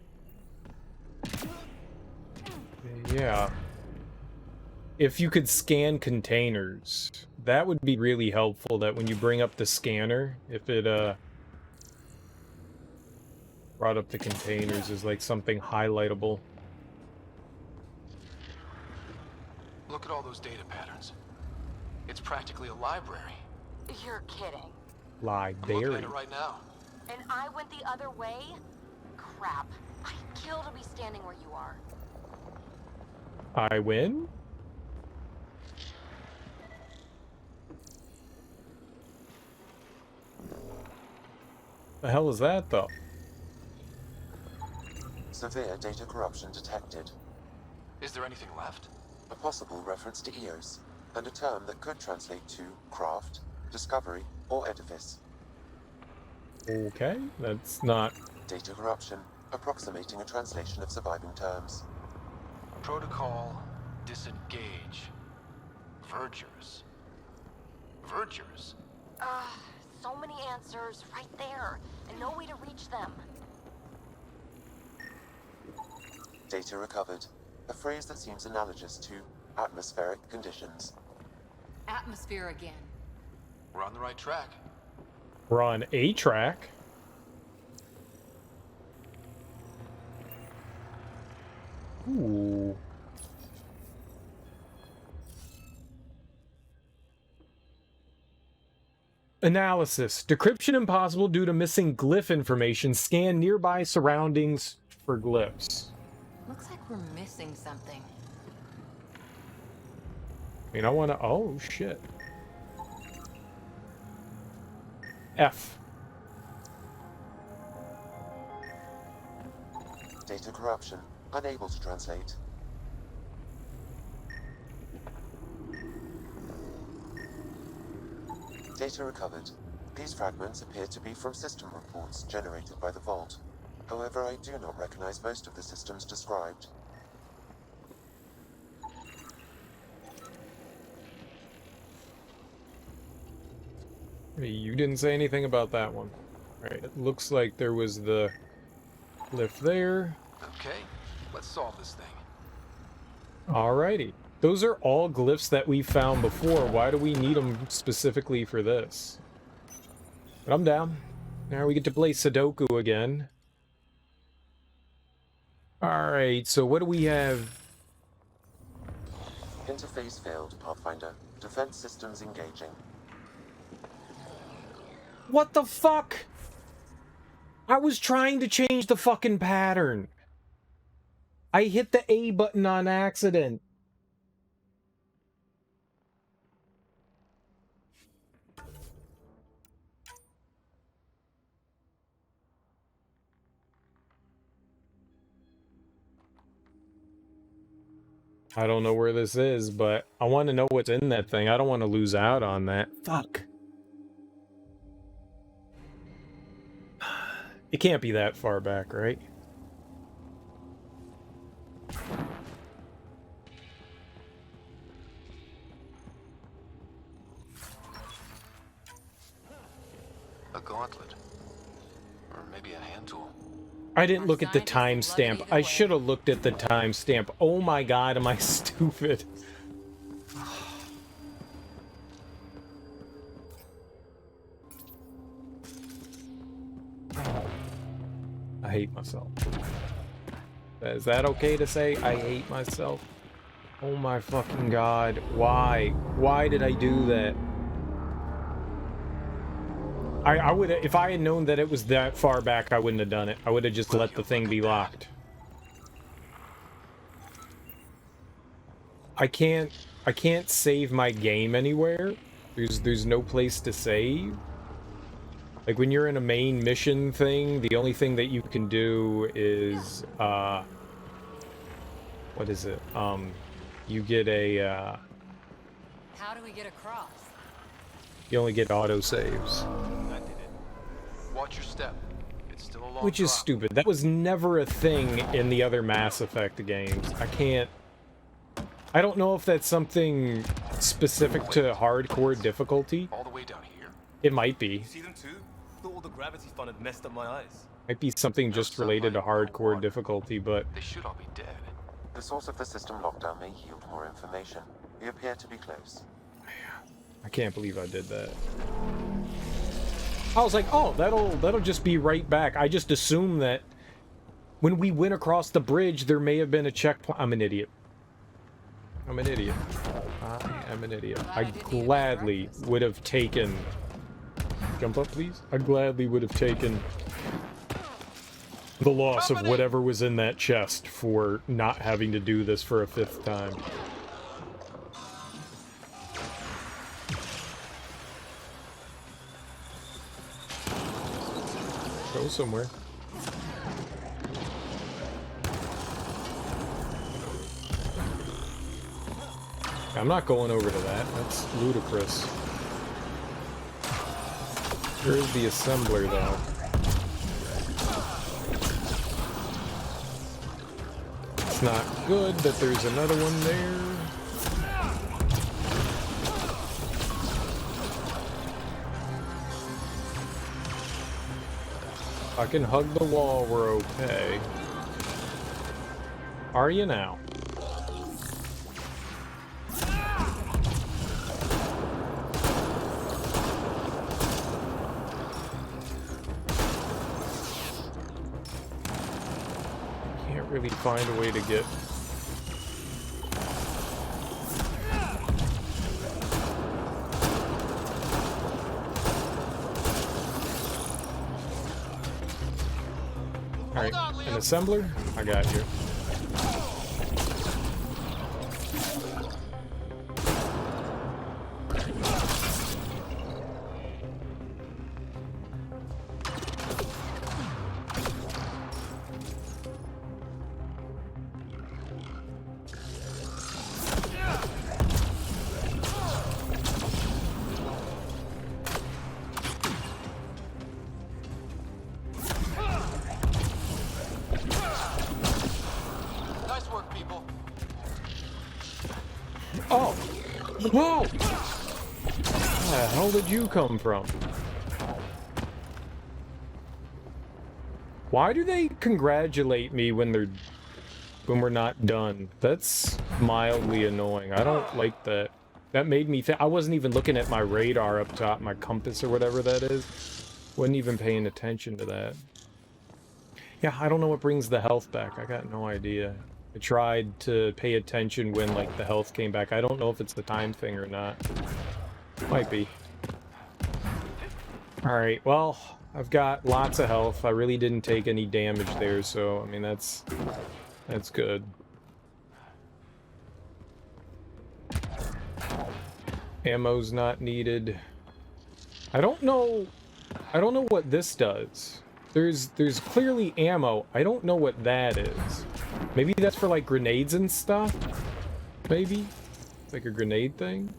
Speaker 1: Yeah. If you could scan containers, that would be really helpful, that when you bring up the scanner, if it brought up the containers as like something highlightable.
Speaker 10: Look at all those data patterns. It's practically a library.
Speaker 5: You're kidding.
Speaker 10: I'm looking at
Speaker 1: Library.
Speaker 10: it right now.
Speaker 5: And I went the other way? Crap. I'd kill to be standing where you are.
Speaker 1: I win? The hell is that, though?
Speaker 3: Severe data corruption detected.
Speaker 10: Is there anything left?
Speaker 3: A possible reference to Eos, and a term that could translate to craft, discovery, or edifice.
Speaker 1: Okay, that's not...
Speaker 3: Data corruption, approximating a translation of surviving terms.
Speaker 10: Protocol, disengage. Vergers. Vergers?
Speaker 5: So many answers right there, and no way to reach them.
Speaker 3: Data recovered, a phrase that seems analogous to atmospheric conditions.
Speaker 17: Atmosphere again.
Speaker 10: We're on the right track.
Speaker 1: We're on a track. Ooh. Analysis. Decryption impossible due to missing glyph information. Scan nearby surroundings for glyphs.
Speaker 17: Looks like we're missing something.
Speaker 1: I mean, I want to... Oh, shit. F.
Speaker 3: Data corruption, unable to translate. Data recovered. These fragments appear to be from system reports generated by the Vault. However, I do not recognize most of the systems described.
Speaker 1: Hey, you didn't say anything about that one. Right, it looks like there was the glyph there.
Speaker 10: Okay, let's solve this thing.
Speaker 1: Alrighty. Those are all glyphs that we found before. Why do we need them specifically for this? But I'm down. Now we get to play Sudoku again. Alright, so what do we have?
Speaker 3: Interface failed, Pathfinder. Defense systems engaging.
Speaker 1: What the fuck? I was trying to change the fucking pattern. I hit the A button on accident. I don't know where this is, but I want to know what's in that thing. I don't want to lose out on that. Fuck. It can't be that far back, right?
Speaker 10: A gauntlet. Or maybe a hand tool.
Speaker 1: I didn't look at the timestamp. I should have looked at the timestamp. Oh my god, am I stupid? I hate myself. Is that okay to say? I hate myself. Oh my fucking god. Why? Why did I do that? I would have, if I had known that it was that far back, I wouldn't have done it. I would have just let the thing be locked. I can't save my game anywhere. There's no place to save. Like when you're in a main mission thing, the only thing that you can do is what is it? You get a
Speaker 17: How do we get across?
Speaker 1: you only get autosaves.
Speaker 10: That did it. Watch your step. It's still a long
Speaker 1: Which is
Speaker 10: drop.
Speaker 1: stupid. That was never a thing in the other Mass Effect games. I don't know if that's something specific to hardcore difficulty.
Speaker 10: All the way down here.
Speaker 1: It might be.
Speaker 16: See them too?
Speaker 8: thought all the gravity fun had messed up my eyes.
Speaker 1: Might be something just related to hardcore difficulty, but...
Speaker 10: They should all be dead.
Speaker 3: The source of the system lockdown may yield more information. We appear to be close.
Speaker 1: I can't believe I did that. I was like, oh, that'll just be right back. I just assumed that when we went across the bridge, there may have been a checkpoint. I'm an idiot. I'm an idiot. I am an idiot. I gladly would have taken... Jump up, please. I gladly would have taken the loss of whatever was in that chest for not having to do this for a 5th time. Go somewhere. I'm not going over to that. That's ludicrous. Here's the assembler, though. It's not good that there's another one there. If I can hug the wall, we're okay. Are you now? Really find a way to get alright, an assembler? I got you. Oh! Whoa! Where the hell did you come from? Why do they congratulate me when we're not done? That's mildly annoying. I don't like that. That made me think. I wasn't even looking at my radar up top, my compass or whatever that is. Wasn't even paying attention to that. Yeah, I don't know what brings the health back. I got no idea. I tried to pay attention when, like, the health came back. I don't know if it's the time thing or not. Might be. Alright, well, I've got lots of health. I really didn't take any damage there, so, I mean, that's good. Ammo's not needed. I don't know what this does. There's clearly ammo. I don't know what that is. Maybe that's for, like, grenades and stuff? Maybe? Like a grenade thing?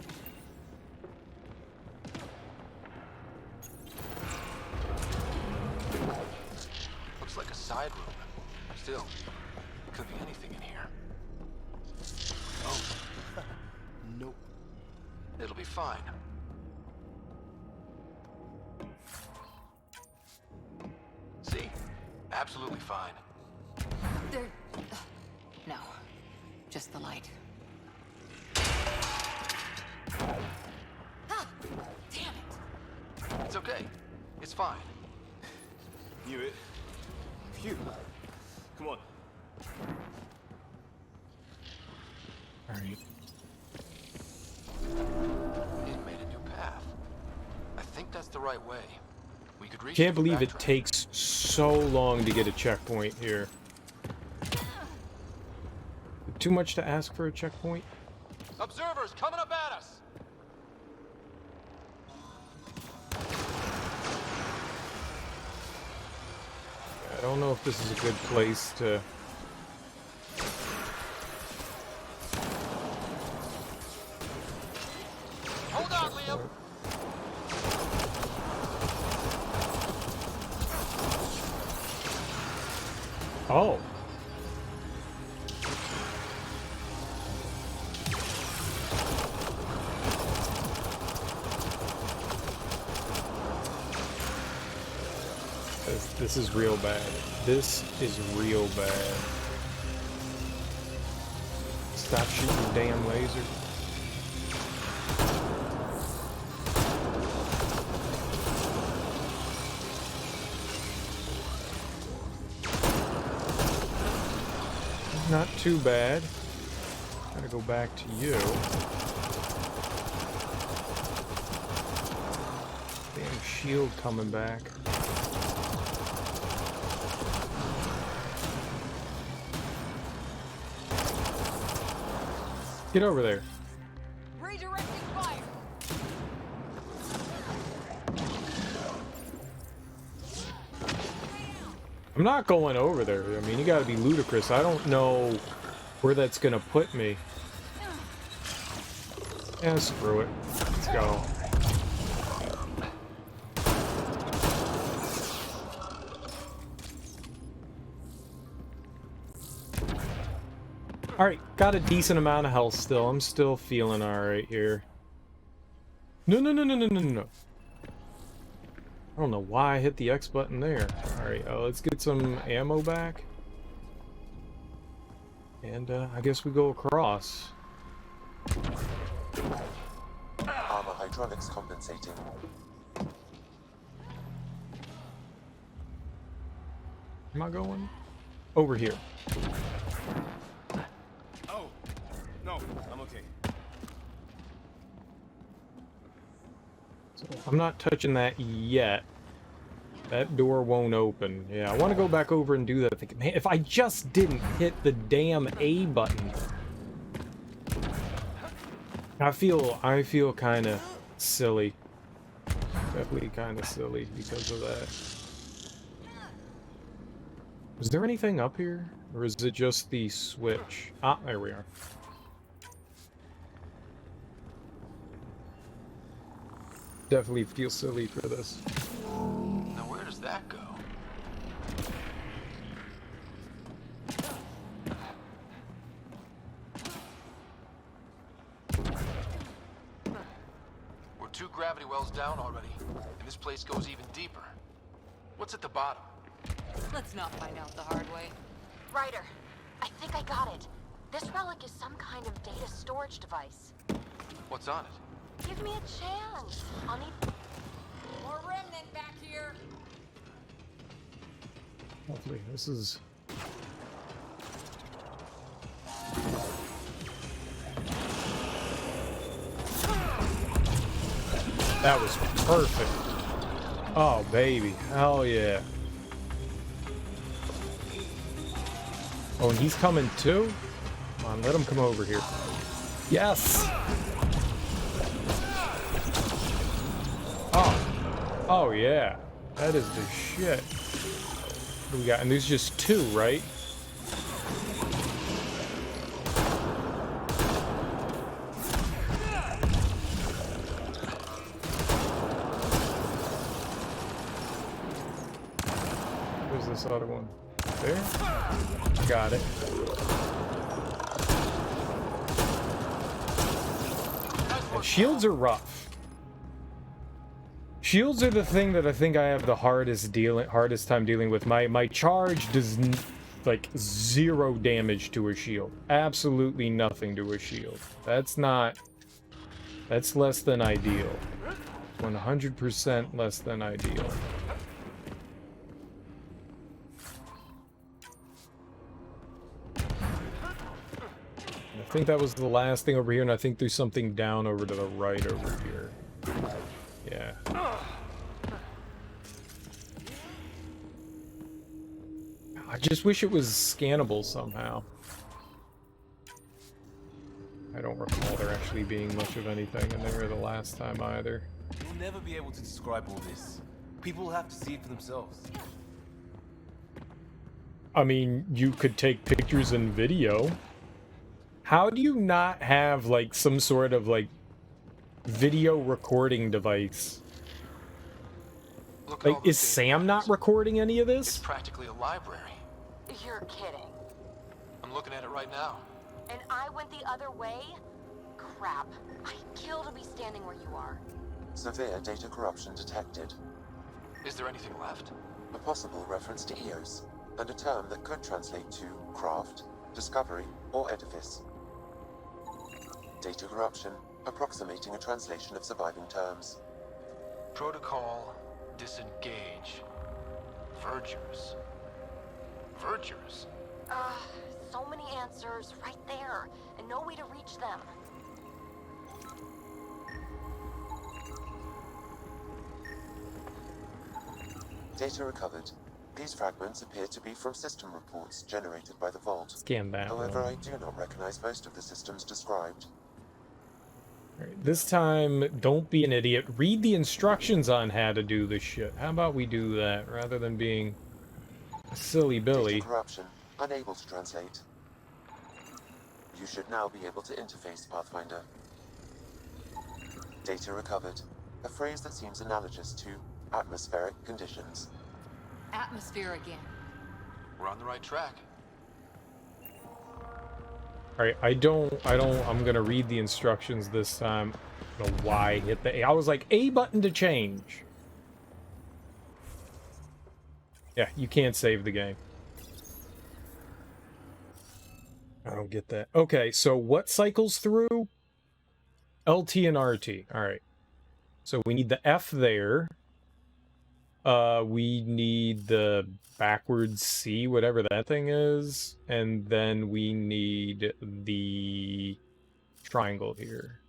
Speaker 10: Looks like a side room. Still, could be anything in here. Oh. Nope. It'll be fine. See? Absolutely fine.
Speaker 12: There... no. Just the light. Ah! Damn it!
Speaker 10: It's okay. It's fine.
Speaker 8: Knew it. Phew. Come on.
Speaker 1: Alright.
Speaker 10: It made a new path. I think that's the right way. We could reach.
Speaker 1: Can't believe it takes so long to get a checkpoint here. Too much to ask for a checkpoint?
Speaker 10: Observers coming up at us!
Speaker 1: I don't know if this is a good place to...
Speaker 10: Hold on, Liam!
Speaker 1: Oh. This is real bad. This is real bad. Stop shooting the damn laser. Not too bad. Gotta go back to you. Damn shield coming back. Get over there.
Speaker 17: Redirecting fire.
Speaker 1: I'm not going over there. I mean, you gotta be ludicrous. I don't know where that's gonna put me. Yeah, screw it. Let's go. Alright, got a decent amount of health still. I'm still feeling alright here. No. I don't know why I hit the X button there. Alright, let's get some ammo back. And I guess we go across.
Speaker 3: Armor hydraulics compensating.
Speaker 1: Am I going? Over here.
Speaker 16: Oh, no, I'm okay.
Speaker 1: So I'm not touching that yet. That door won't open. Yeah, I want to go back over and do that. Thinking, man, if I just didn't hit the damn A button. I feel kind of silly. Definitely kind of silly because of that. Is there anything up here? Or is it just the switch? Ah, there we are. Definitely feel silly for this.
Speaker 10: Now where does that go? We're 2 gravity wells down already, and this place goes even deeper. What's at the bottom?
Speaker 17: Let's not find out the hard way.
Speaker 5: Ryder, I think I got it. This relic is some kind of data storage device.
Speaker 10: What's on it?
Speaker 5: Give me a chance. I'll need...
Speaker 17: More remnant back here.
Speaker 1: Hopefully, this is... That was perfect. Oh, baby. Hell yeah. Oh, and he's coming too? Come on, let him come over here. Yes! Oh. Oh, yeah. That is the shit. What do we got? And there's just 2, right? Where's this other one? There? Got it. And shields are rough. Shields are the thing that I think I have the hardest time dealing with. My charge does like 0 damage to a shield. Absolutely nothing to a shield. That's less than ideal. 100% less than ideal. I think that was the last thing over here, and I think there's something down over to the right over here. Yeah. I just wish it was scannable somehow. I don't recall there actually being much of anything in there the last time either.
Speaker 16: You'll never be able to describe all this. People will have to see it for themselves.
Speaker 1: I mean, you could take pictures and video. How do you not have, like, some sort of, like, video recording device? Like, is Sam not recording any of this?
Speaker 10: It's practically a library.
Speaker 5: You're kidding.
Speaker 10: I'm looking at it right now.
Speaker 5: And I went the other way? Crap. I'd kill to be standing where you are.
Speaker 3: Severe data corruption detected.
Speaker 10: Is there anything left?
Speaker 3: a possible reference to Eos, and a term that could translate to craft, discovery, or edifice. Data corruption, approximating a translation of surviving terms.
Speaker 10: Protocol, disengage. Vergers. Vergers?
Speaker 5: So many answers right there, and no way to reach them.
Speaker 3: Data recovered. These fragments appear to be from system reports generated by the Vault.
Speaker 1: Scan that
Speaker 3: However,
Speaker 1: one.
Speaker 3: I do not recognize most of the systems described.
Speaker 1: All right, this time, don't be an idiot. Read the instructions on how to do this shit. How about we do that, rather than being a silly Billy?
Speaker 3: Data corruption. Unable to translate. You should now be able to interface, Pathfinder. Data recovered. A phrase that seems analogous to atmospheric conditions.
Speaker 17: Atmosphere again.
Speaker 10: We're on the right track.
Speaker 1: Alright, I'm gonna read the instructions this time. I don't know why I hit the A. I was like, A button to change. Yeah, you can't save the game. I don't get that. Okay, so what cycles through? LT and RT. Alright. So we need the F there. We need the backwards C, whatever that thing is. And then we need the triangle here,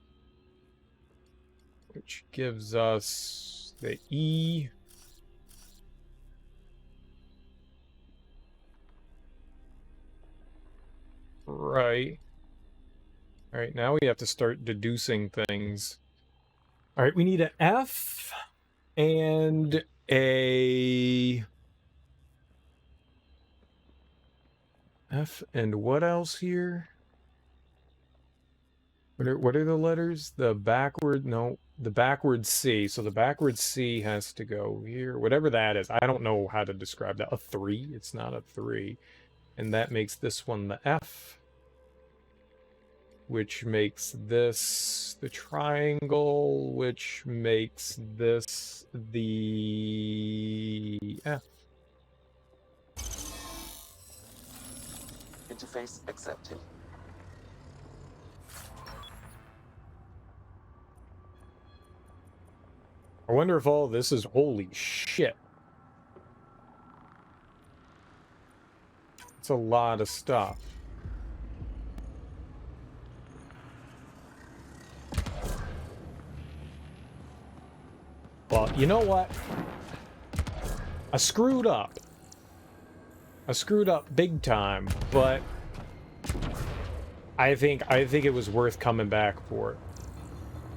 Speaker 1: which gives us the E. Right. Alright, now we have to start deducing things. Alright, we need an F and a F and what else here? What are the letters? The backward, no, the backward C. So the backward C has to go here, whatever that is. I don't know how to describe that. A 3? It's not a 3. And that makes this one the F, which makes this the triangle, which makes this the F.
Speaker 3: Interface accepted.
Speaker 1: I wonder if all this is holy shit. It's a lot of stuff. Well, you know what? I screwed up. I screwed up big time, but I think it was worth coming back for it.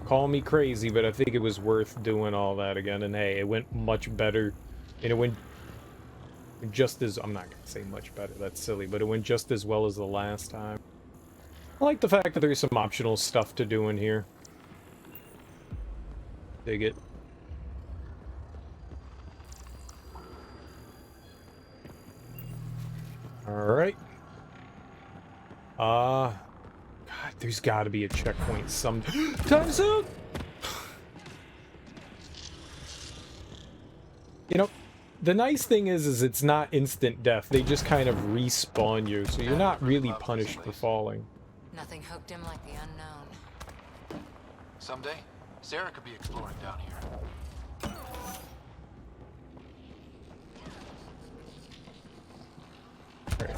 Speaker 1: Call me crazy, but I think it was worth doing all that again. And hey, it went much better. And it went just as, I'm not gonna say much better, that's silly, but it went just as well as the last time. I like the fact that there's some optional stuff to do in here. Dig it. Alright. God, there's gotta be a checkpoint sometime soon! You know, the nice thing is it's not instant death. They just kind of respawn you, so you're not really punished for falling.
Speaker 12: Nothing hooked him like the unknown.
Speaker 10: Someday, Sarah could be exploring down here.
Speaker 1: Right.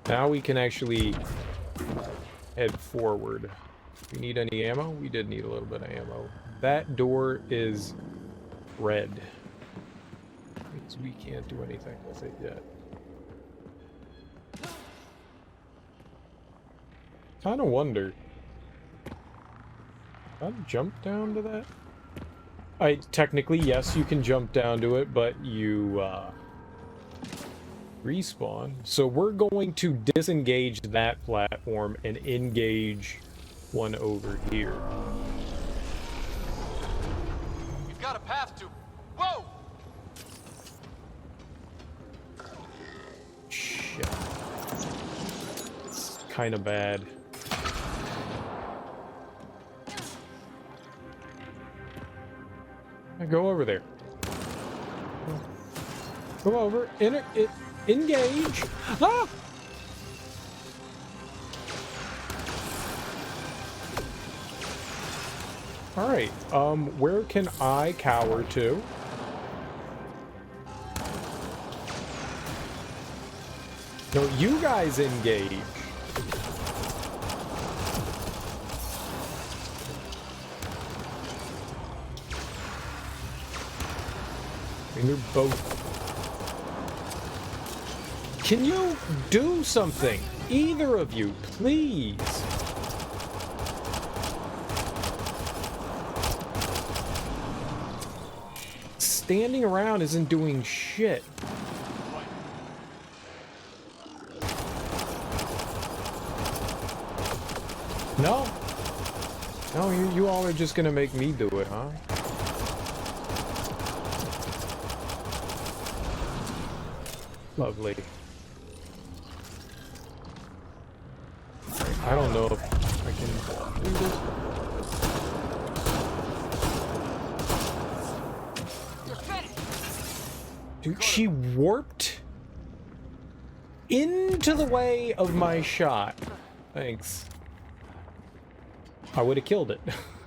Speaker 1: Now we can actually head forward. Do we need any ammo? We did need a little bit of ammo. That door is red. Means we can't do anything with it yet. Kinda wonder. Can I jump down to that? Technically, yes, you can jump down to it, but you, respawn. So we're going to disengage that platform and engage one over here.
Speaker 10: We've got a path to... Whoa!
Speaker 1: Shit. It's kind of bad. Go over there. Come over. Engage. Ah! Alright, where can I cower to? No, you guys engage. And you're both. Can you do something? Either of you, please. Standing around isn't doing shit. No. No, you all are just gonna make me do it, huh? Lovely. I don't know if I can do this. Dude, she warped into the way of my shot. Thanks. I would have killed it.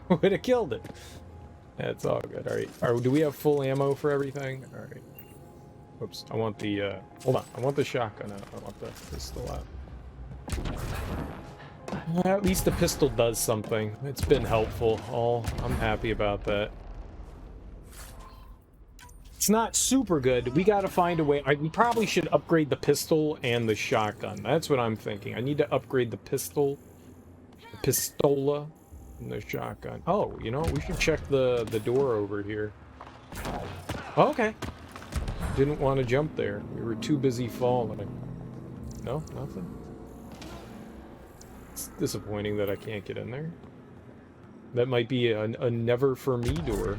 Speaker 1: I would have killed it. That's all good. Alright. Do we have full ammo for everything? Alright. Oops. I want the, hold on. I want the shotgun out. I want the pistol out. Well, at least the pistol does something. It's been helpful. I'm happy about that. It's not super good. We gotta find a way. We probably should upgrade the pistol and the shotgun. That's what I'm thinking. I need to upgrade the pistol, the pistola, and the shotgun. Oh, you know what? We should check the door over here. Okay. Didn't want to jump there. We were too busy falling. No, nothing. It's disappointing that I can't get in there. That might be a never for me door.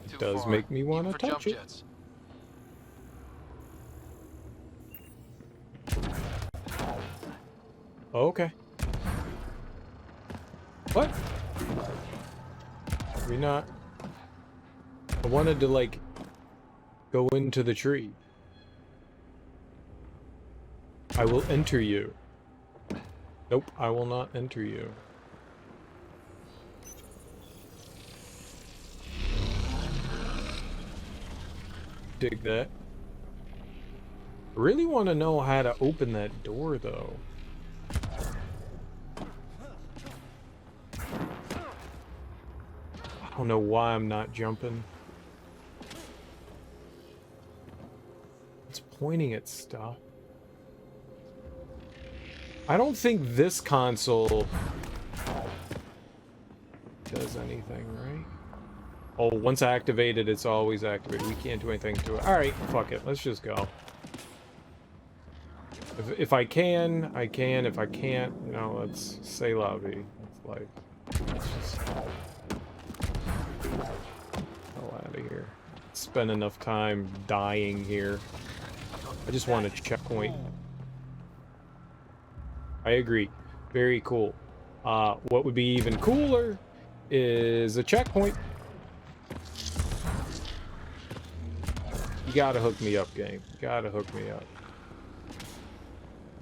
Speaker 1: It does make me want to touch it. Okay. What? We not... I wanted to, like, go into the tree. I will enter you. Nope, I will not enter you. Dig that. I really want to know how to open that door, though. I don't know why I'm not jumping. It's pointing at stuff. I don't think this console does anything, right? Oh, once activated, it's always activated. We can't do anything to it. Alright, fuck it. Let's just go. If I can, I can. If I can't, you know, let's say la vie. It's like... Let's just... hell out of here. Spend enough time dying here. I just want a checkpoint. I agree. Very cool. What would be even cooler is a checkpoint. You gotta hook me up, game. You gotta hook me up.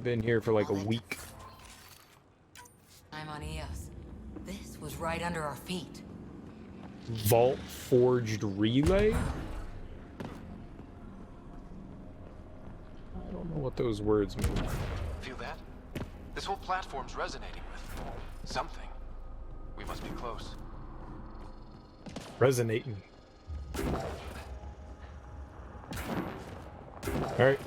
Speaker 1: Been here for like a week.
Speaker 17: I'm on EOS. This was right under our feet.
Speaker 1: Vault forged relay? I don't know what those words mean.
Speaker 10: Feel that? This whole platform's resonating with something. We must be close.
Speaker 1: Resonating. Alright.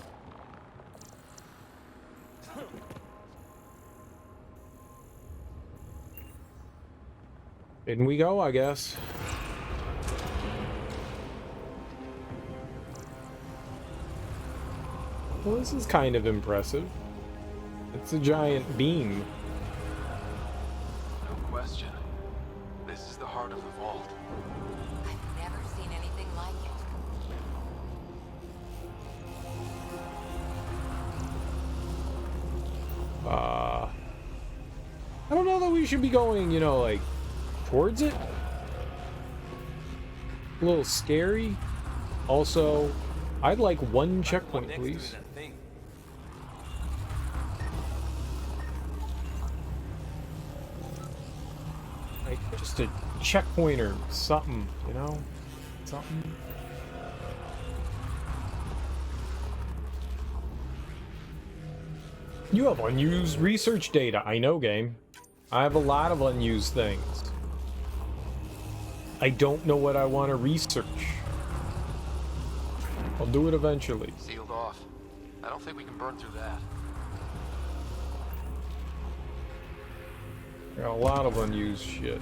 Speaker 1: In we go, I guess. Well, this is kind of impressive. It's a giant beam.
Speaker 10: No question. This is the heart of the vault.
Speaker 17: I've never seen anything like it.
Speaker 1: I don't know that we should be going, you know, like, towards it. A little scary. Also, I'd like one checkpoint, please. Like, just a checkpoint or something, you know? Something. You have unused research data. I know, game. I have a lot of unused things. I don't know what I want to research. I'll do it eventually.
Speaker 10: Sealed off. I don't think we can burn through that.
Speaker 1: Got a lot of unused shit.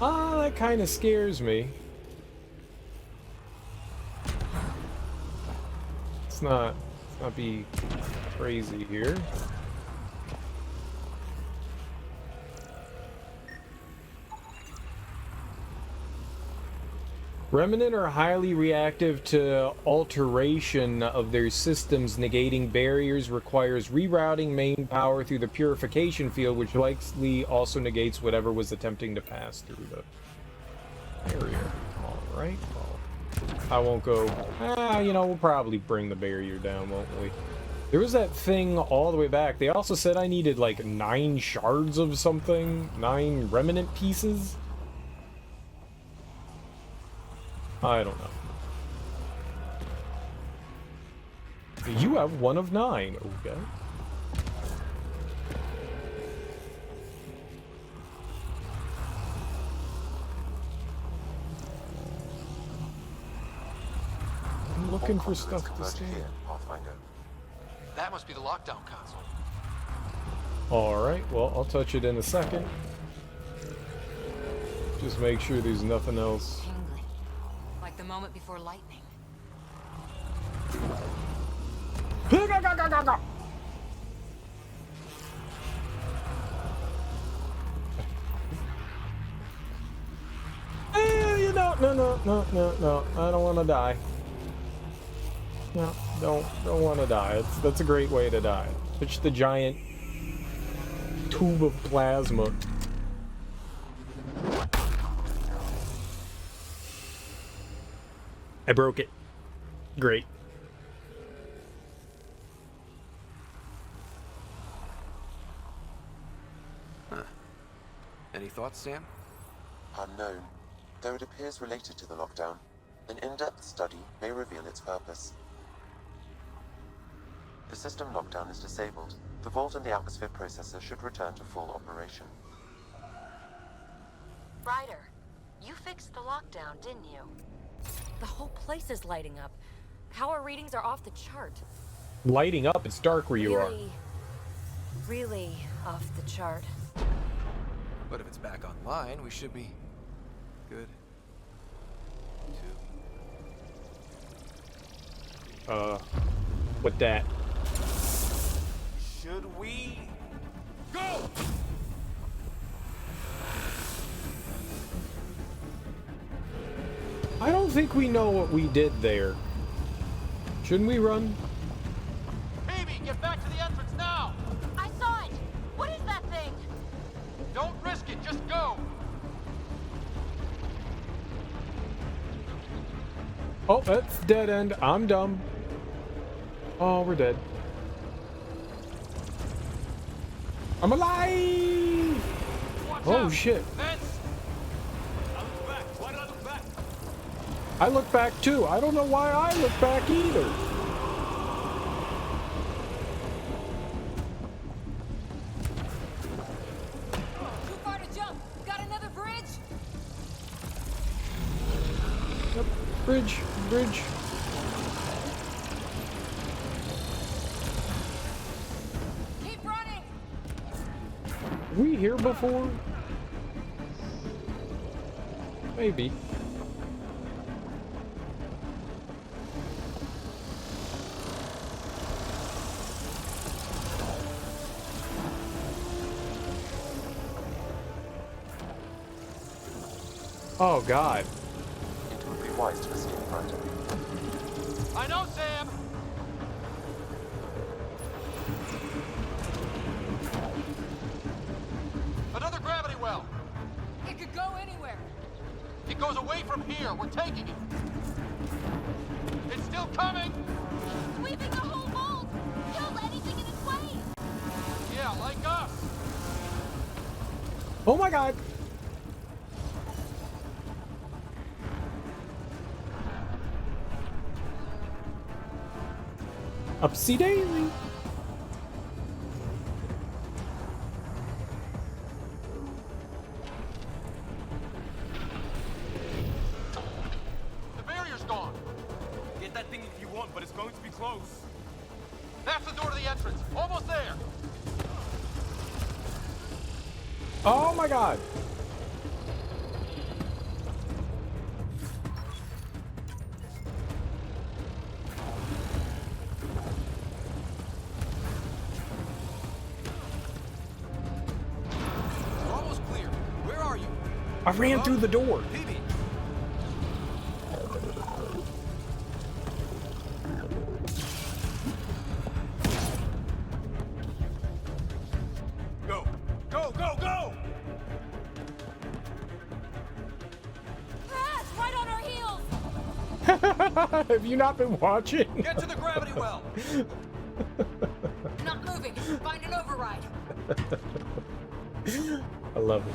Speaker 1: Ah, that kind of scares me. Let's not be crazy here. Remnant are highly reactive to alteration of their systems. Negating barriers requires rerouting main power through the purification field, which likely also negates whatever was attempting to pass through the barrier. Alright, well, I won't go... you know, we'll probably bring the barrier down, won't we? There was that thing all the way back. They also said I needed like 9 shards of something. 9 remnant pieces. I don't know. You have 1 of 9. Okay. I'm looking for stuff to scan.
Speaker 10: That must be the lockdown console.
Speaker 1: Alright, well, I'll touch it in a second. Just make sure there's nothing else.
Speaker 17: Like the moment before lightning.
Speaker 1: You know, no. I don't want to die. No, don't want to die. That's a great way to die. Pitch the giant tube of plasma. I broke it. Great.
Speaker 10: Huh. Any thoughts, Sam?
Speaker 3: Unknown. Though it appears related to the lockdown, an in-depth study may reveal its purpose. The system lockdown is disabled. The vault and the atmosphere processor should return to full operation.
Speaker 5: Ryder, you fixed the lockdown, didn't you?
Speaker 9: The whole place is lighting up. Power readings are off the chart.
Speaker 1: Lighting up? It's dark where you are.
Speaker 9: Really off the chart.
Speaker 10: But if it's back online, we should be good.
Speaker 1: What that?
Speaker 16: Should we go?
Speaker 1: I don't think we know what we did there. Shouldn't we run?
Speaker 10: Baby, get back to the entrance now!
Speaker 5: I saw it! What is that thing?
Speaker 10: Don't risk it, just go!
Speaker 1: Oh, that's dead end. I'm dumb. Oh, we're dead. I'm alive! Oh, shit. I look back too. I don't know why I look back either.
Speaker 17: Too far to jump. Got another bridge?
Speaker 1: Yep. Bridge.
Speaker 17: Keep running.
Speaker 1: Were we here before? Maybe. Oh, God.
Speaker 3: It would be wise to escape, Ryder.
Speaker 10: I know, Sam! It goes away from here. We're taking it. It's still coming.
Speaker 6: Sweeping the whole vault. Kills anything in its way.
Speaker 10: Yeah, like us.
Speaker 1: Oh my god! Upsy daisy!
Speaker 10: The barrier's gone.
Speaker 16: Get that thing if you want, but it's going to be close.
Speaker 10: That's the door to the entrance. Almost there.
Speaker 1: Oh my god!
Speaker 10: We're almost clear. Where are you?
Speaker 1: I ran through the door.
Speaker 10: Phoebe.
Speaker 16: Go! Go, go, go!
Speaker 6: Ah, it's right on our heels.
Speaker 1: Have you not been watching?
Speaker 10: Get to the gravity well.
Speaker 17: Not moving. Find an override.
Speaker 1: I love it.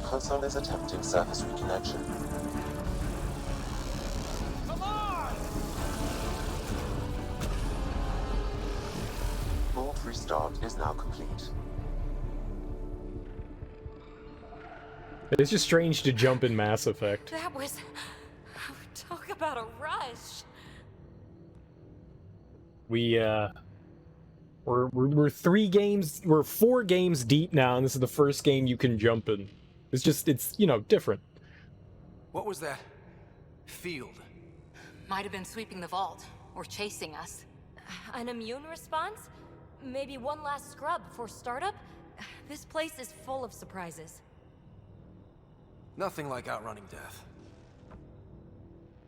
Speaker 3: Console is attempting service reconnection.
Speaker 10: Come on!
Speaker 3: Vault restart is now complete.
Speaker 1: It's just strange to jump in Mass Effect.
Speaker 9: That was... Talk about a rush.
Speaker 1: We're 3 games, we're 4 games deep now, and this is the first game you can jump in. It's you know, different.
Speaker 10: What was that? Field.
Speaker 12: Might have been sweeping the vault, or chasing us.
Speaker 9: An immune response? Maybe one last scrub before startup? This place is full of surprises.
Speaker 10: Nothing like outrunning death.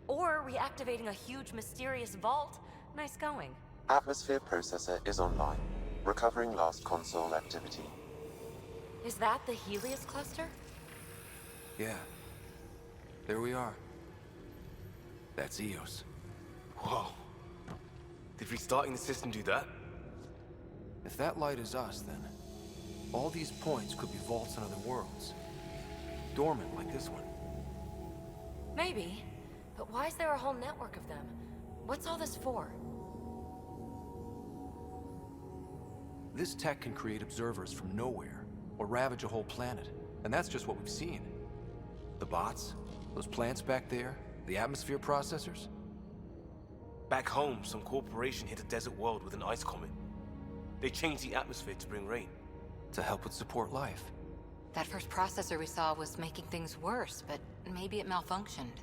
Speaker 9: Or reactivating a huge mysterious vault. Nice going.
Speaker 3: Atmosphere processor is online, recovering last console activity.
Speaker 9: Is that the Helios cluster?
Speaker 10: Yeah. There we are. That's Eos.
Speaker 16: Whoa. Did restarting the system do that?
Speaker 10: If that light is us, then all these points could be vaults in other worlds. Dormant like this one.
Speaker 9: Maybe. But why is there a whole network of them? What's all this for?
Speaker 10: This tech can create observers from nowhere, or ravage a whole planet. And that's just what we've seen. The bots, those plants back there, the atmosphere processors.
Speaker 8: Back home, some corporation hit a desert world with an ice comet. They changed the atmosphere to bring rain.
Speaker 10: To help with support life.
Speaker 12: That first processor we saw was making things worse, but maybe it malfunctioned.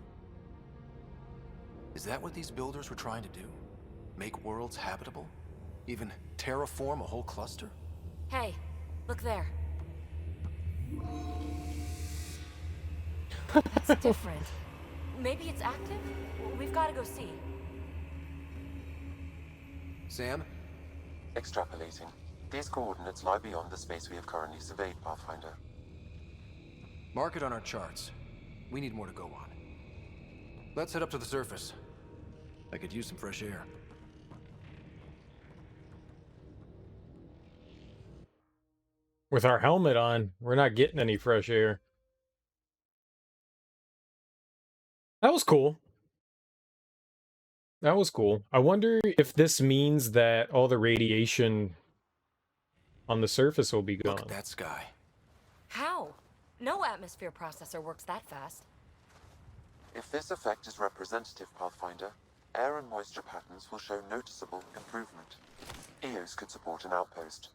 Speaker 10: Is that what these builders were trying to do? Make worlds habitable? Even terraform a whole cluster?
Speaker 9: Hey, look there. That's different. Maybe it's active? We've got to go see.
Speaker 10: Sam?
Speaker 3: Extrapolating. These coordinates lie beyond the space we have currently surveyed, Pathfinder.
Speaker 10: Mark it on our charts. We need more to go on. Let's head up to the surface. I could use some fresh air.
Speaker 1: With our helmet on, we're not getting any fresh air. That was cool. That was cool. I wonder if this means that all the radiation on the surface will be gone.
Speaker 10: Look at that sky.
Speaker 9: How? No atmosphere processor works that fast.
Speaker 3: If this effect is representative, Pathfinder, air and moisture patterns will show noticeable improvement. Eos could support an outpost.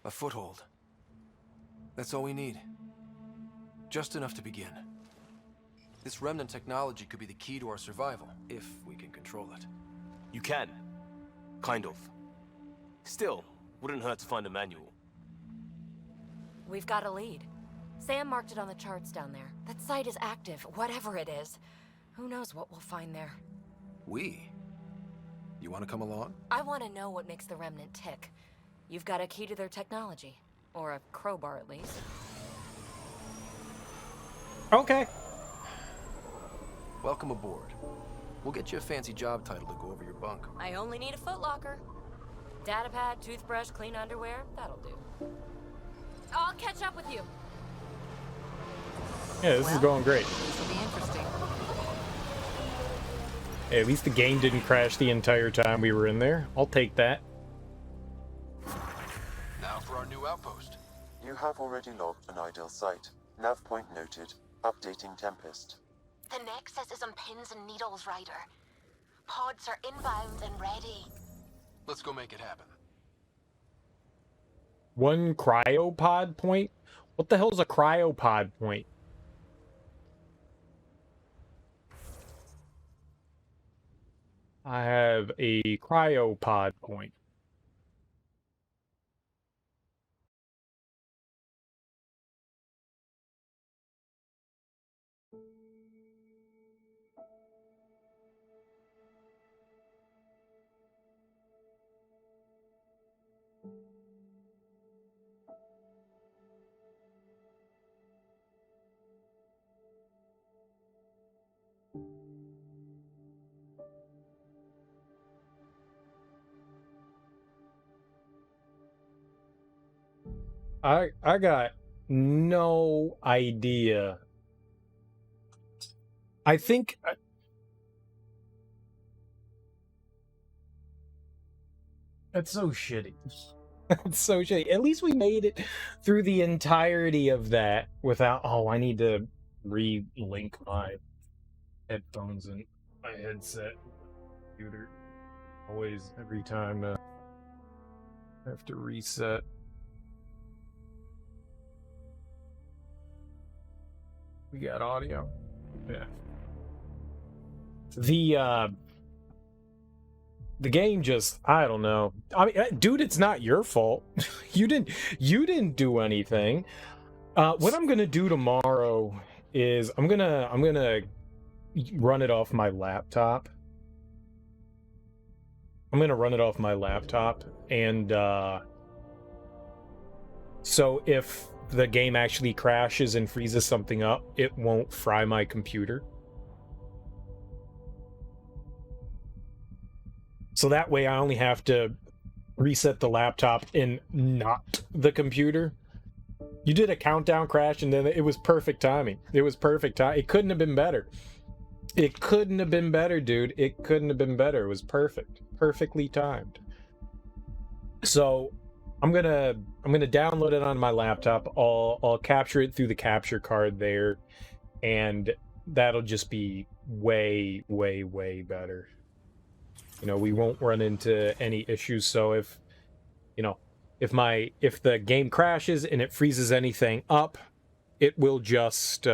Speaker 10: A foothold. That's all we need. Just enough to begin. This remnant technology could be the key to our survival, if we can control it.
Speaker 8: You can. Kind of. Still, wouldn't hurt to find a manual.
Speaker 9: We've got a lead. Sam marked it on the charts down there. That site is active, whatever it is. Who knows what we'll find there.
Speaker 10: We? You want to come along?
Speaker 9: I want to know what makes the Remnant tick. You've got a key to their technology. Or a crowbar, at least.
Speaker 1: Okay.
Speaker 10: Welcome aboard. We'll get you a fancy job title to go over your bunk.
Speaker 9: I only need a footlocker. Datapad, toothbrush, clean underwear, that'll do. I'll catch up with you.
Speaker 1: Yeah, this is going great.
Speaker 17: This will be interesting.
Speaker 1: Hey, at least the game didn't crash the entire time we were in there. I'll take that.
Speaker 7: Now for our new outpost.
Speaker 3: You have already logged an ideal site. Nav point noted. Updating Tempest.
Speaker 5: The Nexus is on pins and needles, Ryder. Pods are inbound and ready.
Speaker 7: Let's go make it happen.
Speaker 1: One cryopod point? What the hell's a cryopod point? I have a cryopod point. I got no idea. I think that's so shitty. It's so shitty. At least we made it through the entirety of that without. Oh, I need to re-link my headphones and my headset computer. Always, every time I have to reset. We got audio. Yeah. The game just, I don't know. I mean, dude, it's not your fault. You didn't do anything. What I'm gonna do tomorrow is I'm gonna run it off my laptop. And so if the game actually crashes and freezes something up, it won't fry my computer. So that way I only have to reset the laptop and not the computer. You did a countdown crash and then it was perfect timing. It was perfect time. It couldn't have been better. It couldn't have been better, dude. It couldn't have been better. It was perfect. Perfectly timed. So I'm gonna download it on my laptop. I'll capture it through the capture card there, and that'll just be way better. You know, we won't run into any issues. So if the game crashes and it freezes anything up, it will just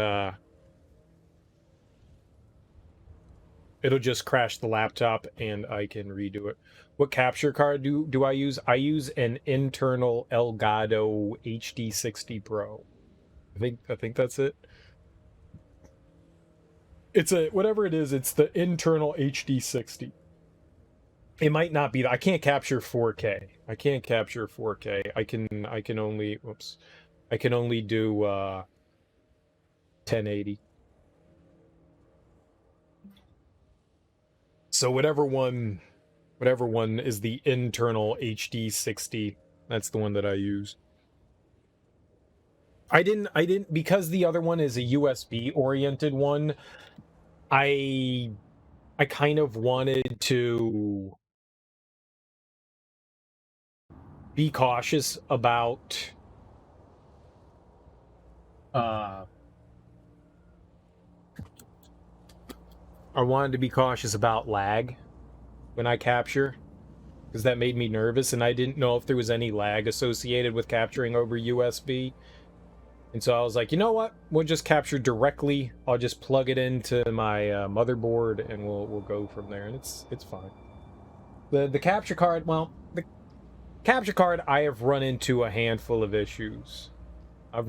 Speaker 1: it'll just crash the laptop and I can redo it. What capture card do I use? I use an internal Elgato HD60 Pro. I think that's it. It's whatever it is, it's the internal HD60. It might not be that. I can't capture 4K. I can only do 1080. So whatever one is the internal HD60, that's the one that I use. I didn't because the other one is a USB oriented one. I kind of wanted to be cautious about I wanted to be cautious about lag when I capture, because that made me nervous, and I didn't know if there was any lag associated with capturing over USB. And so I was like, you know what? We'll just capture directly. I'll just plug it into my motherboard, and we'll go from there, and it's fine. The capture card, well, the capture card, I have run into a handful of issues. But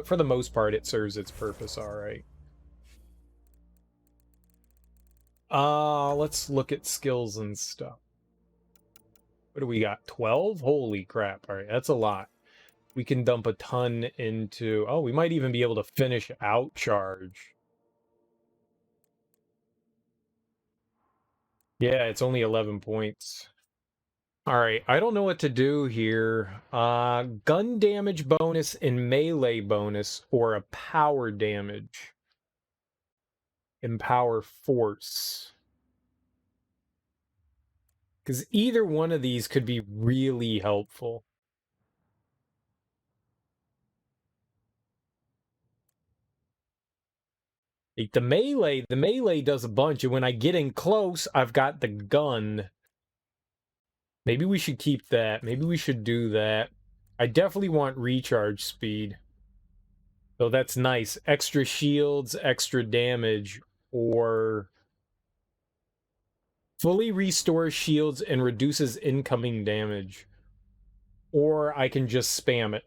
Speaker 1: for the most part, it serves its purpose all right. Let's look at skills and stuff. What do we got? 12? Holy crap. All right, that's a lot. We can dump a ton into... Oh, we might even be able to finish out charge. Yeah, it's only 11 points. All right, I don't know what to do here. Gun damage bonus and melee bonus, or a power damage and power force. Because either one of these could be really helpful. Like the melee does a bunch, and when I get in close, I've got the gun. Maybe we should keep that. Maybe we should do that. I definitely want recharge speed. So that's nice. Extra shields, extra damage, or fully restores shields and reduces incoming damage. Or I can just spam it.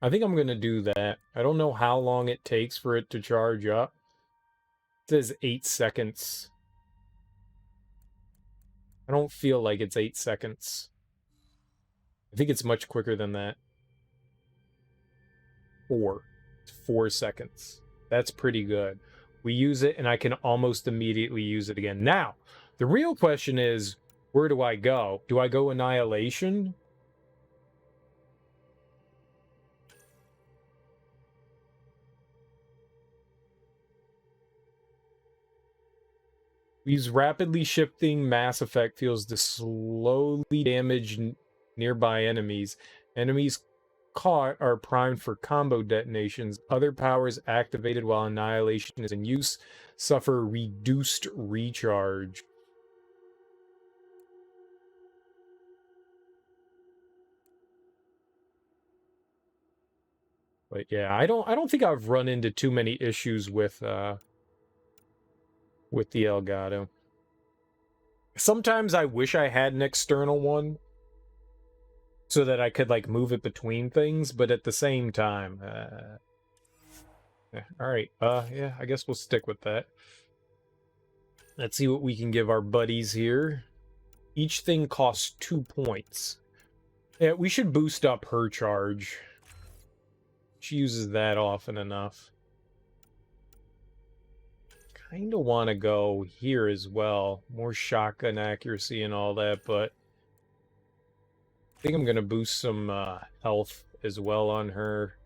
Speaker 1: I think I'm going to do that. I don't know how long it takes for it to charge up. It says 8 seconds. I don't feel like it's 8 seconds. I think it's much quicker than that. 4 seconds. That's pretty good. We use it, and I can almost immediately use it again. Now, the real question is, where do I go? Do I go Annihilation? Use rapidly shifting mass effect fields to slowly damage nearby enemies. Enemies caught are primed for combo detonations. Other powers activated while Annihilation is in use suffer reduced recharge. But yeah, I don't think I've run into too many issues with the Elgato. Sometimes I wish I had an external one so that I could like move it between things, but at the same time, yeah, all right, yeah, I guess we'll stick with that. Let's see what we can give our buddies here. Each thing costs 2 points. Yeah, we should boost up her charge. She uses that often enough. Kind of want to go here as well. More shotgun accuracy and all that, but I think I'm going to boost some health as well on her.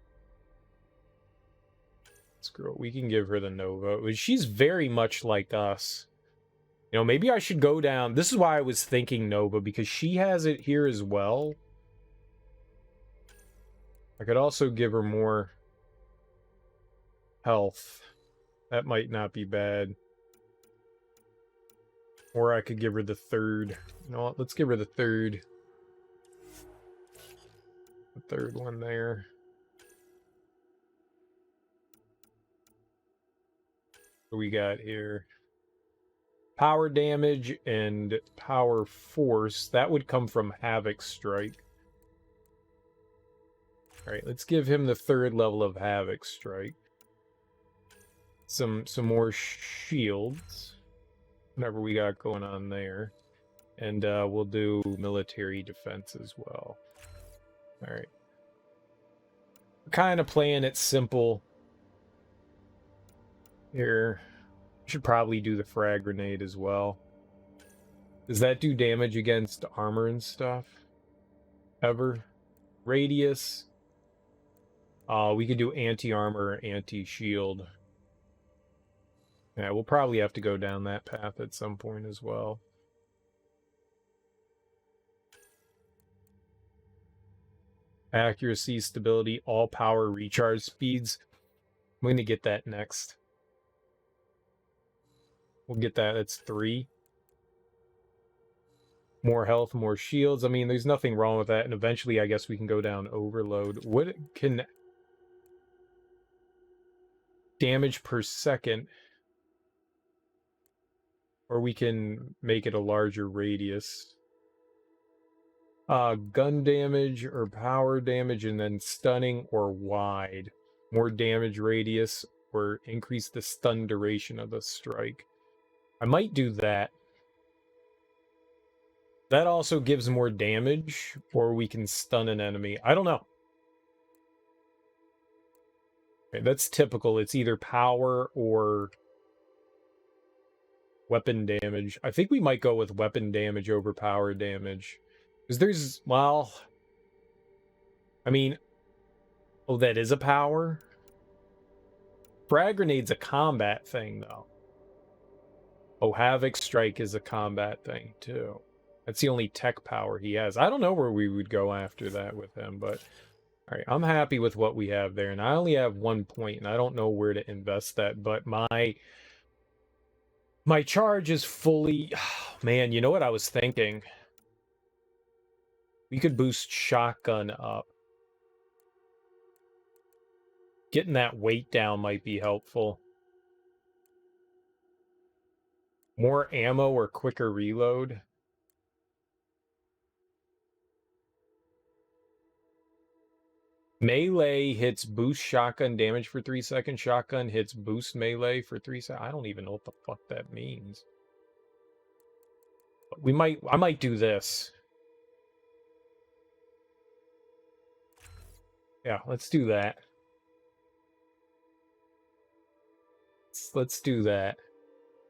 Speaker 1: Screw it. We can give her the Nova. She's very much like us. You know, maybe I should go down. This is why I was thinking Nova, because she has it here as well. I could also give her more health. That might not be bad. Or I could give her the third. You know what? Let's give her the third. The third one there. What we got here? Power damage and power force. That would come from Havoc Strike. Alright, let's give him the third level of Havoc Strike. Some more shields. Whatever we got going on there. And we'll do military defense as well. Alright. We're kind of playing it simple here. Should probably do the frag grenade as well. Does that do damage against armor and stuff? Ever? Radius? We could do anti-armor or anti-shield. Yeah, we'll probably have to go down that path at some point as well. Accuracy, stability, all power, recharge speeds. I'm going to get that next. We'll get that. That's 3. More health, more shields. I mean, there's nothing wrong with that. And eventually, I guess we can go down overload. What can... damage per second. Or we can make it a larger radius. Gun damage or power damage, and then stunning or wide. More damage radius or increase the stun duration of the strike. I might do that. That also gives more damage, or we can stun an enemy. I don't know. Okay, that's typical. It's either power or weapon damage. I think we might go with weapon damage over power damage. Because there's, well... I mean... Oh, that is a power? Frag Grenade's a combat thing, though. Oh, Havoc Strike is a combat thing, too. That's the only tech power he has. I don't know where we would go after that with him, but... Alright, I'm happy with what we have there. And I only have 1 point, and I don't know where to invest that, but my charge is fully... Man, you know what I was thinking? We could boost Shotgun up. Getting that weight down might be helpful. More ammo or quicker reload. Melee hits boost shotgun damage for 3 seconds. Shotgun hits boost melee for 3 seconds. I don't even know what the fuck that means. But I might do this. Yeah, let's do that. Let's do that.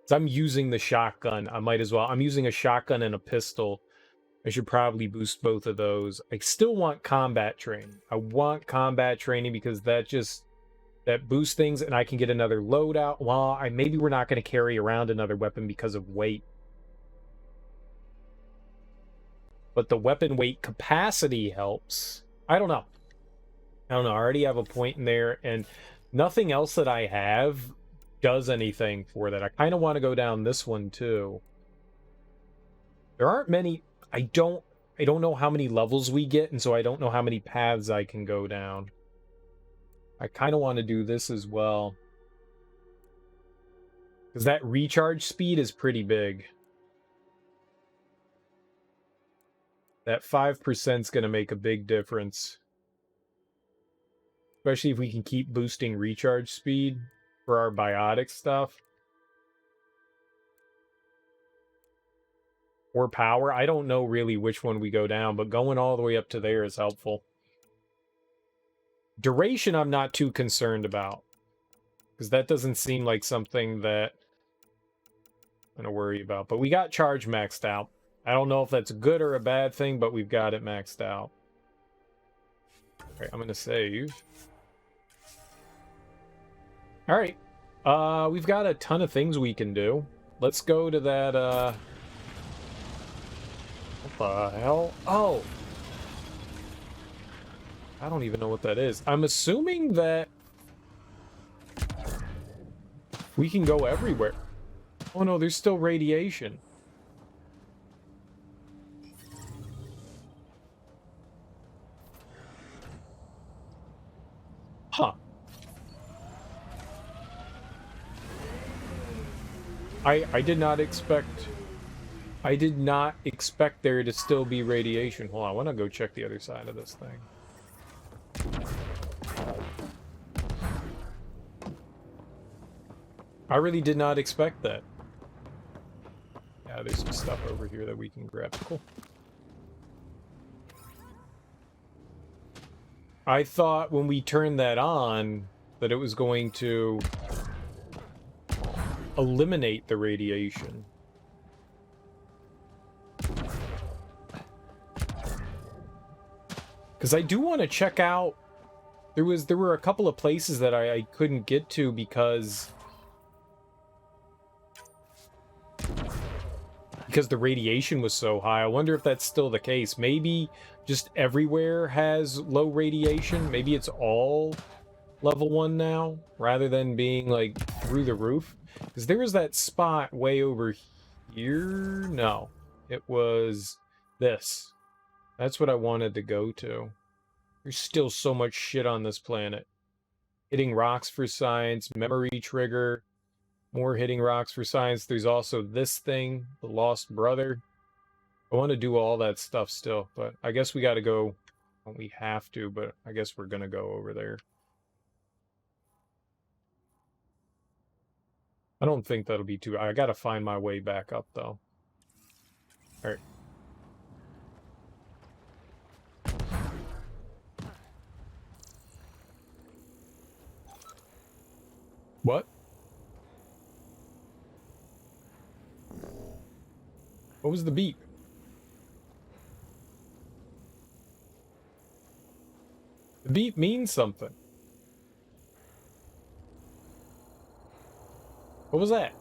Speaker 1: So I'm using the shotgun. I might as well. I'm using a shotgun and a pistol. I should probably boost both of those. I still want combat training. I want combat training because that boosts things, and I can get another loadout. Well, maybe we're not going to carry around another weapon because of weight. But the weapon weight capacity helps. I don't know. I already have a point in there, and nothing else that I have does anything for that. I kind of want to go down this one too. There aren't many. I don't know how many levels we get, and so I don't know how many paths I can go down. I kind of want to do this as well. Because that recharge speed is pretty big. That 5% is going to make a big difference. Especially if we can keep boosting recharge speed for our biotic stuff. Or power. I don't know really which one we go down, but going all the way up to there is helpful. Duration I'm not too concerned about. Because that doesn't seem like something that I'm going to worry about. But we got charge maxed out. I don't know if that's a good or a bad thing, but we've got it maxed out. Alright, I'm going to save. Alright. We've got a ton of things we can do. Let's go to that, what the hell? Oh! I don't even know what that is. I'm assuming that we can go everywhere. Oh no, there's still radiation. Huh. I did not expect there to still be radiation. Hold on, I want to go check the other side of this thing. I really did not expect that. Yeah, there's some stuff over here that we can grab. Cool. I thought when we turned that on that it was going to eliminate the radiation. Because I do want to check out... There were a couple of places that I couldn't get to because the radiation was so high. I wonder if that's still the case. Maybe just everywhere has low radiation. Maybe it's all level 1 now, rather than being, like, through the roof. Because there was that spot way over here. No, it was this. That's what I wanted to go to. There's still so much shit on this planet. Hitting rocks for science, memory trigger, more hitting rocks for science. There's also this thing, the lost brother. I want to do all that stuff still, but I guess we got to go. Well, we have to, but I guess we're going to go over there. I don't think that'll be too... I gotta find my way back up, though. Alright. What? What was the beep? The beep means something. What was that?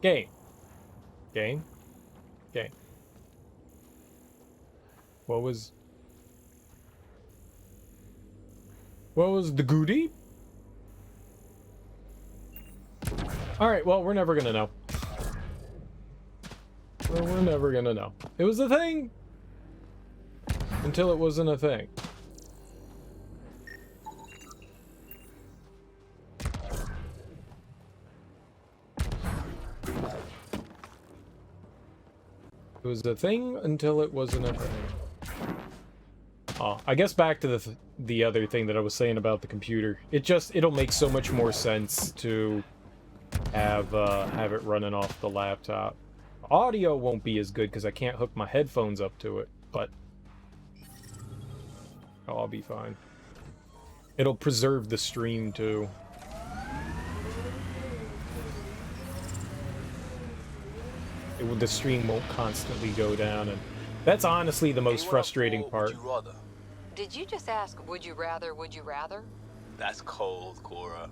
Speaker 1: Game. Game? Game. What was the goodie? Alright, well, we're never gonna know. We're never gonna know. It was a thing! Until it wasn't a thing. It was a thing until it wasn't a thing. Oh, I guess back to the other thing that I was saying about the computer. It'll make so much more sense to have it running off the laptop. Audio won't be as good because I can't hook my headphones up to it, but I'll be fine. It'll preserve the stream too. The stream won't constantly go down, and that's honestly the most frustrating part.
Speaker 8: Would you rather?
Speaker 12: Did you just ask, would you rather, would you rather?
Speaker 8: That's cold, Cora.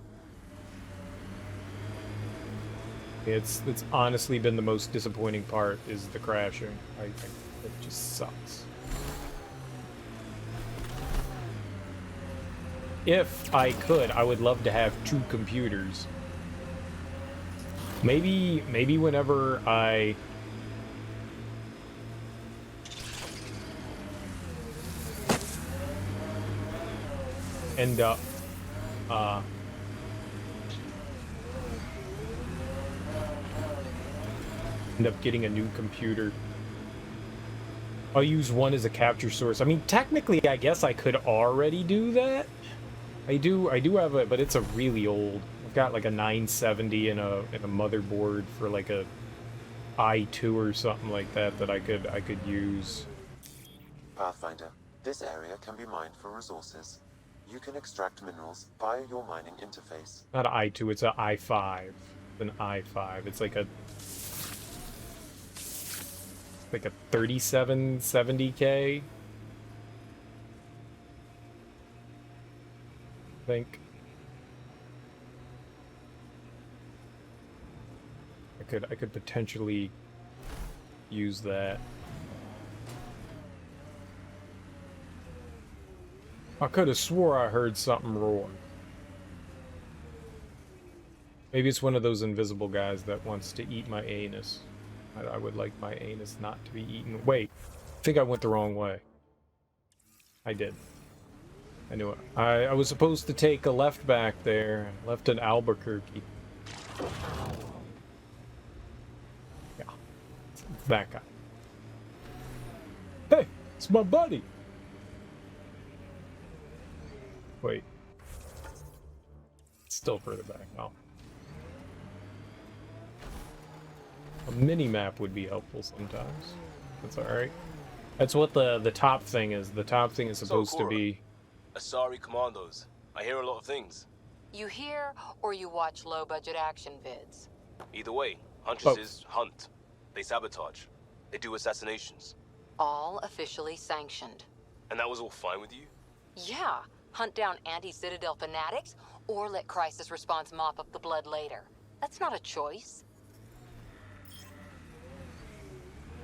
Speaker 1: It's honestly been the most disappointing part, is the crashing. It just sucks. If I could, I would love to have 2 computers. Maybe whenever I end up getting a new computer, I'll use one as a capture source. I mean, technically, I guess I could already do that. I do have it, but it's a really old. I've got like a 970 and a motherboard for like a i2 or something like that I could use.
Speaker 3: Pathfinder, this area can be mined for resources. You can extract minerals via your mining interface.
Speaker 1: Not an i2, it's an i5. It's an i5. It's like a 3770K. I think. I could potentially use that. I could have swore I heard something roar. Maybe it's one of those invisible guys that wants to eat my anus. I would like my anus not to be eaten. Wait, I think I went the wrong way. I did. I knew it. I was supposed to take a left back there. Left in Albuquerque. Yeah. It's that guy. Hey, it's my buddy. Wait. It's still further back. Oh. A mini-map would be helpful sometimes. That's alright. That's what the top thing is. The top thing is supposed to be...
Speaker 8: Asari Commandos. I hear a lot of things.
Speaker 12: You hear or you watch low-budget action vids?
Speaker 8: Either way, Huntresses hunt. They sabotage. They do assassinations.
Speaker 12: All officially sanctioned.
Speaker 8: And that was all fine with you?
Speaker 12: Yeah. Hunt down anti-Citadel fanatics, or let crisis response mop up the blood later. That's not a choice.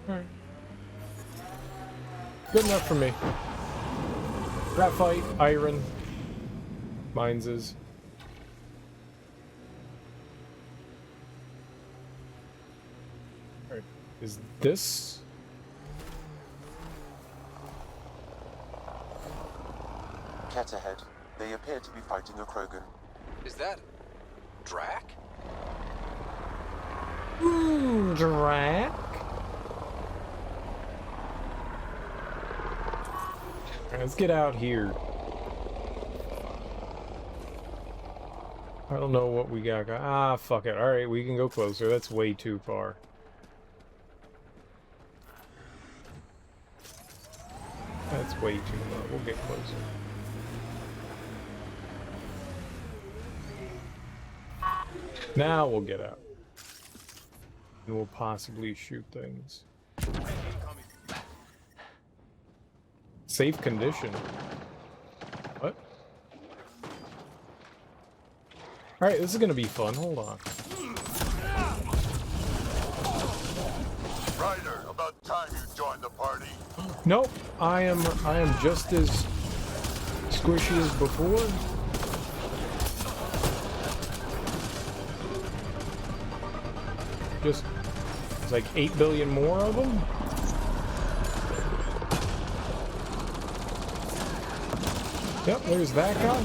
Speaker 1: Alright. Good enough for me. Graphite, iron, mines is. Alright, is this?
Speaker 3: Cat ahead. They appear to be fighting a Krogan.
Speaker 10: Is that... Drac?
Speaker 1: Drac? Alright, let's get out here. I don't know what we got. Ah, fuck it. Alright, we can go closer. That's way too far. That's way too low. We'll get closer. Now we'll get out. And we'll possibly shoot things. Safe condition. What? Alright, this is gonna be fun. Hold on.
Speaker 15: Ryder, about time you joined the party.
Speaker 1: Nope, I am just as squishy as before. Just it's like 8 billion more of them. Yep, there's that guy.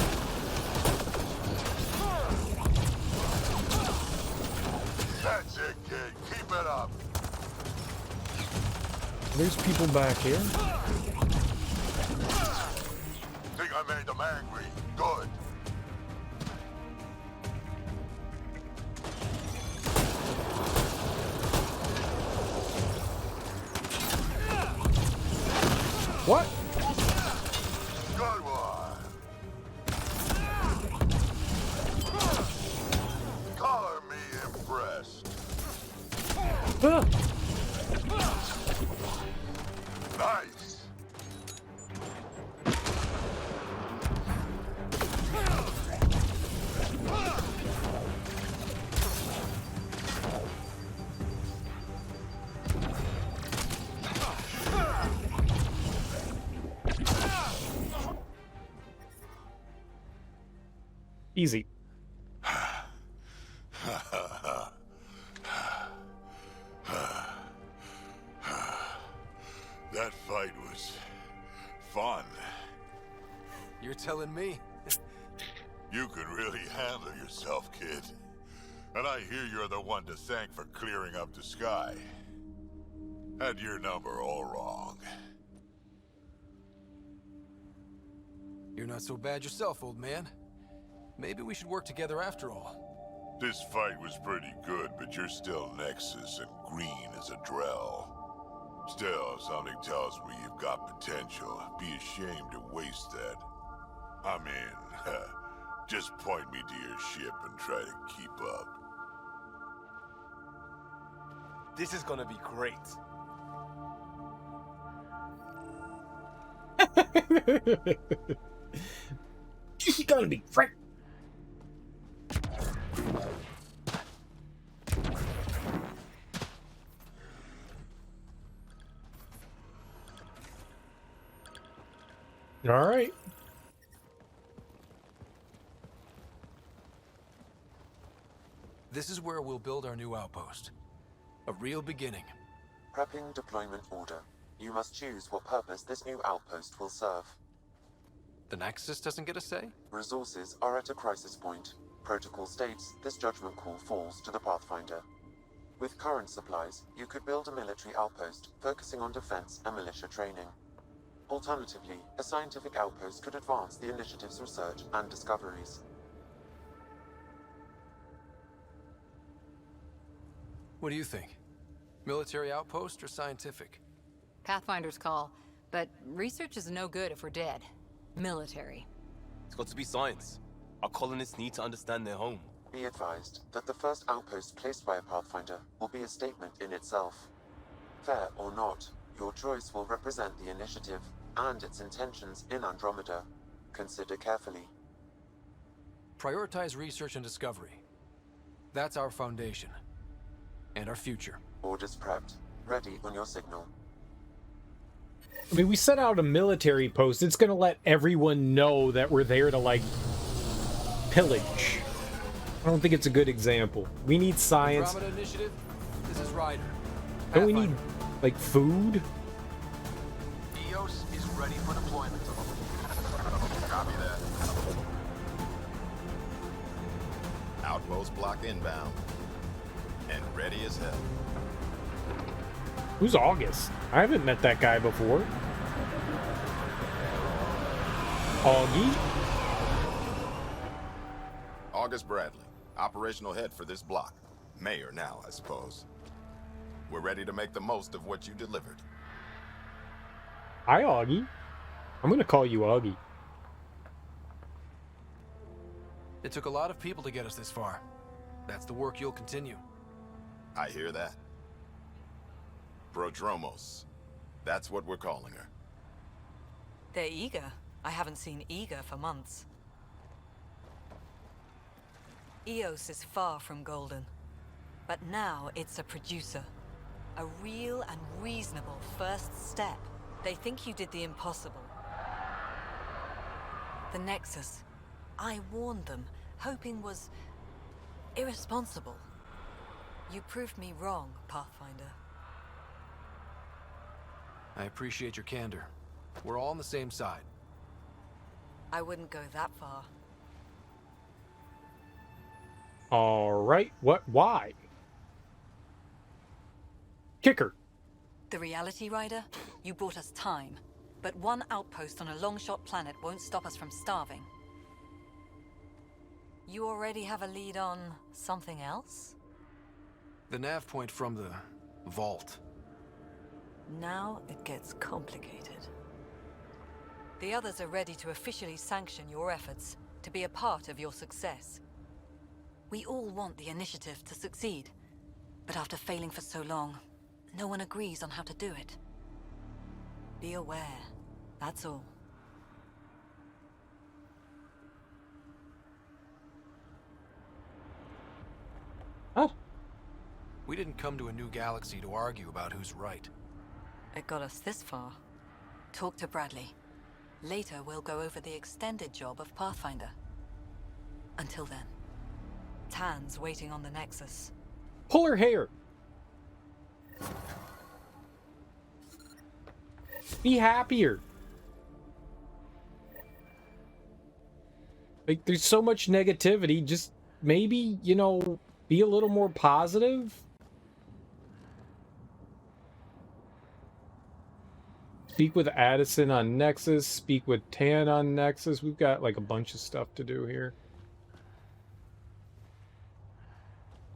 Speaker 15: That's it, kid. Keep it up.
Speaker 1: There's people back here.
Speaker 15: Think I made them angry. Good.
Speaker 1: What?
Speaker 15: Good one. Color me impressed. Nice.
Speaker 1: Easy.
Speaker 15: That fight was fun.
Speaker 10: You're telling me?
Speaker 15: You can really handle yourself, kid. And I hear you're the one to thank for clearing up the sky. Had your number all wrong.
Speaker 10: You're not so bad yourself, old man. Maybe we should work together after all.
Speaker 15: This fight was pretty good, but you're still Nexus and green as a Drell. Still, something tells me you've got potential. Be ashamed to waste that. I mean, just point me to your ship and try to keep up.
Speaker 8: This is gonna be great.
Speaker 1: This is gonna be great. All right.
Speaker 10: This is where we'll build our new outpost. A real beginning.
Speaker 3: Prepping deployment order. You must choose what purpose this new outpost will serve.
Speaker 10: The Nexus doesn't get a say?
Speaker 3: Resources are at a crisis point. Protocol states this judgment call falls to the Pathfinder. With current supplies, you could build a military outpost focusing on defense and militia training. Alternatively, a scientific outpost could advance the initiative's research and discoveries.
Speaker 10: What do you think? Military outpost or scientific?
Speaker 17: Pathfinder's call, but research is no good if we're dead. Military.
Speaker 8: It's got to be science. Our colonists need to understand their home.
Speaker 3: Be advised that the first outpost placed by a Pathfinder will be a statement in itself. Fair or not, your choice will represent the initiative and its intentions in Andromeda. Consider carefully.
Speaker 10: Prioritize research and discovery. That's our foundation. And our future.
Speaker 3: Orders prepped. Ready on your signal.
Speaker 1: I mean, we set out a military post. It's gonna let everyone know that we're there to, like, pillage. I don't think it's a good example. We need science.
Speaker 10: Andromeda Initiative, this is Ryder.
Speaker 1: Don't we need, like, food?
Speaker 7: EOS is ready for deployment.
Speaker 2: Copy that.
Speaker 18: Outpost block inbound. And ready as hell.
Speaker 1: Who's August? I haven't met that guy before. Augie?
Speaker 18: August Bradley, operational head for this block. Mayor now, I suppose. We're ready to make the most of what you delivered.
Speaker 1: Hi, Augie. I'm gonna call you Augie.
Speaker 10: It took a lot of people to get us this far. That's the work you'll continue.
Speaker 18: I hear that. Prodromos. That's what we're calling her.
Speaker 19: They're eager. I haven't seen eager for months. EOS is far from golden. But now it's a producer. A real and reasonable first step. They think you did the impossible. The Nexus. I warned them, hoping was irresponsible. You proved me wrong, Pathfinder.
Speaker 10: I appreciate your candor. We're all on the same side.
Speaker 19: I wouldn't go that far.
Speaker 1: All right. Why? Kicker.
Speaker 19: The Reality Rider? You bought us time. But one outpost on a long-shot planet won't stop us from starving. You already have a lead on something else?
Speaker 10: The nav point from the vault.
Speaker 19: Now it gets complicated. The others are ready to officially sanction your efforts, to be a part of your success. We all want the initiative to succeed, but after failing for so long, no one agrees on how to do it. Be aware, that's all.
Speaker 1: Oh.
Speaker 10: We didn't come to a new galaxy to argue about who's right.
Speaker 19: It got us this far. Talk to Bradley. Later, we'll go over the extended job of Pathfinder. Until then, Tan's waiting on the Nexus.
Speaker 1: Pull her hair. Be happier. Like, there's so much negativity. Just maybe, you know, be a little more positive. Speak with Addison on Nexus. Speak with Tan on Nexus. We've got like a bunch of stuff to do here.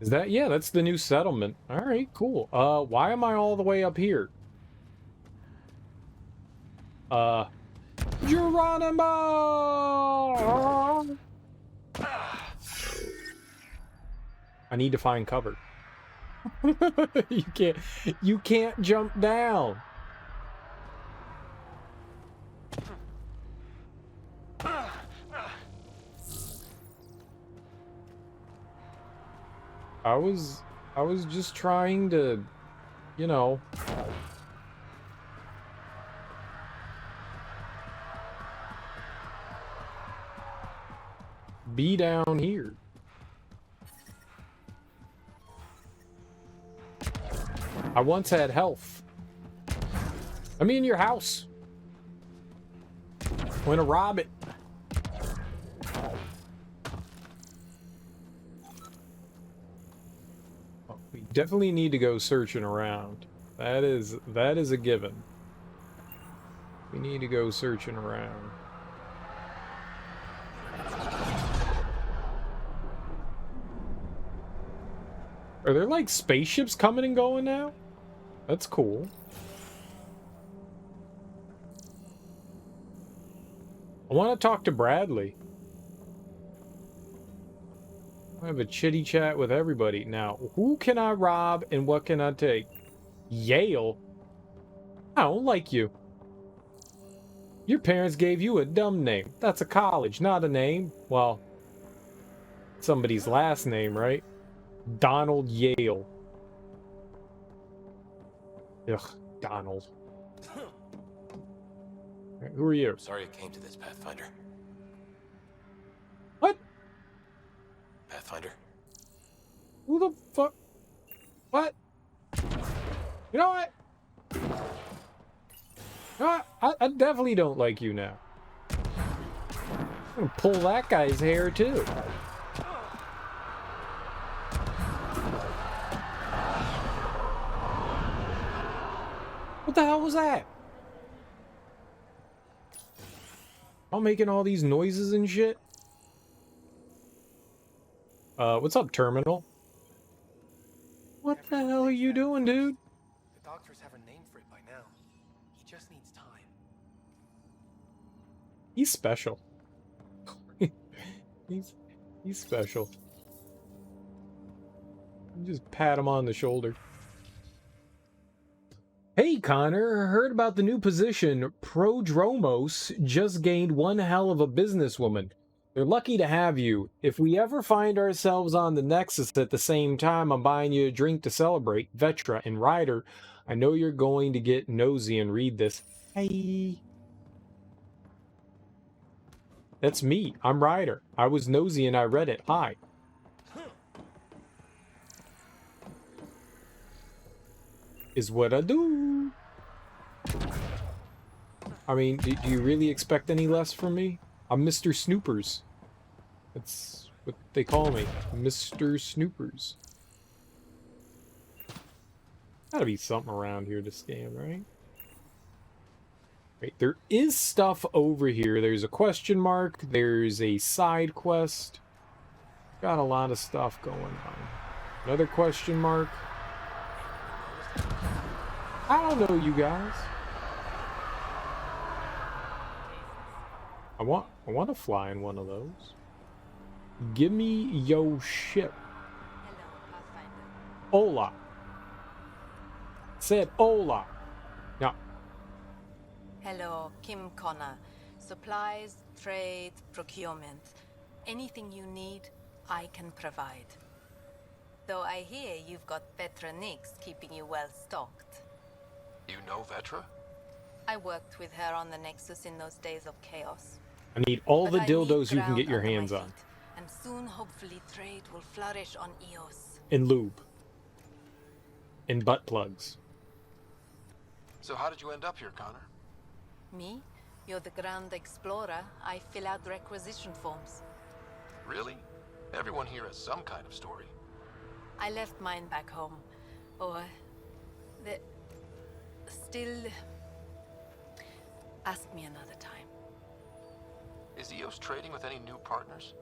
Speaker 1: Is that? Yeah, that's the new settlement. All right, cool. Why am I all the way up here? Geronimo! I need to find cover. You can't jump down. I was just trying to, you know, be down here. I once had health. Let me in your house. I'm gonna rob it. We definitely need to go searching around. That is a given. We need to go searching around. Are there like spaceships coming and going now? That's cool. I want to talk to Bradley. I have a chitty chat with everybody. Now, who can I rob and what can I take? Yale? I don't like you. Your parents gave you a dumb name. That's a college, not a name. Well, somebody's last name, right? Donald Yale. Ugh, Donald. Right, who are you?
Speaker 7: Sorry it came to this, Pathfinder.
Speaker 1: What?
Speaker 7: Pathfinder?
Speaker 1: Who the fuck? What? You know what? You know what? I definitely don't like you now. I'm gonna pull that guy's hair too. What the hell was that? I'm making all these noises and shit. What's up, Terminal? What the hell are you doing, dude?
Speaker 20: The doctors have a name for it by now. He just needs time.
Speaker 1: He's special. he's special. Just pat him on the shoulder. Hey, Connor, heard about the new position. Prodromos just gained one hell of a businesswoman. They're lucky to have you. If we ever find ourselves on the Nexus at the same time, I'm buying you a drink to celebrate. Vetra and Ryder, I know you're going to get nosy and read this. Hey. That's me. I'm Ryder. I was nosy and I read it. Hi. Is what I do. I mean, do you really expect any less from me? I'm Mr. Snoopers. That's what they call me. Mr. Snoopers. Gotta be something around here to scan, right? Wait, there is stuff over here. There's a question mark. There's a side quest. Got a lot of stuff going on. Another question mark. I don't know, you guys. I want to fly in one of those. Give me yo ship. Hola. Said hola. Now.
Speaker 19: Hello, Kim Connor. Supplies, trade, procurement. Anything you need, I can provide. Though I hear you've got Vetra Nix keeping you well stocked.
Speaker 7: You know Vetra?
Speaker 19: I worked with her on the Nexus in those days of chaos.
Speaker 1: I need all
Speaker 19: But
Speaker 1: the
Speaker 19: I
Speaker 1: dildos
Speaker 19: need
Speaker 1: you can get
Speaker 19: ground
Speaker 1: your
Speaker 19: under my
Speaker 1: hands on.
Speaker 19: feet, and soon, hopefully, trade will flourish on Eos.
Speaker 1: And lube. And butt plugs.
Speaker 7: So how did you end up here, Connor?
Speaker 19: Me? You're the Grand Explorer. I fill out requisition forms.
Speaker 7: Really? Everyone here has some kind of story.
Speaker 19: I left mine back home. Or... the... still... Ask me another time.
Speaker 7: Is Eos trading with any new partners?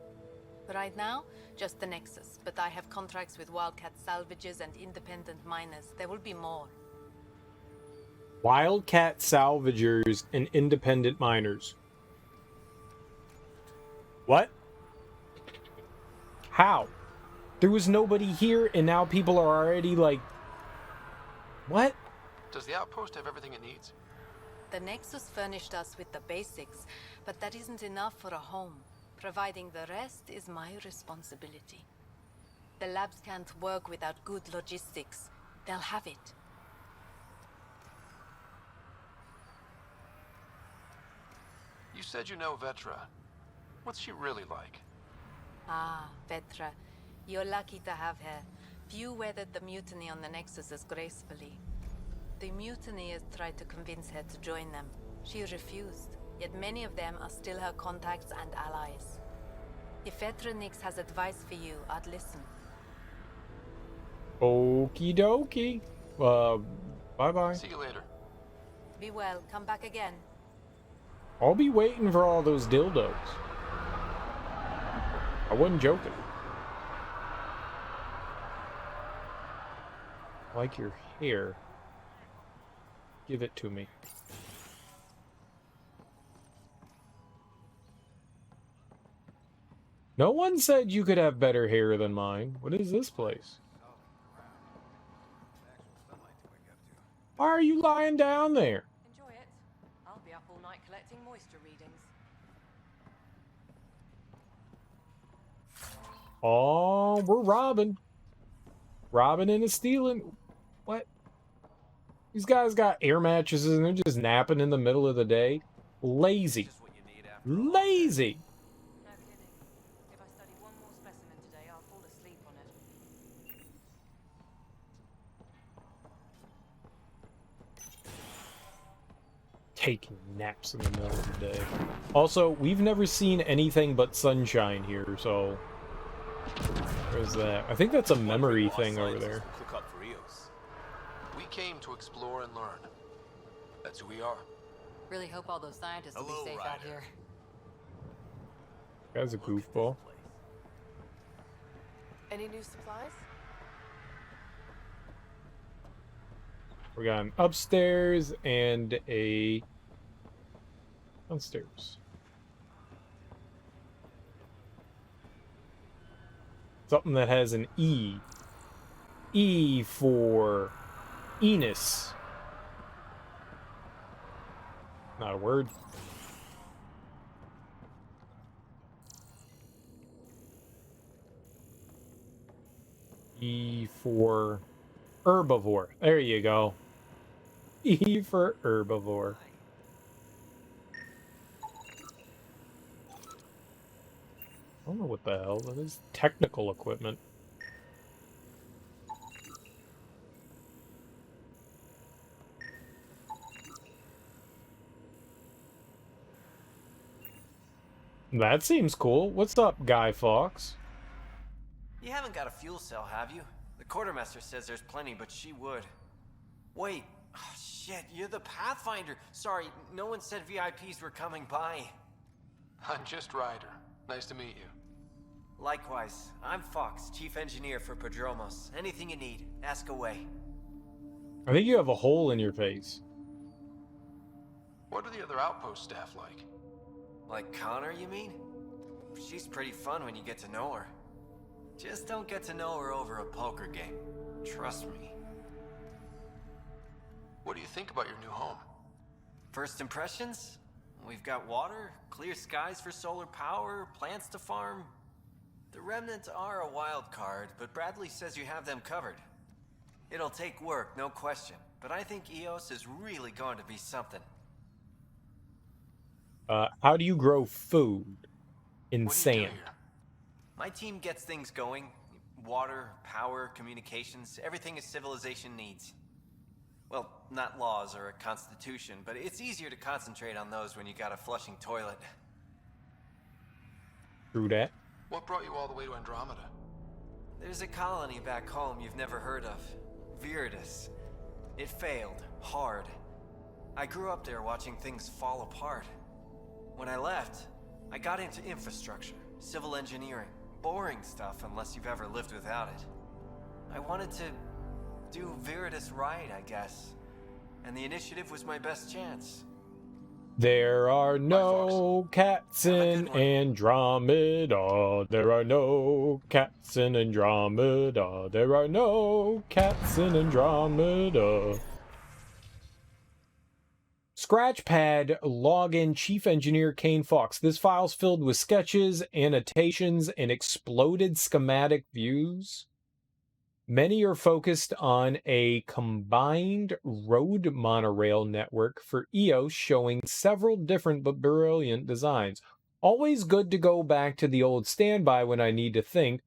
Speaker 19: Right now, just the Nexus, but I have contracts with Wildcat salvages and independent miners. There will be more.
Speaker 1: Wildcat salvagers and independent miners. What? How? There was nobody here and now people are already like... What?
Speaker 7: Does the outpost have everything it needs?
Speaker 19: The Nexus furnished us with the basics, but that isn't enough for a home. Providing the rest is my responsibility. The labs can't work without good logistics. They'll have it.
Speaker 7: You said you know Vetra. What's she really like?
Speaker 19: Ah, Vetra. You're lucky to have her. Few weathered the mutiny on the Nexus as gracefully. The mutineers tried to convince her to join them. She refused, yet many of them are still her contacts and allies. If Vetra Nix has advice for you, I'd listen.
Speaker 1: Okie dokie. Bye-bye.
Speaker 7: See you later.
Speaker 19: Be well. Come back again.
Speaker 1: I'll be waiting for all those dildos. I wasn't joking. I like your hair. Give it to me. No one said you could have better hair than mine. What is this place? Why are you lying down there?
Speaker 21: Enjoy it. I'll be up all night collecting moisture readings.
Speaker 1: Oh, we're robbing. Robbing and stealing. What? These guys got air mattresses and they're just napping in the middle of the day. Lazy. Lazy.
Speaker 21: No kidding. If I study one more specimen today, I'll fall asleep on it.
Speaker 1: Taking naps in the middle of the day. Also, we've never seen anything but sunshine here, so... There's that. I think that's a memory thing over there.
Speaker 8: Cook up for Eos.
Speaker 7: We came to explore and learn. That's who we are.
Speaker 17: Really hope all those scientists will be safe out here.
Speaker 1: Guy's a goofball.
Speaker 13: Any new supplies?
Speaker 1: We got an upstairs and a downstairs. Something that has an E. E for Enos. Not a word. E for herbivore. There you go. E for herbivore. I don't know what the hell that is. Technical equipment. That seems cool. What's up, Guy Fawkes?
Speaker 11: You haven't got a fuel cell, have you? The quartermaster says there's plenty, but she would. Wait. Oh, shit, you're the Pathfinder. Sorry, no one said VIPs were coming by.
Speaker 7: I'm just Ryder. Nice to meet you.
Speaker 11: Likewise. I'm Fox, Chief Engineer for Prodromos. Anything you need, ask away.
Speaker 1: I think you have a hole in your face.
Speaker 7: What are the other outpost staff like?
Speaker 11: Like Connor, you mean? She's pretty fun when you get to know her. Just don't get to know her over a poker game. Trust me.
Speaker 7: What do you think about your new home?
Speaker 11: First impressions? We've got water, clear skies for solar power, plants to farm. The remnants are a wild card, but Bradley says you have them covered. It'll take work, no question, but I think EOS is really going to be something.
Speaker 1: How do you grow food in sand?
Speaker 11: My team gets things going. Water, power, communications, everything a civilization needs. Well, not laws or a constitution, but it's easier to concentrate on those when you got a flushing toilet.
Speaker 1: True that.
Speaker 7: What brought you all the way to Andromeda?
Speaker 11: There's a colony back home you've never heard of. Viridis. It failed. Hard. I grew up there watching things fall apart. When I left, I got into infrastructure, civil engineering. Boring stuff unless you've ever lived without it. I wanted to do Viridis right, I guess. And the initiative was my best chance.
Speaker 1: There are no cats in Andromeda. There are no cats in Andromeda. There are no cats in Andromeda. Scratchpad login Chief Engineer Kane Fox. This file's filled with sketches, annotations, and exploded schematic views. Many are focused on a combined road monorail network for EOS, showing several different but brilliant designs. Always good to go back to the old standby when I need to think.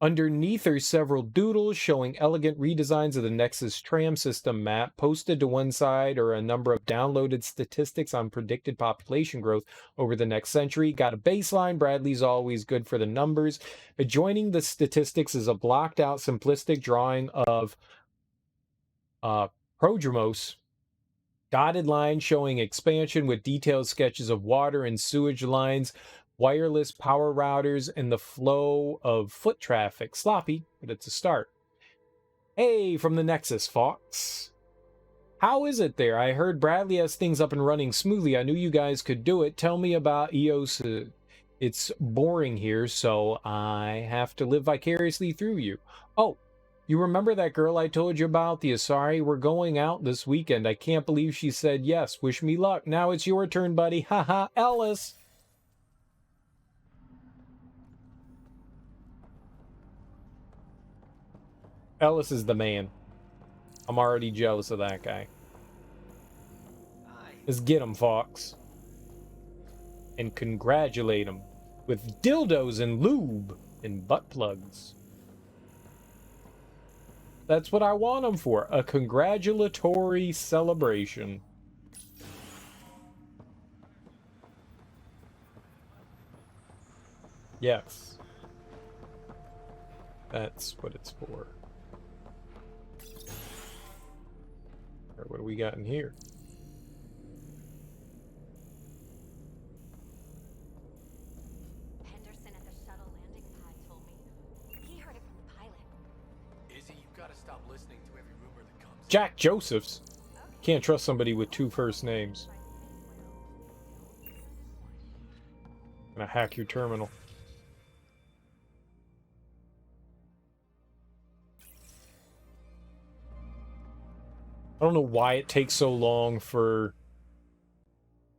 Speaker 1: Underneath are several doodles showing elegant redesigns of the Nexus tram system map. Posted to one side are a number of downloaded statistics on predicted population growth over the next century. Got a baseline. Bradley's always good for the numbers. Adjoining the statistics is a blocked out simplistic drawing of Prodromos. Dotted line showing expansion with detailed sketches of water and sewage lines, wireless power routers, and the flow of foot traffic. Sloppy, but it's a start. Hey, from the Nexus, Fox. How is it there? I heard Bradley has things up and running smoothly. I knew you guys could do it. Tell me about EOS. It's boring here, so I have to live vicariously through you. Oh, you remember that girl I told you about, the Asari? We're going out this weekend. I can't believe she said yes. Wish me luck. Now it's your turn, buddy. Haha, Ellis. Ellis is the man. I'm already jealous of that guy. Let's get him, Fox. And congratulate him with dildos and lube and butt plugs. That's what I want him for. A congratulatory celebration. Yes. That's what it's for. What do we got in here?
Speaker 5: Henderson at the shuttle landing pad told me he heard a
Speaker 1: Jack Josephs. Can't trust somebody with 2 first names. Gonna hack your terminal. I don't know why it takes so long for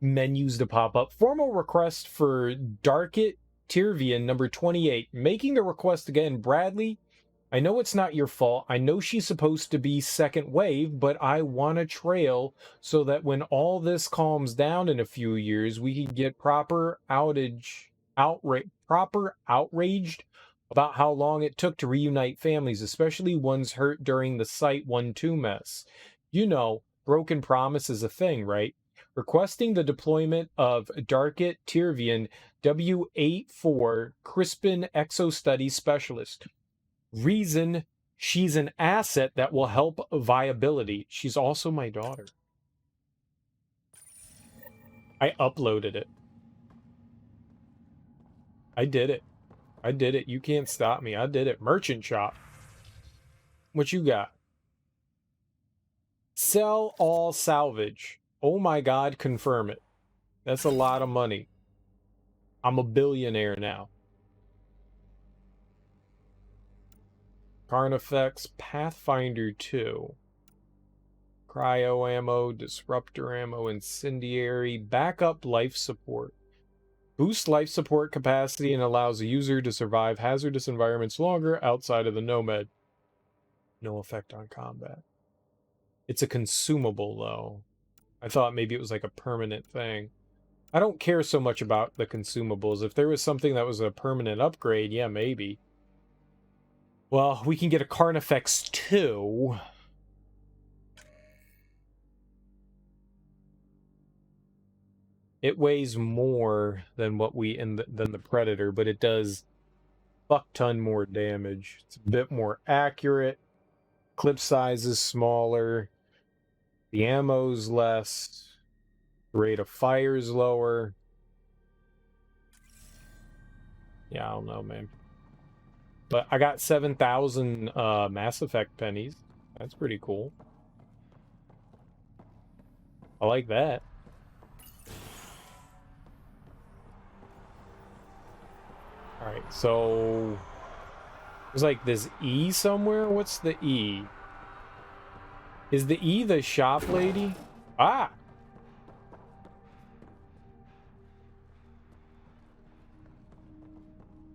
Speaker 1: menus to pop up. Formal request for Darkit Tirvian number 28. Making the request again, Bradley. I know it's not your fault. I know she's supposed to be second wave, but I want a trail so that when all this calms down in a few years, we can get proper outraged about how long it took to reunite families, especially ones hurt during the Site 1-2 mess. You know, broken promise is a thing, right? Requesting the deployment of Darkit Tirvian W84 Crispin Exo-Study Specialist. Reason, she's an asset that will help viability. She's also my daughter. I uploaded it. I did it. I did it. You can't stop me. I did it. Merchant shop. What you got? Sell all salvage. Oh my God, confirm it. That's a lot of money. I'm a billionaire now. Carnifex, Pathfinder 2. Cryo ammo, disruptor ammo, incendiary, backup life support. Boosts life support capacity and allows a user to survive hazardous environments longer outside of the Nomad. No effect on combat. It's a consumable, though. I thought maybe it was like a permanent thing. I don't care so much about the consumables. If there was something that was a permanent upgrade, yeah, maybe. Well, we can get a Carnifex 2. It weighs more than what than the Predator, but it does fuck ton more damage. It's a bit more accurate. Clip size is smaller. The ammo's less. The rate of fire is lower. Yeah, I don't know, man. But I got 7,000 Mass Effect pennies. That's pretty cool. I like that. Alright, so... There's like this E somewhere? What's the E? Is the E the shop lady? Ah!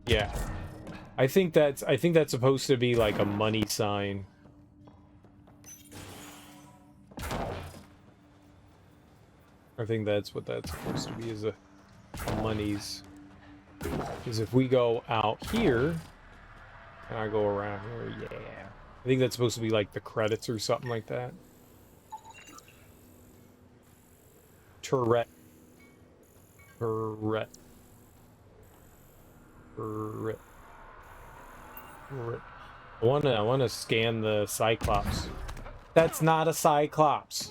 Speaker 1: Yeah. I think that's supposed to be like a money sign. I think that's what that's supposed to be, is a monies. Because if we go out here, and I go around here, yeah. I think that's supposed to be like the credits or something like that. Turret. Turret. Turret. I wanna scan the Cyclops. That's not a Cyclops.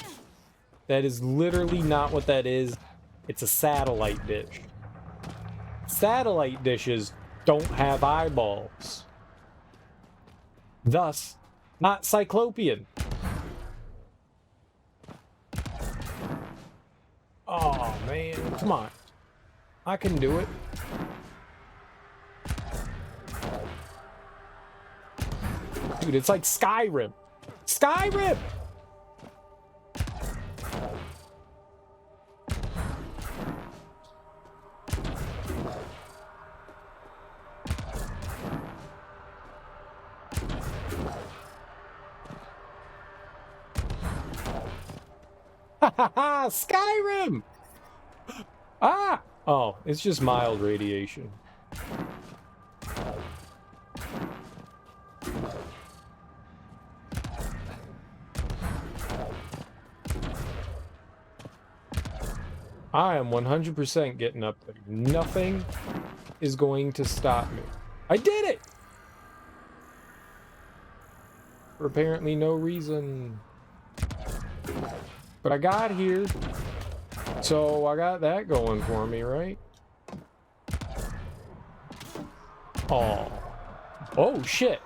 Speaker 1: That is literally not what that is. It's a satellite dish. Satellite dishes don't have eyeballs. Thus, not Cyclopean. Oh man, come on. I can do it. Dude, it's like Skyrim. Skyrim! Skyrim! Ah! Oh, it's just mild radiation. I am 100% getting up there. Nothing is going to stop me. I did it! For apparently no reason. But I got here. So I got that going for me, right? Oh. Oh, shit.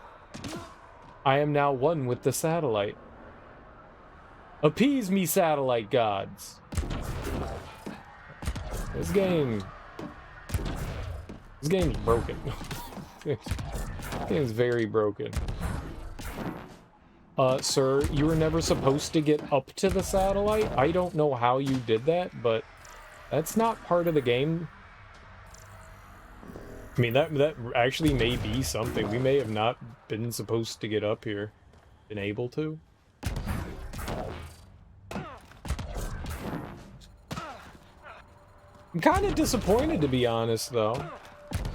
Speaker 1: I am now one with the satellite. Appease me, satellite gods. This game's broken. This game's very broken. Sir, you were never supposed to get up to the satellite. I don't know how you did that, but that's not part of the game. I mean, that actually may be something. We may have not been supposed to get up here. Been able to. I'm kind of disappointed, to be honest, though.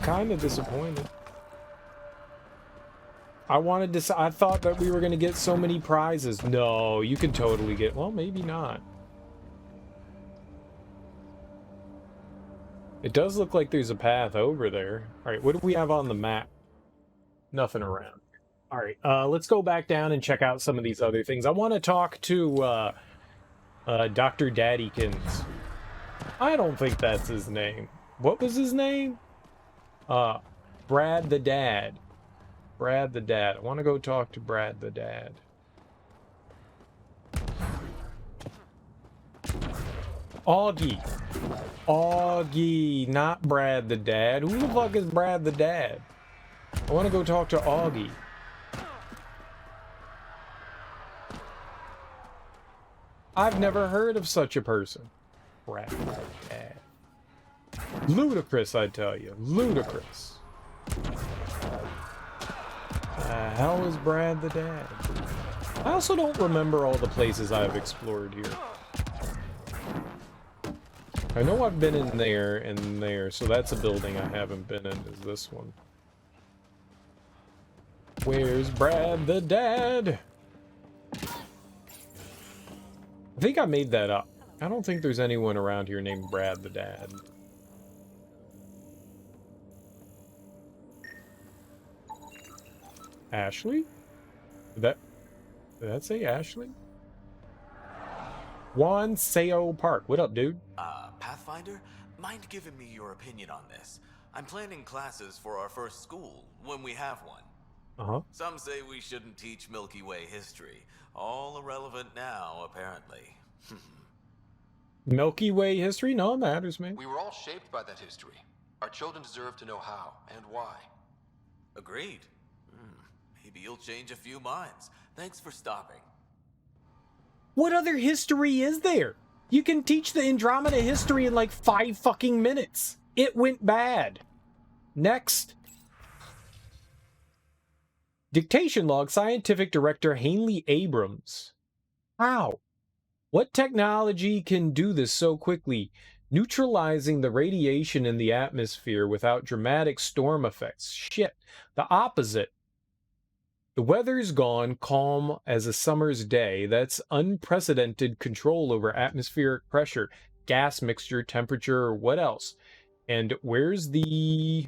Speaker 1: Kind of disappointed. I thought that we were going to get so many prizes. No, you can totally get, well, maybe not. It does look like there's a path over there. All right, what do we have on the map? Nothing around. All right, let's go back down and check out some of these other things. I want to talk to Dr. Daddykins. I don't think that's his name. What was his name? Brad the Dad. Brad the Dad. I want to go talk to Brad the Dad. Augie. Augie, not Brad the Dad. Who the fuck is Brad the Dad? I want to go talk to Augie. I've never heard of such a person. Brad the Dad. Ludicrous, I tell you. Ludicrous. The hell is Brad the Dad? I also don't remember all the places I've explored here. I know I've been in there and there, so that's a building I haven't been in, is this one. Where's Brad the Dad? I think I made that up. I don't think there's anyone around here named Brad the Dad. Ashley? Did that say Ashley? Juan Seo Park. What up, dude?
Speaker 14: Pathfinder? Mind giving me your opinion on this? I'm planning classes for our first school, when we have one.
Speaker 1: Uh-huh.
Speaker 14: Some say we shouldn't teach Milky Way history. All irrelevant now, apparently.
Speaker 1: Milky Way history? No, it matters, man.
Speaker 7: We were all shaped by that history. Our children deserve to know how and why.
Speaker 14: Agreed. Maybe you'll change a few minds. Thanks for stopping.
Speaker 1: What other history is there? You can teach the Andromeda history in like 5 fucking minutes. It went bad. Next. Dictation log, Scientific Director Hanley Abrams. How? What technology can do this so quickly, neutralizing the radiation in the atmosphere without dramatic storm effects? Shit, the opposite. The weather's gone calm as a summer's day. That's unprecedented control over atmospheric pressure, gas mixture, temperature, what else? And where's the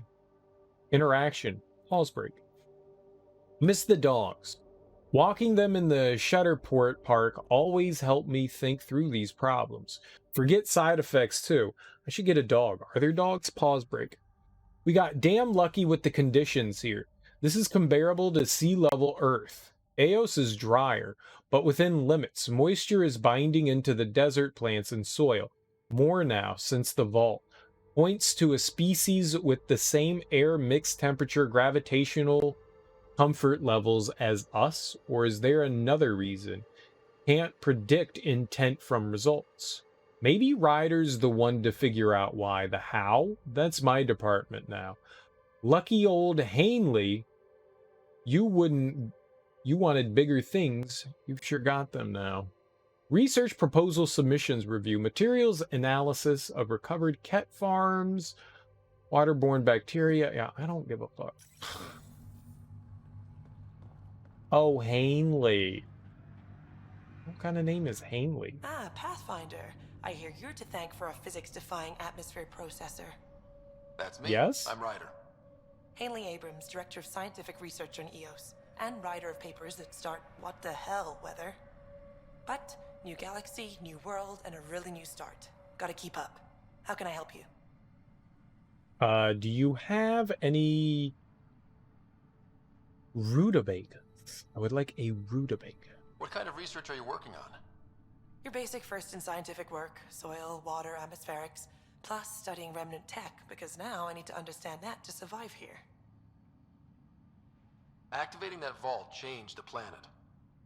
Speaker 1: interaction? Pause break. Miss the dogs. Walking them in the Shutterport Park always helped me think through these problems. Forget side effects too. I should get a dog. Are there dogs? Pause break. We got damn lucky with the conditions here. This is comparable to sea level Earth. Eos is drier, but within limits. Moisture is binding into the desert plants and soil. More now, since the vault. Points to a species with the same air mixed temperature gravitational comfort levels as us, or is there another reason? Can't predict intent from results. Maybe Ryder's the one to figure out why. The how? That's my department now. Lucky old Hanley, you wanted bigger things. You've sure got them now. Research proposal submissions review. Materials analysis of recovered cat farms. Waterborne bacteria. Yeah, I don't give a fuck. Oh, Hanley. What kind of name is Hanley?
Speaker 22: Ah, Pathfinder. I hear you're to thank for a physics-defying atmosphere processor.
Speaker 7: That's me.
Speaker 1: Yes?
Speaker 7: I'm Ryder.
Speaker 22: Hanley Abrams, Director of Scientific Research on EOS, and writer of papers that start what the hell weather. But, new galaxy, new world, and a really new start. Gotta keep up. How can I help you?
Speaker 1: Do you have any rutabagas? I would like a rutabaga.
Speaker 7: What kind of research are you working on?
Speaker 22: Your basic first in scientific work, soil, water, atmospherics, plus studying remnant tech, because now I need to understand that to survive here.
Speaker 7: Activating that vault changed the planet.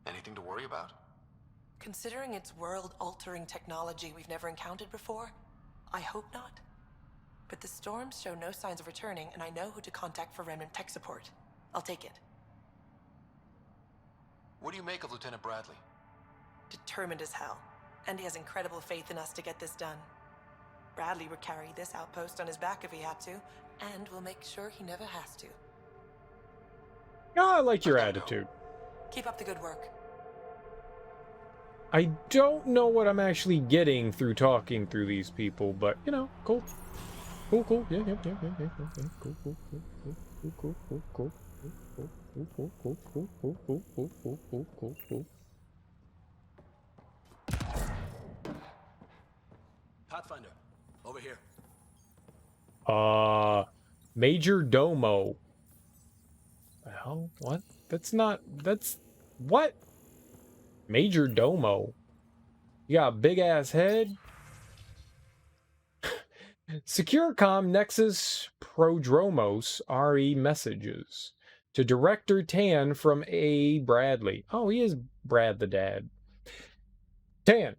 Speaker 7: Anything to worry about?
Speaker 22: Considering it's world-altering technology we've never encountered before, I hope not. But the storms show no signs of returning, and I know who to contact for remnant tech support. I'll take it.
Speaker 7: What do you make of Lieutenant Bradley?
Speaker 22: Determined as hell. And he has incredible faith in us to get this done. Bradley would carry this outpost on his back if he had to, and we'll make sure he never has to.
Speaker 1: Oh, I like your attitude.
Speaker 22: Keep up the good work.
Speaker 1: I don't know what I'm actually getting through talking through these people, but, you know, cool. Cool. Yeah. Cool.
Speaker 7: Pathfinder, over here.
Speaker 1: Major Domo. The hell? What? What? Major Domo. You got a big ass head? Securicom Nexus Prodromos RE messages to Director Tan from A. Bradley. Oh, he is Brad the dad. Tan,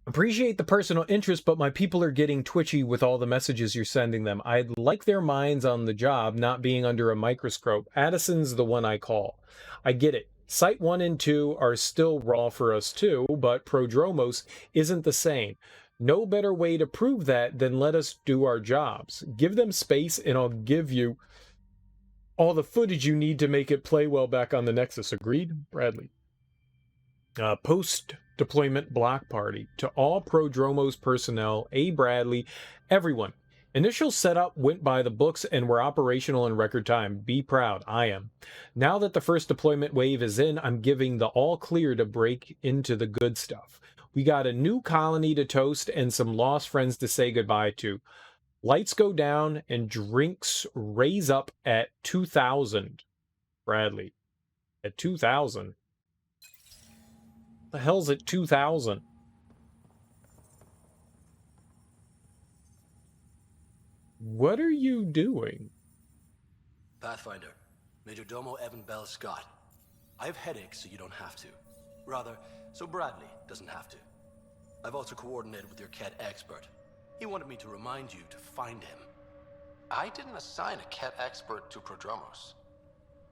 Speaker 1: appreciate the personal interest, but my people are getting twitchy with all the messages you're sending them. I'd like their minds on the job, not being under a microscope. Addison's the one I call. I get it. Site 1 and 2 are still raw for us too, but Prodromos isn't the same. No better way to prove that than let us do our jobs. Give them space and I'll give you all the footage you need to make it play well back on the Nexus. Agreed? Bradley. Post-deployment block party. To all Prodromos personnel, A. Bradley, everyone. Initial setup went by the books and were operational in record time. Be proud. I am. Now that the first deployment wave is in, I'm giving the all clear to break into the good stuff. We got a new colony to toast and some lost friends to say goodbye to. Lights go down and drinks raise up at 2,000. Bradley. At 2,000? The hell's at 2,000? What are you doing?
Speaker 4: Pathfinder, Major Domo Evan Bell Scott. I have headaches so you don't have to. Rather, so Bradley doesn't have to. I've also coordinated with your Ket expert. He wanted me to remind you to find him.
Speaker 7: I didn't assign a Ket expert to Prodromos.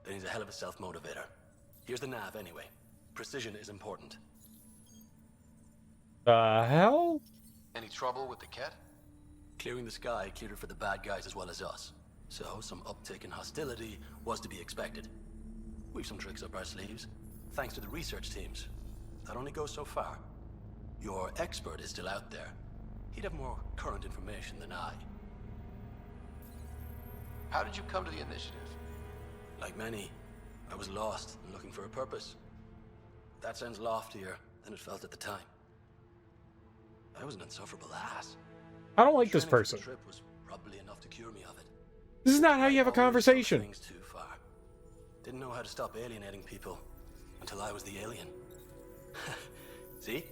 Speaker 4: Then he's a hell of a self-motivator. Here's the nav anyway. Precision is important.
Speaker 1: The hell?
Speaker 7: Any trouble with the Ket?
Speaker 4: Clearing the sky cleared it for the bad guys as well as us. So some uptick in hostility was to be expected. We've some tricks up our sleeves, thanks to the research teams. That only goes so far. Your expert is still out there. He'd have more current information than I.
Speaker 7: How did you come to the initiative?
Speaker 4: Like many, I was lost and looking for a purpose. That sounds loftier than it felt at the time. I was an insufferable ass.
Speaker 1: I don't like this person.
Speaker 4: The trip was probably enough to cure me of it.
Speaker 1: This is not how you have a conversation.
Speaker 4: Things too far. Didn't know how to stop alienating people until I was the alien. See?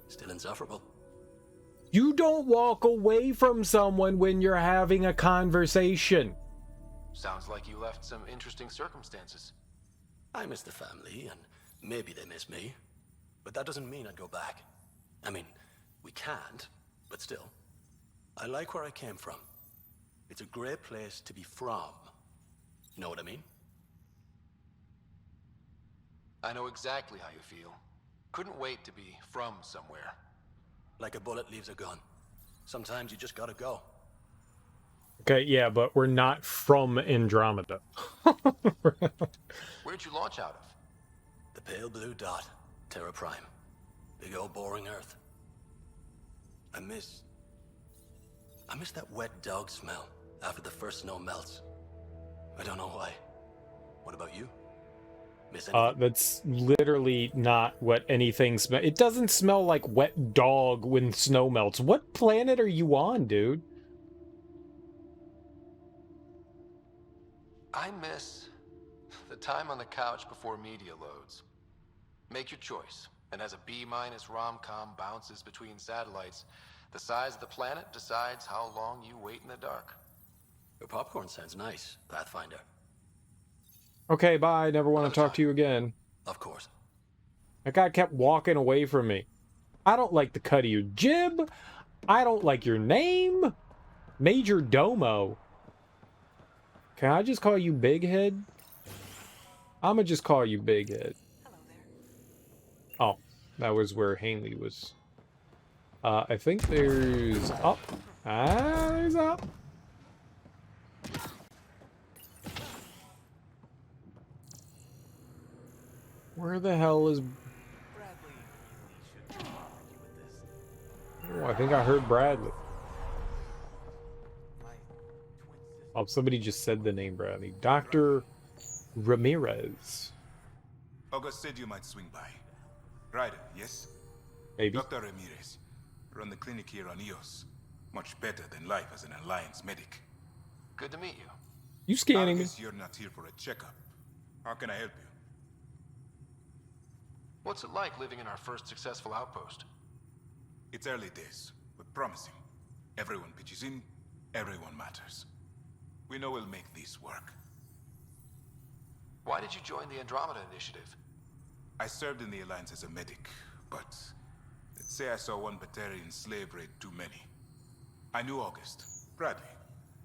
Speaker 4: Still insufferable.
Speaker 1: You don't walk away from someone when you're having a conversation.
Speaker 7: Sounds like you left some interesting circumstances.
Speaker 4: I miss the family, and maybe they miss me. But that doesn't mean I'd go back. I mean, we can't, but still. I like where I came from. It's a great place to be from. You know what I mean?
Speaker 7: I know exactly how you feel. Couldn't wait to be from somewhere.
Speaker 4: Like a bullet leaves a gun. Sometimes you just gotta go.
Speaker 1: Okay, yeah, but we're not from Andromeda.
Speaker 7: Where'd you launch out of?
Speaker 4: The pale blue dot, Terra Prime. Big old boring Earth. I miss that wet dog smell after the first snow melts. I don't know why. What about you? Miss anything?
Speaker 1: That's literally not what anything smells. It doesn't smell like wet dog when snow melts. What planet are you on, dude?
Speaker 7: I miss the time on the couch before media loads. Make your choice. And as a B-minus rom-com bounces between satellites, the size of the planet decides how long you wait in the dark.
Speaker 4: Your popcorn sounds nice, Pathfinder.
Speaker 1: Okay, bye. Never want to talk to you again.
Speaker 4: Of course.
Speaker 1: That guy kept walking away from me. I don't like the cut of your jib. I don't like your name. Major Domo. Can I just call you Big Head? I'm gonna just call you Big Head. Oh, that was where Hanley was. I think there's up. Ah, there's up. Where the hell is... Oh, I think I heard Bradley. Oh, somebody just said the name Bradley. Dr. Ramirez.
Speaker 6: August said you might swing by. Ryder, yes?
Speaker 1: Maybe.
Speaker 6: Dr. Ramirez. Run the clinic here on Eos. Much better than life as an Alliance medic.
Speaker 7: Good to meet you.
Speaker 1: You scanning me?
Speaker 6: You're not here for a checkup. How can I help you?
Speaker 7: What's it like living in our first successful outpost?
Speaker 6: It's early days, but promising. Everyone pitches in, everyone matters. We know we'll make this work.
Speaker 7: Why did you join the Andromeda Initiative?
Speaker 6: I served in the Alliance as a medic, but let's say I saw one Batarian slave raid too many. I knew August, Bradley,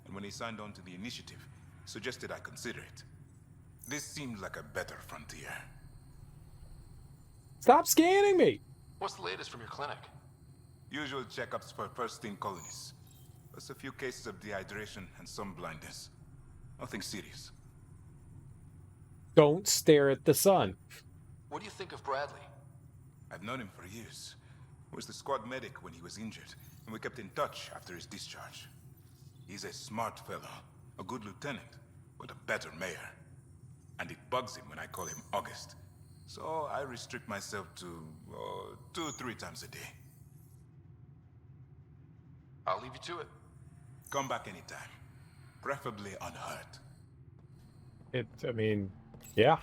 Speaker 6: and when he signed on to the initiative, he suggested I consider it. This seemed like a better frontier.
Speaker 1: Stop scanning me!
Speaker 7: What's the latest from your clinic?
Speaker 6: Usual checkups for first-in colonies. Plus a few cases of dehydration and some blindness. Nothing serious.
Speaker 1: Don't stare at the sun.
Speaker 7: What do you think of Bradley?
Speaker 6: I've known him for years. He was the squad medic when he was injured, and we kept in touch after his discharge. He's a smart fellow, a good lieutenant, but a better mayor. And it bugs him when I call him August. So I restrict myself to 2-3 times a day.
Speaker 7: I'll leave you to it.
Speaker 6: Come back anytime. Preferably unhurt.
Speaker 1: I mean, yeah.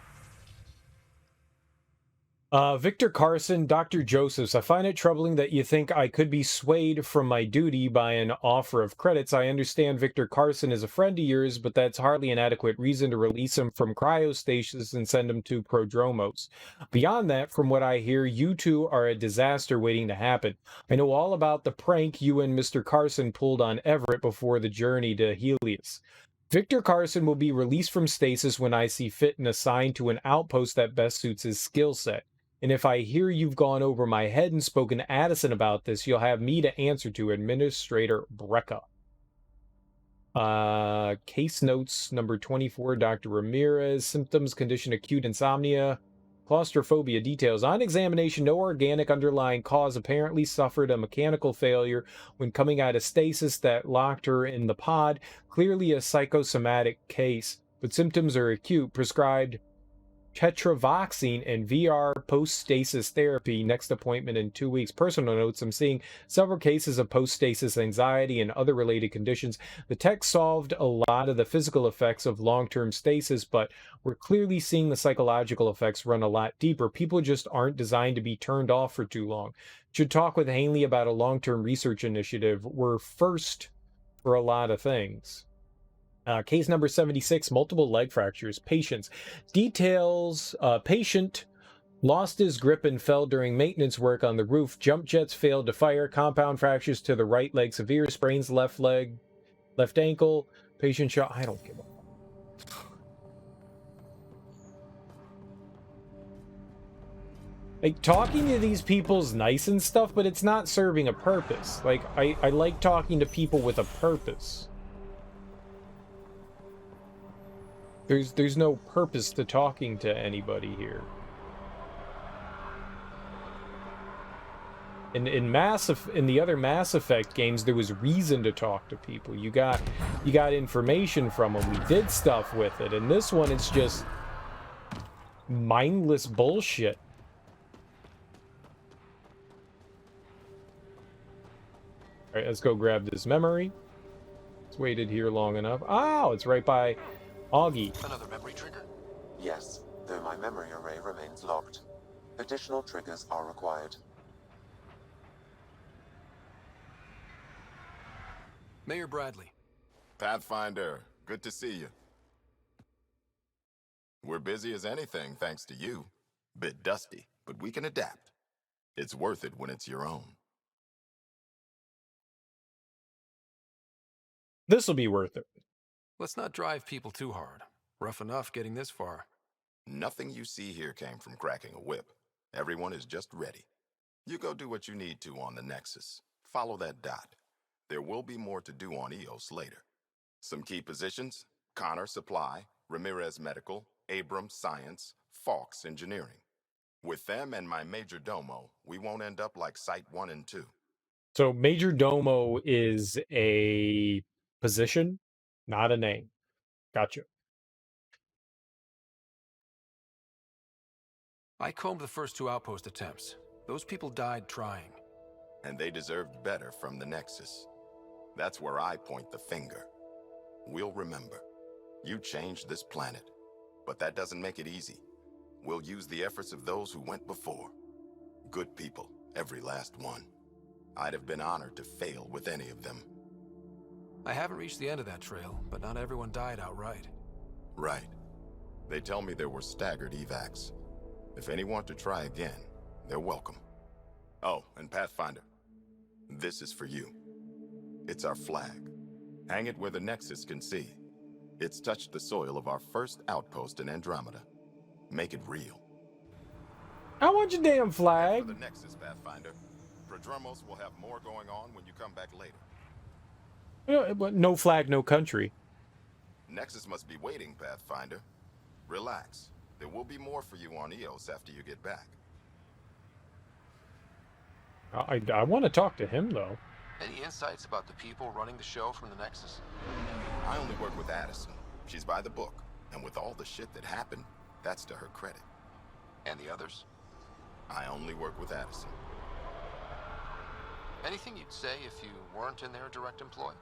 Speaker 1: Victor Carson, Dr. Josephs, I find it troubling that you think I could be swayed from my duty by an offer of credits. I understand Victor Carson is a friend of yours, but that's hardly an adequate reason to release him from cryostasis and send him to Prodromos. Beyond that, from what I hear, you two are a disaster waiting to happen. I know all about the prank you and Mr. Carson pulled on Everett before the journey to Helios. Victor Carson will be released from stasis when I see fit and assigned to an outpost that best suits his skill set. And if I hear you've gone over my head and spoken to Addison about this, you'll have me to answer to, Administrator Brecca. Case notes number 24, Dr. Ramirez. Symptoms, condition acute insomnia. Claustrophobia details. On examination, no organic underlying cause. Apparently suffered a mechanical failure when coming out of stasis that locked her in the pod. Clearly a psychosomatic case, but symptoms are acute. Prescribed tetravoxine and VR post-stasis therapy. Next appointment in 2 weeks. Personal notes, I'm seeing several cases of post-stasis anxiety and other related conditions. The tech solved a lot of the physical effects of long-term stasis, but we're clearly seeing the psychological effects run a lot deeper. People just aren't designed to be turned off for too long. Should talk with Hanley about a long-term research initiative. We're first for a lot of things. Case number 76, multiple leg fractures. Patients. Details, patient lost his grip and fell during maintenance work on the roof. Jump jets failed to fire. Compound fractures to the right leg. Severe sprains left leg, left ankle. Patient shot. I don't give a fuck. Like, talking to these people's nice and stuff, but it's not serving a purpose. Like, I like talking to people with a purpose. There's no purpose to talking to anybody here. In the other Mass Effect games, there was reason to talk to people. You got information from them. We did stuff with it. In this one, it's just mindless bullshit. All right, let's go grab this memory. It's waited here long enough. Oh, it's right by Augie.
Speaker 7: Another memory trigger?
Speaker 3: Yes, though my memory array remains locked. Additional triggers are required.
Speaker 10: Mayor Bradley.
Speaker 18: Pathfinder, good to see you. We're busy as anything thanks to you. Bit dusty, but we can adapt. It's worth it when it's your own.
Speaker 1: This'll be worth it.
Speaker 10: Let's not drive people too hard. Rough enough getting this far.
Speaker 18: Nothing you see here came from cracking a whip. Everyone is just ready. You go do what you need to on the Nexus. Follow that dot. There will be more to do on EOS later. Some key positions: Connor Supply, Ramirez Medical, Abrams Science, Fawkes Engineering. With them and my Major Domo, we won't end up like Site 1 and 2.
Speaker 1: So Major Domo is a position, not a name. Gotcha.
Speaker 10: I combed the first 2 outpost attempts. Those people died trying.
Speaker 18: And they deserved better from the Nexus. That's where I point the finger. We'll remember. You changed this planet. But that doesn't make it easy. We'll use the efforts of those who went before. Good people, every last one. I'd have been honored to fail with any of them.
Speaker 10: I haven't reached the end of that trail, but not everyone died outright.
Speaker 18: Right. They tell me there were staggered evacs. If any want to try again, they're welcome. Oh, and Pathfinder, this is for you. It's our flag. Hang it where the Nexus can see. It's touched the soil of our first outpost in Andromeda. Make it real.
Speaker 1: I want your damn flag.
Speaker 18: For the Nexus, Pathfinder. Prodromos will have more going on when you come back later.
Speaker 1: No flag, no country.
Speaker 18: Nexus must be waiting, Pathfinder. Relax. There will be more for you on EOS after you get back.
Speaker 1: I want to talk to him, though.
Speaker 7: Any insights about the people running the show from the Nexus?
Speaker 18: I only work with Addison. She's by the book. And with all the shit that happened, that's to her credit.
Speaker 7: And the others?
Speaker 18: I only work with Addison.
Speaker 7: Anything you'd say if you weren't in their direct employ?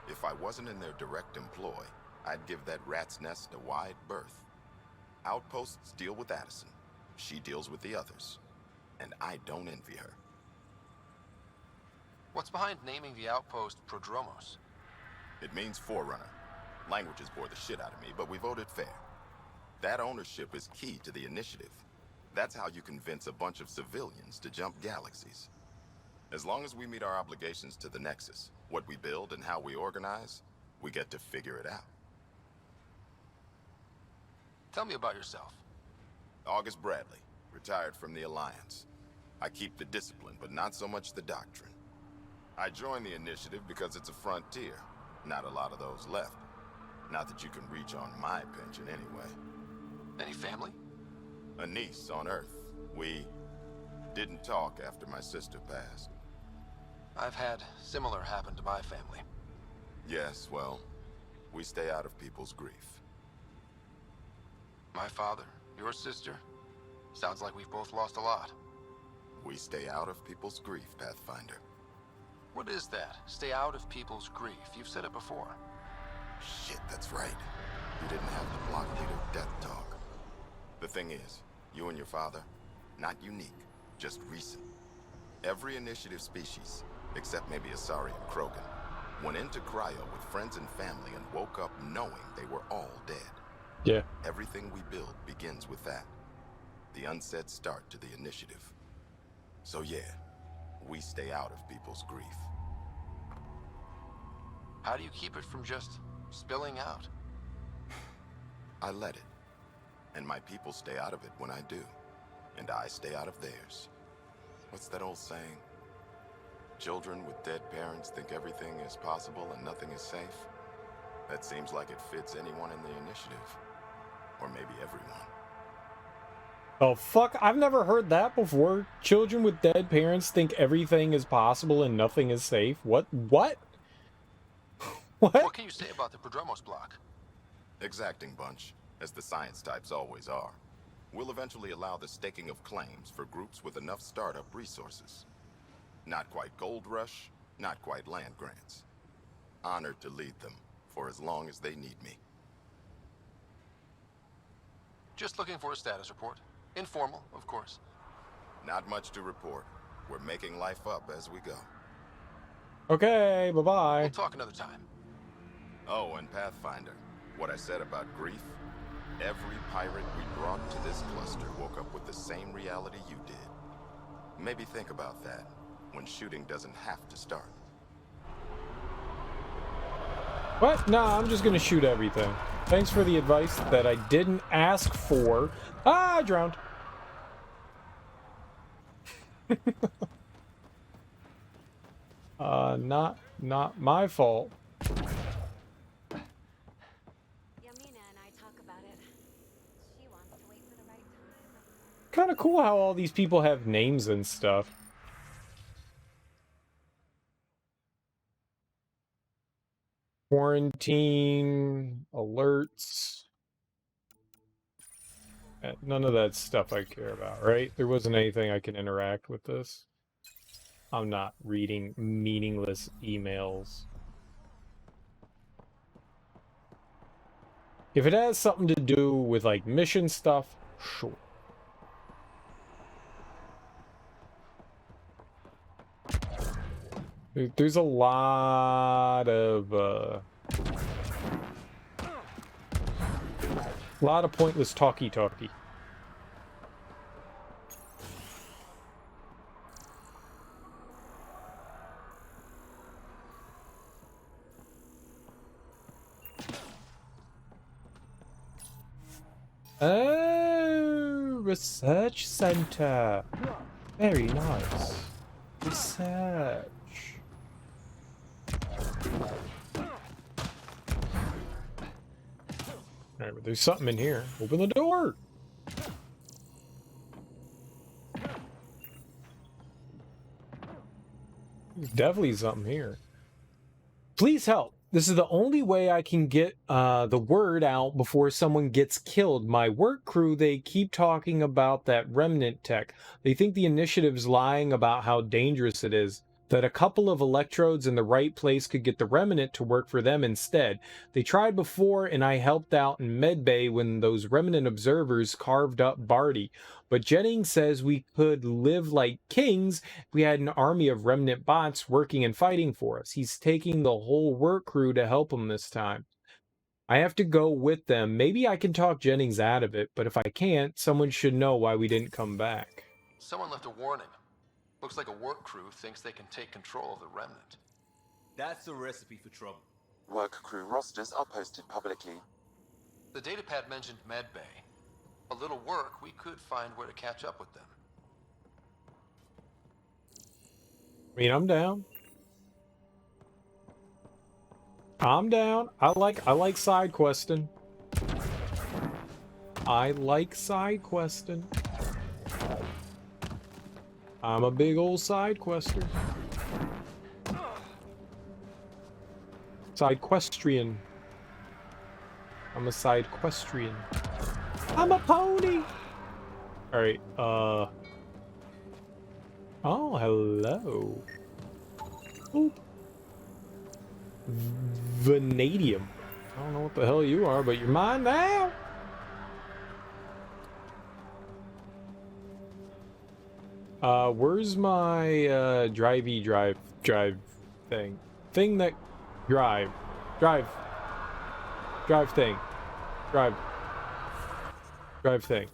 Speaker 18: If I wasn't in their direct employ, I'd give that rat's nest a wide berth. Outposts deal with Addison. She deals with the others. And I don't envy her.
Speaker 7: What's behind naming the outpost Prodromos?
Speaker 18: It means Forerunner. Languages bore the shit out of me, but we voted fair. That ownership is key to the initiative. That's how you convince a bunch of civilians to jump galaxies. As long as we meet our obligations to the Nexus, what we build and how we organize, we get to figure it out.
Speaker 7: Tell me about yourself.
Speaker 18: August Bradley, retired from the Alliance. I keep the discipline, but not so much the doctrine. I joined the initiative because it's a frontier. Not a lot of those left. Not that you can reach on my pension anyway.
Speaker 7: Any family?
Speaker 18: A niece on Earth. We didn't talk after my sister passed.
Speaker 7: I've had similar happen to my family.
Speaker 18: Yes, well, we stay out of people's grief.
Speaker 7: My father, your sister. Sounds like we've both lost a lot.
Speaker 18: We stay out of people's grief, Pathfinder.
Speaker 7: What is that? Stay out of people's grief. You've said it before.
Speaker 18: Shit, that's right. You didn't have the block leader death talk. The thing is, you and your father, not unique, just recent. Every initiative species, except maybe Asari and Krogan, went into cryo with friends and family and woke up knowing they were all dead.
Speaker 1: Yeah.
Speaker 18: Everything we build begins with that. The unsaid start to the initiative. So yeah, we stay out of people's grief.
Speaker 7: How do you keep it from just spilling out?
Speaker 18: I let it. And my people stay out of it when I do. And I stay out of theirs. What's that old saying? Children with dead parents think everything is possible and nothing is safe. That seems like it fits anyone in the initiative. Or maybe everyone.
Speaker 1: Oh, fuck. I've never heard that before. Children with dead parents think everything is possible and nothing is safe. What? What?
Speaker 7: What can you say about the Prodromos block?
Speaker 18: Exacting bunch, as the science types always are. We'll eventually allow the staking of claims for groups with enough startup resources. Not quite gold rush, not quite land grants. Honored to lead them for as long as they need me.
Speaker 7: Just looking for a status report. Informal, of course.
Speaker 18: Not much to report. We're making life up as we go.
Speaker 1: Okay, bye-bye.
Speaker 7: We'll talk another time.
Speaker 18: Oh, and Pathfinder, what I said about grief? Every pirate we brought to this cluster woke up with the same reality you did. Maybe think about that when shooting doesn't have to start.
Speaker 1: What? Nah, I'm just gonna shoot everything. Thanks for the advice that I didn't ask for. Ah, I drowned. Not my fault. Kind of cool how all these people have names and stuff. Quarantine, alerts. None of that stuff I care about, right? There wasn't anything I can interact with this. I'm not reading meaningless emails. If it has something to do with, like, mission stuff, sure. There's a lot of pointless talky-talky. Oh, research center. Very nice. Research. Alright, but there's something in here. Open the door! There's definitely something here. Please help. This is the only way I can get the word out before someone gets killed. My work crew, they keep talking about that remnant tech. They think the initiative's lying about how dangerous it is. That a couple of electrodes in the right place could get the remnant to work for them instead. They tried before, and I helped out in medbay when those remnant observers carved up Barty. But Jennings says we could live like kings if we had an army of remnant bots working and fighting for us. He's taking the whole work crew to help him this time. I have to go with them. Maybe I can talk Jennings out of it, but if I can't, someone should know why we didn't come back.
Speaker 7: Someone left a warning. Looks like a work crew thinks they can take control of the remnant.
Speaker 9: That's a recipe for trouble.
Speaker 3: Work crew rosters are posted publicly.
Speaker 7: The datapad mentioned medbay. A little work, we could find where to catch up with them.
Speaker 1: I mean, I'm down. I'm down. I like side questing. I like side questing. I'm a big old side quester. Side questrian. I'm a side questrian. I'm a pony. All right. Oh, hello. Ooh. Vanadium. I don't know what the hell you are, but you're mine now. Where's my drive thing? Thing that drive thing. Drive thing.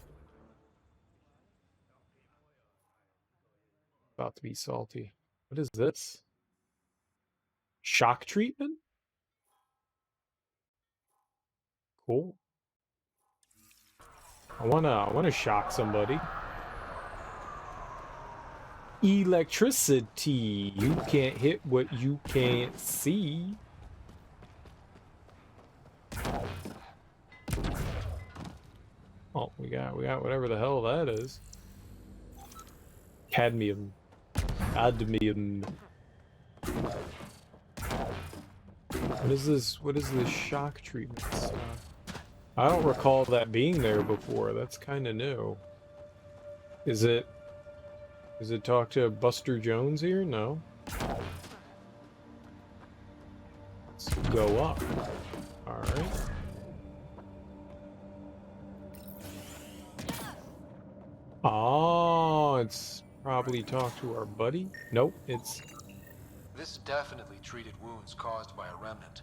Speaker 1: About to be salty. What is this? Shock treatment? Cool. I wanna shock somebody. Electricity. You can't hit what you can't see. Oh, we got whatever the hell that is. Cadmium. Cadmium. What is this? What is this shock treatment stuff? I don't recall that being there before. That's kind of new. Is it talk to Buster Jones here? No. Let's go up. Alright. Oh, it's Probably talk to our buddy. Nope, it's...
Speaker 7: This definitely treated wounds caused by a remnant.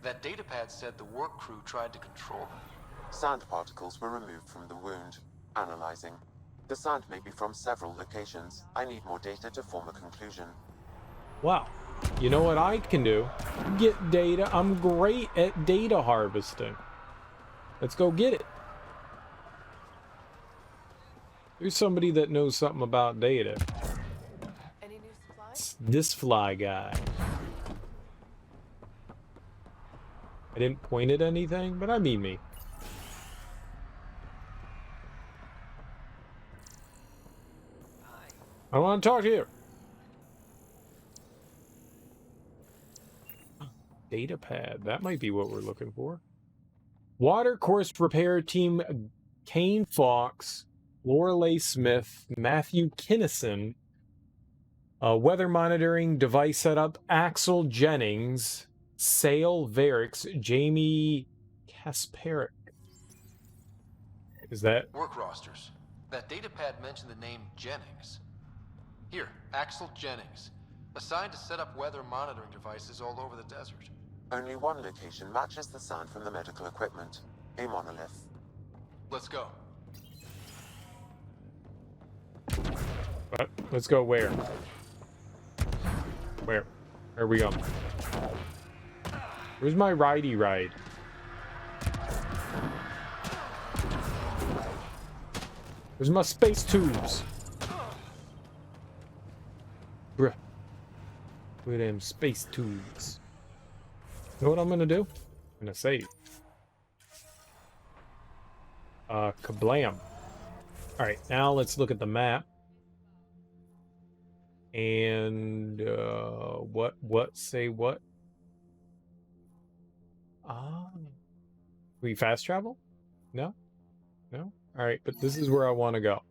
Speaker 7: That datapad said the work crew tried to control them.
Speaker 3: Sand particles were removed from the wound. Analyzing. The sand may be from several locations. I need more data to form a conclusion.
Speaker 1: Wow. You know what I can do? Get data. I'm great at data harvesting. Let's go get it. There's somebody that knows something about data.
Speaker 13: Any new supplies?
Speaker 1: It's this fly guy. I didn't point at anything, but I mean me. I want to talk to you. Data pad. That might be what we're looking for. Water course repair team Kane Fox, Lorelei Smith, Matthew Kinnison. Weather monitoring device setup Axel Jennings, Sale Verix, Jamie Kasparik. Is that
Speaker 7: work rosters? That datapad mentioned the name Jennings. Here, Axel Jennings, assigned to set up weather monitoring devices all over the desert.
Speaker 3: Only one location matches the sound from the medical equipment. A monolith.
Speaker 7: Let's go.
Speaker 1: what? Let's go where? Where are we going? Where's my ridey ride? Where's my space tubes? Bruh. Where them space tubes? You know what I'm gonna do? I'm gonna save. Kablam. Alright, now let's look at the map. And, say what? We fast travel? No? No? Alright, but this is where I want to go.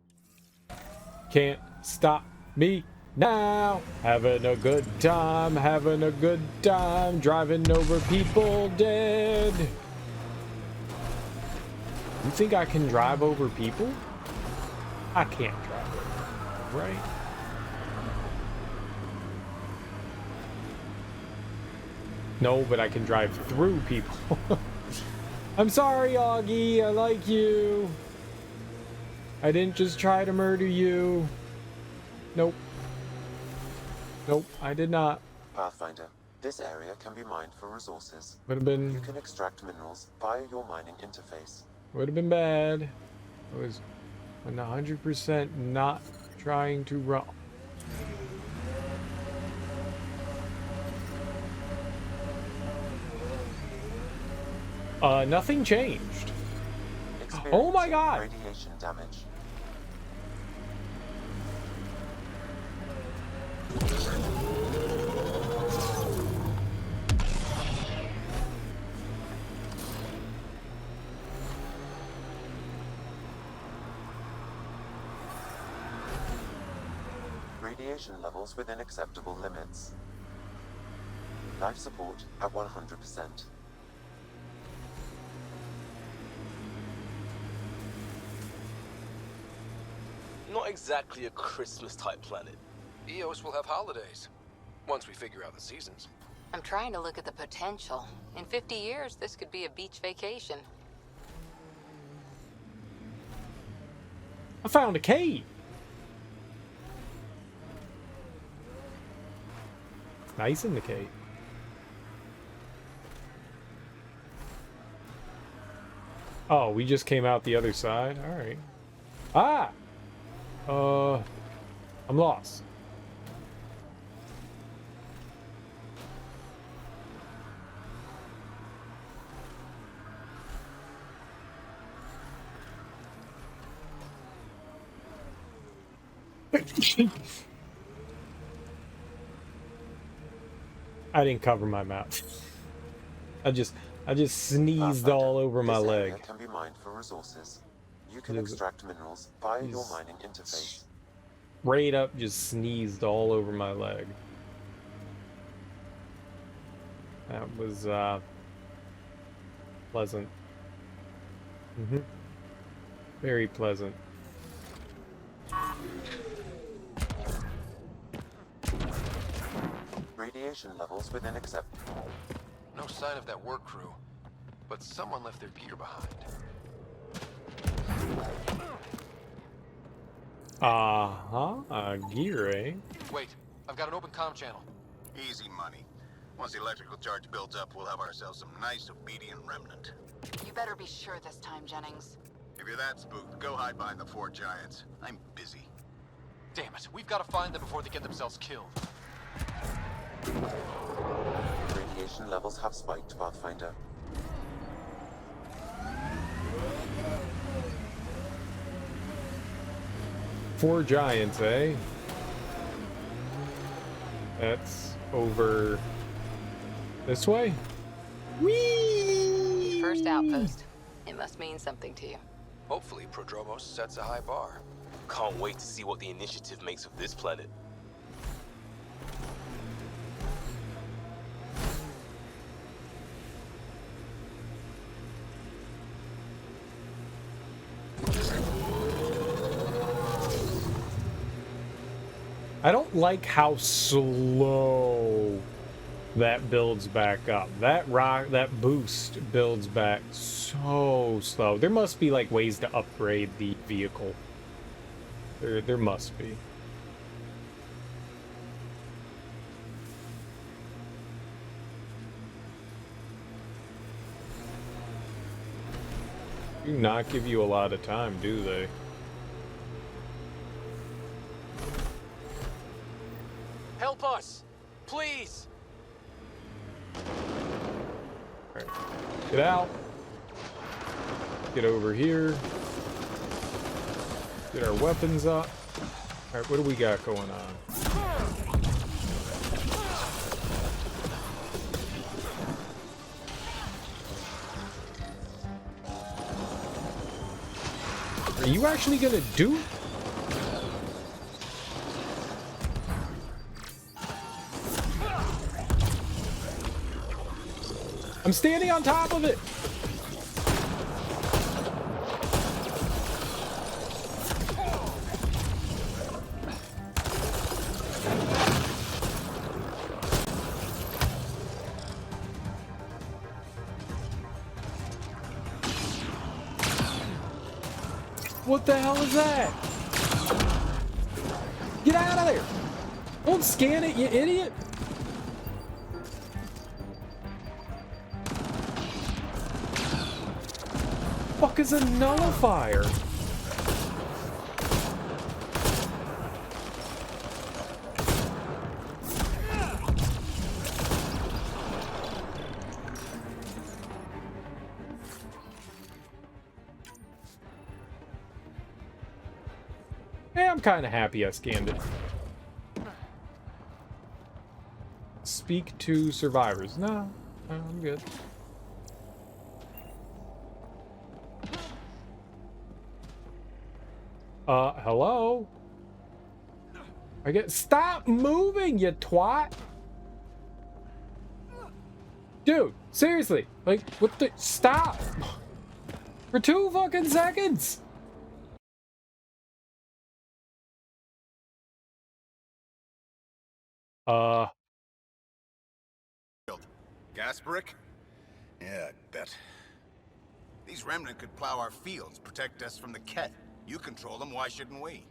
Speaker 1: Can't stop me now. Having a good time, driving over people dead. You think I can drive over people? I can't drive over people, right? No, but I can drive through people. I'm sorry, Augie. I like you. I didn't just try to murder you. Nope. Nope, I did not.
Speaker 3: Pathfinder, this area can be mined for resources.
Speaker 1: Would have been...
Speaker 3: You can extract minerals via your mining interface.
Speaker 1: Would have been bad. I was 100% not trying to run. Nothing changed. Oh my god!
Speaker 3: Radiation damage. Radiation levels within acceptable limits. Life support at 100%.
Speaker 8: Not exactly a Christmas-type planet.
Speaker 4: Eos will have holidays, once we figure out the seasons.
Speaker 17: I'm trying to look at the potential. In 50 years, this could be a beach vacation.
Speaker 1: I found a cave. Nice in the cave. Oh, we just came out the other side. All right. Ah. I'm lost. I didn't cover my mouth. I just sneezed all over my leg.
Speaker 3: This area can be mined for resources. You can extract minerals via your mining interface.
Speaker 1: Straight up just sneezed all over my leg. That was pleasant. Very pleasant.
Speaker 3: Radiation levels within acceptable.
Speaker 7: No sign of that work crew, but someone left their gear behind.
Speaker 1: Gear, eh?
Speaker 7: Wait, I've got an open comm channel.
Speaker 12: Easy money. Once the electrical charge builds up, we'll have ourselves some nice obedient remnant.
Speaker 5: You better be sure this time, Jennings.
Speaker 12: If you're that spooked, go hide behind the 4 giants. I'm busy.
Speaker 7: Damn it, we've got to find them before they get themselves killed.
Speaker 3: Radiation levels have spiked, Pathfinder.
Speaker 1: Four giants, eh? That's over this way. Whee!
Speaker 17: First outpost. It must mean something to you.
Speaker 7: Hopefully, Prodromos sets a high bar.
Speaker 8: Can't wait to see what the initiative makes of this planet.
Speaker 1: I don't like how slow that builds back up. That boost builds back so slow. There must be like ways to upgrade the vehicle. There must be. Do not give you a lot of time, do they?
Speaker 7: Help us! Please!
Speaker 1: All right. Get out. Get over here. Get our weapons up. All right, what do we got going on? Are you actually gonna do? I'm standing on top of it. What the hell is that? Get out of there! Don't scan it, you idiot! Fuck is a nullifier? Yeah, I'm kind of happy I scanned it. Speak to survivors. No, I'm good. Hello? Stop moving, you twat! Dude, seriously, like, what the, stop! For 2 fucking seconds!
Speaker 12: Gas brick? Yeah, I bet. These remnant could plow our fields, protect us from the Ket. You control them, why shouldn't we?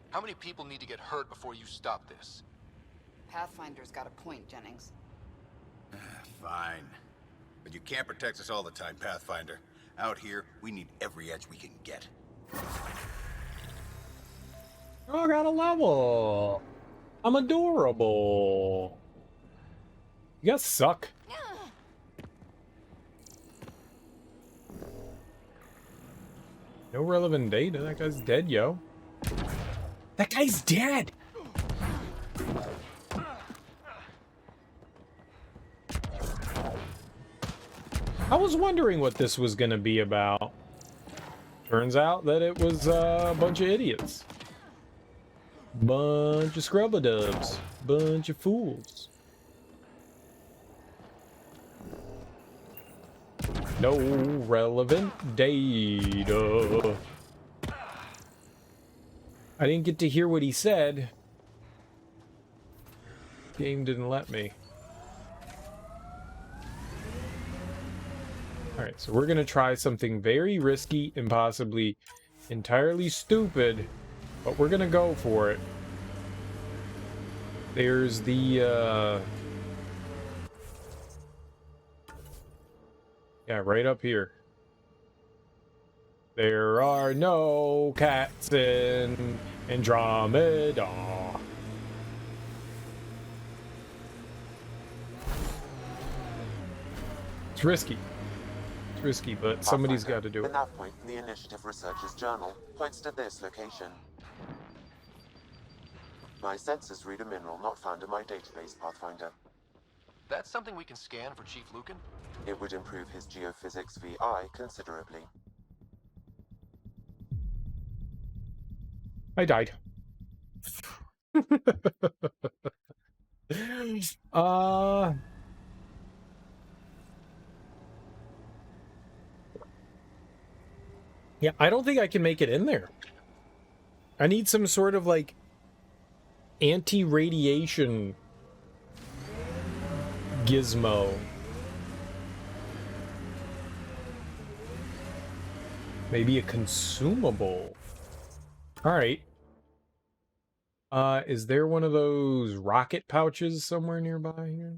Speaker 7: How many people need to get hurt before you stop this?
Speaker 17: Pathfinder's got a point, Jennings.
Speaker 12: Fine. But you can't protect us all the time, Pathfinder. Out here, we need every edge we can get.
Speaker 1: Oh, I got a level. I'm adorable. You guys suck. No relevant data. That guy's dead, yo. That guy's dead. I was wondering what this was gonna be about. Turns out that it was a bunch of idiots. Bunch of scrub-a-dubs. Bunch of fools. No relevant data. I didn't get to hear what he said. Game didn't let me. Alright, so we're gonna try something very risky and possibly entirely stupid, but we're gonna go for it. There's the, yeah, right up here. There are no cats in Andromeda. It's risky. It's risky, but somebody's got to do
Speaker 3: The
Speaker 1: it.
Speaker 3: nav point in the Initiative Researcher's Journal points to this location. My sensors read a mineral not found in my database, Pathfinder.
Speaker 7: That's something we can scan for Chief Lucan?
Speaker 3: It would improve his geophysics VI considerably.
Speaker 1: I died. Yeah, I don't think I can make it in there. I need some sort of like anti-radiation gizmo. Maybe a consumable. All right. Is there one of those rocket pouches somewhere nearby here?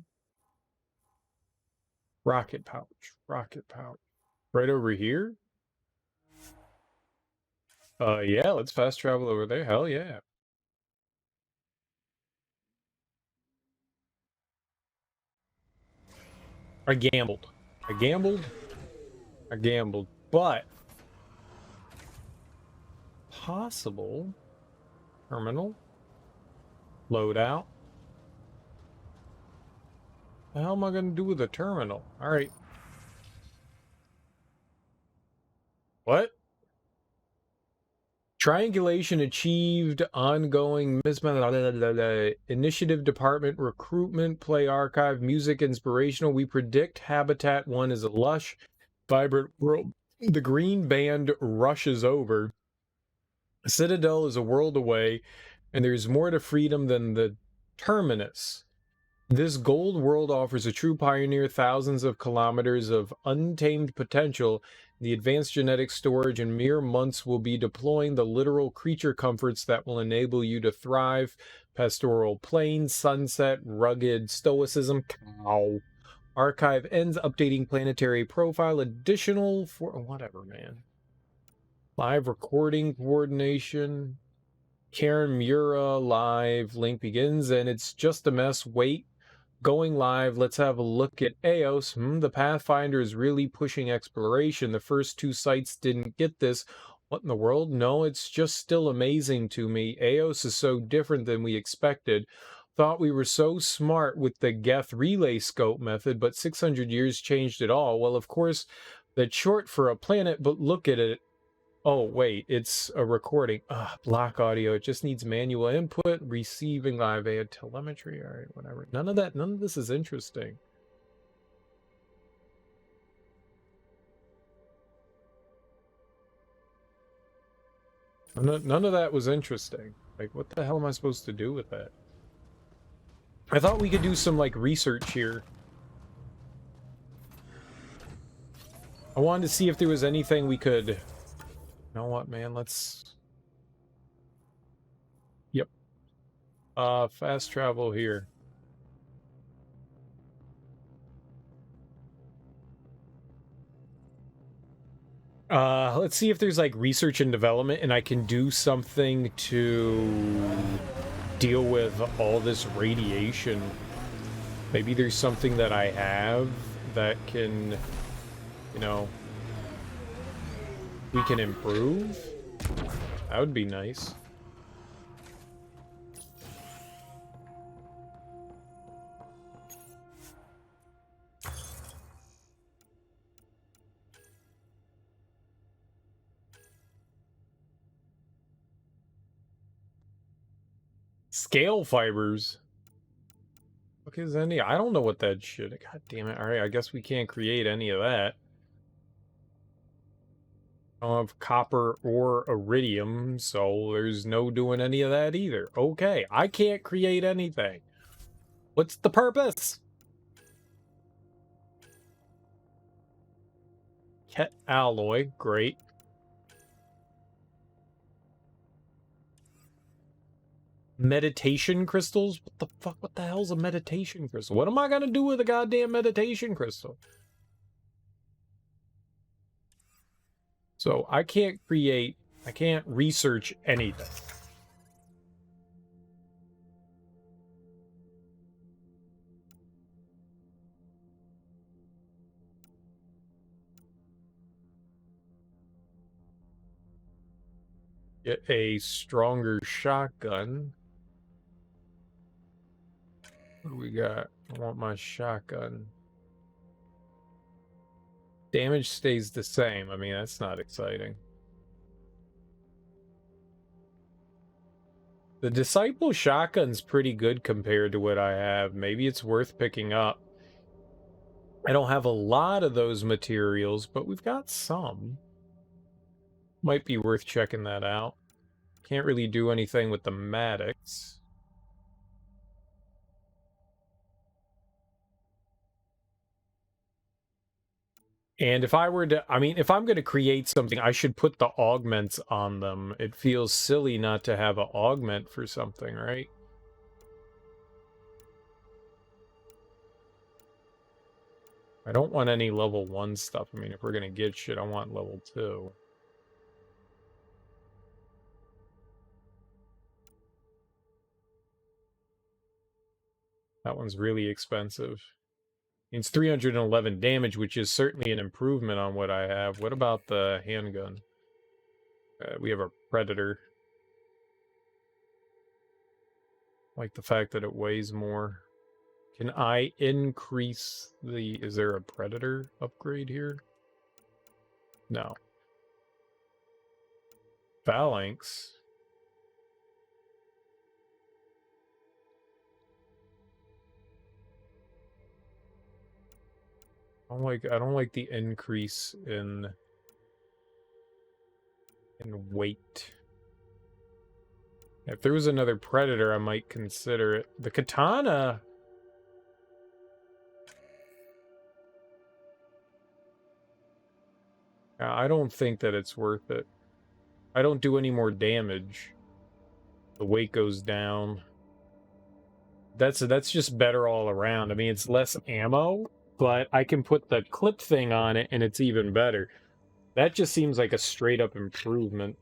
Speaker 1: Rocket pouch. Rocket pouch. Right over here? Yeah, let's fast travel over there. Hell yeah. I gambled. I gambled. I gambled. But possible terminal loadout. The hell am I gonna do with a terminal? All right. What? Triangulation achieved. Ongoing initiative department recruitment play archive music inspirational. We predict Habitat 1 is a lush, vibrant world. The green band rushes over. Citadel is a world away, and there's more to freedom than the terminus. This gold world offers a true pioneer, thousands of kilometers of untamed potential. The advanced genetic storage in mere months will be deploying the literal creature comforts that will enable you to thrive. Pastoral plains, sunset, rugged stoicism. Cow. Archive ends, updating planetary profile. Additional for whatever, man. Live recording coordination. Karen Mura live. Link begins, and it's just a mess. Wait. Going live, let's have a look at Eos. The Pathfinder is really pushing exploration. The first two sites didn't get this. What in the world? No, it's just still amazing to me. Eos is so different than we expected. Thought we were so smart with the Geth relay scope method, but 600 years changed it all. Well, of course, that's short for a planet, but look at it. Oh, wait, it's a recording. Block audio. It just needs manual input, receiving live aid telemetry. All right, whatever. None of this is interesting. None of that was interesting. Like, what the hell am I supposed to do with that? I thought we could do some, like, research here. I wanted to see if there was anything we could... You know what, man? Let's... Yep. Fast travel here. Let's see if there's like research and development and I can do something to deal with all this radiation. Maybe there's something that I have that can, you know, we can improve. That would be nice. Scale fibers. Okay, is any? I don't know what that shit. God damn it! All right, I guess we can't create any of that. I don't have copper or iridium, so there's no doing any of that either. Okay, I can't create anything. What's the purpose? Ket alloy, great. Meditation crystals? What the fuck? What the hell's a meditation crystal? What am I gonna do with a goddamn meditation crystal? So I can't research anything. Get a stronger shotgun. What do we got? I want my shotgun. Damage stays the same. I mean, that's not exciting. The Disciple shotgun's pretty good compared to what I have. Maybe it's worth picking up. I don't have a lot of those materials, but we've got some. Might be worth checking that out. Can't really do anything with the Maddox. And if I were to, I mean, if I'm going to create something, I should put the augments on them. It feels silly not to have an augment for something, right? I don't want any level 1 stuff. I mean, if we're going to get shit, I want level 2. That one's really expensive. It's 311 damage, which is certainly an improvement on what I have. What about the handgun? We have a Predator. Like the fact that it weighs more. Can I increase the... Is there a Predator upgrade here? No. Phalanx. I don't like the increase in weight. If there was another Predator, I might consider it. The katana. I don't think that it's worth it. I don't do any more damage. The weight goes down. That's just better all around. I mean, it's less ammo, but I can put the clip thing on it and it's even better. That just seems like a straight up improvement.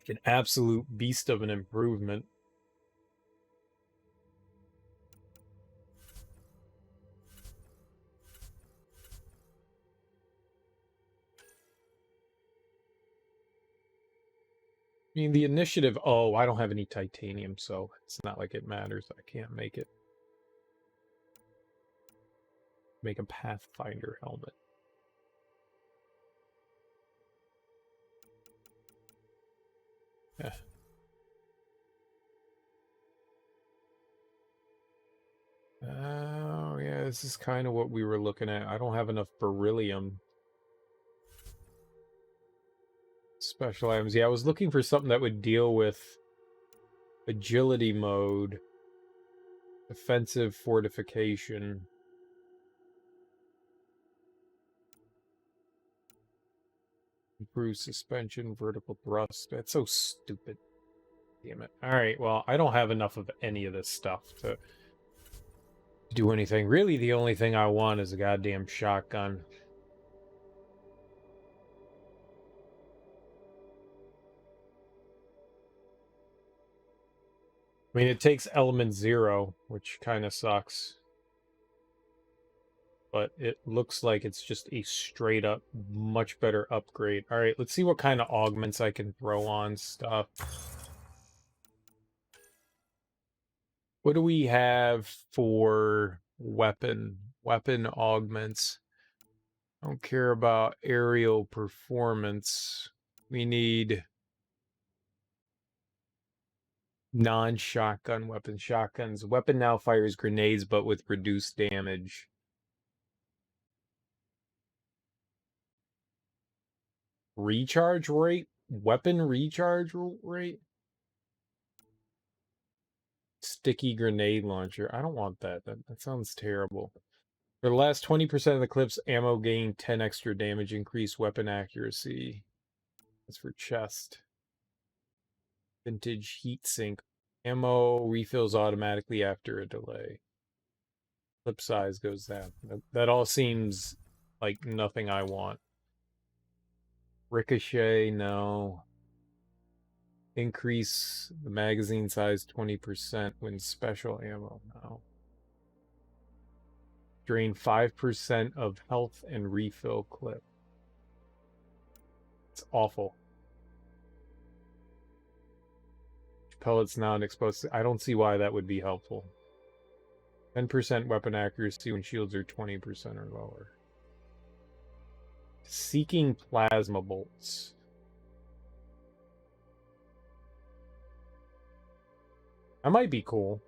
Speaker 1: An absolute beast of an improvement. I mean, the initiative... Oh, I don't have any titanium, so it's not like it matters. I can't make it. Make a Pathfinder helmet. Yeah. Oh, yeah, this is kind of what we were looking at. I don't have enough beryllium. Special items. Yeah, I was looking for something that would deal with agility mode, defensive fortification. Improve suspension, vertical thrust. That's so stupid. Damn it. Alright, well, I don't have enough of any of this stuff to do anything. Really, the only thing I want is a goddamn shotgun. I mean, it takes element 0, which kind of sucks. But it looks like it's just a straight up, much better upgrade. Alright, let's see what kind of augments I can throw on stuff. What do we have for weapon augments? I don't care about aerial performance. We need non-shotgun weapons. Shotguns. Weapon now fires grenades, but with reduced damage. Recharge rate? Weapon recharge rate? Sticky grenade launcher. I don't want that. That sounds terrible. For the last 20% of the clips, ammo gain 10 extra damage, increase weapon accuracy. That's for chest. Vintage heatsink. Ammo refills automatically after a delay. Clip size goes down. That all seems like nothing I want. Ricochet, no. Increase the magazine size 20% when special ammo, no. Drain 5% of health and refill clip. It's awful. Pellets now exposed. I don't see why that would be helpful. 10% weapon accuracy when shields are 20% or lower. Seeking plasma bolts. That might be cool.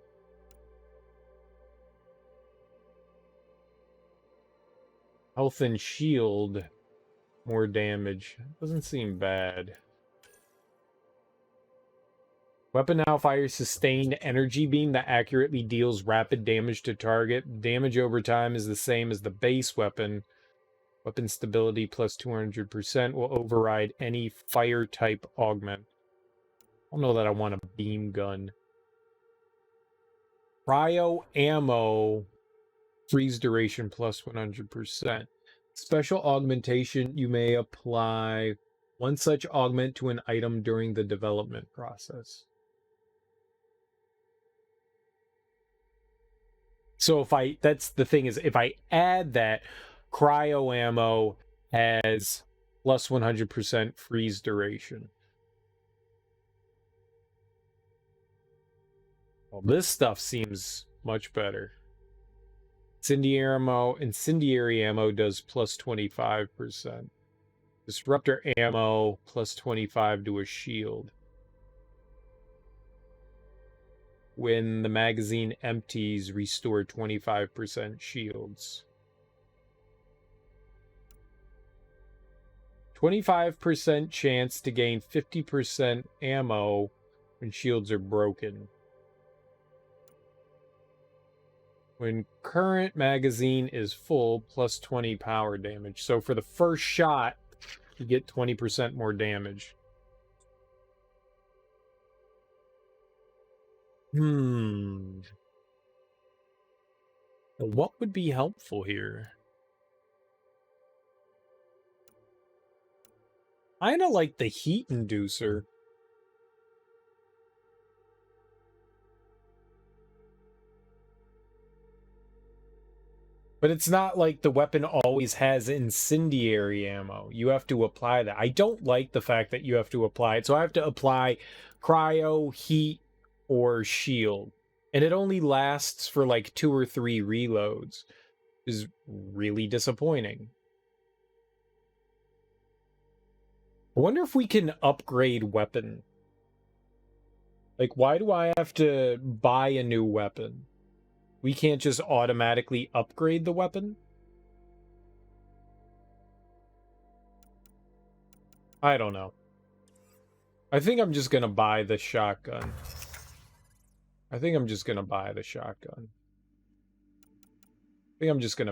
Speaker 1: Health and shield. More damage. Doesn't seem bad. Weapon now fires sustained energy beam that accurately deals rapid damage to target. Damage over time is the same as the base weapon. Weapon stability plus 200% will override any fire type augment. I don't know that I want a beam gun. Cryo ammo. Freeze duration plus 100%. Special augmentation. You may apply one such augment to an item during the development process. So that's the thing is, if I add that, cryo ammo has plus 100% freeze duration. Well, this stuff seems much better. Incendiary ammo does plus 25%. Disruptor ammo plus 25 to a shield. When the magazine empties, restore 25% shields. 25% chance to gain 50% ammo when shields are broken. When current magazine is full, plus 20 power damage. So for the first shot, you get 20% more damage. What would be helpful here? I kinda like the heat inducer. But it's not like the weapon always has incendiary ammo. You have to apply that. I don't like the fact that you have to apply it. So I have to apply cryo, heat, or shield. And it only lasts for like 2 or 3 reloads. Is really disappointing. I wonder if we can upgrade weapon. Like, why do I have to buy a new weapon? We can't just automatically upgrade the weapon? I don't know. I think I'm just gonna buy the shotgun. I think I'm just gonna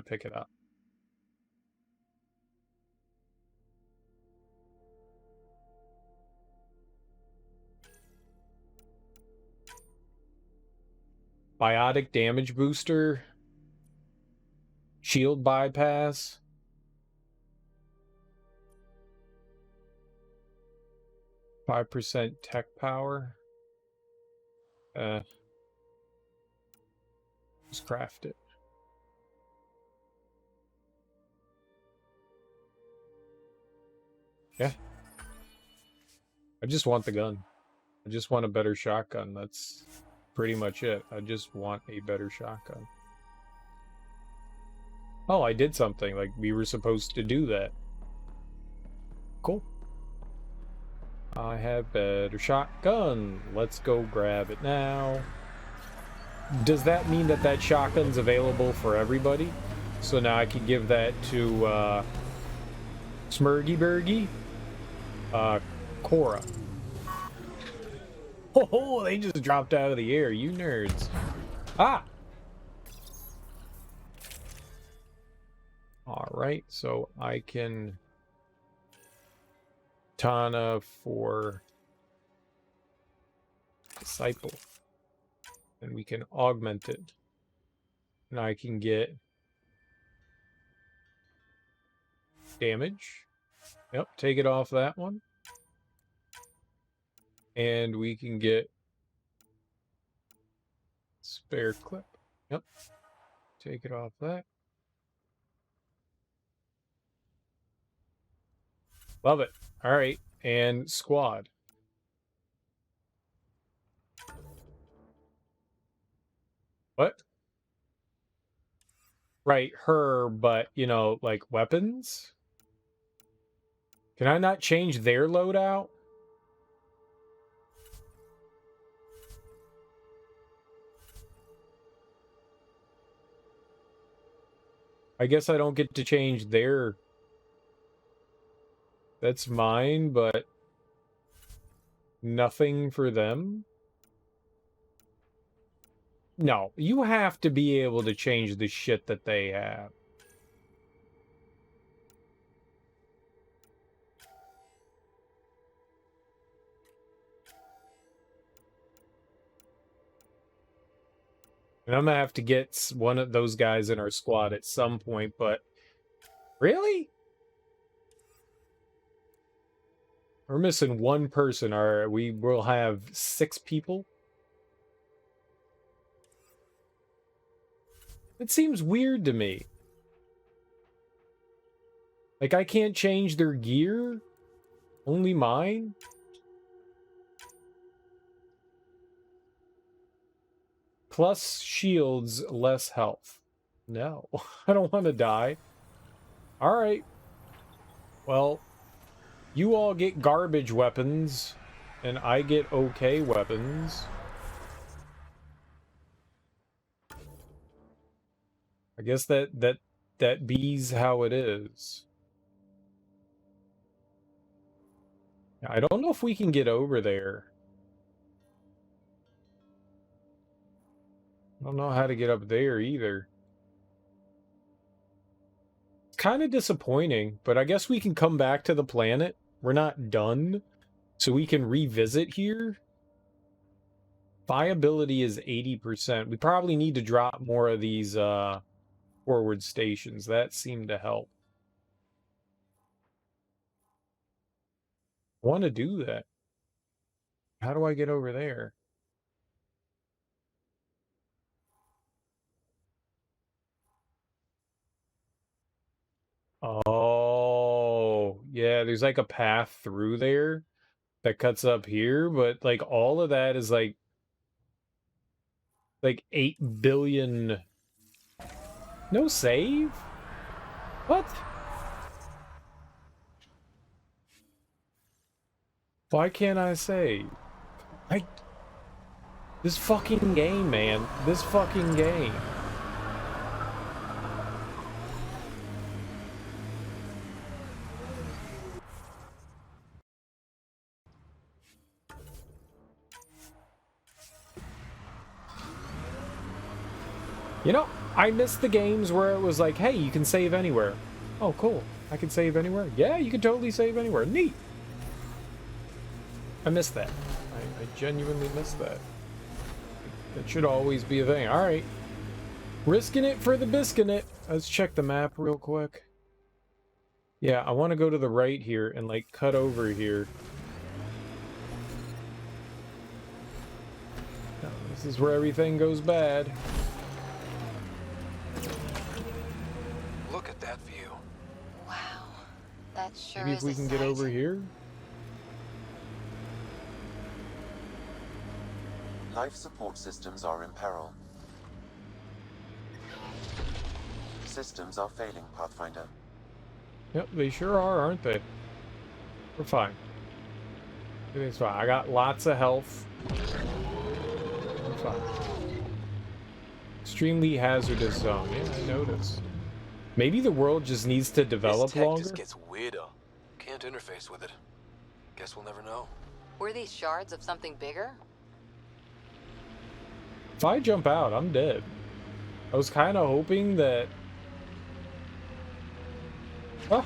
Speaker 1: pick it up. Biotic damage booster. Shield bypass. %5 tech power. Just craft it. Yeah. I just want the gun. I just want a better shotgun. That's pretty much it. I just want a better shotgun. Oh, I did something. Like, we were supposed to do that. Cool. I have better shotgun. Let's go grab it now. Does that mean that that shotgun's available for everybody? So now I can give that to Smurgy Burgy? Cora. Oh, they just dropped out of the air, you nerds. Ah! Alright, so I can... Tana for... Disciple. And we can augment it. And I can get... Damage. Yep, take it off that one. And we can get... Spare clip. Yep. Take it off that. Love it. Alright. And squad. What? Right, her, but, you know, like weapons? Can I not change their loadout? I guess I don't get to change their... That's mine, but... Nothing for them? No, you have to be able to change the shit that they have. And I'm gonna have to get one of those guys in our squad at some point, but... Really? We're missing one person. We will have 6 people? It seems weird to me. Like, I can't change their gear? Only mine? Plus shields, less health. No, I don't want to die. Alright. Well, you all get garbage weapons, and I get okay weapons. I guess that be's how it is. I don't know if we can get over there. I don't know how to get up there either. It's kind of disappointing, but I guess we can come back to the planet. We're not done, so we can revisit here. Viability is 80%. We probably need to drop more of these forward stations. That seemed to help. I want to do that. How do I get over there? Oh, yeah, there's like a path through there that cuts up here, but like all of that is like 8 billion. No save? What? Why can't I save? This fucking game, man. This fucking game. You know, I miss the games where it was like, hey, you can save anywhere. Oh, cool. I can save anywhere? Yeah, you can totally save anywhere. Neat. I miss that. I genuinely miss that. That should always be a thing. Alright. Risking it for the biscuit. Let's check the map real quick. Yeah, I want to go to the right here and like cut over here. Oh, this is where everything goes bad.
Speaker 7: Look at that view.
Speaker 5: Wow, that sure
Speaker 1: Maybe
Speaker 5: is
Speaker 1: if we can get over here.
Speaker 3: Life support systems are in peril. Systems are failing, Pathfinder.
Speaker 1: Yep, they sure are, aren't they? We're fine. Everything's fine. I got lots of health. We're fine. Extremely hazardous zone. Yeah, I noticed. Maybe the world just needs to develop
Speaker 7: this tech
Speaker 1: longer.
Speaker 7: just gets weirder. Can't interface with it. Guess we'll never know.
Speaker 17: Were these shards of something bigger?
Speaker 1: If I jump out, I'm dead. I was kind of hoping that... Ah.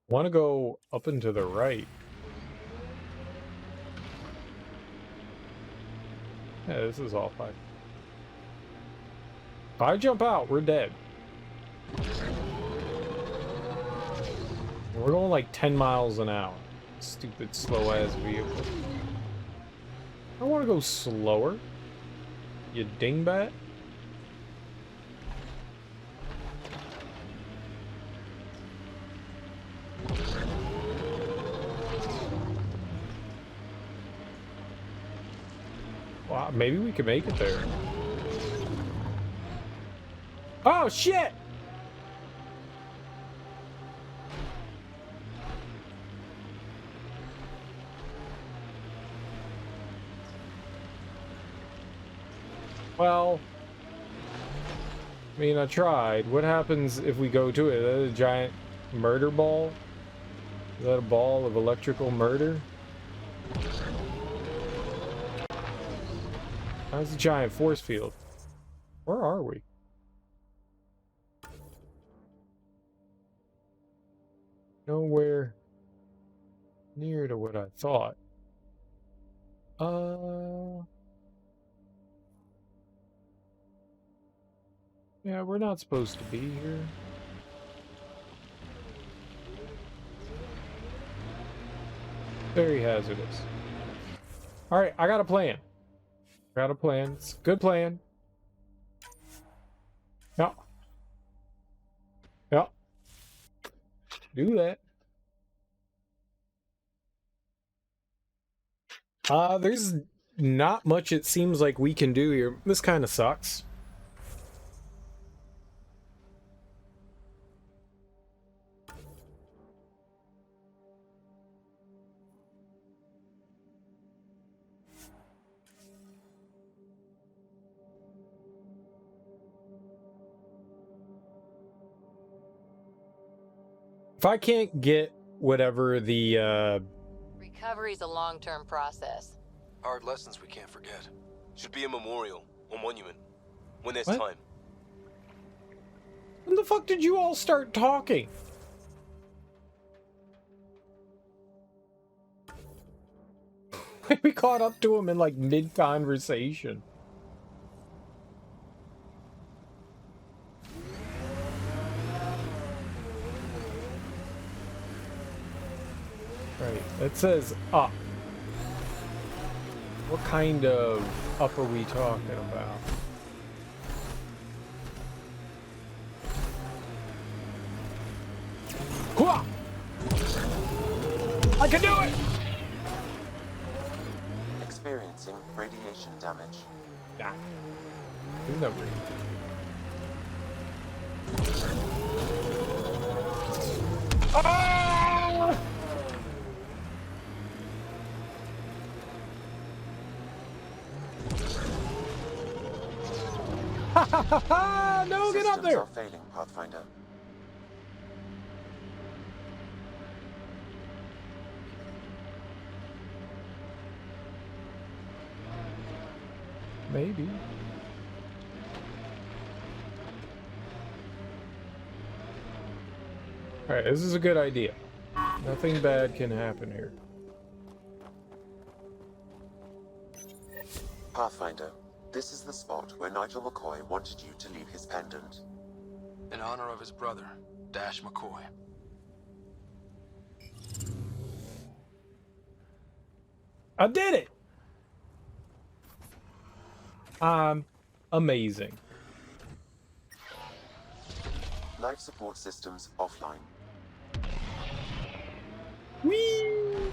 Speaker 1: Want to go up and to the right. Yeah, this is all fine. If I jump out, we're dead. We're going like 10 miles an hour. Stupid slow-ass vehicle. I want to go slower. You dingbat. Wow, maybe we can make it there. Oh, shit! Well, I mean, I tried. What happens if we go to it? Is that a giant murder ball? Is that a ball of electrical murder? That's a giant force field. Where are we? Nowhere near to what I thought. Yeah, we're not supposed to be here. Very hazardous. Alright, I got a plan. Got a plan. It's a good plan. Yep. Yep. Do that. There's not much it seems like we can do here. This kind of sucks. If I can't get whatever the,
Speaker 17: Recovery's a long-term process.
Speaker 7: Hard lessons we can't forget.
Speaker 8: Should be a memorial or monument when there's
Speaker 1: What?
Speaker 8: time.
Speaker 1: When the fuck did you all start talking? We caught up to him in like mid-conversation. Right, it says up. What kind of up are we talking about? Hua! I can do it!
Speaker 3: Experiencing radiation damage.
Speaker 1: Nah. No. Ah! No, get up there!
Speaker 3: Systems are failing, Pathfinder.
Speaker 1: Maybe. Alright, this is a good idea. Nothing bad can happen here.
Speaker 3: Pathfinder, this is the spot where Nigel McCoy wanted you to leave his pendant.
Speaker 7: In honor of his brother, Dash McCoy.
Speaker 1: I did it! Amazing.
Speaker 3: Life support systems offline.
Speaker 1: Whee!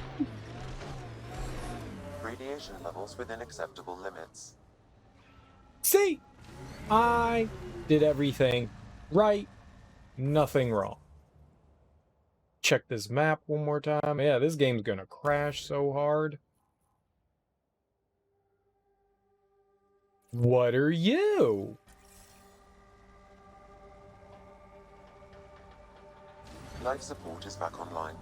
Speaker 3: Radiation levels within acceptable limits.
Speaker 1: See? I did everything right. Nothing wrong. Check this map one more time. Yeah, this game's gonna crash so hard. What are you?
Speaker 3: Life support is back online.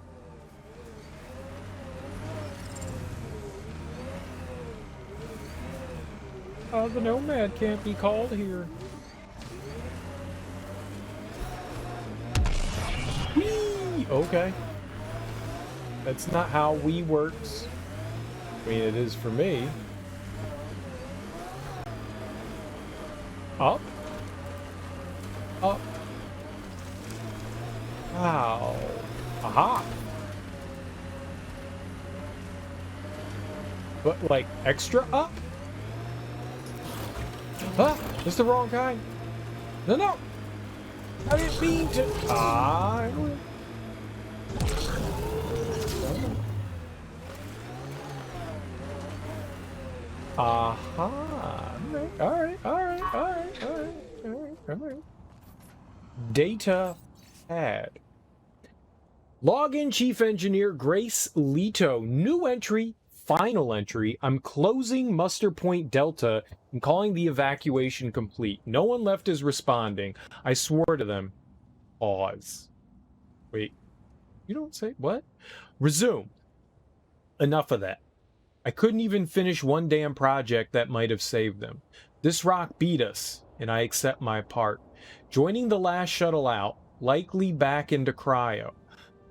Speaker 1: The Nomad can't be called here. Whee! Okay. That's not how Wii works. I mean, it is for me. Up. Up. Wow. Aha. But, like, extra up? Huh? That's the wrong kind. No, no. I didn't mean to. Aha. All right. Data pad. Login Chief Engineer Grace Leto. New entry. Final entry. I'm closing muster point Delta and calling the evacuation complete. No one left is responding. I swore to them. Pause. Wait. You don't say what? Resume. Enough of that. I couldn't even finish one damn project that might have saved them. This rock beat us, and I accept my part. Joining the last shuttle out, likely back into cryo.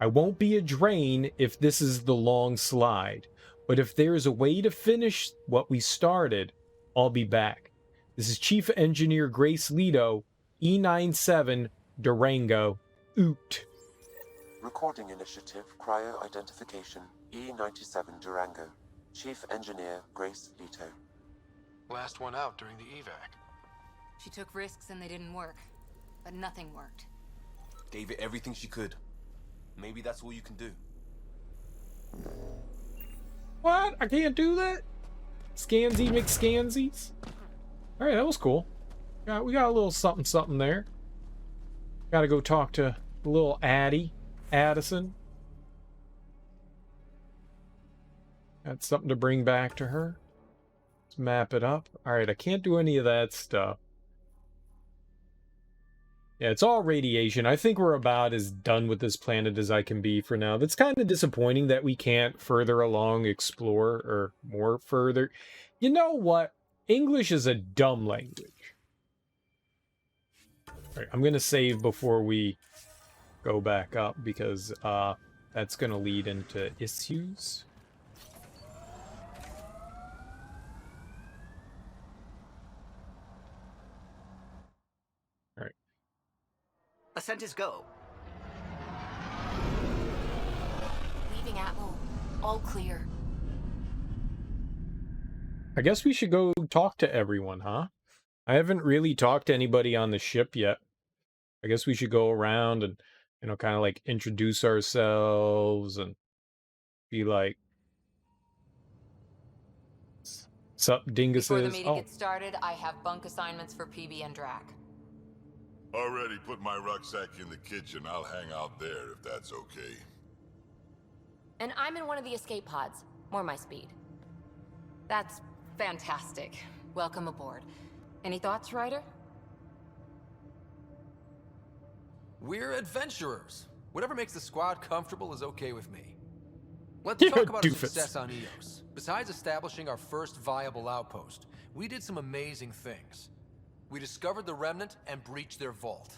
Speaker 1: I won't be a drain if this is the long slide, but if there is a way to finish what we started, I'll be back. This is Chief Engineer Grace Leto, E97, Durango, Oot.
Speaker 3: Recording Initiative Cryo Identification, E97 Durango. Chief Engineer Grace Leto.
Speaker 7: Last one out during the evac.
Speaker 17: She took risks and they didn't work, but nothing worked.
Speaker 9: Gave it everything she could. Maybe that's all you can do.
Speaker 1: What? I can't do that? Scansy McScansies? Alright, that was cool. We got a little something something there. Gotta go talk to little Addison. Got something to bring back to her. Let's map it up. Alright, I can't do any of that stuff. Yeah, it's all radiation. I think we're about as done with this planet as I can be for now. That's kind of disappointing that we can't further along explore or more further. You know what? English is a dumb language. All right, I'm going to save before we go back up because that's going to lead into issues.
Speaker 15: Ascent is go.
Speaker 5: Leaving Atmo. All clear.
Speaker 1: I guess we should go talk to everyone, huh? I haven't really talked to anybody on the ship yet. I guess we should go around and, you know, kind of like introduce ourselves and be like, sup, dinguses?
Speaker 17: Before the meeting gets started, I have bunk assignments for PB and Drac.
Speaker 16: Already put my rucksack in the kitchen. I'll hang out there if that's okay.
Speaker 5: And I'm in one of the escape pods. More my speed.
Speaker 17: That's fantastic. Welcome aboard. Any thoughts, Ryder?
Speaker 10: We're adventurers. Whatever makes the squad comfortable is okay with me. Let's talk about our success on Eos. Besides establishing our first viable outpost, we did some amazing things. We discovered the Remnant and breached their vault.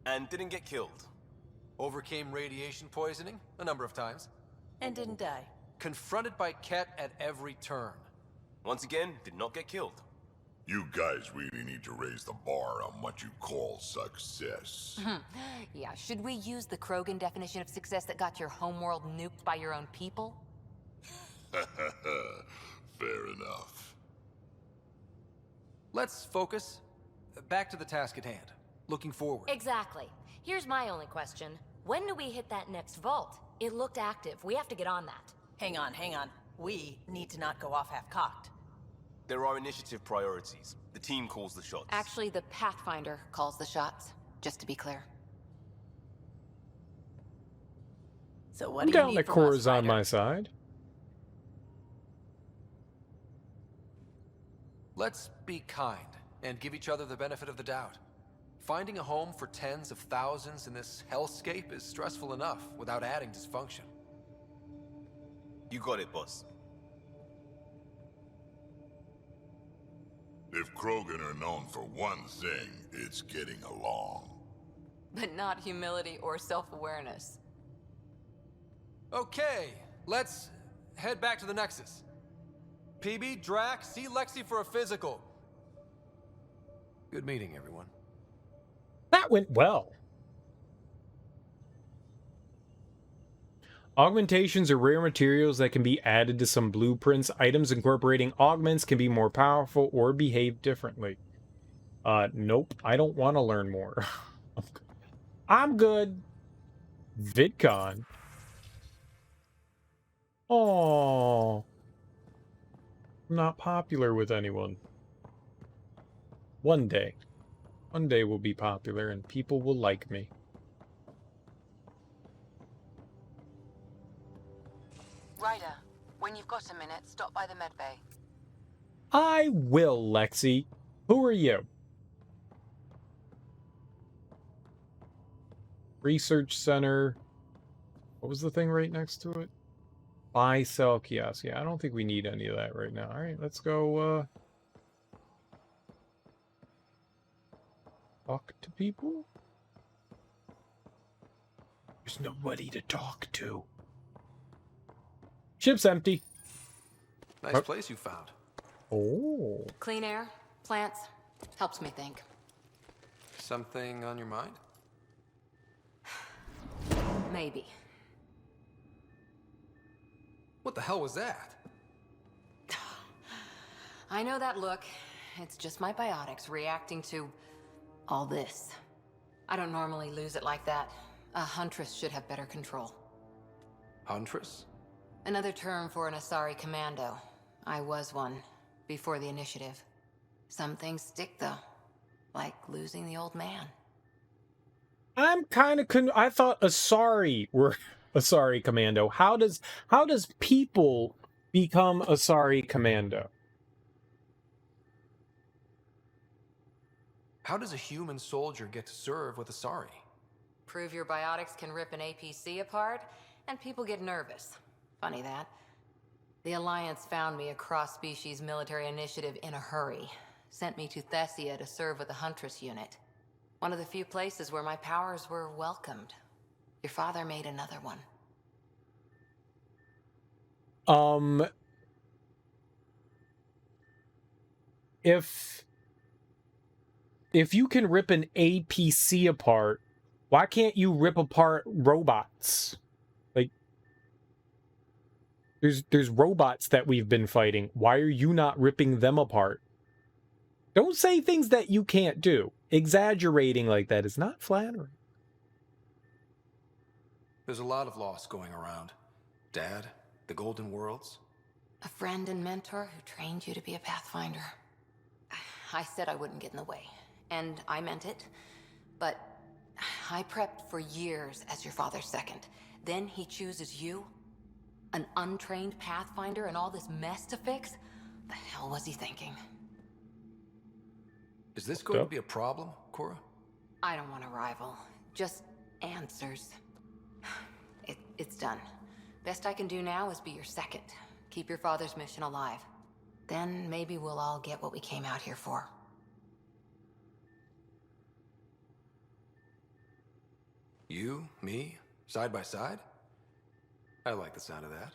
Speaker 14: And didn't get killed.
Speaker 10: Overcame radiation poisoning a number of times.
Speaker 22: And didn't die.
Speaker 10: Confronted by Ket at every turn.
Speaker 14: Once again, did not get killed.
Speaker 16: You guys really need to raise the bar on what you call success.
Speaker 17: Yeah, should we use the Krogan definition of success that got your homeworld nuked by your own people?
Speaker 16: Fair enough.
Speaker 10: Let's focus. Back to the task at hand. Looking forward.
Speaker 5: Exactly. Here's my only question. When do we hit that next vault? It looked active. We have to get on that.
Speaker 22: Hang on. We need to not go off half-cocked.
Speaker 14: There are initiative priorities. The team calls the shots.
Speaker 17: Actually, the Pathfinder calls the shots, just to be clear.
Speaker 22: So what
Speaker 1: I'm
Speaker 22: do you
Speaker 1: down
Speaker 22: need
Speaker 1: that
Speaker 22: from
Speaker 1: Cora's
Speaker 22: us,
Speaker 1: on
Speaker 22: Ryder?
Speaker 1: my side.
Speaker 10: Let's be kind and give each other the benefit of the doubt. Finding a home for tens of thousands in this hellscape is stressful enough without adding dysfunction.
Speaker 9: You got it, boss.
Speaker 16: If Krogan are known for one thing, it's getting along.
Speaker 17: But not humility or self-awareness.
Speaker 10: Okay, let's head back to the Nexus. PB, Drac, see Lexi for a physical. Good meeting, everyone.
Speaker 1: That went well. Augmentations are rare materials that can be added to some blueprints. Items incorporating augments can be more powerful or behave differently. Nope. I don't want to learn more. I'm good. VidCon. Oh, I'm not popular with anyone. One day we'll be popular and people will like me.
Speaker 5: Ryder, when you've got a minute, stop by the medbay.
Speaker 1: I will, Lexi. Who are you? Research Center. What was the thing right next to it? Buy, sell, kiosk. Yeah, I don't think we need any of that right now. All right, let's go, talk to people? There's nobody to talk to. Ship's empty.
Speaker 10: Nice place you found.
Speaker 1: Oh.
Speaker 17: Clean air, plants, helps me think.
Speaker 10: Something on your mind?
Speaker 17: Maybe.
Speaker 10: What the hell was that?
Speaker 17: I know that look. It's just my biotics reacting to all this. I don't normally lose it like that. A huntress should have better control.
Speaker 10: Huntress?
Speaker 17: Another term for an Asari commando. I was one, before the initiative. Some things stick, though. Like losing the old man.
Speaker 1: I'm kind of I thought Asari were Asari commando. How does people become Asari commando?
Speaker 10: How does a human soldier get to serve with Asari?
Speaker 17: Prove your biotics can rip an APC apart, and people get nervous. Funny that. The Alliance found me a cross-species military initiative in a hurry. Sent me to Thessia to serve with the Huntress unit. One of the few places where my powers were welcomed. Your father made another one.
Speaker 1: If you can rip an APC apart, why can't you rip apart robots? Like, there's robots that we've been fighting. Why are you not ripping them apart? Don't say things that you can't do. Exaggerating like that is not flattering.
Speaker 10: There's a lot of loss going around. Dad, the Golden Worlds.
Speaker 17: A friend and mentor who trained you to be a Pathfinder. I said I wouldn't get in the way, and I meant it. But I prepped for years as your father's second. Then he chooses you? An untrained Pathfinder and all this mess to fix? The hell was he thinking?
Speaker 10: Is this going to be a problem, Cora?
Speaker 17: I don't want a rival. Just answers. It's done. Best I can do now is be your second. Keep your father's mission alive. Then maybe we'll all get what we came out here for.
Speaker 10: You, me, side by side? I like the sound of that.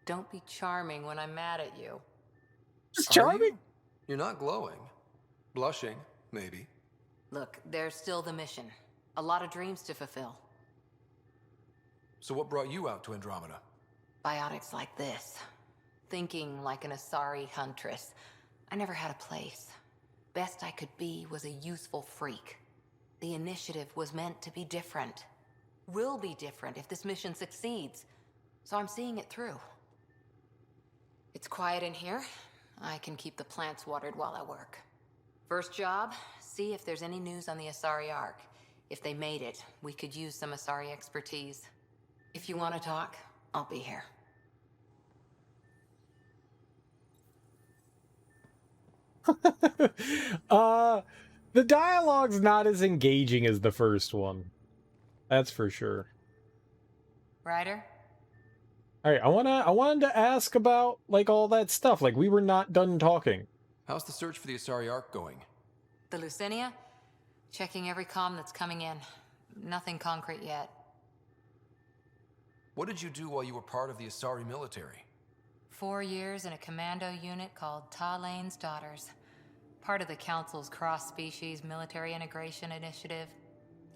Speaker 17: Don't be charming when I'm mad at you.
Speaker 1: Just charming?
Speaker 10: You're not glowing. Blushing, maybe.
Speaker 17: Look, there's still the mission. A lot of dreams to fulfill.
Speaker 10: So what brought you out to Andromeda?
Speaker 17: Biotics like this. Thinking like an Asari huntress. I never had a place. Best I could be was a useful freak. The initiative was meant to be different. Will be different if this mission succeeds. So I'm seeing it through. It's quiet in here. I can keep the plants watered while I work. First job, see if there's any news on the Asari Ark. If they made it, we could use some Asari expertise. If you want to talk, I'll be here.
Speaker 1: The dialogue's not as engaging as the first one. That's for sure.
Speaker 17: Ryder?
Speaker 1: All right, I wanted to ask about like all that stuff. Like we were not done talking.
Speaker 10: How's the search for the Asari Ark going?
Speaker 17: The Lucinia? Checking every comm that's coming in. Nothing concrete yet.
Speaker 10: What did you do while you were part of the Asari military?
Speaker 17: 4 years in a commando unit called Talane's Daughters. Part of the Council's cross-species military integration initiative.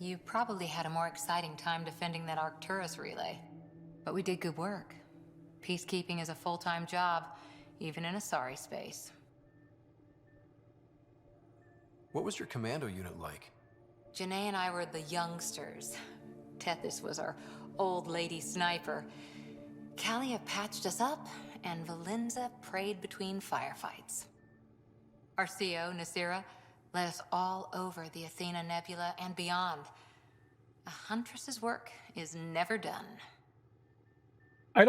Speaker 17: You probably had a more exciting time defending that Arcturus relay. But we did good work. Peacekeeping is a full-time job, even in Asari space.
Speaker 10: What was your commando unit like?
Speaker 17: Janae and I were the youngsters. Tethys was our old lady sniper. Kalia patched us up, and Valenza prayed between firefights. Our CO, Nasira, led us all over the Athena Nebula and beyond. A huntress's work is never done.
Speaker 1: I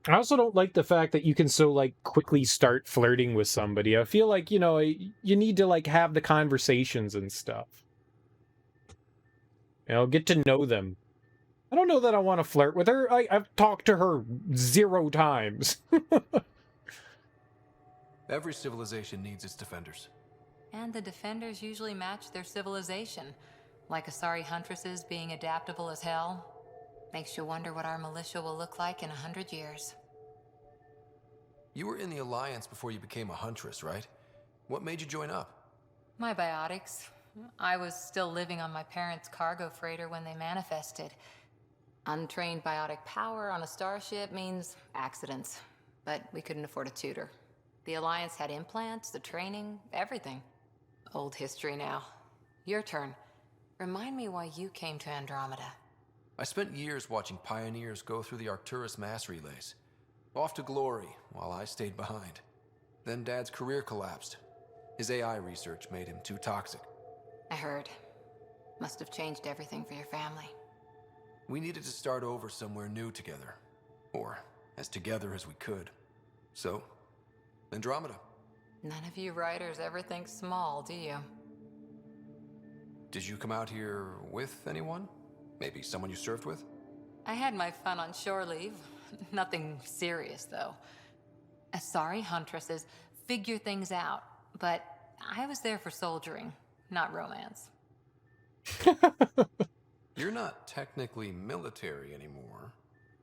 Speaker 1: also don't like the fact that you can so like quickly start flirting with somebody. I feel like, you know, you need to like have the conversations and stuff. You know, get to know them. I don't know that I want to flirt with her. I've talked to her 0 times.
Speaker 10: Every civilization needs its defenders.
Speaker 17: And the defenders usually match their civilization. Like Asari huntresses being adaptable as hell. Makes you wonder what our militia will look like in 100 years.
Speaker 10: You were in the Alliance before you became a huntress, right? What made you join up?
Speaker 17: My biotics. I was still living on my parents' cargo freighter when they manifested. Untrained biotic power on a starship means accidents. But we couldn't afford a tutor. The Alliance had implants, the training, everything. Old history now. Your turn. Remind me why you came to Andromeda.
Speaker 10: I spent years watching pioneers go through the Arcturus mass relays. Off to glory, while I stayed behind. Then Dad's career collapsed. His AI research made him too toxic.
Speaker 17: I heard. Must have changed everything for your family.
Speaker 10: We needed to start over somewhere new together. Or as together as we could. So, Andromeda.
Speaker 17: None of you writers ever think small, do you?
Speaker 10: Did you come out here with anyone? Maybe someone you served with?
Speaker 17: I had my fun on shore leave. Nothing serious, though. Asari huntresses figure things out, but I was there for soldiering, not romance.
Speaker 10: You're not technically military anymore.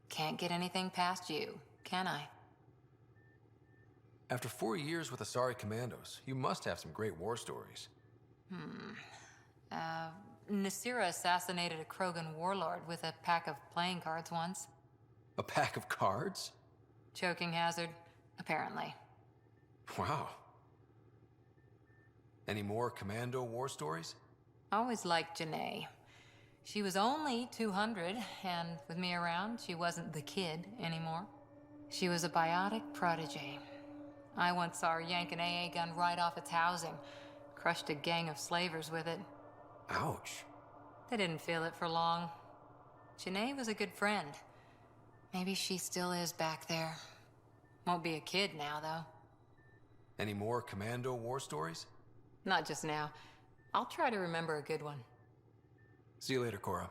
Speaker 17: Can't get anything past you, can I?
Speaker 10: After 4 years with Asari Commandos, you must have some great war stories.
Speaker 17: Nasira assassinated a Krogan warlord with a pack of playing cards once.
Speaker 10: A pack of cards?
Speaker 17: Choking hazard, apparently.
Speaker 10: Wow. Any more Commando war stories?
Speaker 17: Always liked Janae. She was only 200, and with me around, she wasn't the kid anymore. She was a biotic protege. I once saw her yank an AA gun right off its housing. Crushed a gang of slavers with it.
Speaker 10: Ouch.
Speaker 17: They didn't feel it for long. Janae was a good friend. Maybe she still is back there. Won't be a kid now, though.
Speaker 10: Any more Commando war stories?
Speaker 17: Not just now. I'll try to remember a good one.
Speaker 10: See you later, Cora.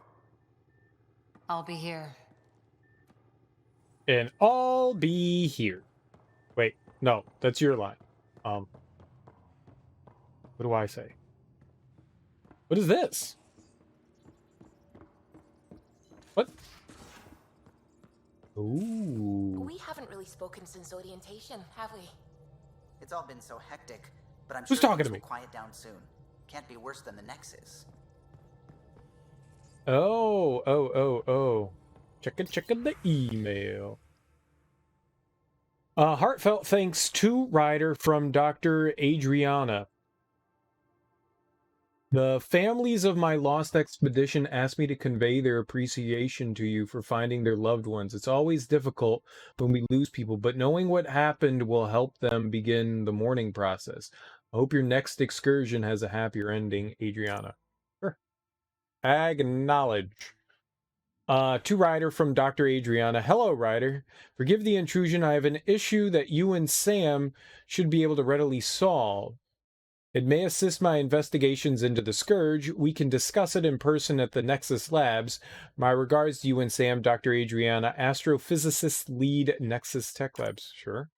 Speaker 17: I'll be here.
Speaker 1: And I'll be here. Wait, no, that's your line. What do I say? What is this? What? Ooh.
Speaker 2: We haven't really spoken since orientation, have we?
Speaker 15: It's all been so hectic, but I'm
Speaker 1: Who's
Speaker 15: sure
Speaker 1: talking
Speaker 15: things
Speaker 1: to me?
Speaker 15: will quiet down soon. Can't be worse than the Nexus.
Speaker 1: Oh. Checking the email. Heartfelt thanks to Ryder from Dr. Adriana. The families of my lost expedition asked me to convey their appreciation to you for finding their loved ones. It's always difficult when we lose people, but knowing what happened will help them begin the mourning process. I hope your next excursion has a happier ending, Adriana. Sure. Acknowledge. To Ryder from Dr. Adriana. Hello, Ryder. Forgive the intrusion. I have an issue that you and Sam should be able to readily solve. It may assist my investigations into the Scourge. We can discuss it in person at the Nexus Labs. My regards to you and Sam, Dr. Adriana, astrophysicist lead Nexus Tech Labs. Sure.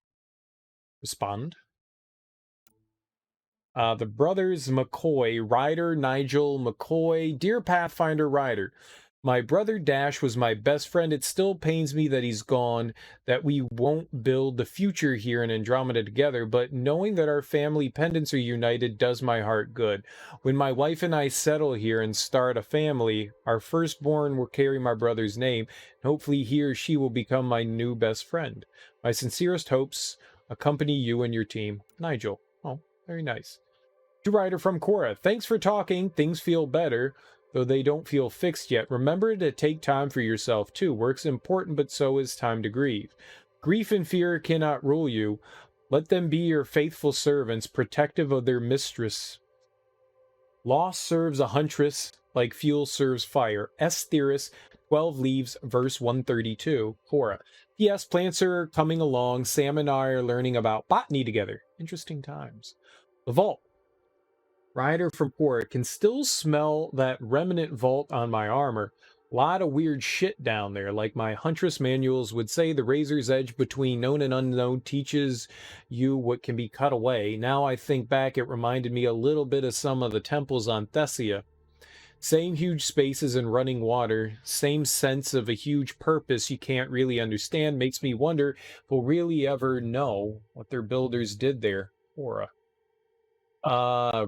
Speaker 1: Respond. The brothers McCoy, Ryder, Nigel, McCoy, dear Pathfinder Ryder. My brother Dash was my best friend. It still pains me that he's gone, that we won't build the future here in Andromeda together, but knowing that our family pendants are united does my heart good. When my wife and I settle here and start a family, our firstborn will carry my brother's name, and hopefully he or she will become my new best friend. My sincerest hopes accompany you and your team. Nigel. Oh, very nice. To Ryder from Cora, thanks for talking. Things feel better, though they don't feel fixed yet. Remember to take time for yourself, too. Work's important, but so is time to grieve. Grief and fear cannot rule you. Let them be your faithful servants, protective of their mistress. Loss serves a huntress like fuel serves fire. Theris, 12 Leaves, verse 132. Cora. P.S. Plants are coming along. Sam and I are learning about botany together. Interesting times. The Vault. Ryder from Port can still smell that remnant vault on my armor. A lot of weird shit down there. Like my Huntress manuals would say, the razor's edge between known and unknown teaches you what can be cut away. Now I think back, it reminded me a little bit of some of the temples on Thessia. Same huge spaces and running water. Same sense of a huge purpose you can't really understand. Makes me wonder if we'll really ever know what their builders did there. Aura.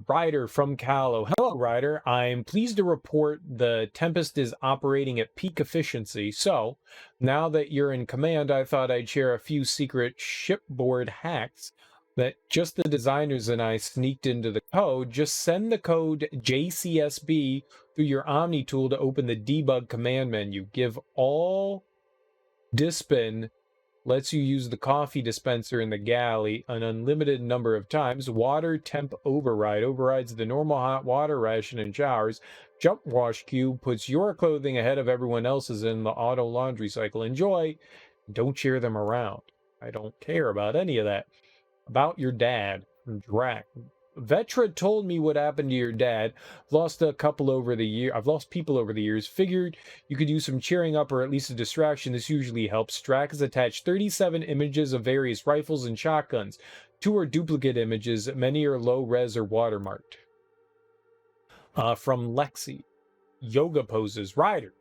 Speaker 1: Ryder from Callow. Hello, Ryder. I'm pleased to report the Tempest is operating at peak efficiency. So, now that you're in command, I thought I'd share a few secret shipboard hacks that just the designers and I sneaked into the code. Just send the code JCSB through your Omni tool to open the debug command menu. Give all Dispin lets you use the coffee dispenser in the galley an unlimited number of times. Water temp override overrides the normal hot water ration in showers. Jump wash cube puts your clothing ahead of everyone else's in the auto laundry cycle. Enjoy. Don't share them around. I don't care about any of that. About your dad from Drac. Vetra told me what happened to your dad. I've lost people over the years. Figured you could use some cheering up or at least a distraction. This usually helps. Drac has attached 37 images of various rifles and shotguns. 2 are duplicate images. Many are low res or watermarked. From Lexi. Yoga poses. Ryder.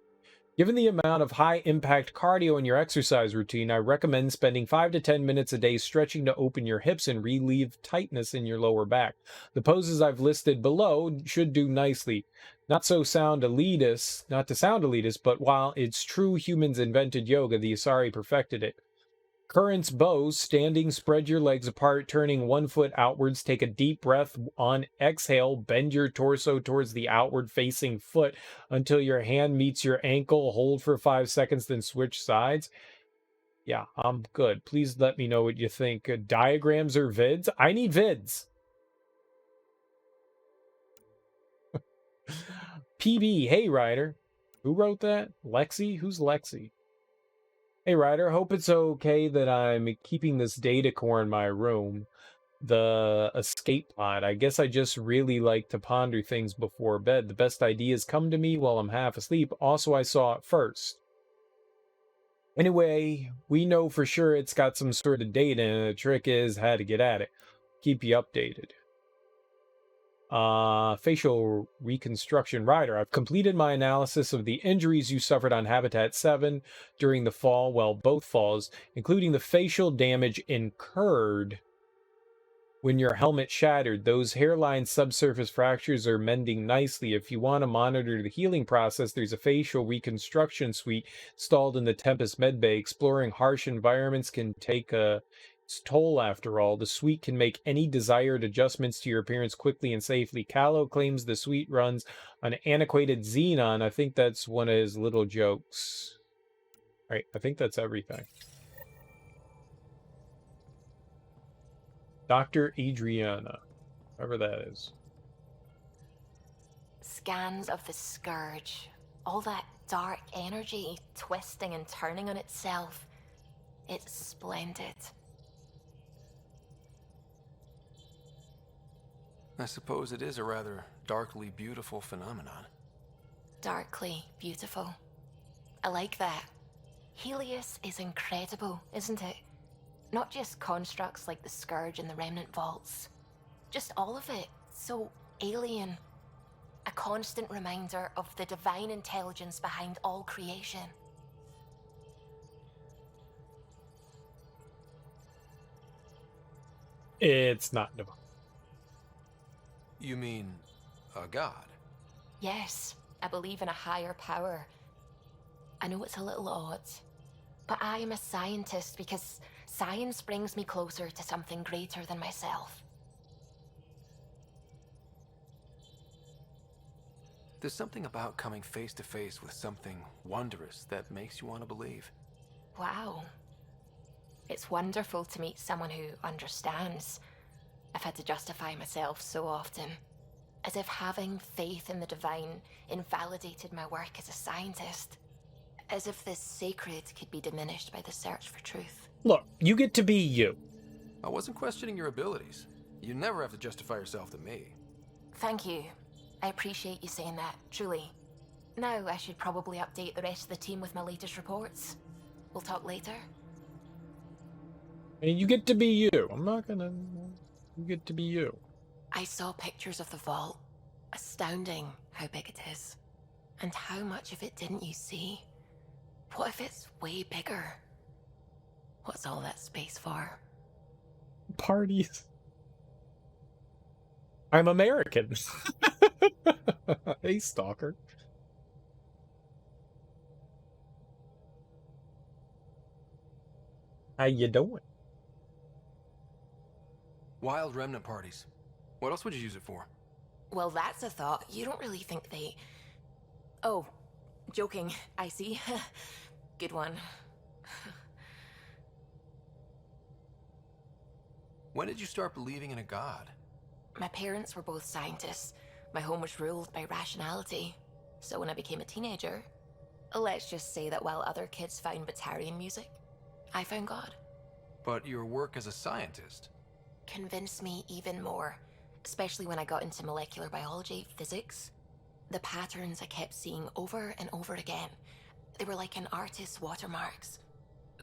Speaker 1: Given the amount of high-impact cardio in your exercise routine, I recommend spending 5 to 10 minutes a day stretching to open your hips and relieve tightness in your lower back. The poses I've listed below should do nicely. Not to sound elitist, but while it's true humans invented yoga, the Asari perfected it. Currents bows, standing, spread your legs apart, turning one foot outwards, take a deep breath on exhale, bend your torso towards the outward facing foot until your hand meets your ankle, hold for 5 seconds, then switch sides. Yeah, I'm good. Please let me know what you think. Diagrams or vids? I need vids. PB, hey Ryder. Who wrote that? Lexi? Who's Lexi? Hey Ryder, hope it's okay that I'm keeping this data core in my room. The escape pod. I guess I just really like to ponder things before bed. The best ideas come to me while I'm half asleep. Also, I saw it first. Anyway, we know for sure it's got some sort of data, and the trick is how to get at it. Keep you updated. Facial reconstruction. Ryder, I've completed my analysis of the injuries you suffered on Habitat 7 during the fall, well, both falls, including the facial damage incurred when your helmet shattered. Those hairline subsurface fractures are mending nicely. If you want to monitor the healing process, there's a facial reconstruction suite installed in the Tempest medbay. Exploring harsh environments can take its toll after all. The suite can make any desired adjustments to your appearance quickly and safely. Callow claims the suite runs on antiquated xenon. I think that's one of his little jokes. All right, I think that's everything. Dr. Adriana, whoever that is.
Speaker 5: Scans of the Scourge. All that dark energy twisting and turning on itself. It's splendid.
Speaker 10: I suppose it is a rather darkly beautiful phenomenon.
Speaker 17: Darkly beautiful. I like that. Helios is incredible, isn't it? Not just constructs like the Scourge and the Remnant Vaults. Just all of it. So alien. A constant reminder of the divine intelligence behind all creation.
Speaker 1: It's not divine.
Speaker 10: You mean a god?
Speaker 17: Yes, I believe in a higher power. I know it's a little odd, but I am a scientist because science brings me closer to something greater than myself.
Speaker 10: There's something about coming face to face with something wondrous that makes you want to believe.
Speaker 17: Wow. It's wonderful to meet someone who understands. I've had to justify myself so often, as if having faith in the divine invalidated my work as a scientist. As if this sacred could be diminished by the search for truth.
Speaker 1: Look, you get to be you.
Speaker 10: I wasn't questioning your abilities. You never have to justify yourself to me.
Speaker 17: Thank you. I appreciate you saying that, truly. Now I should probably update the rest of the team with my latest reports. We'll talk later.
Speaker 1: And you get to be you. I'm not gonna... You get to be you.
Speaker 17: I saw pictures of the vault. Astounding how big it is. And how much of it didn't you see? What if it's way bigger? What's all that space for?
Speaker 1: Parties. I'm American. Hey, stalker. How you doing?
Speaker 10: Wild remnant parties. What else would you use it for?
Speaker 17: Well, that's a thought. You don't really think they... Oh, joking. I see. Good one.
Speaker 10: When did you start believing in a god?
Speaker 17: My parents were both scientists. My home was ruled by rationality. So when I became a teenager, let's just say that while other kids found Batarian music, I found God.
Speaker 10: But your work as a scientist
Speaker 17: Convinced me even more, especially when I got into molecular biology, physics. The patterns I kept seeing over and over again, they were like an artist's watermarks.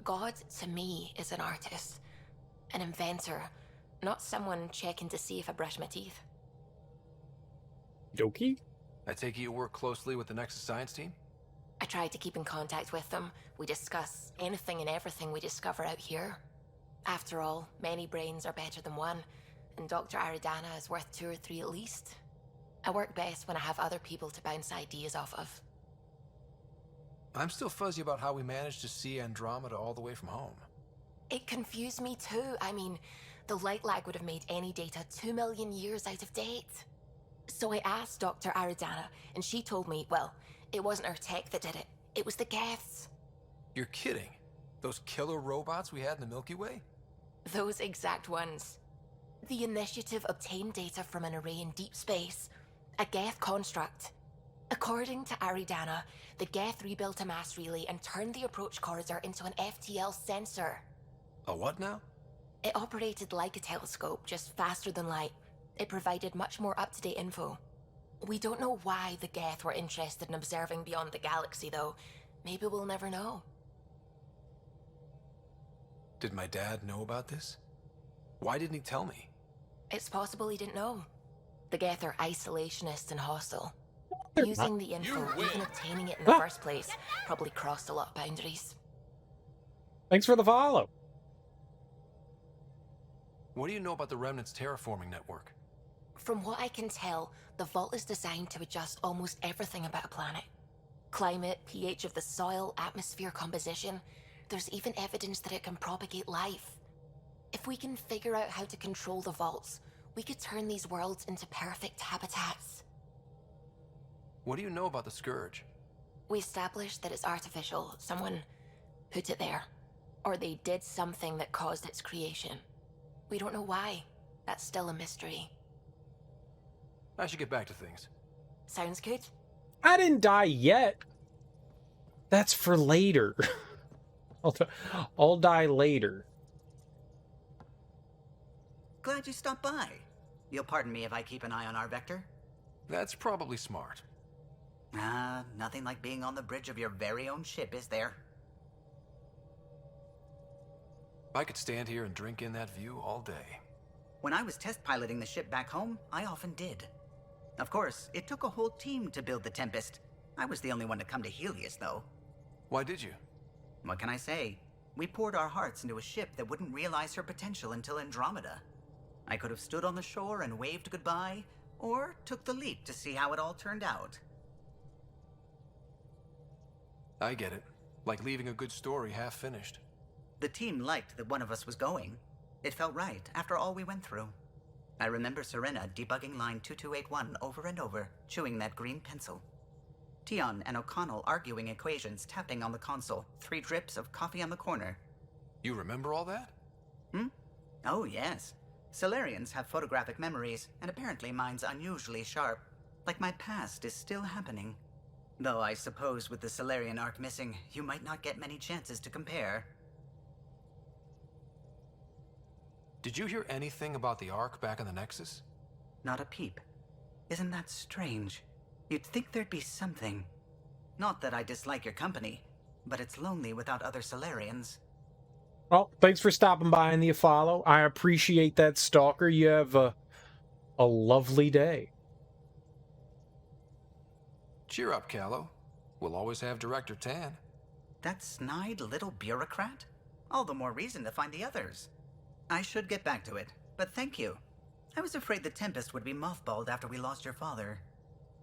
Speaker 17: God, to me, is an artist, an inventor, not someone checking to see if I brush my teeth.
Speaker 1: Dokie?
Speaker 10: I take it you work closely with the Nexus Science team?
Speaker 17: I tried to keep in contact with them. We discuss anything and everything we discover out here. After all, many brains are better than one, and Dr. Aridana is worth 2 or 3 at least. I work best when I have other people to bounce ideas off of.
Speaker 10: I'm still fuzzy about how we managed to see Andromeda all the way from home.
Speaker 17: It confused me too. I mean, the light lag would have made any data 2 million years out of date. So I asked Dr. Aridana, and she told me, well, it wasn't her tech that did it. It was the Geths.
Speaker 10: You're kidding? Those killer robots we had in the Milky Way?
Speaker 17: Those exact ones. The initiative obtained data from an array in deep space, a Geth construct. According to Aridana, the Geth rebuilt a mass relay and turned the approach corridor into an FTL sensor.
Speaker 10: A what now?
Speaker 17: It operated like a telescope, just faster than light. It provided much more up-to-date info. We don't know why the Geth were interested in observing beyond the galaxy, though. Maybe we'll never know.
Speaker 10: Did my dad know about this? Why didn't he tell me?
Speaker 17: It's possible he didn't know. The Geth are isolationist and hostile. Using the info, even obtaining it in the first place, probably crossed a lot of boundaries.
Speaker 1: Thanks for the follow.
Speaker 10: What do you know about the Remnant's terraforming network?
Speaker 17: From what I can tell, the vault is designed to adjust almost everything about a planet. Climate, pH of the soil, atmosphere composition. There's even evidence that it can propagate life. If we can figure out how to control the vaults, we could turn these worlds into perfect habitats.
Speaker 10: What do you know about the Scourge?
Speaker 17: We established that it's artificial. Someone put it there. Or they did something that caused its creation. We don't know why. That's still a mystery.
Speaker 10: I should get back to things.
Speaker 17: Sounds good.
Speaker 1: I didn't die yet. That's for later. I'll die later.
Speaker 19: Glad you stopped by.
Speaker 15: You'll pardon me if I keep an eye on our vector?
Speaker 10: That's probably smart.
Speaker 15: Nothing like being on the bridge of your very own ship, is there?
Speaker 10: I could stand here and drink in that view all day.
Speaker 15: When I was test piloting the ship back home, I often did. Of course, it took a whole team to build the Tempest. I was the only one to come to Helios, though.
Speaker 10: Why did you?
Speaker 15: What can I say? We poured our hearts into a ship that wouldn't realize her potential until Andromeda. I could have stood on the shore and waved goodbye, or took the leap to see how it all turned out.
Speaker 10: I get it. Like leaving a good story half-finished.
Speaker 15: The team liked that one of us was going. It felt right after all we went through. I remember Serena debugging line 2281 over and over, chewing that green pencil. Tion and O'Connell arguing equations, tapping on the console, 3 drips of coffee on the corner.
Speaker 10: You remember all that?
Speaker 15: Oh, yes. Solarians have photographic memories, and apparently mine's unusually sharp. Like my past is still happening. Though I suppose with the Solarian arc missing, you might not get many chances to compare.
Speaker 10: Did you hear anything about the Ark back in the Nexus?
Speaker 15: Not a peep. Isn't that strange? You'd think there'd be something. Not that I dislike your company, but it's lonely without other Solarians.
Speaker 1: Well, thanks for stopping by in the follow. I appreciate that, Stalker. You have a lovely day.
Speaker 10: Cheer up, Callow. We'll always have Director Tan.
Speaker 15: That snide little bureaucrat? All the more reason to find the others. I should get back to it, but thank you. I was afraid the Tempest would be mothballed after we lost your father.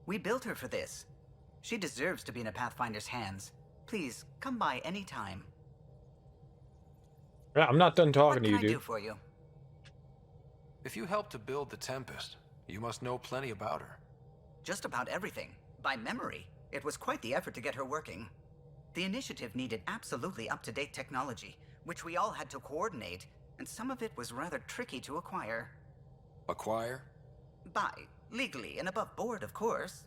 Speaker 15: We built her for this. She deserves to be in a Pathfinder's hands. Please, come by any time.
Speaker 1: Yeah, I'm not done talking to you,
Speaker 15: What can I
Speaker 1: dude.
Speaker 15: do for you?
Speaker 10: If you helped to build the Tempest, you must know plenty about her.
Speaker 15: Just about everything. By memory. It was quite the effort to get her working. The initiative needed absolutely up-to-date technology, which we all had to coordinate, and some of it was rather tricky to acquire.
Speaker 10: Acquire?
Speaker 15: Buy. Legally and above board, of course.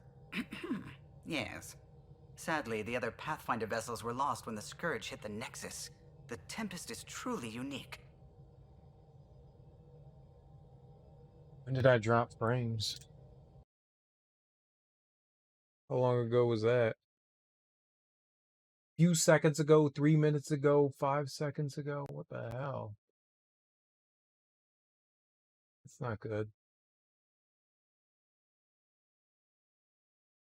Speaker 15: Yes. Sadly, the other Pathfinder vessels were lost when the Scourge hit the Nexus. The Tempest is truly unique.
Speaker 1: When did I drop frames? How long ago was that? Few seconds ago, 3 minutes ago, 5 seconds ago. What the hell? It's not good.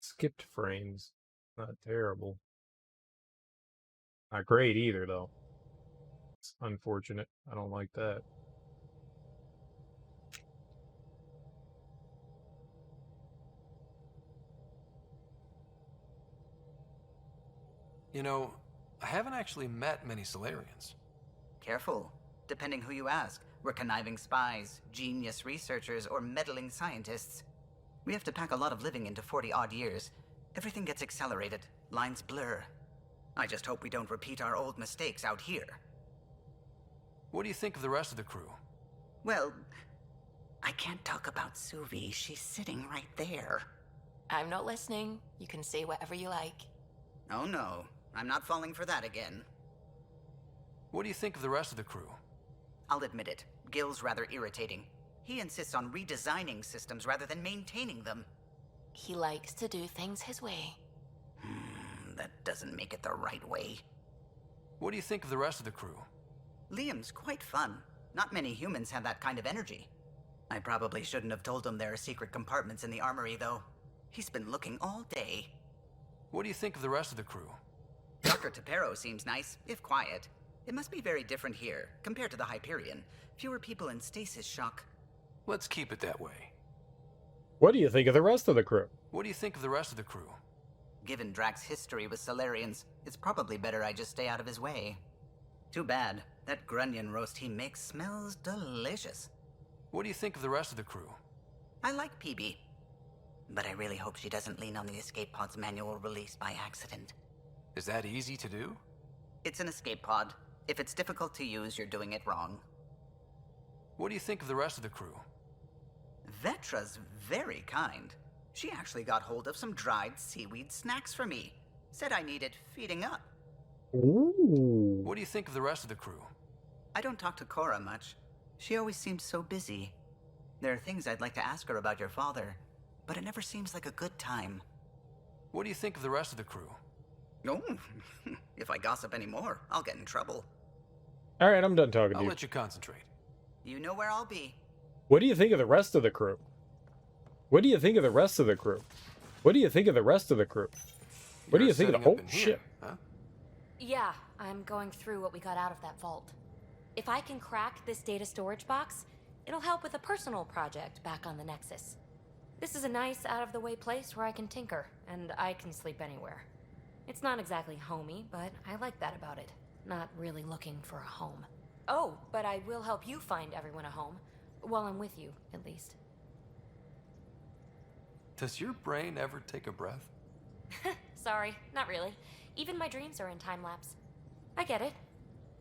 Speaker 1: Skipped frames. Not terrible. Not great either, though. It's unfortunate. I don't like that.
Speaker 10: You know, I haven't actually met many Solarians.
Speaker 15: Careful. Depending who you ask, we're conniving spies, genius researchers, or meddling scientists. We have to pack a lot of living into 40-odd years. Everything gets accelerated. Lines blur. I just hope we don't repeat our old mistakes out here.
Speaker 10: What do you think of the rest of the crew?
Speaker 15: Well, I can't talk about Suvi. She's sitting right there.
Speaker 2: I'm not listening. You can say whatever you like.
Speaker 15: Oh no, I'm not falling for that again.
Speaker 10: What do you think of the rest of the crew?
Speaker 15: I'll admit it. Gil's rather irritating. He insists on redesigning systems rather than maintaining them.
Speaker 2: He likes to do things his way.
Speaker 15: That doesn't make it the right way.
Speaker 10: What do you think of the rest of the crew?
Speaker 15: Liam's quite fun. Not many humans have that kind of energy. I probably shouldn't have told him there are secret compartments in the armory, though. He's been looking all day.
Speaker 10: What do you think of the rest of the crew?
Speaker 15: Dr. Tapero seems nice, if quiet. It must be very different here, compared to the Hyperion. Fewer people in stasis shock.
Speaker 10: Let's keep it that way.
Speaker 1: What do you think of the rest of the crew?
Speaker 10: What do you think of the rest of the crew?
Speaker 15: Given Drax's history with Solarians, it's probably better I just stay out of his way. Too bad. That grunion roast he makes smells delicious.
Speaker 10: What do you think of the rest of the crew?
Speaker 15: I like PB. But I really hope she doesn't lean on the escape pod's manual release by accident.
Speaker 10: Is that easy to do?
Speaker 15: It's an escape pod. If it's difficult to use, you're doing it wrong.
Speaker 10: What do you think of the rest of the crew?
Speaker 15: Vetra's very kind. She actually got hold of some dried seaweed snacks for me. Said I needed feeding up.
Speaker 1: Ooh.
Speaker 10: What do you think of the rest of the crew?
Speaker 15: I don't talk to Cora much. She always seems so busy. There are things I'd like to ask her about your father, but it never seems like a good time.
Speaker 10: What do you think of the rest of the crew?
Speaker 15: Oh, if I gossip anymore, I'll get in trouble.
Speaker 1: All right, I'm done talking to
Speaker 10: I'll
Speaker 1: you.
Speaker 10: let you concentrate.
Speaker 15: You know where I'll be.
Speaker 1: What do you think of the rest of the crew? What do you think of the rest of the crew? What do you think of the rest of the crew? What do you think of the... Oh, shit.
Speaker 10: Huh?
Speaker 5: Yeah, I'm going through what we got out of that vault. If I can crack this data storage box, it'll help with a personal project back on the Nexus. This is a nice, out-of-the-way place where I can tinker, and I can sleep anywhere. It's not exactly homey, but I like that about it. Not really looking for a home. Oh, but I will help you find everyone a home. While I'm with you, at least.
Speaker 10: Does your brain ever take a breath?
Speaker 5: Sorry, not really. Even my dreams are in time-lapse. I get it.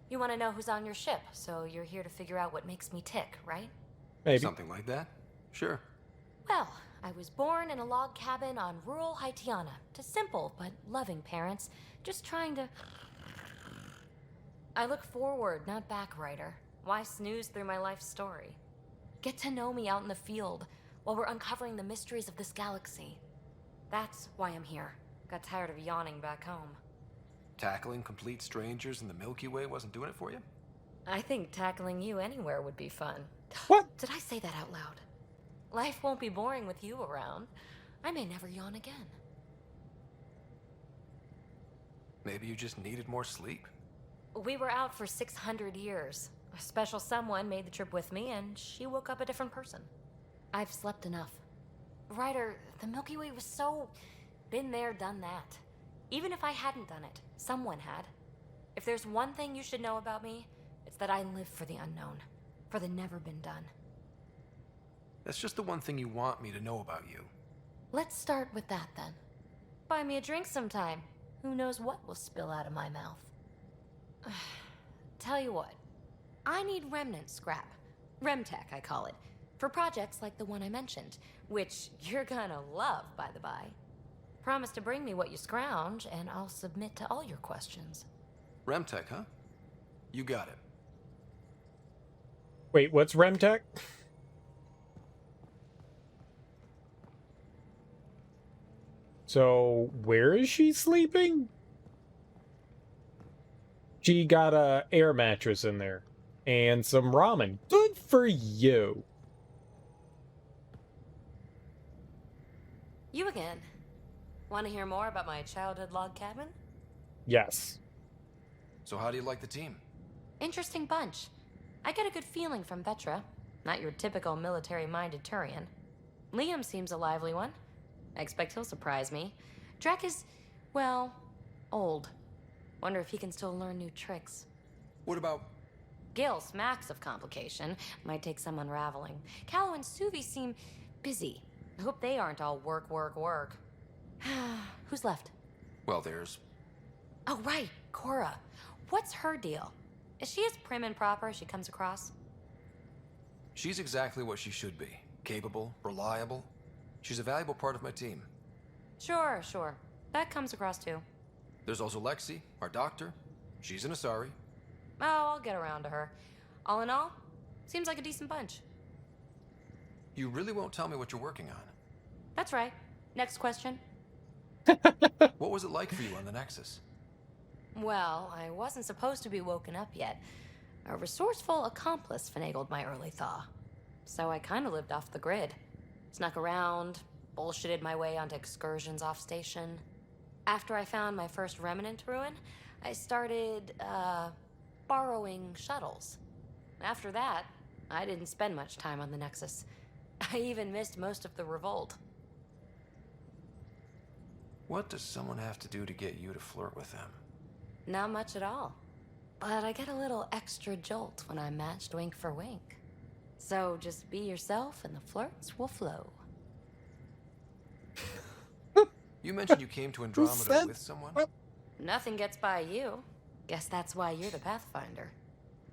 Speaker 5: You want to know who's on your ship, so you're here to figure out what makes me tick, right?
Speaker 1: Maybe.
Speaker 10: Something like that? Sure.
Speaker 5: Well, I was born in a log cabin on rural Haitiana to simple but loving parents, just trying to... I look forward, not back, writer. Why snooze through my life story? Get to know me out in the field while we're uncovering the mysteries of this galaxy. That's why I'm here. Got tired of yawning back home.
Speaker 10: Tackling complete strangers in the Milky Way wasn't doing it for you?
Speaker 5: I think tackling you anywhere would be fun.
Speaker 1: What?
Speaker 5: Did I say that out loud? Life won't be boring with you around. I may never yawn again.
Speaker 10: Maybe you just needed more sleep.
Speaker 5: We were out for 600 years. A special someone made the trip with me, and she woke up a different person. I've slept enough. Ryder, the Milky Way was so... been there, done that. Even if I hadn't done it, someone had. If there's one thing you should know about me, it's that I live for the unknown. For the never been done.
Speaker 10: That's just the one thing you want me to know about you.
Speaker 5: Let's start with that, then. Buy me a drink sometime. Who knows what will spill out of my mouth. Tell you what. I need remnant scrap. Remtech, I call it. For projects like the one I mentioned. Which you're gonna love, by the by. Promise to bring me what you scrounge, and I'll submit to all your questions.
Speaker 10: Remtech, huh? You got it.
Speaker 1: Wait, what's Remtech? So, where is she sleeping? She got a air mattress in there. And some ramen. Good for you.
Speaker 5: You again. Want to hear more about my childhood log cabin?
Speaker 1: Yes.
Speaker 10: So how do you like the team?
Speaker 5: Interesting bunch. I get a good feeling from Vetra. Not your typical military-minded Turian. Liam seems a lively one. I expect he'll surprise me. Drek is, well, old. Wonder if he can still learn new tricks.
Speaker 10: What about...
Speaker 5: Gil smacks of complication. Might take some unraveling. Callow and Suvi seem busy. I hope they aren't all work, work, work. Who's left?
Speaker 10: Well, there's...
Speaker 5: Oh, right, Cora. What's her deal? Is she as prim and proper as she comes across?
Speaker 10: She's exactly what she should be. Capable, reliable. She's a valuable part of my team.
Speaker 5: Sure, sure. That comes across too.
Speaker 10: There's also Lexi, our doctor. She's an Asari.
Speaker 5: Oh, I'll get around to her. All in all, seems like a decent bunch.
Speaker 10: You really won't tell me what you're working on.
Speaker 5: That's right. Next question.
Speaker 10: What was it like for you on the Nexus?
Speaker 5: Well, I wasn't supposed to be woken up yet. A resourceful accomplice finagled my early thaw. So I kind of lived off the grid. Snuck around, bullshitted my way onto excursions off station. After I found my first remnant ruin, I started, borrowing shuttles. After that, I didn't spend much time on the Nexus. I even missed most of the revolt.
Speaker 10: What does someone have to do to get you to flirt with them?
Speaker 5: Not much at all. But I get a little extra jolt when I'm matched wink for wink. So just be yourself and the flirts will flow.
Speaker 10: You mentioned you came to Andromeda with someone?
Speaker 5: Nothing gets by you. Guess that's why you're the Pathfinder.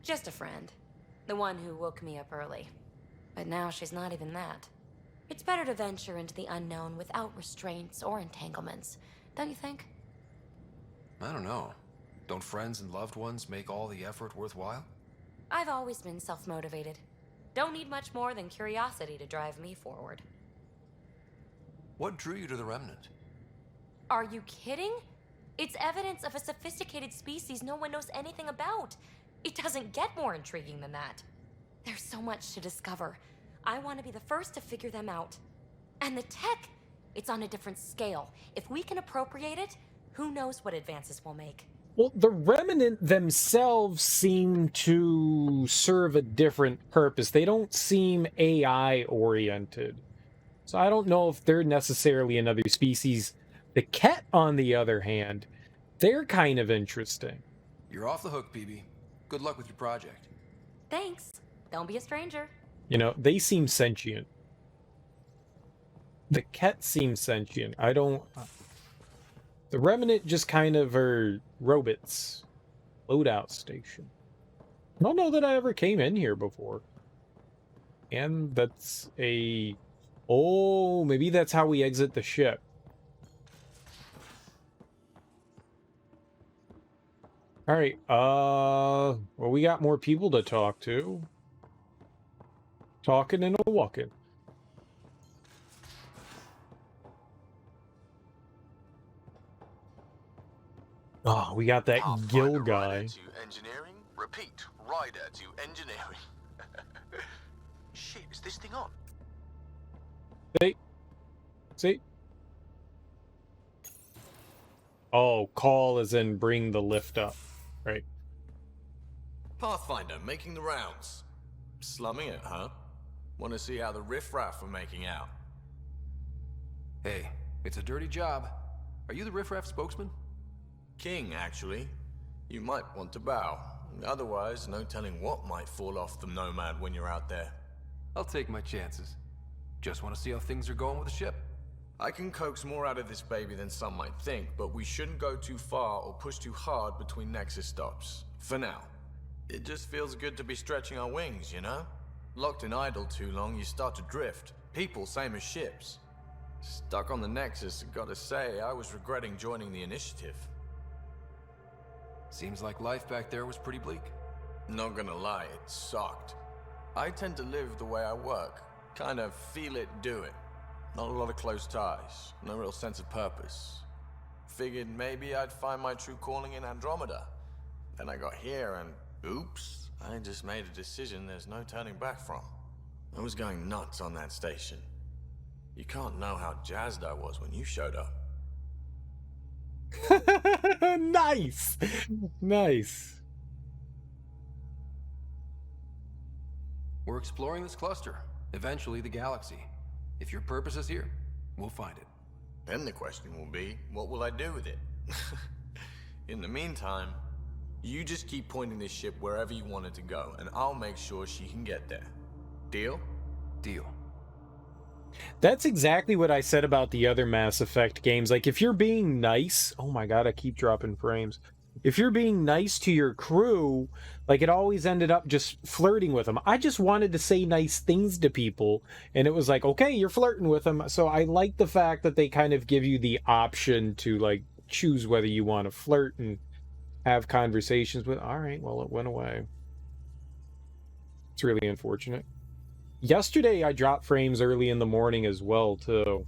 Speaker 5: Just a friend. The one who woke me up early. But now she's not even that. It's better to venture into the unknown without restraints or entanglements, don't you think?
Speaker 10: I don't know. Don't friends and loved ones make all the effort worthwhile?
Speaker 5: I've always been self-motivated. Don't need much more than curiosity to drive me forward.
Speaker 10: What drew you to the Remnant?
Speaker 5: Are you kidding? It's evidence of a sophisticated species no one knows anything about. It doesn't get more intriguing than that. There's so much to discover. I want to be the first to figure them out. And the tech, it's on a different scale. If we can appropriate it, who knows what advances we'll make.
Speaker 1: Well, the Remnant themselves seem to serve a different purpose. They don't seem AI-oriented. So I don't know if they're necessarily another species. The Ket, on the other hand, they're kind of interesting.
Speaker 10: You're off the hook, PB. Good luck with your project.
Speaker 5: Thanks. Don't be a stranger.
Speaker 1: You know, they seem sentient. The Ket seem sentient. I don't... The Remnant just kind of are robots. Loadout station. I don't know that I ever came in here before. And that's a... Oh, maybe that's how we exit the ship. Alright, well, we got more people to talk to. Talking and a walking. Oh, we got that Gil guy.
Speaker 7: To engineering, repeat, rider to engineering. Shit, is this thing on?
Speaker 1: See? Oh, call as in bring the lift up, right?
Speaker 19: Pathfinder making the rounds. Slumming it, huh? Want to see how the riffraff are making out?
Speaker 10: Hey, it's a dirty job. Are you the riffraff spokesman?
Speaker 19: King, actually. You might want to bow. Otherwise, no telling what might fall off the Nomad when you're out there.
Speaker 10: I'll take my chances. Just want to see how things are going with the ship.
Speaker 19: I can coax more out of this baby than some might think, but we shouldn't go too far or push too hard between Nexus stops. For now. It just feels good to be stretching our wings, you know? Locked in idle too long, you start to drift. People, same as ships. Stuck on the Nexus, gotta say, I was regretting joining the Initiative.
Speaker 10: Seems like life back there was pretty bleak.
Speaker 19: Not gonna lie, it sucked. I tend to live the way I work. Kind of feel it, do it. Not a lot of close ties, no real sense of purpose. Figured maybe I'd find my true calling in Andromeda. Then I got here and, oops, I just made a decision there's no turning back from. I was going nuts on that station. You can't know how jazzed I was when you showed up.
Speaker 1: Nice! Nice.
Speaker 10: We're exploring this cluster, eventually the galaxy. If your purpose is here, we'll find it.
Speaker 19: Then the question will be, what will I do with it? In the meantime, you just keep pointing this ship wherever you want it to go, and I'll make sure she can get there. Deal?
Speaker 10: Deal.
Speaker 1: That's exactly what I said about the other Mass Effect games. Like, if you're being nice... Oh my god, I keep dropping frames. If you're being nice to your crew, like, it always ended up just flirting with them. I just wanted to say nice things to people, and it was like, okay, you're flirting with them. So I like the fact that they kind of give you the option to, like, choose whether you want to flirt and have conversations with... Alright, well, it went away. It's really unfortunate. Yesterday, I dropped frames early in the morning as well, too.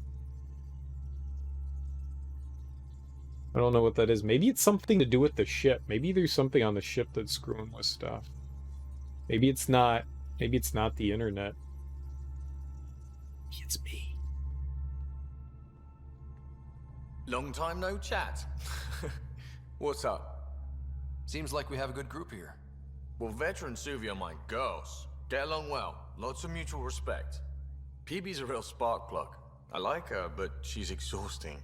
Speaker 1: I don't know what that is. Maybe it's something to do with the ship. Maybe there's something on the ship that's screwing with stuff. Maybe it's not. Maybe it's not the internet. Maybe it's me.
Speaker 19: Long time no chat. What's up?
Speaker 10: Seems like we have a good group here.
Speaker 19: Well, Veteran Suvi are my girls. Get along well. Lots of mutual respect. PB's a real spark plug. I like her, but she's exhausting.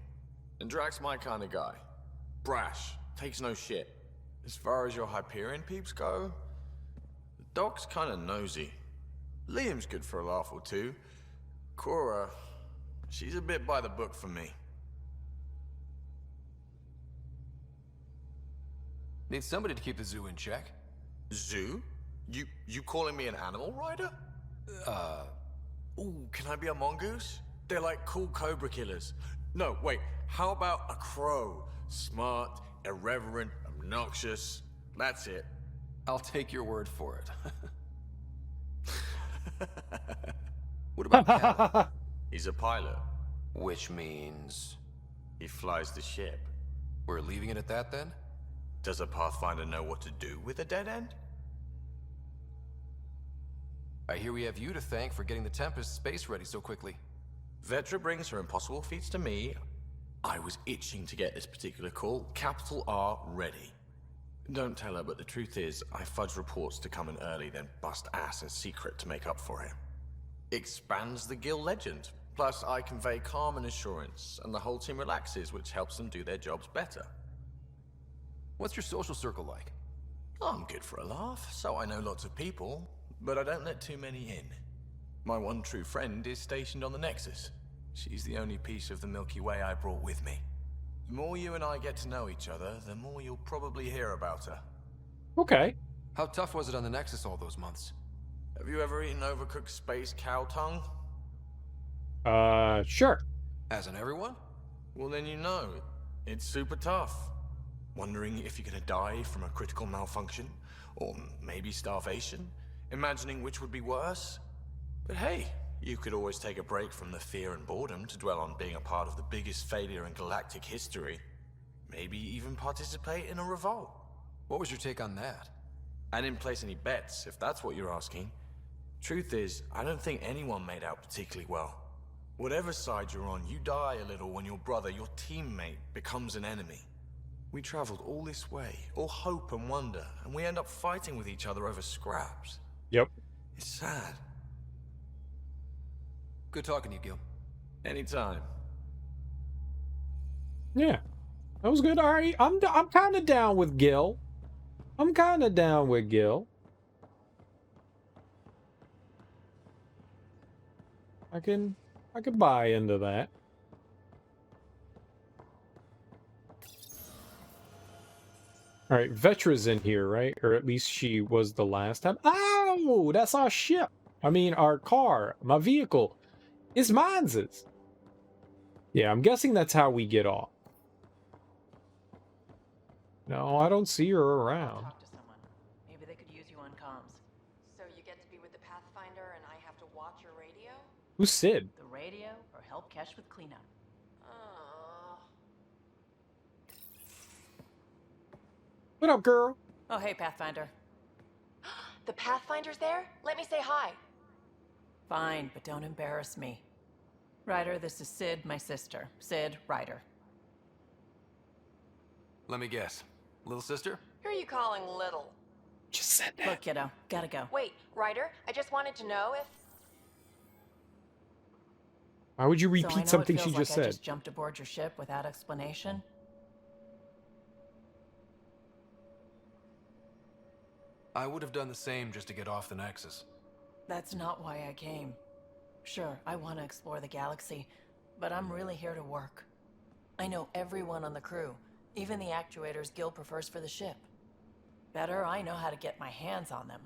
Speaker 19: And Drax's my kind of guy. Brash. Takes no shit. As far as your Hyperion peeps go, the Doc's kind of nosy. Liam's good for a laugh or two. Cora, she's a bit by the book for me.
Speaker 10: Need somebody to keep the zoo in check.
Speaker 19: Zoo? You calling me an animal rider? Ooh, can I be a mongoose? They're like cool cobra killers. No, wait, how about a crow? Smart, irreverent, obnoxious. That's it.
Speaker 10: I'll take your word for it. What about Cal?
Speaker 19: He's a pilot.
Speaker 10: Which means...
Speaker 19: He flies the ship.
Speaker 10: We're leaving it at that, then?
Speaker 19: Does a Pathfinder know what to do with a dead end?
Speaker 10: I hear we have you to thank for getting the Tempest space ready so quickly.
Speaker 19: Vetra brings her impossible feats to me. I was itching to get this particular call, capital R, ready. Don't tell her, but the truth is, I fudge reports to come in early, then bust ass in secret to make up for it. Expands the guild legend. Plus, I convey calm and assurance, and the whole team relaxes, which helps them do their jobs better.
Speaker 10: What's your social circle like?
Speaker 19: I'm good for a laugh, so I know lots of people, but I don't let too many in. My one true friend is stationed on the Nexus. She's the only piece of the Milky Way I brought with me. The more you and I get to know each other, the more you'll probably hear about her.
Speaker 1: Okay.
Speaker 10: How tough was it on the Nexus all those months?
Speaker 19: Have you ever eaten overcooked space cow tongue?
Speaker 1: Sure.
Speaker 10: Hasn't everyone?
Speaker 19: Well, then you know. It's super tough. Wondering if you're gonna die from a critical malfunction, or maybe starvation, imagining which would be worse. But hey, you could always take a break from the fear and boredom to dwell on being a part of the biggest failure in galactic history. Maybe even participate in a revolt.
Speaker 10: What was your take on that?
Speaker 19: I didn't place any bets, if that's what you're asking. Truth is, I don't think anyone made out particularly well. Whatever side you're on, you die a little when your brother, your teammate, becomes an enemy. We traveled all this way, all hope and wonder, and we end up fighting with each other over scraps.
Speaker 1: Yep.
Speaker 19: It's sad.
Speaker 10: Good talking to you, Gil.
Speaker 19: Anytime.
Speaker 1: Yeah. That was good. All right. I'm kind of down with Gil. I'm kind of down with Gil. I can buy into that. All right, Vetra's in here, right? Or at least she was the last time. Oh, that's our ship. I mean, our car, my vehicle. It's mine's. Yeah, I'm guessing that's how we get off. No, I don't see her around.
Speaker 20: Talk to someone. Maybe they could use you on comms.
Speaker 2: So you get to be with the Pathfinder and I have to watch your radio?
Speaker 1: Who's Sid?
Speaker 20: The radio or help Kesh with cleanup.
Speaker 1: What up, girl?
Speaker 20: Oh, hey, Pathfinder.
Speaker 2: The Pathfinder's there? Let me say hi.
Speaker 20: Fine, but don't embarrass me. Ryder, this is Sid, my sister. Sid, Ryder.
Speaker 10: Let me guess. Little sister?
Speaker 2: Who are you calling little?
Speaker 1: Just said that.
Speaker 20: Look, kiddo, gotta go.
Speaker 2: Wait, Ryder, I just wanted to know if...
Speaker 1: Why would you
Speaker 20: So I
Speaker 1: repeat
Speaker 20: know
Speaker 1: something
Speaker 20: it
Speaker 1: she
Speaker 20: feels
Speaker 1: just
Speaker 20: like I
Speaker 1: said?
Speaker 20: just jumped aboard your ship without explanation.
Speaker 10: I would have done the same just to get off the Nexus.
Speaker 20: That's not why I came. Sure, I want to explore the galaxy, but I'm really here to work. I know everyone on the crew, even the actuators Gil prefers for the ship. Better, I know how to get my hands on them.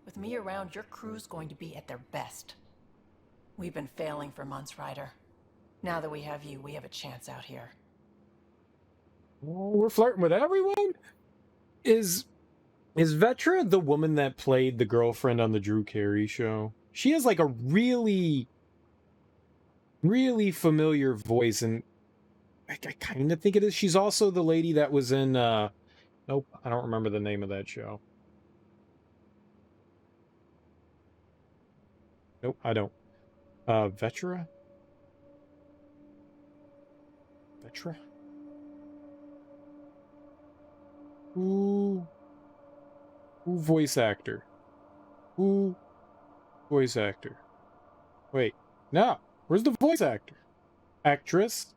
Speaker 20: With me around, your crew's going to be at their best. We've been failing for months, Ryder. Now that we have you, we have a chance out here.
Speaker 1: Oh, we're flirting with everyone? Is Vetra the woman that played the girlfriend on the Drew Carey show? She has like a really, really familiar voice, and I kind of think it is. She's also the lady that was in, nope, I don't remember the name of that show. Nope, I don't. Vetra? Vetra? Who voice actor? Who voice actor? Wait, no. Where's the voice actor? Actress?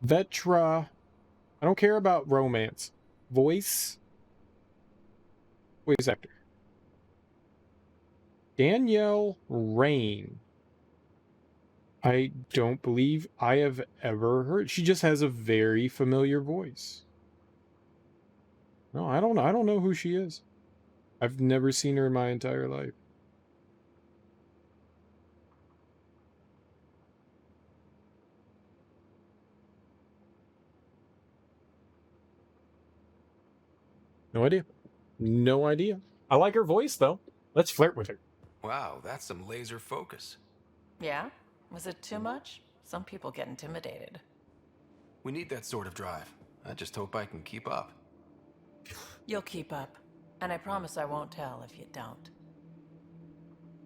Speaker 1: Vetra. I don't care about romance. Voice actor. Danielle Rain. I don't believe I have ever heard. She just has a very familiar voice. No, I don't know who she is. I've never seen her in my entire life. No idea. No idea. I like her voice, though. Let's flirt with her.
Speaker 10: Wow, that's some laser focus.
Speaker 20: Yeah? Was it too much? Some people get intimidated.
Speaker 10: We need that sort of drive. I just hope I can keep up.
Speaker 20: You'll keep up. And I promise I won't tell if you don't.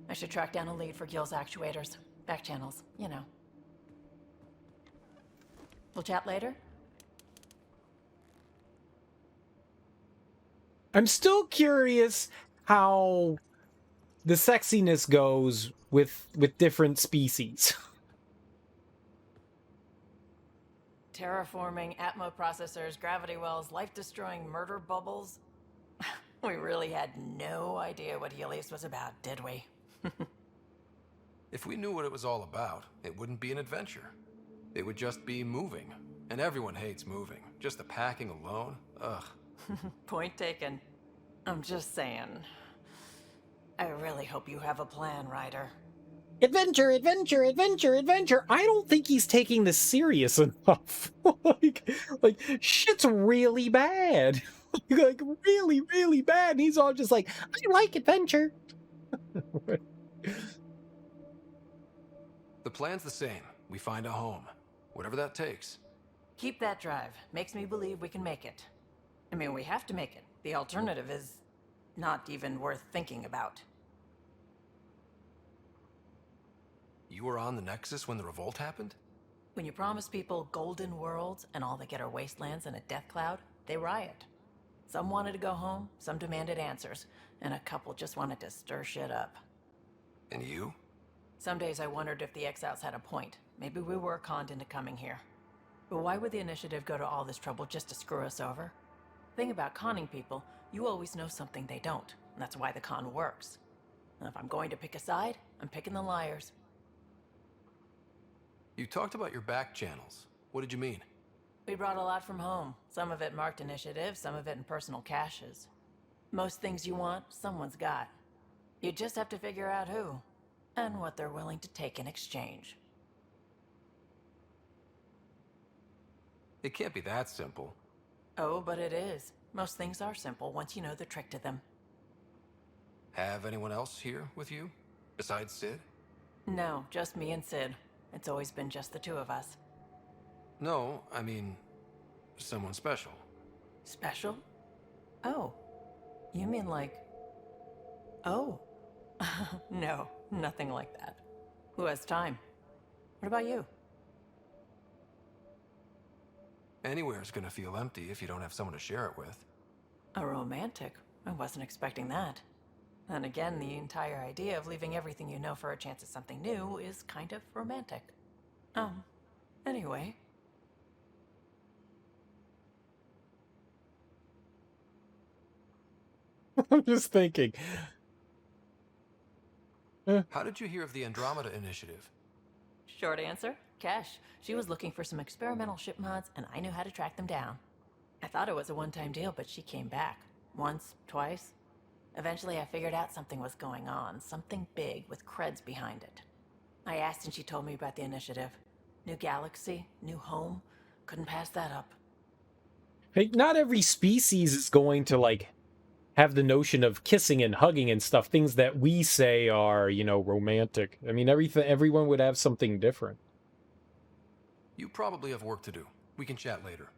Speaker 20: I should track down a lead for Gil's actuators. Back channels, you know. We'll chat later?
Speaker 1: I'm still curious how the sexiness goes with different species.
Speaker 20: Terraforming, Atmo processors, gravity wells, life-destroying murder bubbles. We really had no idea what Helios was about, did we?
Speaker 10: If we knew what it was all about, it wouldn't be an adventure. It would just be moving. And everyone hates moving. Just the packing alone, ugh.
Speaker 20: Point taken. I'm just saying. I really hope you have a plan, Ryder.
Speaker 1: Adventure, adventure, adventure, adventure. I don't think he's taking this serious enough. like shit's really bad. like really, really bad. And he's all just like, I like adventure.
Speaker 10: The plan's the same. We find a home. Whatever that takes.
Speaker 20: Keep that drive. Makes me believe we can make it. I mean, we have to make it. The alternative is not even worth thinking about.
Speaker 10: You were on the Nexus when the revolt happened?
Speaker 20: When you promise people golden worlds and all they get are wastelands and a death cloud, they riot. Some wanted to go home, some demanded answers, and a couple just wanted to stir shit up.
Speaker 10: And you?
Speaker 20: Some days I wondered if the exiles had a point. Maybe we were conned into coming here. But why would the initiative go to all this trouble just to screw us over? Thing about conning people, you always know something they don't. And that's why the con works. And if I'm going to pick a side, I'm picking the liars.
Speaker 10: You talked about your back channels. What did you mean?
Speaker 20: We brought a lot from home. Some of it marked initiative, some of it in personal caches. Most things you want, someone's got. You just have to figure out who. And what they're willing to take in exchange.
Speaker 10: It can't be that simple.
Speaker 20: Oh, but it is. Most things are simple once you know the trick to them.
Speaker 10: Have anyone else here with you? Besides Sid?
Speaker 20: No, just me and Sid. It's always been just the two of us.
Speaker 10: No, I mean, someone special.
Speaker 20: Special? Oh. You mean like... Oh. No, nothing like that. Who has time? What about you?
Speaker 10: Anywhere's gonna feel empty if you don't have someone to share it with.
Speaker 20: A romantic? I wasn't expecting that. And again, the entire idea of leaving everything you know for a chance at something new is kind of romantic. Anyway.
Speaker 1: I'm just thinking.
Speaker 10: How did you hear of the Andromeda initiative?
Speaker 20: Short answer, Cash. She was looking for some experimental ship mods, and I knew how to track them down. I thought it was a one-time deal, but she came back. Once, twice. Eventually, I figured out something was going on. Something big with creds behind it. I asked and she told me about the initiative. New galaxy, new home. Couldn't pass that up.
Speaker 1: Hey, not every species is going to, like, have the notion of kissing and hugging and stuff. Things that we say are, you know, romantic. I mean, everyone would have something different.
Speaker 10: You probably have work to do. We can chat later.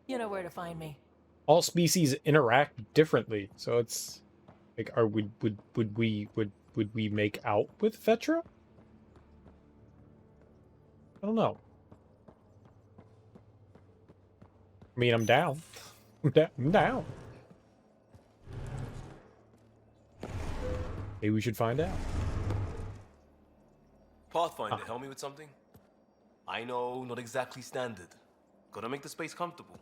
Speaker 20: You know where to find me.
Speaker 1: All species interact differently, so it's like, would we make out with Vetra? I don't know. I mean, I'm down. I'm down. Maybe we should find out.
Speaker 8: Pathfinder, help me with something? I know, not exactly standard. Gotta make the space comfortable.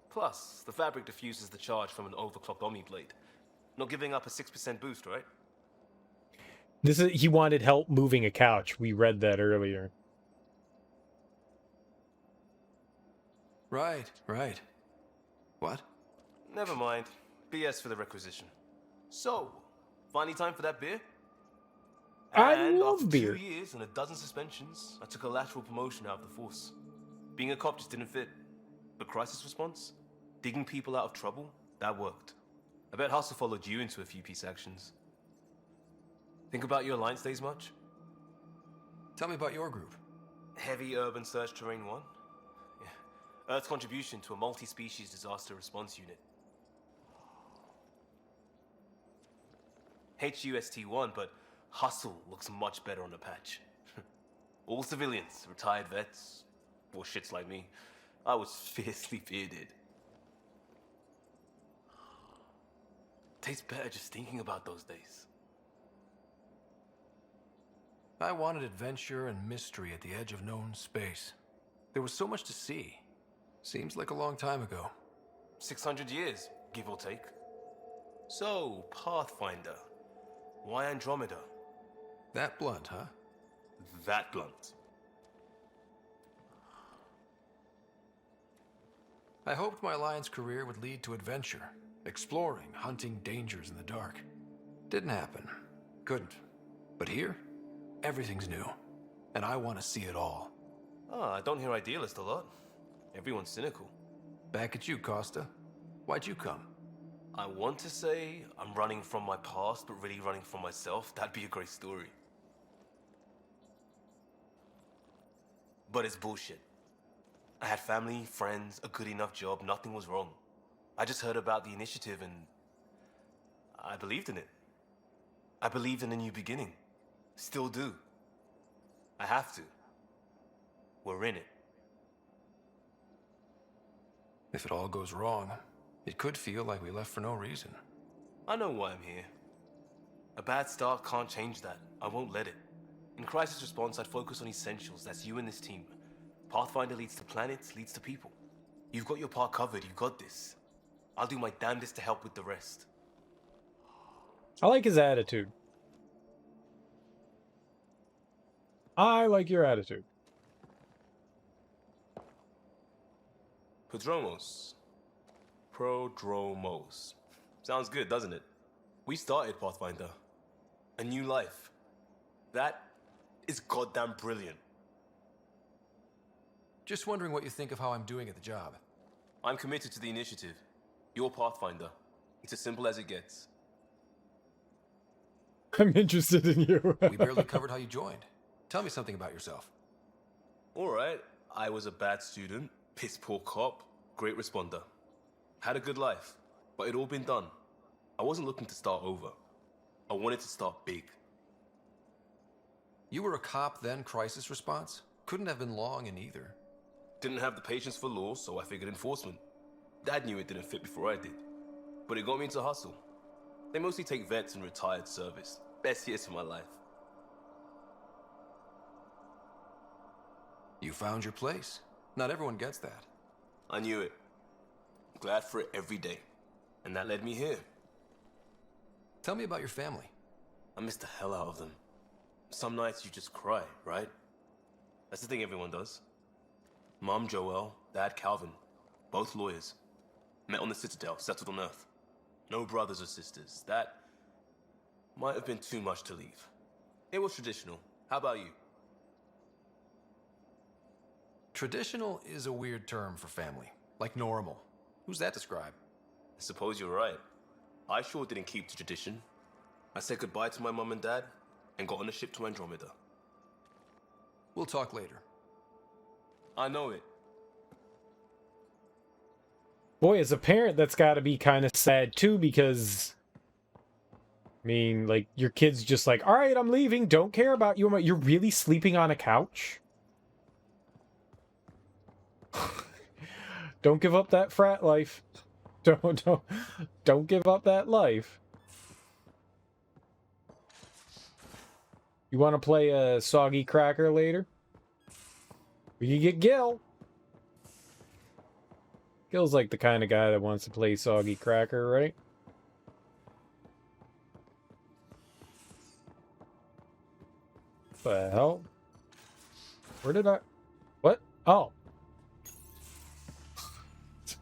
Speaker 8: Plus, the fabric diffuses the charge from an overclocked Omni blade. Not giving up a 6% boost, right?
Speaker 1: He wanted help moving a couch. We read that earlier.
Speaker 10: Right. What?
Speaker 8: Never mind. BS for the requisition. So, finally time for that beer?
Speaker 1: I love
Speaker 8: after
Speaker 1: beer.
Speaker 8: 2 years and a dozen suspensions, I took a lateral promotion out of the force. Being a cop just didn't fit. But crisis response? Digging people out of trouble? That worked. I bet Hustle followed you into a few peace actions. Think about your Alliance days much?
Speaker 10: Tell me about your group.
Speaker 8: Heavy Urban Search Terrain 1? Yeah. Earth's contribution to a multi-species disaster response unit. HUST-1, but Hustle looks much better on the patch. All civilians, retired vets, or shits like me. I was fiercely bearded. Tastes better just thinking about those days.
Speaker 10: I wanted adventure and mystery at the edge of known space. There was so much to see. Seems like a long time ago.
Speaker 8: 600 years, give or take. So, Pathfinder. Why Andromeda?
Speaker 10: That blunt, huh?
Speaker 8: That blunt.
Speaker 10: I hoped my Alliance career would lead to adventure, exploring, hunting dangers in the dark. Didn't happen. Couldn't. But here, everything's new. And I want to see it all.
Speaker 8: Ah, I don't hear idealist a lot. Everyone's cynical.
Speaker 10: Back at you, Costa. Why'd you come?
Speaker 8: I want to say I'm running from my past, but really running from myself. That'd be a great story. But it's bullshit. I had family, friends, a good enough job, nothing was wrong. I just heard about the initiative and I believed in it. I believed in a new beginning. Still do. I have to. We're in it.
Speaker 10: If it all goes wrong, it could feel like we left for no reason.
Speaker 8: I know why I'm here. A bad start can't change that. I won't let it. In crisis response, I'd focus on essentials. That's you and this team. Pathfinder leads to planets, leads to people. You've got your part covered. You've got this. I'll do my damnedest to help with the rest.
Speaker 1: I like his attitude. I like your attitude.
Speaker 8: Prodromos. Prodromos. Sounds good, doesn't it? We started Pathfinder. A new life. That is goddamn brilliant.
Speaker 10: Just wondering what you think of how I'm doing at the job.
Speaker 8: I'm committed to the initiative. You're Pathfinder. It's as simple as it gets.
Speaker 1: I'm interested in you.
Speaker 10: We barely covered how you joined. Tell me something about yourself.
Speaker 8: Alright, I was a bad student, piss poor cop, great responder. Had a good life, but it'd all been done. I wasn't looking to start over. I wanted to start big.
Speaker 10: You were a cop, then crisis response? Couldn't have been long in either.
Speaker 8: Didn't have the patience for law, so I figured enforcement. Dad knew it didn't fit before I did. But it got me into hustle. They mostly take vets and retired service. Best years of my life.
Speaker 10: You found your place. Not everyone gets that.
Speaker 8: I knew it. Glad for it every day. And that led me here.
Speaker 10: Tell me about your family.
Speaker 8: I miss the hell out of them. Some nights you just cry, right? That's the thing everyone does. Mom Joelle, Dad Calvin. Both lawyers. Met on the Citadel, settled on Earth. No brothers or sisters. That might have been too much to leave. It was traditional. How about you?
Speaker 10: Traditional is a weird term for family. Like normal. Who's that describe?
Speaker 8: I suppose you're right. I sure didn't keep to tradition. I said goodbye to my mom and dad and got on a ship to Andromeda.
Speaker 10: We'll talk later.
Speaker 8: I know it.
Speaker 1: Boy, as a parent, that's got to be kind of sad too, because I mean, like, your kid's just like, all right, I'm leaving, don't care about you. You're really sleeping on a couch? Don't give up that frat life. Don't give up that life. You want to play a soggy cracker later? We can get Gil. Gil's like the kind of guy that wants to play soggy cracker, right? The hell? Where did I... What? Oh.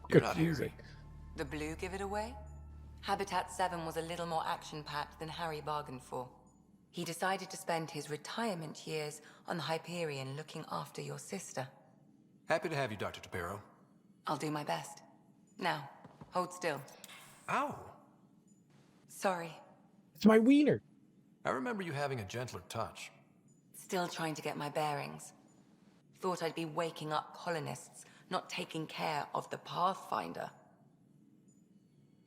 Speaker 10: You're not Harry.
Speaker 17: The blue give it away? Habitat 7 was a little more action-packed than Harry bargained for. He decided to spend his retirement years on the Hyperion looking after your sister.
Speaker 10: Happy to have you, Dr. Tapero.
Speaker 17: I'll do my best. Now, hold still.
Speaker 10: Ow!
Speaker 17: Sorry.
Speaker 1: It's my wiener.
Speaker 10: I remember you having a gentler touch.
Speaker 17: Still trying to get my bearings. Thought I'd be waking up colonists, not taking care of the Pathfinder.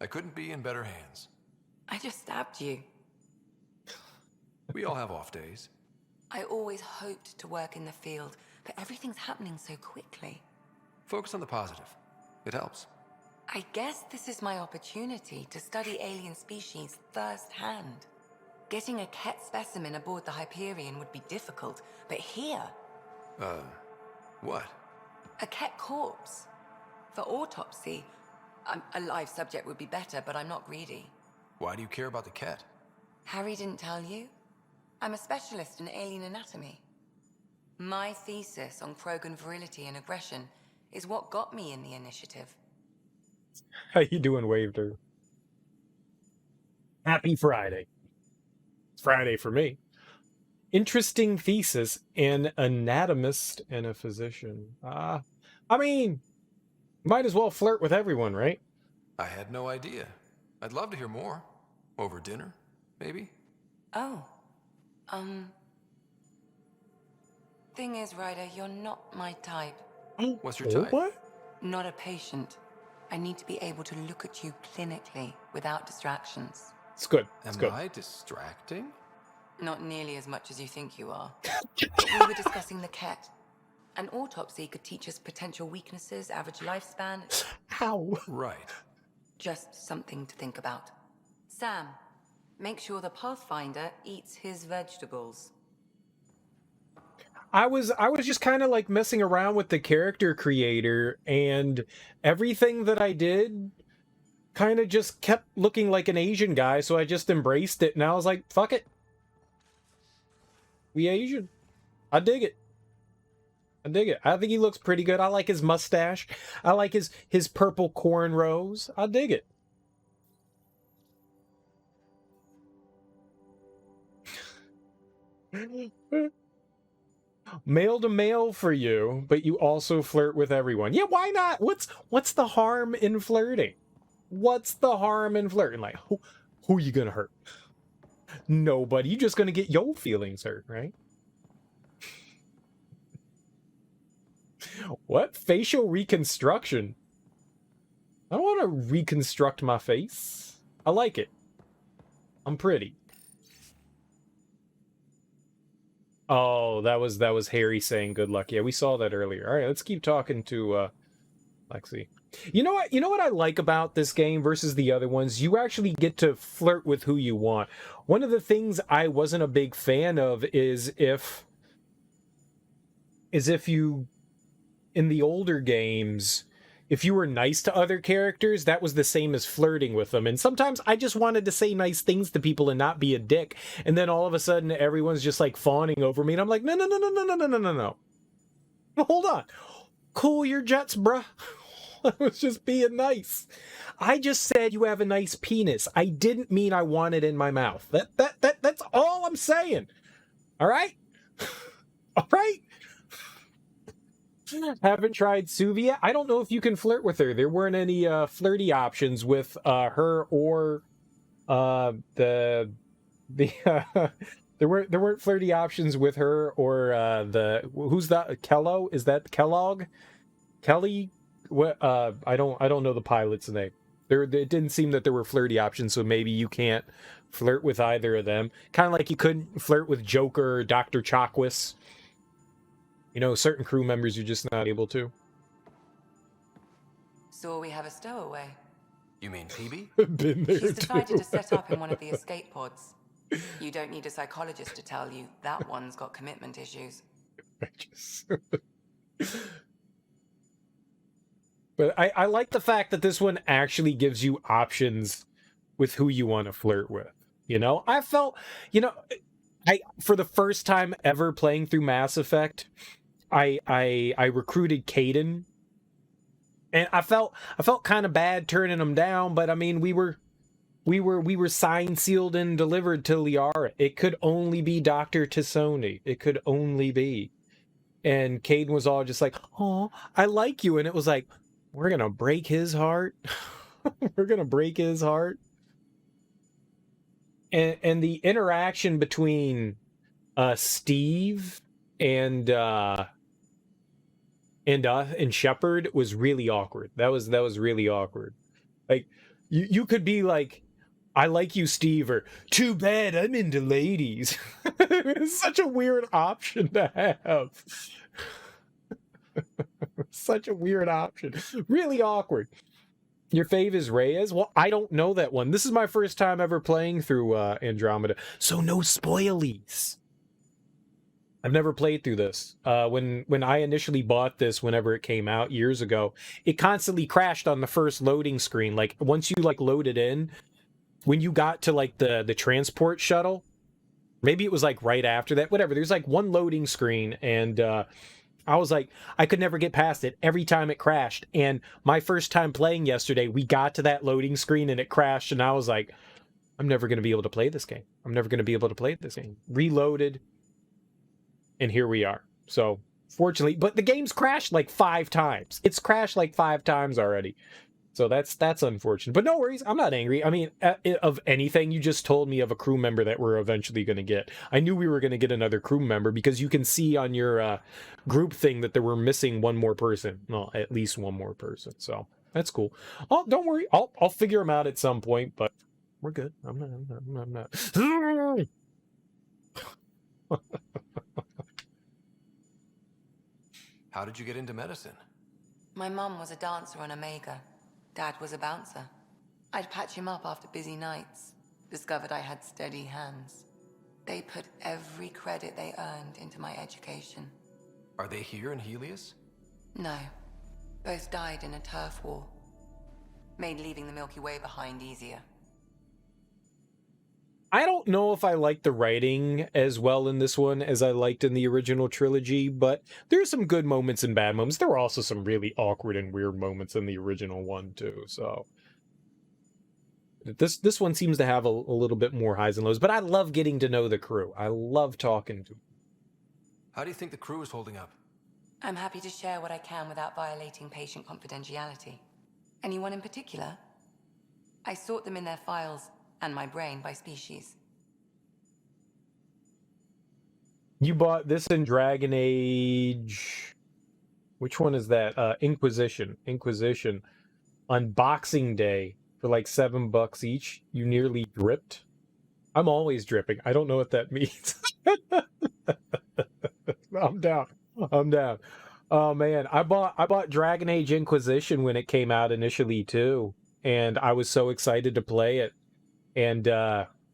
Speaker 10: I couldn't be in better hands.
Speaker 17: I just stabbed you.
Speaker 10: We all have off days.
Speaker 17: I always hoped to work in the field, but everything's happening so quickly.
Speaker 10: Focus on the positive. It helps.
Speaker 17: I guess this is my opportunity to study alien species firsthand. Getting a Ket specimen aboard the Hyperion would be difficult, but here...
Speaker 10: What?
Speaker 17: A Ket corpse. For autopsy. A live subject would be better, but I'm not greedy.
Speaker 10: Why do you care about the Ket?
Speaker 17: Harry didn't tell you? I'm a specialist in alien anatomy. My thesis on Krogan virility and aggression is what got me in the initiative.
Speaker 1: How you doing, Waver? Happy Friday. It's Friday for me. Interesting thesis, an anatomist and a physician. I mean, might as well flirt with everyone, right?
Speaker 10: I had no idea. I'd love to hear more. Over dinner, maybe?
Speaker 17: Oh. Thing is, Ryder, you're not my type.
Speaker 10: What's your type?
Speaker 1: What?
Speaker 17: Not a patient. I need to be able to look at you clinically without distractions.
Speaker 1: It's good.
Speaker 10: Am I distracting?
Speaker 17: Not nearly as much as you think you are. But we were discussing the Ket. An autopsy could teach us potential weaknesses, average lifespan.
Speaker 1: How?
Speaker 10: Right.
Speaker 17: Just something to think about. Sam, make sure the Pathfinder eats his vegetables.
Speaker 1: I was just kind of like messing around with the character creator, and everything that I did kind of just kept looking like an Asian guy, so I just embraced it, and I was like, fuck it. We Asian. I dig it. I dig it. I think he looks pretty good. I like his mustache. I like his purple cornrows. I dig it. Male to male for you, but you also flirt with everyone. Yeah, why not? What's the harm in flirting? What's the harm in flirting? Like, who you gonna hurt? Nobody. You're just gonna get your feelings hurt, right? What? Facial reconstruction? I don't want to reconstruct my face. I like it. I'm pretty. Oh, that was Harry saying good luck. Yeah, we saw that earlier. All right, let's keep talking to Lexi. You know what? You know what I like about this game versus the other ones? You actually get to flirt with who you want. One of the things I wasn't a big fan of is if you, in the older games, if you were nice to other characters, that was the same as flirting with them. And sometimes I just wanted to say nice things to people and not be a dick. And then all of a sudden, everyone's just like fawning over me. And I'm like, no. Hold on. Cool your jets, bruh. I was just being nice. I just said you have a nice penis. I didn't mean I want it in my mouth. That's all I'm saying. All right? All right? Haven't tried Suvia. I don't know if you can flirt with her. There weren't any flirty options with her or there weren't flirty options with her or who's that? Kello? Is that Kellogg? Kelly? What? I don't know the pilot's name. It didn't seem that there were flirty options, so maybe you can't flirt with either of them. Kind of like you couldn't flirt with Joker or Dr. Chakwas. You know, certain crew members you're just not able to.
Speaker 17: So we have a stowaway.
Speaker 10: You mean PB?
Speaker 1: Been there
Speaker 17: She's decided
Speaker 1: too.
Speaker 17: to set up in one of the escape pods. You don't need a psychologist to tell you that one's got commitment issues.
Speaker 1: But I like the fact that this one actually gives you options with who you want to flirt with. You know, I felt, you know, for the first time ever playing through Mass Effect, I recruited Caden, and I felt kind of bad turning him down, but I mean we were signed, sealed, and delivered to Liara. It could only be Dr. Tassoni. It could only be. And Caden was all just like, "Oh, I like you," and it was like, we're gonna break his heart. We're gonna break his heart. and the interaction between Steve and Shepard was really awkward. That was really awkward. Like you could be like, I like you, Steve, or too bad I'm into ladies. It's such a weird option to have. Such a weird option. Really awkward. Your fave is Reyes? Well, I don't know that one. This is my first time ever playing through Andromeda, so no spoilies. I've never played through this. When I initially bought this, whenever it came out years ago, it constantly crashed on the first loading screen. Like once you like loaded in, when you got to like the transport shuttle, maybe it was like right after that. Whatever. There's like one loading screen, and I was like, I could never get past it every time it crashed. And my first time playing yesterday, we got to that loading screen and it crashed, and I was like, I'm never going to be able to play this game. I'm never going to be able to play this game. Reloaded. And here we are. So, fortunately, but the game's crashed like 5 times. It's crashed like 5 times already. So that's unfortunate. But no worries, I'm not angry. I mean, of anything, you just told me of a crew member that we're eventually going to get. I knew we were going to get another crew member because you can see on your group thing that they were missing one more person. Well, at least one more person. So, that's cool. Oh, don't worry. I'll figure them out at some point, but we're good. I'm not.
Speaker 10: How did you get into medicine?
Speaker 17: My mum was a dancer on Omega. Dad was a bouncer. I'd patch him up after busy nights. Discovered I had steady hands. They put every credit they earned into my education.
Speaker 10: Are they here in Helios?
Speaker 17: No. Both died in a turf war. Made leaving the Milky Way behind easier.
Speaker 1: I don't know if I like the writing as well in this one as I liked in the original trilogy, but there's some good moments and bad moments. There were also some really awkward and weird moments in the original one too, so this one seems to have a little bit more highs and lows, but I love getting to know the crew. I love talking to them.
Speaker 10: How do you think the crew is holding up?
Speaker 17: I'm happy to share what I can without violating patient confidentiality. Anyone in particular? I sort them in their files and my brain by species.
Speaker 1: You bought this in Dragon Age. Which one is that? Inquisition. On Boxing Day for like $7 each. You nearly dripped. I'm always dripping. I don't know what that means. I'm down. Oh man, I bought Dragon Age Inquisition when it came out initially too, and I was so excited to play it. And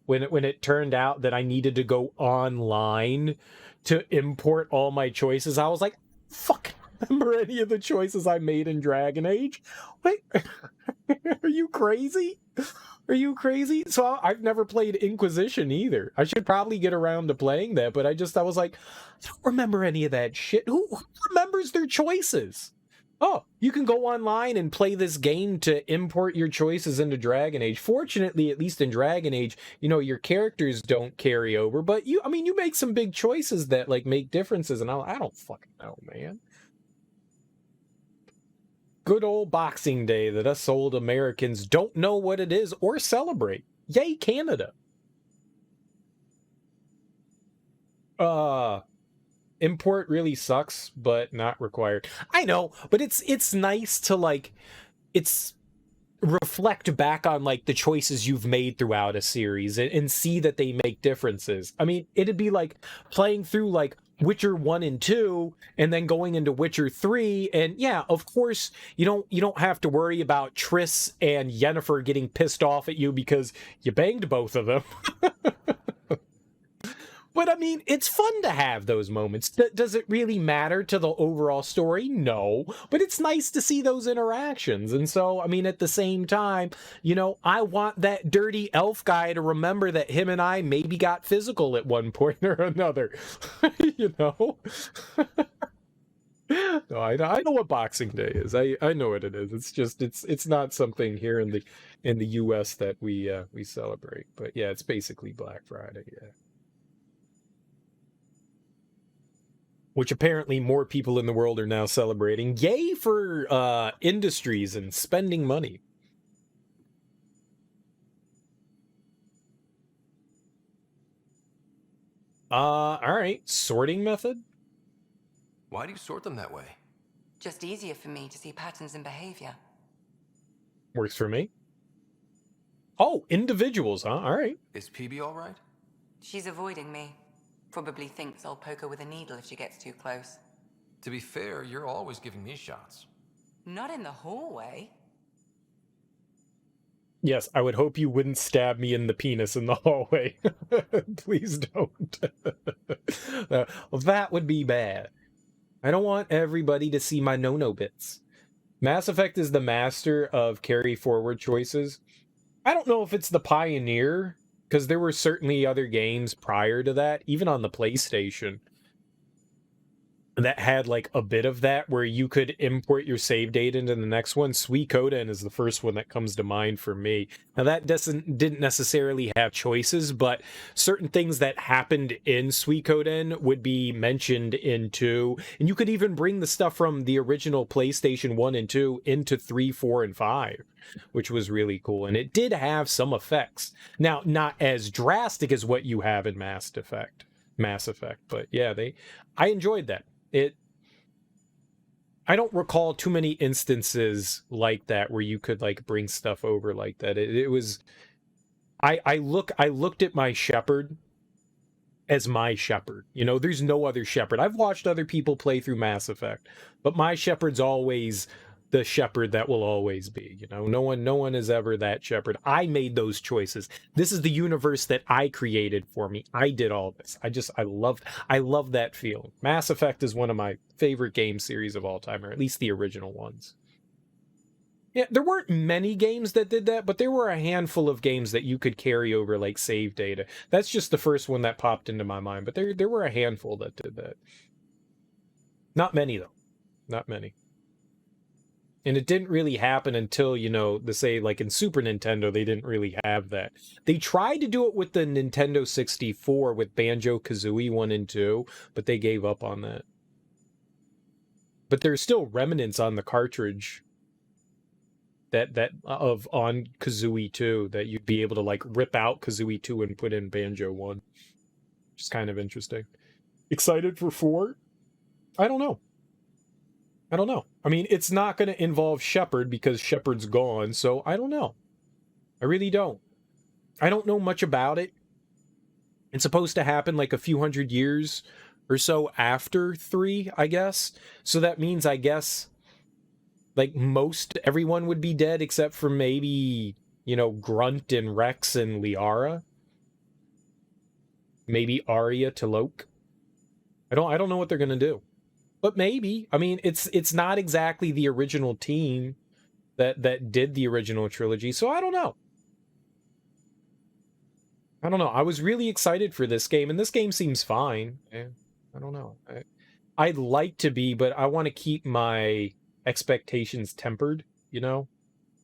Speaker 1: when it turned out that I needed to go online to import all my choices, I was like, fuck, remember any of the choices I made in Dragon Age? Wait, are you crazy? Are you crazy? So I've never played Inquisition either. I should probably get around to playing that, but I was like, I don't remember any of that shit. Who remembers their choices? Oh, you can go online and play this game to import your choices into Dragon Age. Fortunately, at least in Dragon Age, you know, your characters don't carry over, but you make some big choices that like make differences, and I don't fucking know, man. Good old Boxing Day that us old Americans don't know what it is or celebrate. Yay, Canada. Import really sucks, but not required. I know, but it's nice to like, it's reflect back on like the choices you've made throughout a series and see that they make differences. I mean, it'd be like playing through like Witcher 1 and 2 and then going into Witcher 3, and yeah, of course you don't have to worry about Triss and Yennefer getting pissed off at you because you banged both of them. But I mean, it's fun to have those moments. Does it really matter to the overall story? No. But it's nice to see those interactions. And so, I mean, at the same time, you know, I want that dirty elf guy to remember that him and I maybe got physical at one point or another. You know? No, I know what Boxing Day is. I know what it is. It's just it's not something here in the US that we celebrate. But yeah, it's basically Black Friday, yeah. Which apparently more people in the world are now celebrating. Yay for industries and spending money. Alright. Sorting method?
Speaker 10: Why do you sort them that way?
Speaker 17: Just easier for me to see patterns in behavior.
Speaker 1: Works for me. Oh, individuals, huh? Alright.
Speaker 10: Is PB alright?
Speaker 17: She's avoiding me. Probably thinks I'll poke her with a needle if she gets too close.
Speaker 10: To be fair, you're always giving me shots.
Speaker 17: Not in the hallway.
Speaker 1: Yes, I would hope you wouldn't stab me in the penis in the hallway. Please don't. That would be bad. I don't want everybody to see my no-no bits. Mass Effect is the master of carry-forward choices. I don't know if it's the pioneer, because there were certainly other games prior to that, even on the PlayStation, that had like a bit of that where you could import your save data into the next one. Suikoden is the first one that comes to mind for me. Now that didn't necessarily have choices, but certain things that happened in Suikoden would be mentioned in 2, and you could even bring the stuff from the original PlayStation 1 and 2 into 3, 4, and 5, which was really cool. And it did have some effects. Now, not as drastic as what you have in Mass Effect, but yeah, I enjoyed that. I don't recall too many instances like that where you could like bring stuff over like that. It was I looked at my shepherd as my shepherd. You know, there's no other shepherd. I've watched other people play through Mass Effect, but my shepherd's always the shepherd that will always be. You know, no one is ever that shepherd. I made those choices. This is the universe that I created for me. I did all this. I love that feeling. Mass Effect is one of my favorite game series of all time, or at least the original ones. Yeah, there weren't many games that did that, but there were a handful of games that you could carry over like save data. That's just the first one that popped into my mind, but there were a handful that did that. Not many though. Not many. And it didn't really happen until, you know, say like in Super Nintendo, they didn't really have that. They tried to do it with the Nintendo 64 with Banjo-Kazooie 1 and 2, but they gave up on that. But there's still remnants on the cartridge that on Kazooie 2 that you'd be able to like rip out Kazooie 2 and put in Banjo 1. Which is kind of interesting. Excited for 4? I don't know. I mean, it's not going to involve Shepard because Shepard's gone, so I don't know. I really don't. I don't know much about it. It's supposed to happen like a few hundred years or so after 3, I guess. So that means, I guess, like most everyone would be dead except for maybe, you know, Grunt and Rex and Liara. Maybe Arya T'Loak. I don't know what they're going to do. But maybe. I mean, it's not exactly the original team that did the original trilogy, so I don't know. I was really excited for this game, and this game seems fine. I don't know. I'd like to be, but I want to keep my expectations tempered, you know?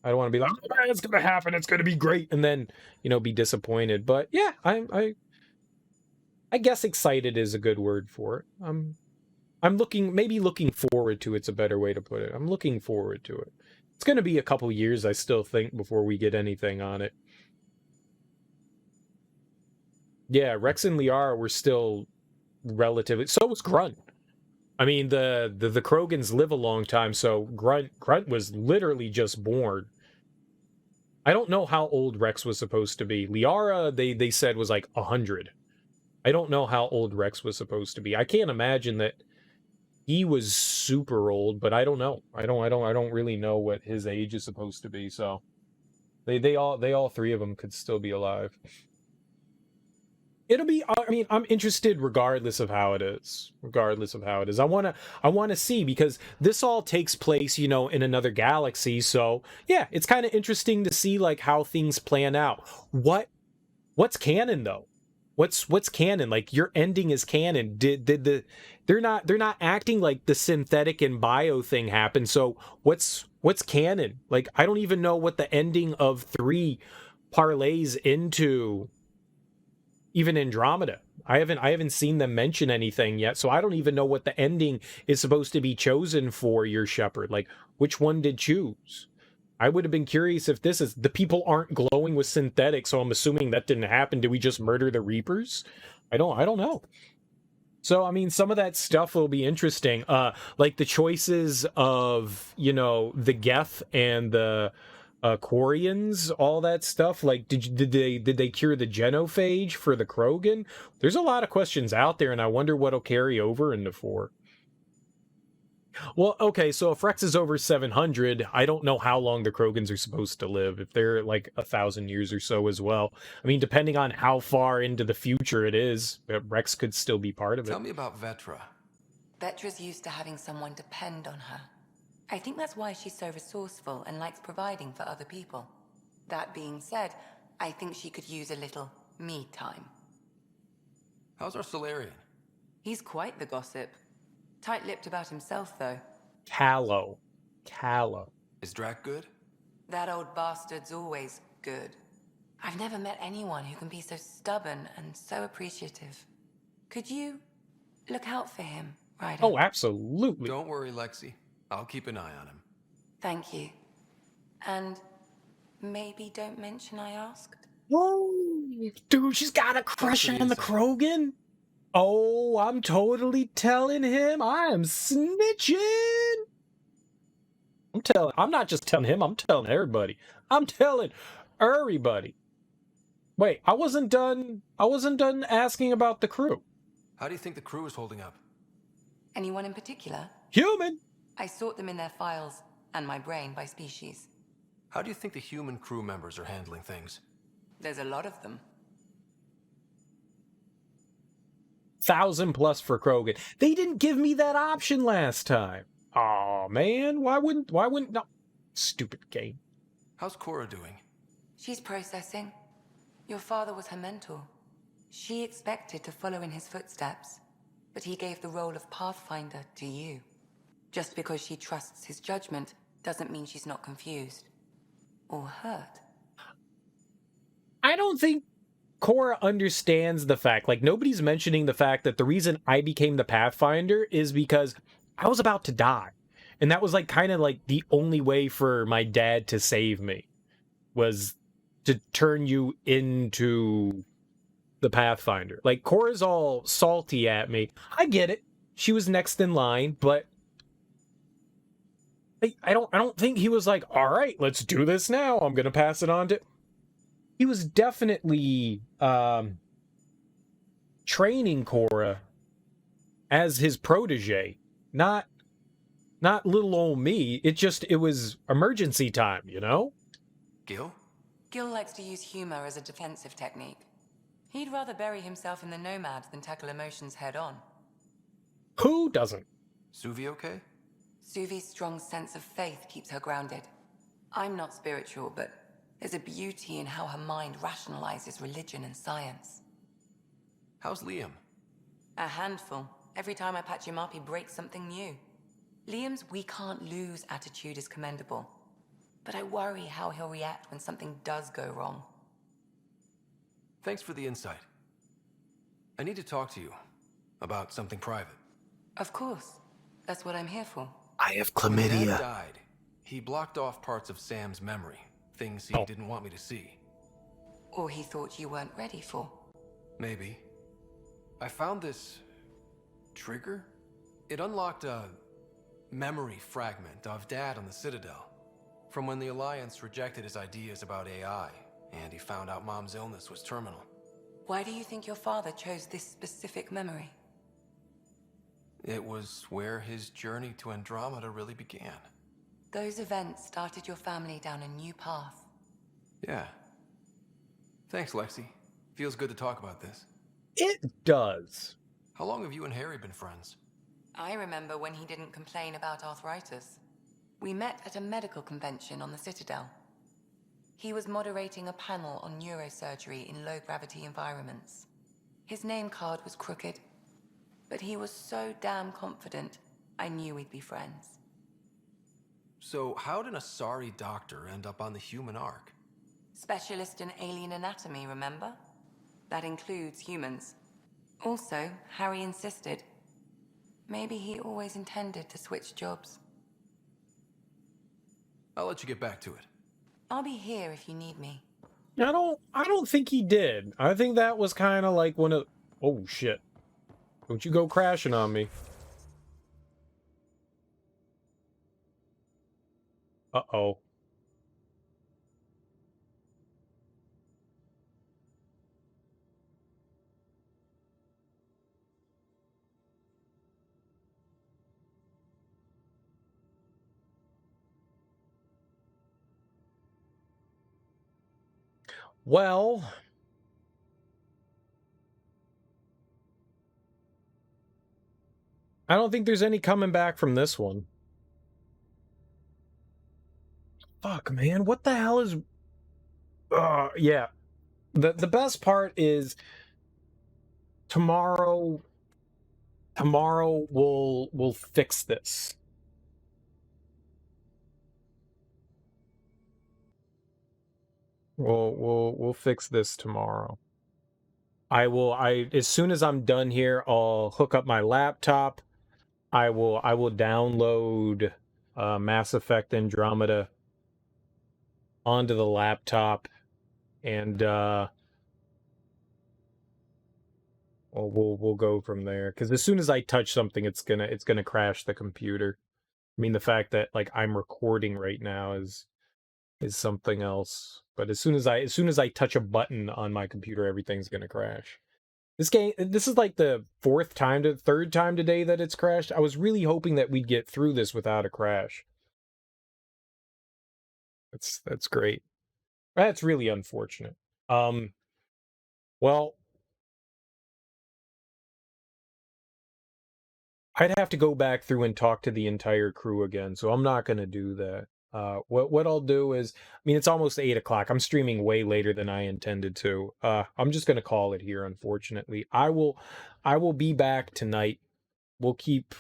Speaker 1: I don't want to be like, oh, it's going to happen, it's going to be great, and then, you know, be disappointed. But yeah, I guess excited is a good word for it. I'm looking forward to it's a better way to put it. I'm looking forward to it. It's going to be a couple years, I still think, before we get anything on it. Yeah, Rex and Liara were still relatively... So was Grunt. I mean, the Krogans live a long time, so Grunt was literally just born. I don't know how old Rex was supposed to be. Liara, they said, was like 100. I don't know how old Rex was supposed to be. I can't imagine that he was super old, but I don't know. I don't really know what his age is supposed to be. So they all three of them could still be alive. It'll be. I mean, I'm interested regardless of how it is. I want to see, because this all takes place, you know, in another galaxy. So yeah, it's kind of interesting to see like how things plan out. What's canon though? What's canon? Like, your ending is canon. They're not acting like the synthetic and bio thing happened. So what's canon? Like, I don't even know what the ending of 3 parlays into even Andromeda. I haven't seen them mention anything yet, so I don't even know what the ending is supposed to be chosen for your Shepherd. Like, which one did choose? I would have been curious if this is... The people aren't glowing with synthetic, so I'm assuming that didn't happen. Did we just murder the Reapers? I don't know. So, I mean, some of that stuff will be interesting. Like the choices of, the Geth and the Quarians, all that stuff. Like, did they cure the genophage for the Krogan? There's a lot of questions out there, and I wonder what'll carry over into 4. Well, okay, so if Rex is over 700, I don't know how long the Krogans are supposed to live. If they're like 1,000 years or so as well. I mean, depending on how far into the future it is, Rex could still be part of it.
Speaker 10: Tell me about Vetra.
Speaker 17: Vetra's used to having someone depend on her. I think that's why she's so resourceful and likes providing for other people. That being said, I think she could use a little me time.
Speaker 10: How's our Solarian?
Speaker 17: He's quite the gossip. Tight-lipped about himself, though.
Speaker 1: Callow.
Speaker 10: Is Drac good?
Speaker 17: That old bastard's always good. I've never met anyone who can be so stubborn and so appreciative. Could you look out for him, Ryder?
Speaker 1: Oh, absolutely.
Speaker 10: Don't worry, Lexi. I'll keep an eye on him.
Speaker 17: Thank you. And maybe don't mention I asked?
Speaker 1: Oh, dude, she's got a crush on the Krogan? Oh, I'm totally telling him. I am snitching. I'm not just telling him, I'm telling everybody. I'm telling everybody. Wait, I wasn't done asking about the crew.
Speaker 10: How do you think the crew is holding up?
Speaker 17: Anyone in particular?
Speaker 1: Human.
Speaker 17: I sort them in their files and my brain by species.
Speaker 10: How do you think the human crew members are handling things?
Speaker 17: There's a lot of them.
Speaker 1: 1,000+ for Krogan. They didn't give me that option last time. Oh man, why wouldn't no? Stupid game.
Speaker 10: How's Cora doing?
Speaker 17: She's processing. Your father was her mentor. She expected to follow in his footsteps, but he gave the role of Pathfinder to you. Just because she trusts his judgment doesn't mean she's not confused. Or hurt.
Speaker 1: I don't think Cora understands the fact, like nobody's mentioning the fact that the reason I became the Pathfinder is because I was about to die. And that was like kind of like the only way for my dad to save me was to turn you into the Pathfinder. Like Cora's all salty at me. I get it. She was next in line, but I don't think he was like, all right, let's do this now. I'm going to pass it on to... He was definitely training Cora as his protege, not little old me. It was emergency time, you know?
Speaker 10: Gil?
Speaker 17: Gil likes to use humor as a defensive technique. He'd rather bury himself in the Nomad than tackle emotions head on.
Speaker 1: Who doesn't?
Speaker 10: Suvi okay?
Speaker 17: Suvi's strong sense of faith keeps her grounded. I'm not spiritual, but there's a beauty in how her mind rationalizes religion and science.
Speaker 10: How's Liam?
Speaker 17: A handful. Every time I patch him up, he breaks something new. Liam's we can't lose attitude is commendable. But I worry how he'll react when something does go wrong.
Speaker 10: Thanks for the insight. I need to talk to you about something private.
Speaker 17: Of course. That's what I'm here for.
Speaker 10: I have chlamydia. When Dad died, he blocked off parts of Sam's memory. Things he didn't want me to see.
Speaker 17: Or he thought you weren't ready for.
Speaker 10: Maybe. I found this... trigger? It unlocked a memory fragment of Dad on the Citadel. From when the Alliance rejected his ideas about AI, and he found out Mom's illness was terminal.
Speaker 17: Why do you think your father chose this specific memory?
Speaker 10: It was where his journey to Andromeda really began.
Speaker 17: Those events started your family down a new path.
Speaker 10: Yeah. Thanks, Lexi. Feels good to talk about this.
Speaker 1: It does.
Speaker 10: How long have you and Harry been friends?
Speaker 17: I remember when he didn't complain about arthritis. We met at a medical convention on the Citadel. He was moderating a panel on neurosurgery in low-gravity environments. His name card was crooked, but he was so damn confident, I knew we'd be friends.
Speaker 10: So how did a sorry doctor end up on the human ark?
Speaker 17: Specialist in alien anatomy, remember? That includes humans. Also, Harry insisted. Maybe he always intended to switch jobs.
Speaker 10: I'll let you get back to it.
Speaker 17: I'll be here if you need me.
Speaker 1: I don't think he did. I think that was kind of like one of Oh, shit. Don't you go crashing on me. Uh-oh. Well... I don't think there's any coming back from this one. Fuck, man. What the hell is... yeah. The best part is... Tomorrow we'll fix this. We'll fix this tomorrow. As soon as I'm done here, I'll hook up my laptop. I will download Mass Effect Andromeda onto the laptop, and we'll go from there. Because as soon as I touch something, it's gonna crash the computer. I mean, the fact that like I'm recording right now is something else. But as soon as I touch a button on my computer, everything's gonna crash. This is like the third time today that it's crashed. I was really hoping that we'd get through this without a crash. That's great. That's really unfortunate. Well, I'd have to go back through and talk to the entire crew again, so I'm not gonna do that. What I'll do is, I mean, it's almost 8 o'clock. I'm streaming way later than I intended to. I'm just gonna call it here, unfortunately. I will be back tonight. We'll keep...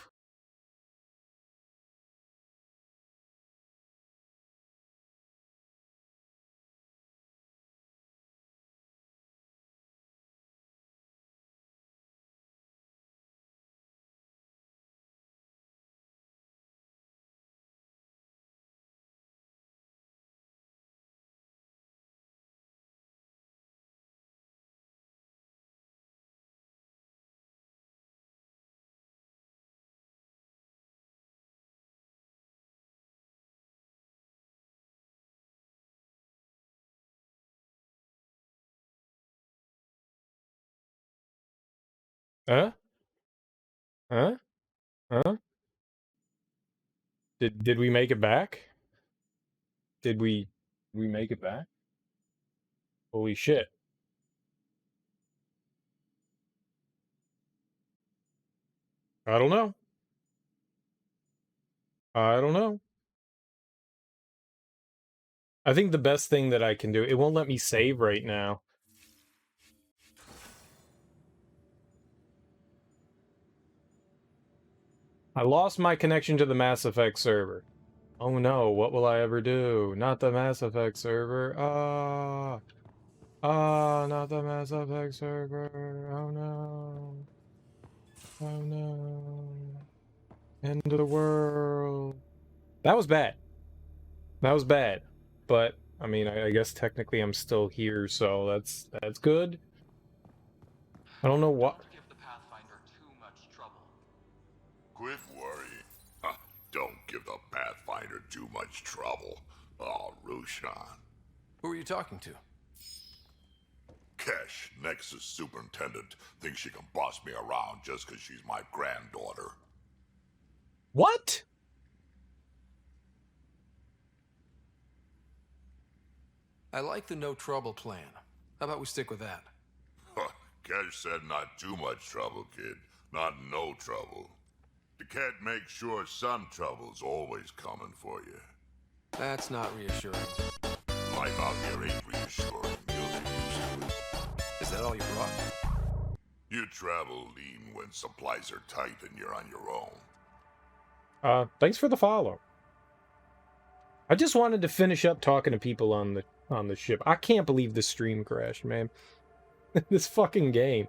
Speaker 1: Huh? Huh? Huh? Did we make it back? Did we make it back? Holy shit. I don't know. I don't know. I think the best thing that I can do, it won't let me save right now. I lost my connection to the Mass Effect server. Oh no, what will I ever do? Not the Mass Effect server. Not the Mass Effect server. Oh no. Oh no. End of the world. That was bad. That was bad. But, I mean, I guess technically I'm still here, so that's good. I don't know what...
Speaker 16: Quit worrying. Don't give the Pathfinder too much trouble. Oh, Rushan.
Speaker 10: Who are you talking to?
Speaker 16: Kesh, Nexus Superintendent, thinks she can boss me around just because she's my granddaughter.
Speaker 1: What?
Speaker 10: I like the no trouble plan. How about we stick with that?
Speaker 16: Kesh said not too much trouble, kid. Not no trouble. The cat makes sure some trouble's always coming for you.
Speaker 10: That's not reassuring.
Speaker 16: Life out here ain't reassuring. You'll get used to it.
Speaker 10: Is that all you brought?
Speaker 16: You travel lean when supplies are tight and you're on your own.
Speaker 1: Thanks for the follow. I just wanted to finish up talking to people on the ship. I can't believe this stream crashed, man. This fucking game.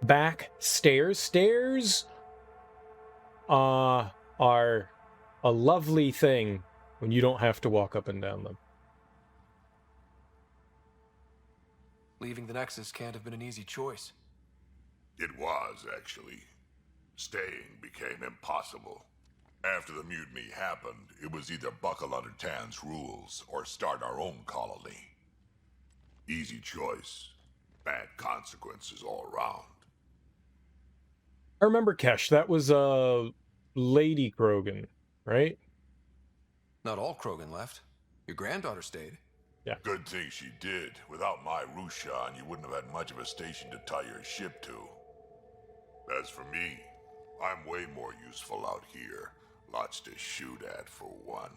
Speaker 1: Back stairs. Stairs are a lovely thing when you don't have to walk up and down them.
Speaker 10: Leaving the Nexus can't have been an easy choice.
Speaker 16: It was, actually. Staying became impossible. After the mutiny happened, it was either buckle under Tan's rules or start our own colony. Easy choice. Bad consequences all around.
Speaker 1: I remember, Kesh, that was Lady Krogan, right?
Speaker 10: Not all Krogan left. Your granddaughter stayed.
Speaker 1: Yeah.
Speaker 16: Good thing she did. Without my Rushan, you wouldn't have had much of a station to tie your ship to. As for me, I'm way more useful out here. Lots to shoot at, for one.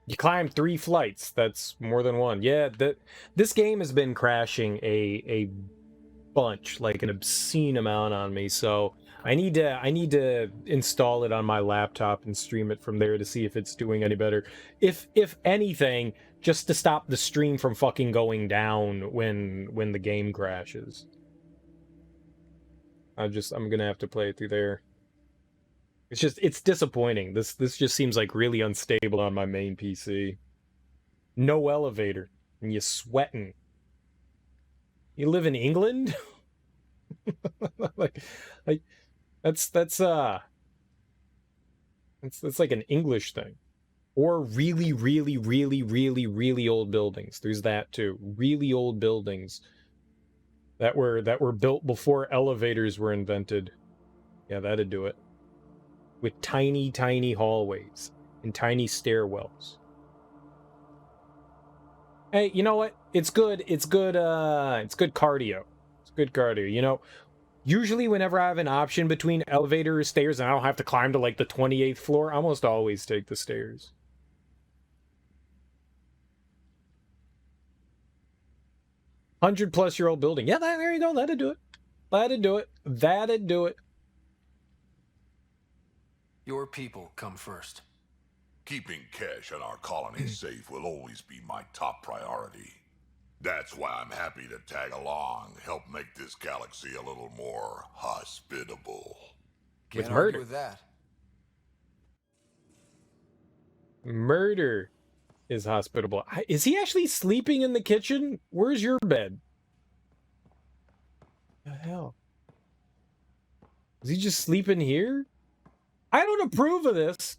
Speaker 1: You climbed 3 flights. That's more than one. Yeah, this game has been crashing a bunch, like an obscene amount on me. So I need to install it on my laptop and stream it from there to see if it's doing any better. If anything, just to stop the stream from fucking going down when the game crashes. I'm gonna have to play it through there. It's disappointing. This just seems like really unstable on my main PC. No elevator, and you sweating. You live in England? like that's like an English thing. Or really, really, really, really, really old buildings. There's that too. Really old buildings that were built before elevators were invented. Yeah, that'd do it. With tiny, tiny hallways and tiny stairwells. Hey, you know what? It's good. It's good cardio. It's good cardio. You know, usually whenever I have an option between elevator or stairs and I don't have to climb to like the 28th floor, I almost always take the stairs. +100-year-old building. Yeah, there you go. That'd do it. That'd do it. That'd do it.
Speaker 10: Your people come first.
Speaker 16: Keeping Kesh and our colony safe will always be my top priority. That's why I'm happy to tag along, help make this galaxy a little more hospitable.
Speaker 10: Can't argue with that.
Speaker 1: Murder is hospitable. Is he actually sleeping in the kitchen? Where's your bed? The hell? Is he just sleeping here? I don't approve of this.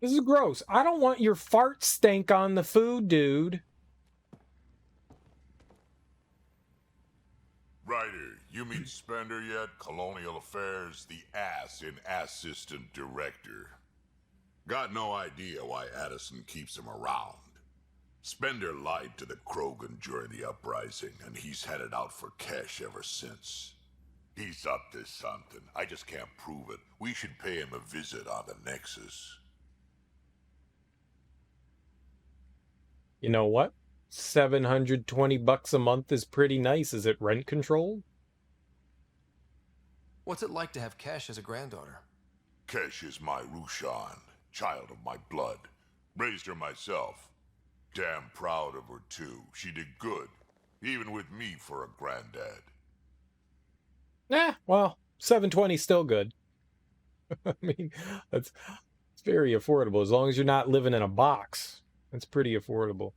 Speaker 1: This is gross. I don't want your fart stank on the food, dude.
Speaker 16: Ryder, you meet Spender yet? Colonial Affairs, the ass in assistant director. Got no idea why Addison keeps him around. Spender lied to the Krogan during the uprising, and he's headed out for Kesh ever since. He's up to something. I just can't prove it. We should pay him a visit on the Nexus.
Speaker 1: You know what? $720 a month is pretty nice. Is it rent controlled?
Speaker 10: What's it like to have Kesh as a granddaughter?
Speaker 16: Kesh is my Rushan, child of my blood. Raised her myself. Damn proud of her too. She did good, even with me for a granddad.
Speaker 1: Well, $720 still good. I mean, it's very affordable as long as you're not living in a box. It's pretty affordable.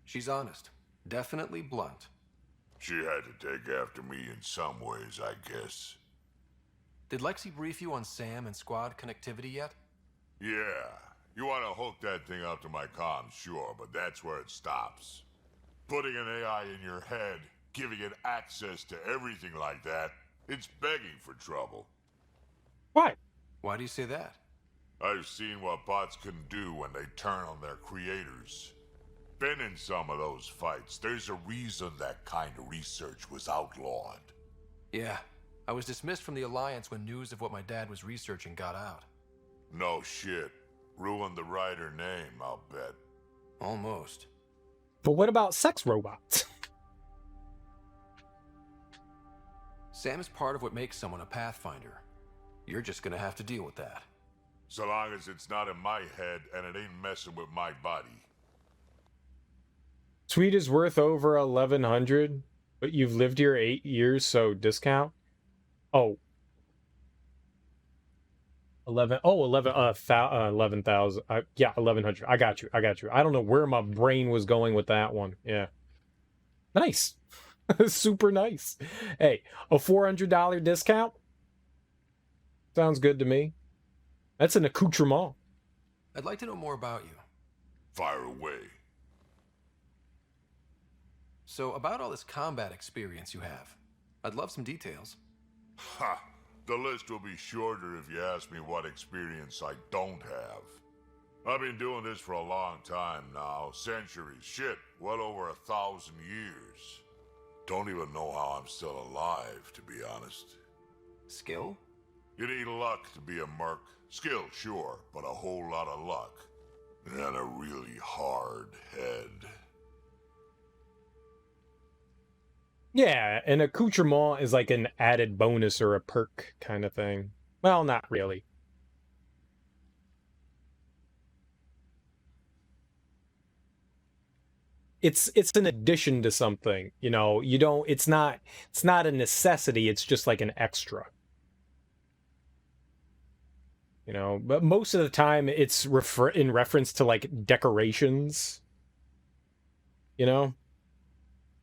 Speaker 10: She's honest. Definitely blunt.
Speaker 16: She had to take after me in some ways, I guess.
Speaker 10: Did Lexi brief you on Sam and squad connectivity yet?
Speaker 16: Yeah. You want to hook that thing up to my comms, sure, but that's where it stops. Putting an AI in your head, giving it access to everything like that, it's begging for trouble.
Speaker 1: Why?
Speaker 10: Why do you say that?
Speaker 16: I've seen what bots can do when they turn on their creators. Been in some of those fights. There's a reason that kind of research was outlawed.
Speaker 10: Yeah. I was dismissed from the Alliance when news of what my dad was researching got out.
Speaker 16: No shit. Ruined the Ryder name, I'll bet.
Speaker 10: Almost.
Speaker 1: But what about sex robots?
Speaker 10: Sam is part of what makes someone a Pathfinder. You're just gonna have to deal with that.
Speaker 16: So long as it's not in my head and it ain't messing with my body.
Speaker 1: Suite is worth over 1,100, but you've lived here 8 years, so discount? Oh. 11. Oh, 11. 11,000. Yeah, 1,100. I got you. I don't know where my brain was going with that one. Yeah. Nice. Super nice. Hey, a $400 discount? Sounds good to me. That's an accoutrement.
Speaker 10: I'd like to know more about you.
Speaker 16: Fire away.
Speaker 10: So, about all this combat experience you have, I'd love some details.
Speaker 16: Ha! The list will be shorter if you ask me what experience I don't have. I've been doing this for a long time now. Centuries. Shit, well over 1,000 years. Don't even know how I'm still alive, to be honest.
Speaker 10: Skill?
Speaker 16: You need luck to be a merc. Skill, sure, but a whole lot of luck. And a really hard head.
Speaker 1: Yeah, an accoutrement is like an added bonus or a perk kind of thing. Well, not really. It's an addition to something, you know. You don't. It's not a necessity. It's just like an extra. You know, but most of the time it's in reference to like decorations. You know,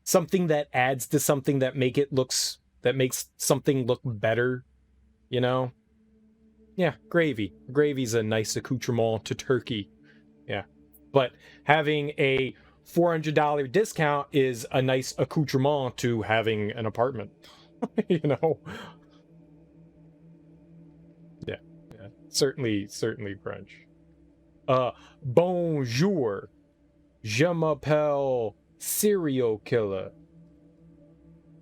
Speaker 1: something that adds to something that makes something look better. You know, yeah, gravy. Gravy's a nice accoutrement to turkey. Yeah, but having a $400 discount is a nice accoutrement to having an apartment. You know. Yeah. Certainly French. Bonjour. Je m'appelle serial killer.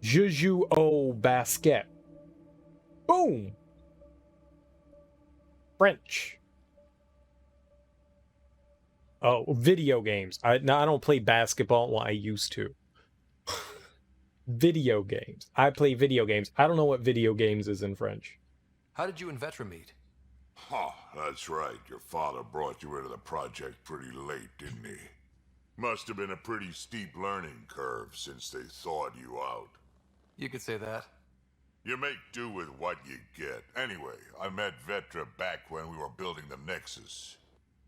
Speaker 1: Je joue au basket. Boom. French. Oh, video games. I don't play basketball. Well, I used to. Video games. I play video games. I don't know what video games is in French.
Speaker 10: How did you and Vetra meet?
Speaker 16: Huh, that's right. Your father brought you into the project pretty late, didn't he? Must have been a pretty steep learning curve since they thawed you out.
Speaker 10: You could say that.
Speaker 16: You make do with what you get. Anyway, I met Vetra back when we were building the Nexus.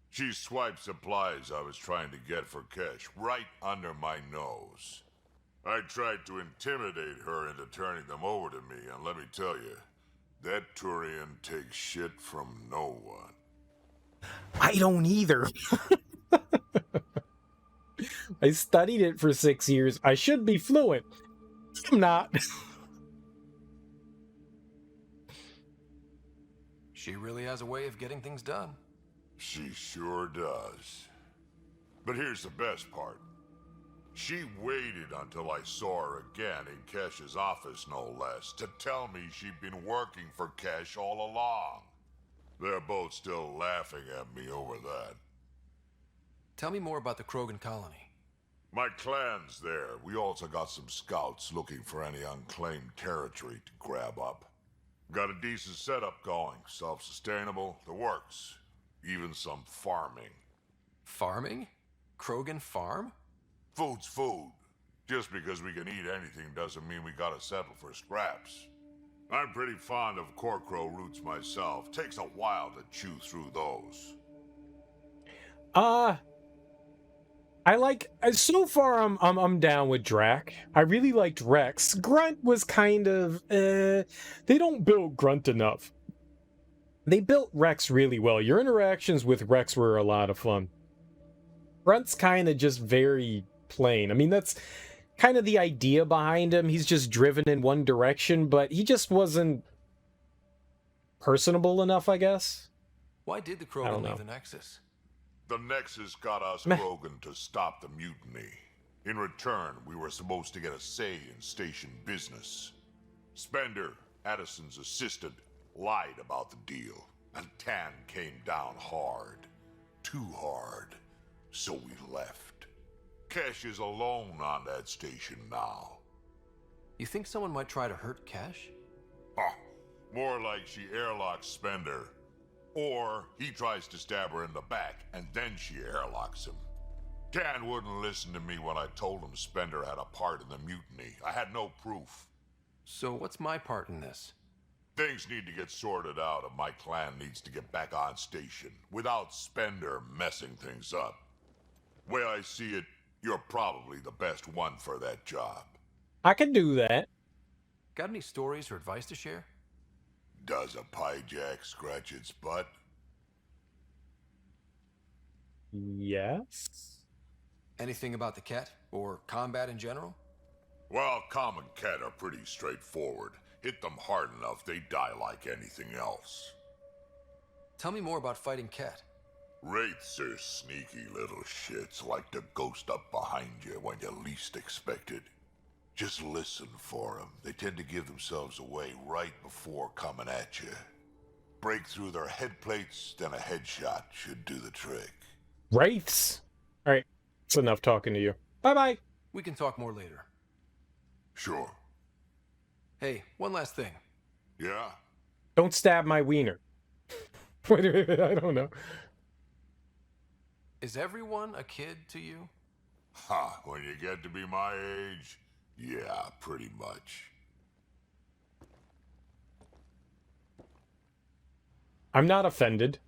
Speaker 16: She swiped supplies I was trying to get for cash right under my nose. I tried to intimidate her into turning them over to me, and let me tell you, that Turian takes shit from no one.
Speaker 1: I don't either. I studied it for 6 years. I should be fluent. I'm not.
Speaker 10: She really has a way of getting things done.
Speaker 16: She sure does. But here's the best part. She waited until I saw her again in Cash's office, no less, to tell me she'd been working for Cash all along. They're both still laughing at me over that.
Speaker 10: Tell me more about the Krogan colony.
Speaker 16: My clan's there. We also got some scouts looking for any unclaimed territory to grab up. Got a decent setup going. Self-sustainable, the works. Even some farming.
Speaker 10: Farming? Krogan farm?
Speaker 16: Food's food. Just because we can eat anything doesn't mean we gotta settle for scraps. I'm pretty fond of Corcrow roots myself. Takes a while to chew through those.
Speaker 1: I like, so far I'm down with Drac. I really liked Rex. Grunt was kind of they don't build Grunt enough. They built Rex really well. Your interactions with Rex were a lot of fun. Grunt's kind of just very plain. I mean, that's kind of the idea behind him. He's just driven in one direction, but he just wasn't personable enough, I guess.
Speaker 10: Why did the Krogan leave the Nexus?
Speaker 16: The Nexus got us Krogan to stop the mutiny. In return, we were supposed to get a say in station business. Spender, Addison's assistant, lied about the deal, and Tan came down hard. Too hard. So we left. Cash is alone on that station now.
Speaker 10: You think someone might try to hurt Cash?
Speaker 16: More like she airlocks Spender. Or he tries to stab her in the back, and then she airlocks him. Dan wouldn't listen to me when I told him Spender had a part in the mutiny. I had no proof.
Speaker 10: So what's my part in this?
Speaker 16: Things need to get sorted out, and my clan needs to get back on station without Spender messing things up. Way I see it, you're probably the best one for that job.
Speaker 1: I can do that.
Speaker 10: Got any stories or advice to share?
Speaker 16: Does a pyjak scratch its butt?
Speaker 1: Yes.
Speaker 10: Anything about the Ket, or combat in general?
Speaker 16: Well, common Ket are pretty straightforward. Hit them hard enough, they die like anything else.
Speaker 10: Tell me more about fighting Ket.
Speaker 16: Wraiths are sneaky little shits, like to ghost up behind you when you least expect it. Just listen for them. They tend to give themselves away right before coming at you. Break through their head plates, then a headshot should do the trick.
Speaker 1: Wraiths? Alright, it's enough talking to you. Bye-bye.
Speaker 10: We can talk more later.
Speaker 16: Sure.
Speaker 10: Hey, one last thing.
Speaker 16: Yeah?
Speaker 1: Don't stab my wiener. Wait, I don't know.
Speaker 10: Is everyone a kid to you?
Speaker 16: Ha, when you get to be my age, yeah, pretty much.
Speaker 1: I'm not offended.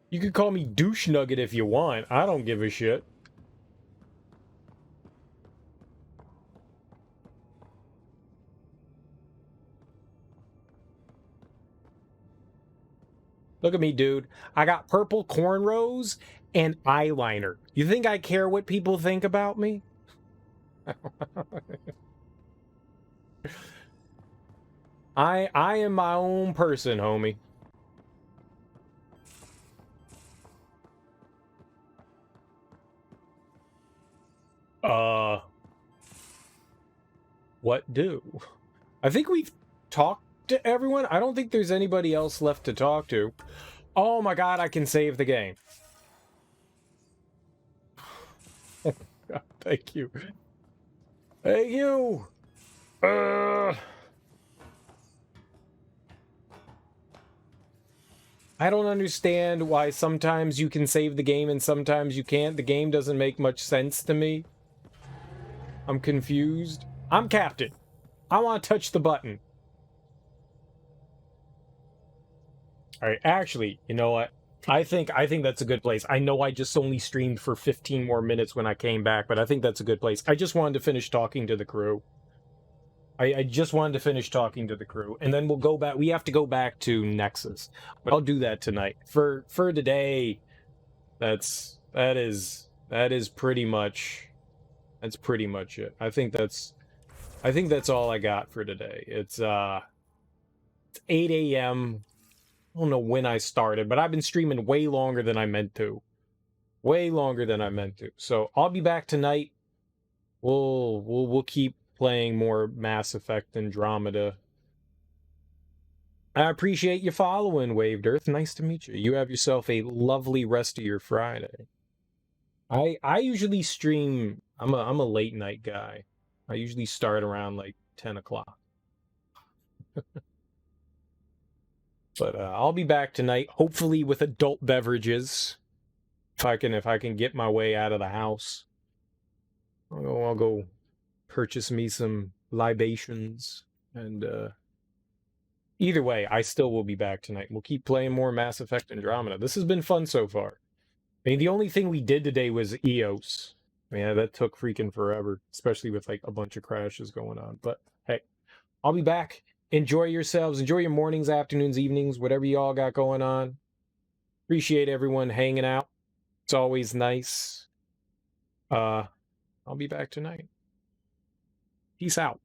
Speaker 1: You could call me douche nugget if you want. I don't give a shit. Look at me, dude. I got purple cornrows and eyeliner. You think I care what people think about me? I am my own person, homie. What do? I think we've talked to everyone. I don't think there's anybody else left to talk to. Oh my god, I can save the game. Oh god, thank you. Thank you. I don't understand why sometimes you can save the game and sometimes you can't. The game doesn't make much sense to me. I'm confused. I'm captain. I want to touch the button. All right, actually, you know what? I think that's a good place. I know I just only streamed for 15 more minutes when I came back, but I think that's a good place. I just wanted to finish talking to the crew. I just wanted to finish talking to the crew, and then we'll go back. We have to go back to Nexus, but I'll do that tonight. For today, that is pretty much it. I think that's all I got for today. It's 8 a.m. I don't know when I started, but I've been streaming way longer than I meant to. Way longer than I meant to. So I'll be back tonight. We'll keep playing more Mass Effect Andromeda. I appreciate you following, Waved Earth. Nice to meet you. You have yourself a lovely rest of your Friday. I usually stream. I'm a late night guy. I usually start around like 10 o'clock. But I'll be back tonight, hopefully with adult beverages. If I can get my way out of the house. I'll go purchase me some libations. And either way, I still will be back tonight. We'll keep playing more Mass Effect Andromeda. This has been fun so far. I mean, the only thing we did today was EOS. Man, that took freaking forever, especially with like a bunch of crashes going on. But hey, I'll be back. Enjoy yourselves. Enjoy your mornings, afternoons, evenings, whatever you all got going on. Appreciate everyone hanging out. It's always nice. I'll be back tonight. Peace out.